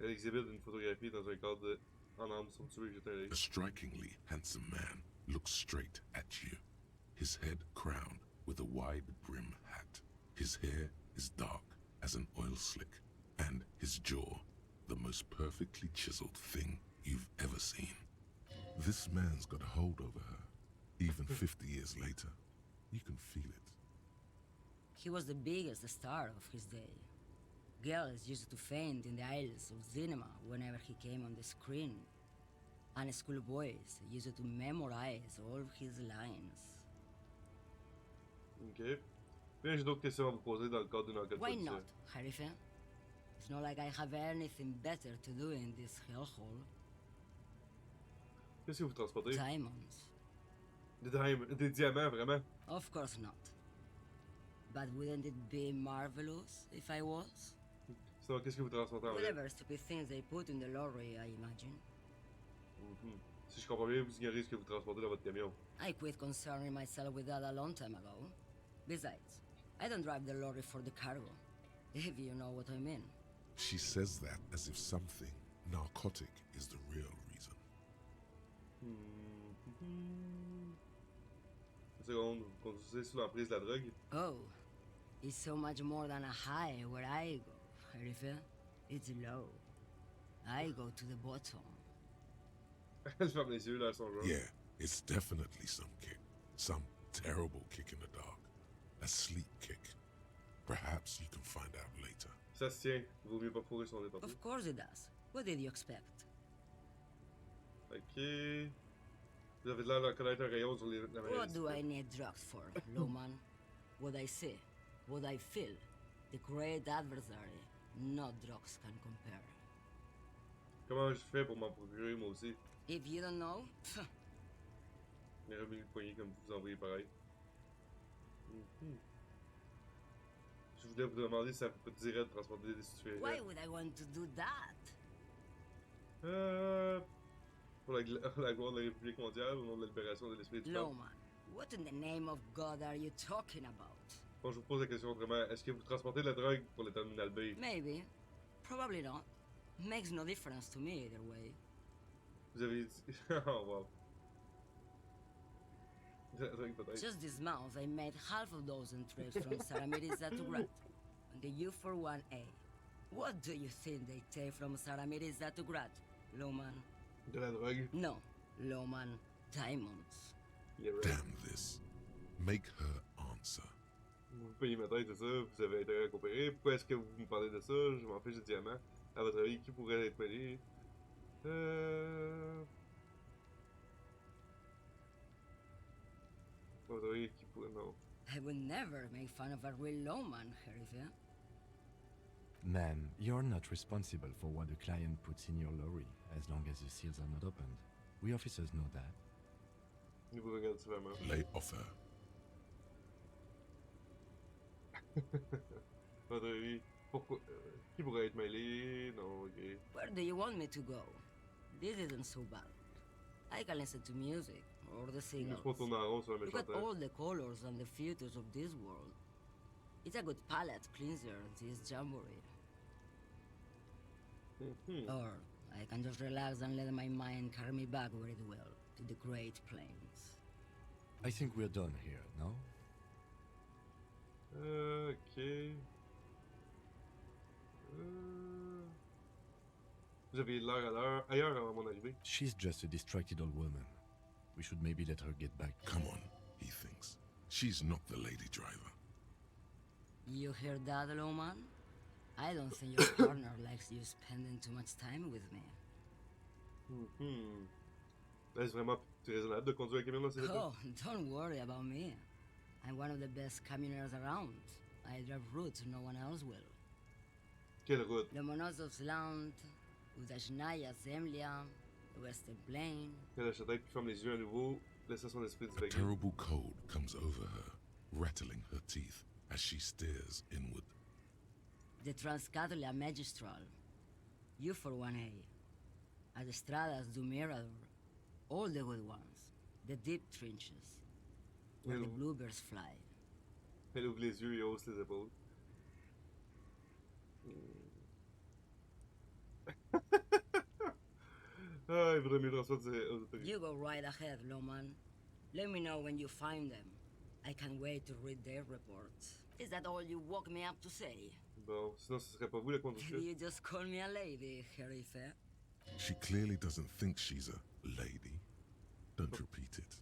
Elle exhibite une photographie dans un cadre en âme somptueux et jette un œil. A strikingly handsome man looks straight at you. his head crowned with a wide brim hat. His hair is dark as an oil slick, and his jaw the most perfectly chiseled thing you've ever seen. This man's got a hold over her. Even 50 years later, you can feel it. He was the biggest star of his day. Girls used to faint in the aisles of cinema whenever he came on the screen. And schoolboys used to memorize all his lines. Ok. Puis j'ai d'autres questions à vous poser dans le cadre d'une enquête Why policière. not, Harifa? It's not like I have anything better to do in this hellhole. Qu'est-ce que vous transportez? Diamonds. Des diamants, vraiment? Of course not. But wouldn't it be marvelous if I was? Sinon, qu'est-ce que vous transportez en vrai? Whatever stupid things they put in the lorry, I imagine. Si je comprends bien, vous ignorez ce que vous transportez dans votre camion. I quit concerning myself with that a long time ago. Besides, I don't drive the lorry for the cargo, if you know what I mean. She says that as if something narcotic is the real reason. Une seconde, vous conduisez sous l'emprise de la drogue? Oh, it's so much more than a high where I go, Harifa. It's low. I go to the bottom. Elle ferme les yeux, là, à son genre. Yeah, it's definitely some kick. Some terrible kick in the dark. A sleep kick. Perhaps you can find out later. Ça se tient. Vaut mieux pas fourrer son nez tantôt. Of course it does. What did you expect? Ok. Vous avez l'air de connaître un rayon sur la What maladie. do I need drugs for, Lowman? What I see, what I feel, the great adversary, no drugs can compare. Comment je fais pour m'en procurer, moi aussi? If you don't know, Les remis le poignet comme vous envoyez pareil. Je voulais vous demander si ça vous dirait de transporter des stupéfiants. why would I want to do that? Pour la gloire de la République mondiale, au nom de la libération de l'esprit du peuple. Lowman, what in the name of God are you talking about? Bon, je vous pose la question autrement. Est-ce que vous transportez de la drogue pour le terminal B? Maybe. Probably not. Makes no difference to me either way. Vous avez dit... oh, wow. De la drogue, peut-être. Just this month, I made half a dozen trips from Saramiris to Grad on the U41A. What do you think they take from Saramiris to Grad, Lowman? De la drogue? No, Lowman, diamonds. Yeah, right. Damn this. Make her answer. Vous payez ma tête, c'est ça? Vous avez intérêt à coopérer? Pourquoi est-ce que vous me parlez de ça? Je m'en fiche du diamant. À votre avis, qui pourrait être mêlé? À votre avis, qui pourrait... Non. I would never make fun of a real lawman, Harifa. Ma'am, you're not responsible for what a client puts in your lorry, as long as the seals are not opened. We officers know that. Il vous regarde sévèrement. Lay off her. À votre avis, pourquoi... qui pourrait être mêlé? Non, ok. Where do you want me to go? This isn't so bad. I can listen to music, or the Je signals. me tourne en rond sur la Look at méchante. all the colors and the filters of this world. It's a good palette cleanser, this jamboree. Or I can just relax and let my mind carry me back where it will, to the Great Plains. I think we're done here, no? Ok. Vous avez l'air à l'heure ailleurs avant mon arrivée. She's just a distracted old woman. We should maybe let her get back. Come on, he thinks. She's not the lady driver. You hear that, Lowman? I don't think your partner likes you spending too much time with me. Est-ce vraiment plus raisonnable de conduire un camion dans ces états? Oh, don't worry about me. I'm one of the best camioners around. I drive routes no one else will. Quelle route? Le Monosov's Land, Udajnaya Zemlia, the Western Plain. Elle a la tête qui ferme les yeux à nouveau, laissant son esprit A divaguer. terrible cold comes over her, rattling her teeth as she stares inward. The Transcatolia Magistral, U41A, Adestradas du Mirador, all the good ones, the deep trenches, where the bluebirds fly. Elle ouvre les yeux et hausse les épaules. Ah, il vaudrait mieux transporter aux autorités. You go right ahead, Lowman. Let me know when you find them. I can't wait to read their report. Is that all you woke me up to say? Bon, sinon ce serait pas vous la conductrice. You just call me a lady, Harry Fair. She clearly doesn't think she's a lady. Don't repeat it.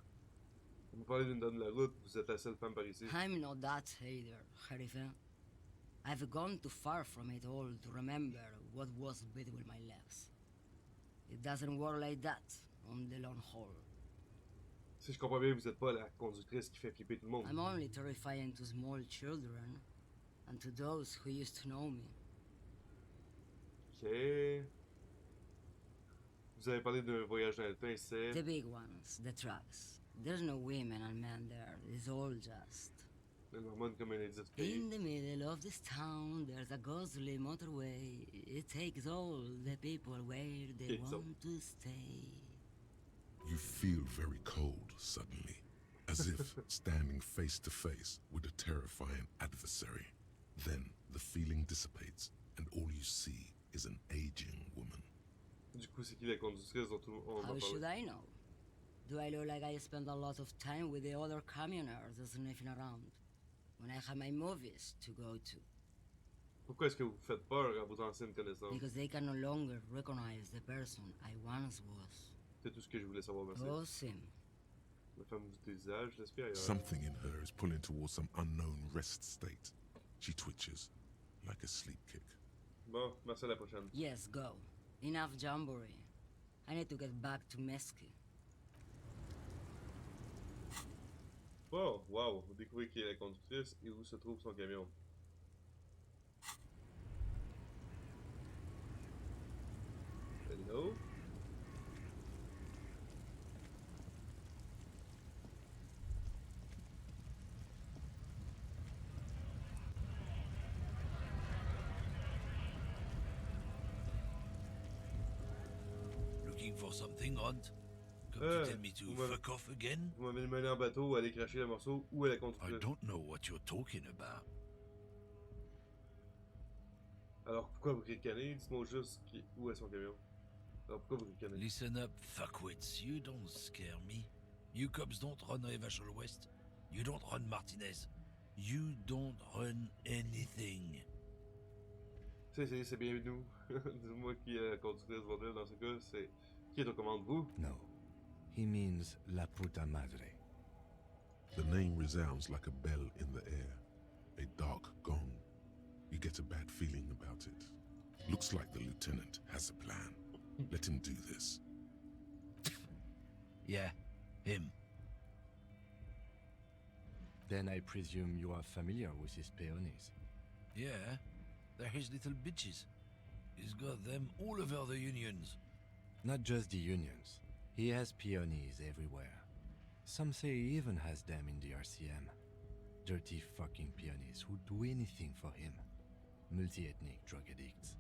Vous parlez d'une dame de la route, vous êtes la seule femme par ici. I'm not that either, Harry Fair. I've gone too far from it all to remember what was between my legs. It doesn't work like that on the long haul. Si je comprends bien, vous êtes pas la conductrice qui fait flipper tout le monde. I'm only terrifying to small children and to those who used to know me. Ok. Vous avez parlé d'un voyage dans le temps, c'est... The big ones, the trucks. There's no women and men there. It's all just... Le Normand comme un indice pays. In the middle of this town, there's a ghostly motorway. It takes all the people where they want to stay. You feel very cold suddenly, as if standing face to face with a terrifying adversary. Then the feeling dissipates, and all you see is an aging woman. Du coup, c'est qui la conductrice dont on How should I know? Do I look like I spend a lot of time with the other communers sniffing around when I have my movies to go to? Pourquoi est-ce que vous faites peur à vos anciennes connaissances? Because they can no longer recognize the person I once was. C'est tout ce que je voulais savoir, merci. Awesome. La femme du paysage, j'espère. Something in her is pulling towards some unknown rest state. She twitches, like a sleep kick. Bon, merci à la prochaine. Yes, go. Enough jamboree. I need to get back to Mesky. Oh, wow, vous découvrez qui est la conductrice et où se trouve son camion. Hello? Looking for something odd? Come to tell me to fuck off again? Vous m'avez mené en bateau, aller cracher le morceau, où est la conductrice? I don't know what you're talking about. Alors pourquoi vous ricanez? Dites-moi juste où est son camion. Alors pourquoi vous ricanez? Listen up, fuckwits. You don't scare me. You cops don't run Revachol West. You don't run Martinez. You don't run anything. C'est bien nous. Dis-moi qui est la conductrice bordel dans ce cas, c'est... Qui est aux commandes, vous? No. He means La Puta Madre. The name resounds like a bell in the air. A dark gong. You get a bad feeling about it. Looks like the lieutenant has a plan. Let him do this. Yeah, him. Then I presume you are familiar with his peonies. Yeah, they're his little bitches. He's got them all over the unions. Not just the unions. He has peonies everywhere. Some say he even has them in the RCM. Dirty fucking peonies who'd do anything for him. Multi-ethnic drug addicts.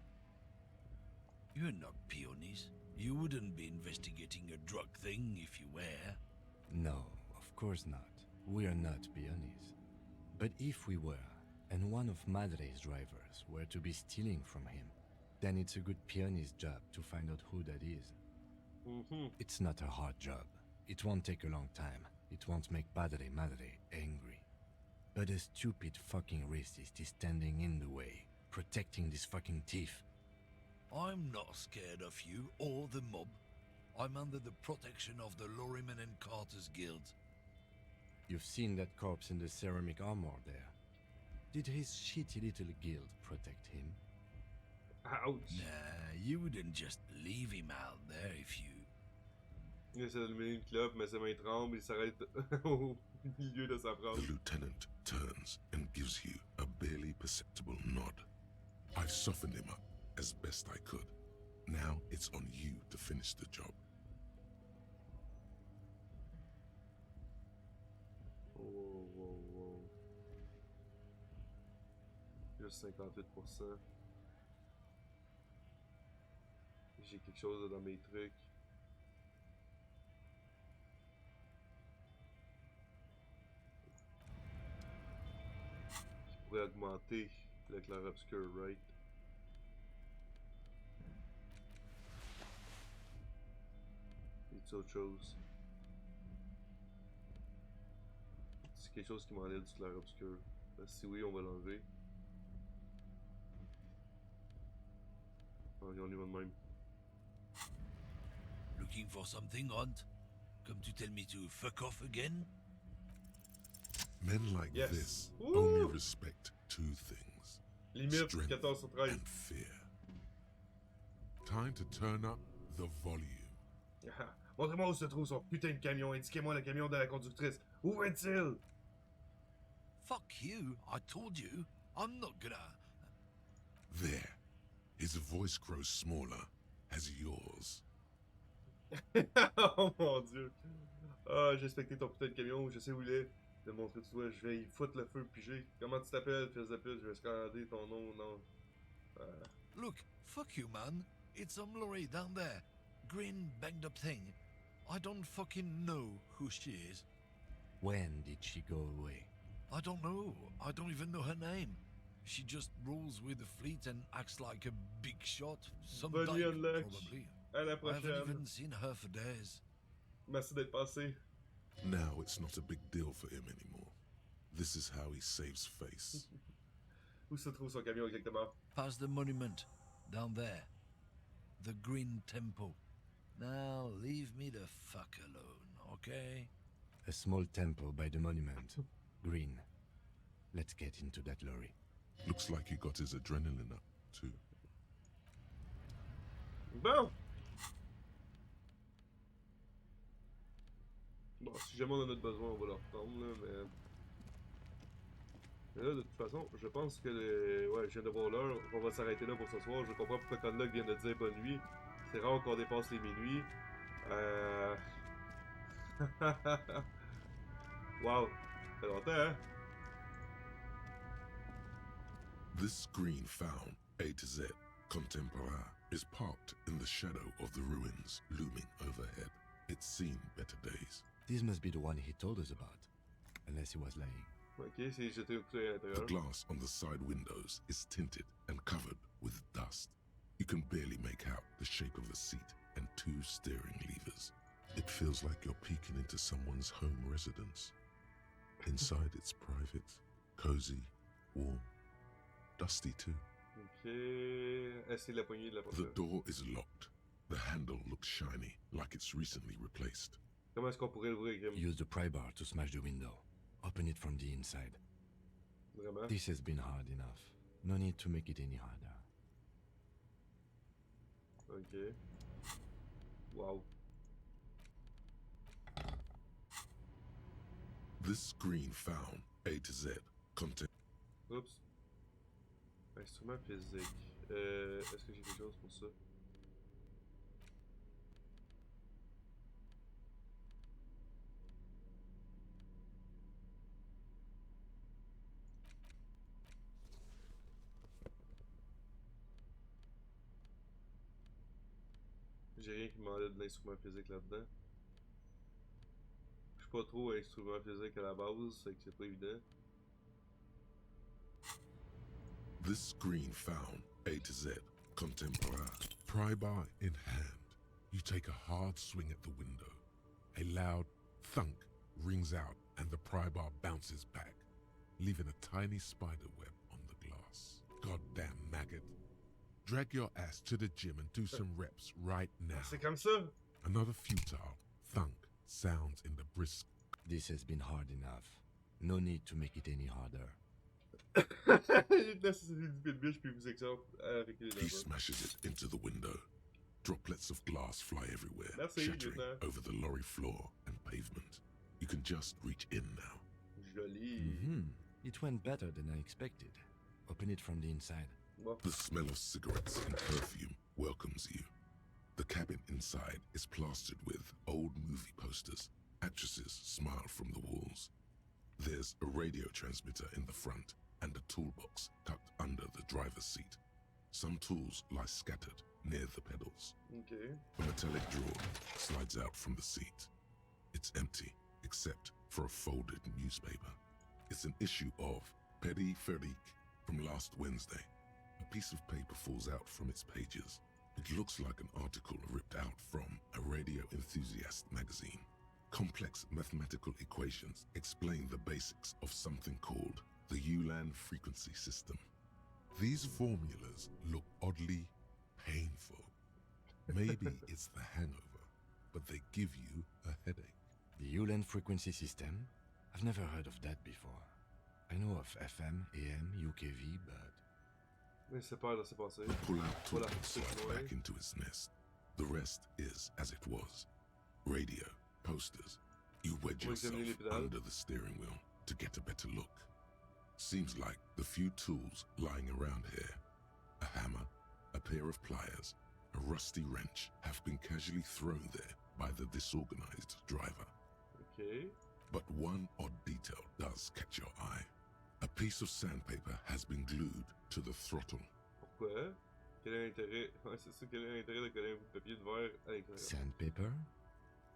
You're not peonies. You wouldn't be investigating a drug thing if you were. No, of course not. We are not peonies. But if we were, and one of Madre's drivers were to be stealing from him, then it's a good peony's job to find out who that is. It's not a hard job. It won't take a long time. It won't make Padre Madre angry. But a stupid fucking racist is standing in the way, protecting this fucking thief. I'm not scared of you or the mob. I'm under the protection of the Lorryman and Carter's Guild. You've seen that corpse in the ceramic armor there. Did his shitty little guild protect him? Ouch! Nah, you wouldn't just leave him out there if you... Il essaie d'allumer une clope, mais ses mains tremblent, il s'arrête au milieu de sa phrase. The lieutenant turns and gives you a barely perceptible nod. I've softened him up as best I could. Now it's on you to finish the job. Wow. Juste 58%. J'ai quelque chose dans mes trucs. Qui pourrait augmenter le clair-obscur, right? Y a autre chose? c'est quelque chose qui m'enlève du clair-obscur. Si oui, on va l'enlever. On y va de même. Looking for something, Hunt? Come to tell me to fuck off again? Men like Yes. this Woo! only respect two things. Limite, strength 14 sur 13. and fear. Time to turn up the volume. Montrez-moi où se trouve son putain de camion. Indiquez-moi le camion de la conductrice. Où est-il? Fuck you, I told you. I'm not gonna... There. His voice grows smaller as yours. Oh mon dieu. Ah, j'ai inspecté ton putain de camion. Je sais où il est. De montrer tout ça. Je vais y foutre le feu pigé. Comment tu t'appelles, fils de pute? Je vais scanner ton nom. Non. Look, fuck you, man. It's some lorry down there. Green, banged up thing. I don't fucking know who she is. When did she go away? I don't know. I don't even know her name. She just rolls with the fleet and acts like a big shot. Some dyke, probably. À la I haven't prochaine. even seen her for days. Merci d'être passé. Now it's not a big deal for him anymore. This is how he saves face. Où se trouve son camion exactement? Past the monument. Down there. The Green Temple. Now leave me the fuck alone, okay? A small temple by the monument. Green. Let's get into that lorry. Looks like he got his adrenaline up, too. Bon! Bon, si jamais on en a besoin, on va le reprendre, là, mais là, de toute façon, je pense que ouais, je viens de voir l'heure. On va s'arrêter là pour ce soir. Je comprends pourquoi Conlog vient de dire bonne nuit. C'est rare qu'on dépasse les minuit. Wow! Ça fait longtemps, hein? This screen found, A to Z, contemporaire, is parked in the shadow of the ruins looming overhead. It's seen better days. This must be the one he told us about. Unless he was lying. Ok, c'est jeté un coup d'œil à The l'intérieur. glass on the side windows is tinted and covered with dust. You can barely make out the shape of a seat and two steering levers. It feels like you're peeking into someone's home residence. Inside it's private, cozy, warm, dusty too. Ok, essayer la poignée de la The porte. door is locked. The handle looks shiny, like it's recently replaced. Comment est-ce qu'on pourrait l'ouvrir, Grim? Use the pry bar to smash the window. Open it from the inside. Vraiment? This has been hard enough. No need to make it any harder. Ok. Wow. This screen found, A to Z, content. Oups. Instrument physique. Est-ce que j'ai quelque chose pour ça? J'ai rien qui m'enlève de l'instrument physique là-dedans. Je suis pas trop instrument physique à la base, c'est que c'est pas évident. This screen found, A to Z, contemporaire. Pry bar in hand. You take a hard swing at the window. A loud thunk rings out and the pry bar bounces back, leaving a tiny spider web on the glass. Goddamn maggot. Drag your ass to the gym and do some reps right now. C'est comme ça. Another futile thunk sounds in the brisk. This has been hard enough. No need to make it any harder. He smashes it into the window. Droplets of glass fly everywhere, Merci, shattering lieutenant. over the lorry floor and pavement. You can just reach in now. Joli. It went better than I expected. Open it from the inside. The smell of cigarettes and perfume welcomes you. The cabin inside is plastered with old movie posters. Actresses smile from the walls. There's a radio transmitter in the front and a toolbox tucked under the driver's seat. Some tools lie scattered near the pedals. Okay. A metallic drawer slides out from the seat. It's empty, except for a folded newspaper. It's an issue of Périphérique from last Wednesday. A piece of paper falls out from its pages. It looks like an article ripped out from a radio enthusiast magazine. Complex mathematical equations explain the basics of something called the Ulan frequency system. These formulas look oddly painful. Maybe it's the hangover, but they give you a headache. The Ulan frequency system? I've never heard of that before. I know of FM, AM, UKV, but... Mais c'est pas laissé passer. The pull-out tool Voilà, slides c'est vrai. back into its nest. The rest is as it was. Radio, posters. You wedge Will yourself examiner les pédales. under the steering wheel to get a better look. Seems like the few tools lying around here, a hammer, a pair of pliers, a rusty wrench, have been casually thrown there by the disorganized driver. Okay. But one odd detail does catch your eye. A piece of sandpaper has been glued to the throttle. Pourquoi? Quel est l'intérêt? Ouais, c'est ça, quel est l'intérêt de coller un bout de papier de verre à l'intérieur? Sandpaper?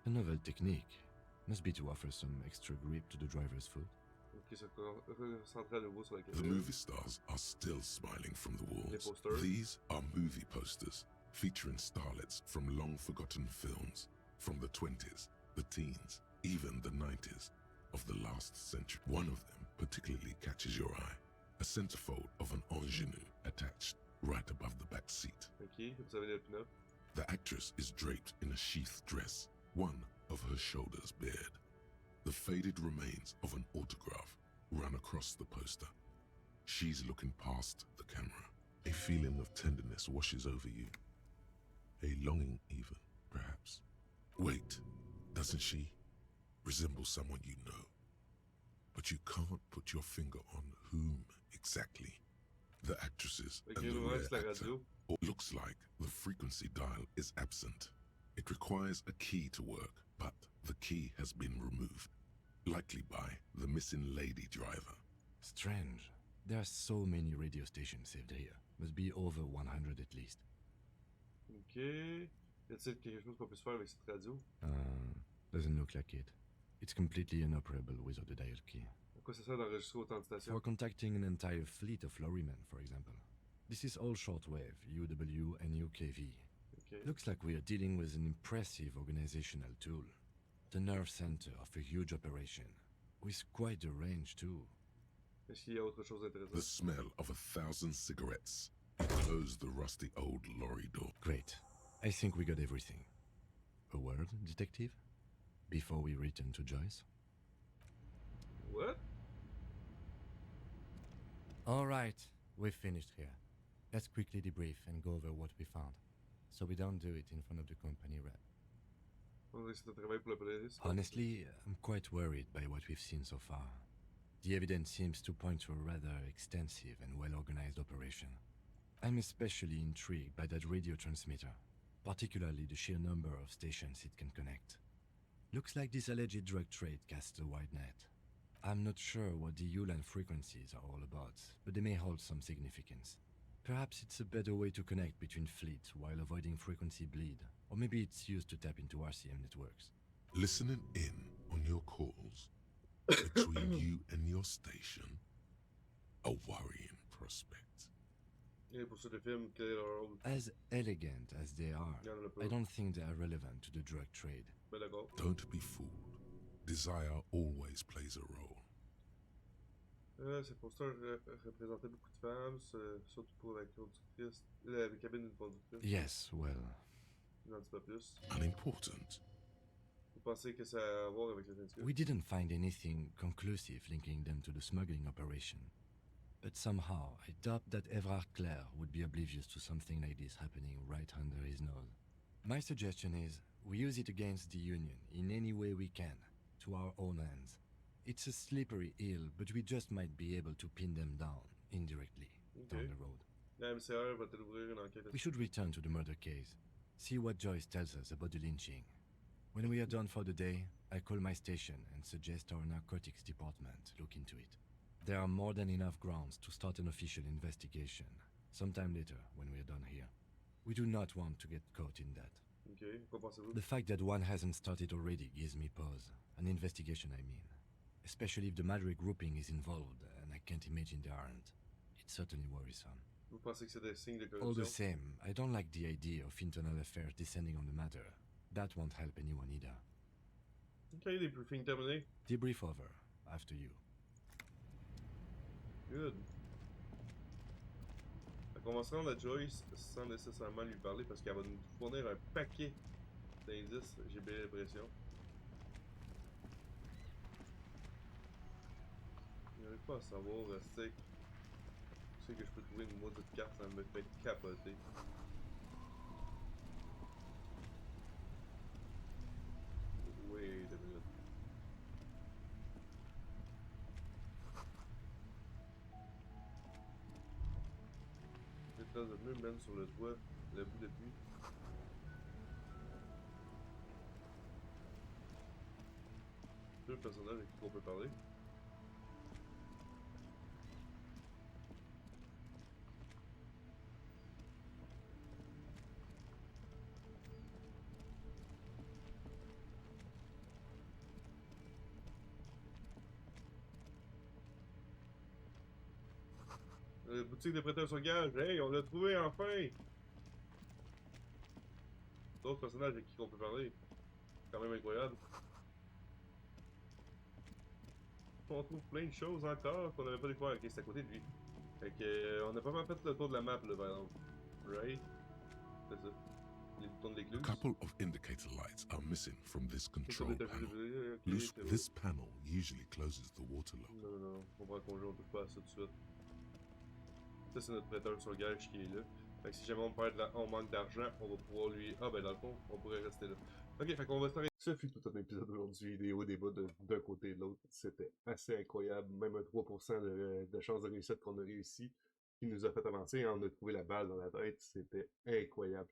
A novel technique. Must be to offer some extra grip to the driver's foot. Ok, ça concentre à nouveau sur la The cabine. movie stars are still smiling from the Les walls. posters. These are movie posters featuring starlets from long-forgotten films from the 20s, the teens, even the 90s of the last century. One of them particularly catches your eye. A centerfold of an ingenue attached right above the back seat. Ok, vous avez le pin-up. The actress is draped in a sheath dress, one of her shoulders bared. The faded remains of an autograph run across the poster. She's looking past the camera. A feeling of tenderness washes over you. A longing even, perhaps. Wait, doesn't she resemble someone you know? But you can't put your finger on whom exactly. The actresses and the ouais, rare c'est la actor. radio. It looks like the frequency dial is absent. It requires a key to work, but the key has been removed. Likely by the missing lady driver. Strange. There are so many radio stations saved here. Must be over 100 at least. Ok. Y a-t-il quelque chose qu'on puisse faire avec cette radio? Doesn't look like it. It's completely inoperable without the dial key. À quoi ça sert d'enregistrer autant de stations? For contacting an entire fleet of lorrymen, for example. This is all shortwave, UW and UKV. Okay. Looks like we are dealing with an impressive organizational tool. The nerve center of a huge operation. With quite a range, too. Est-ce qu'il y a autre chose The d'intéressant? smell of 1,000 cigarettes enclosed the rusty old lorry door. Great. I think we got everything. A word, detective? Before we return to Joyce? What? All right, we've finished here. Let's quickly debrief and go over what we found, so we don't do it in front of the company rep. On risque de travailler pour la police. Honestly, I'm quite worried by what we've seen so far. The evidence seems to point to a rather extensive and well-organized operation. I'm especially intrigued by that radio transmitter, particularly the sheer number of stations it can connect. Looks like this alleged drug trade casts a wide net. I'm not sure what the Ulan frequencies are all about, but they may hold some significance. Perhaps it's a better way to connect between fleets while avoiding frequency bleed, or maybe it's used to tap into RCM networks. Listening in on your calls between you and your station, a worrying prospect. Et pour ceux de films, quel est leur rôle? As elegant as they are, Il y en a pas. I don't think they are relevant to the drug trade. Ben d'accord. Don't be fooled. Desire always plays a role. Ces posters représentaient beaucoup de femmes, surtout pour la conductrice, la cabine d'une conductrice. Yes, well, Je n'en dis pas plus. Unimportant. Vous pensez que ça a à voir avec les indices? we didn't find anything conclusive linking them to the smuggling operation. But somehow, I doubt that Everard Clare would be oblivious to something like this happening right under his nose. My suggestion is, we use it against the Union in any way we can, to our own ends. It's a slippery hill, but we just might be able to pin them down, indirectly, down the road. La MCR va-t-elle ouvrir une enquête? We should return to the murder case, see what Joyce tells us about the lynching. When we are done for the day, I call my station and suggest our narcotics department look into it. There are more than enough grounds to start an official investigation, sometime later when we are done here. We do not want to get caught in that. Ok, quoi pensez-vous? The fact that one hasn't started already gives me pause. An investigation, I mean. Especially if the Madrid grouping is involved, and I can't imagine they aren't. It's certainly worrisome. Vous pensez que c'est des signes de corruption? All the same, I don't like the idea of internal affairs descending on the matter. That won't help anyone either. Ok, les briefings terminés. Debrief over. After you. Good. On va se rendre à Joyce sans nécessairement lui parler parce qu'elle va nous fournir un paquet d'indices, j'ai bien l'impression. Je n'arrive pas à savoir, c'est que je peux trouver une maudite carte, ça me fait capoter. Wait a minute. Des traces de pneus mènent sur le toit, le bout depuis. Deux personnages avec qui on peut parler. Boutique de prêteurs sur gage, hey, on l'a trouvé enfin! D'autres personnages avec qui on peut parler. Quand même incroyable. On trouve plein de choses encore qu'on n'avait pas découvert. Ok, c'est à côté de lui. Fait que, on a pas mal fait le tour de la map là, par exemple. Right? C'est ça. Les boutons de l'écluse. A couple of indicator lights are missing from this control panel. Okay, This panel usually closes the water lock. Non, non, non. On prend congé, on touche pas à ça tout de suite. Ça, c'est notre prêteur sur gage qui est là. Fait que si jamais on manque d'argent, on va pouvoir lui... Ah, ben dans le fond, on pourrait rester là. Ok, fait qu'on va s'arrêter. Ce fut tout un épisode aujourd'hui, des hauts débats d'un côté et de l'autre. C'était assez incroyable. Même un 3% de chance de réussite qu'on a réussi, qui nous a fait avancer. On a trouvé la balle dans la tête. C'était incroyable.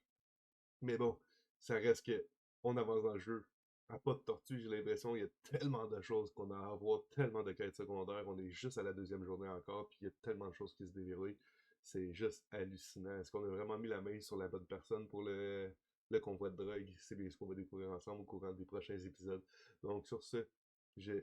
Mais bon, ça reste que on avance dans le jeu. À pas de tortue, j'ai l'impression qu'il y a tellement de choses qu'on a à voir, tellement de quêtes secondaires. On est juste à la deuxième journée encore, puis il y a tellement de choses qui se déverrouillent. C'est juste hallucinant. Est-ce qu'on a vraiment mis la main sur la bonne personne pour le convoi de drogue? C'est bien ce qu'on va découvrir ensemble au courant des prochains épisodes. Donc sur ce,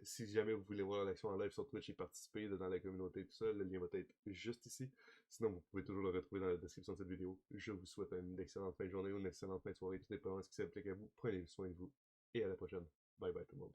si jamais vous voulez voir l'action en live sur Twitch et participer dans la communauté et tout ça, le lien va être juste ici. Sinon, vous pouvez toujours le retrouver dans la description de cette vidéo. Je vous souhaite une excellente fin de journée ou une excellente fin de soirée, tout dépend de ce qui s'applique à vous. Prenez soin de vous et à la prochaine. Bye bye tout le monde.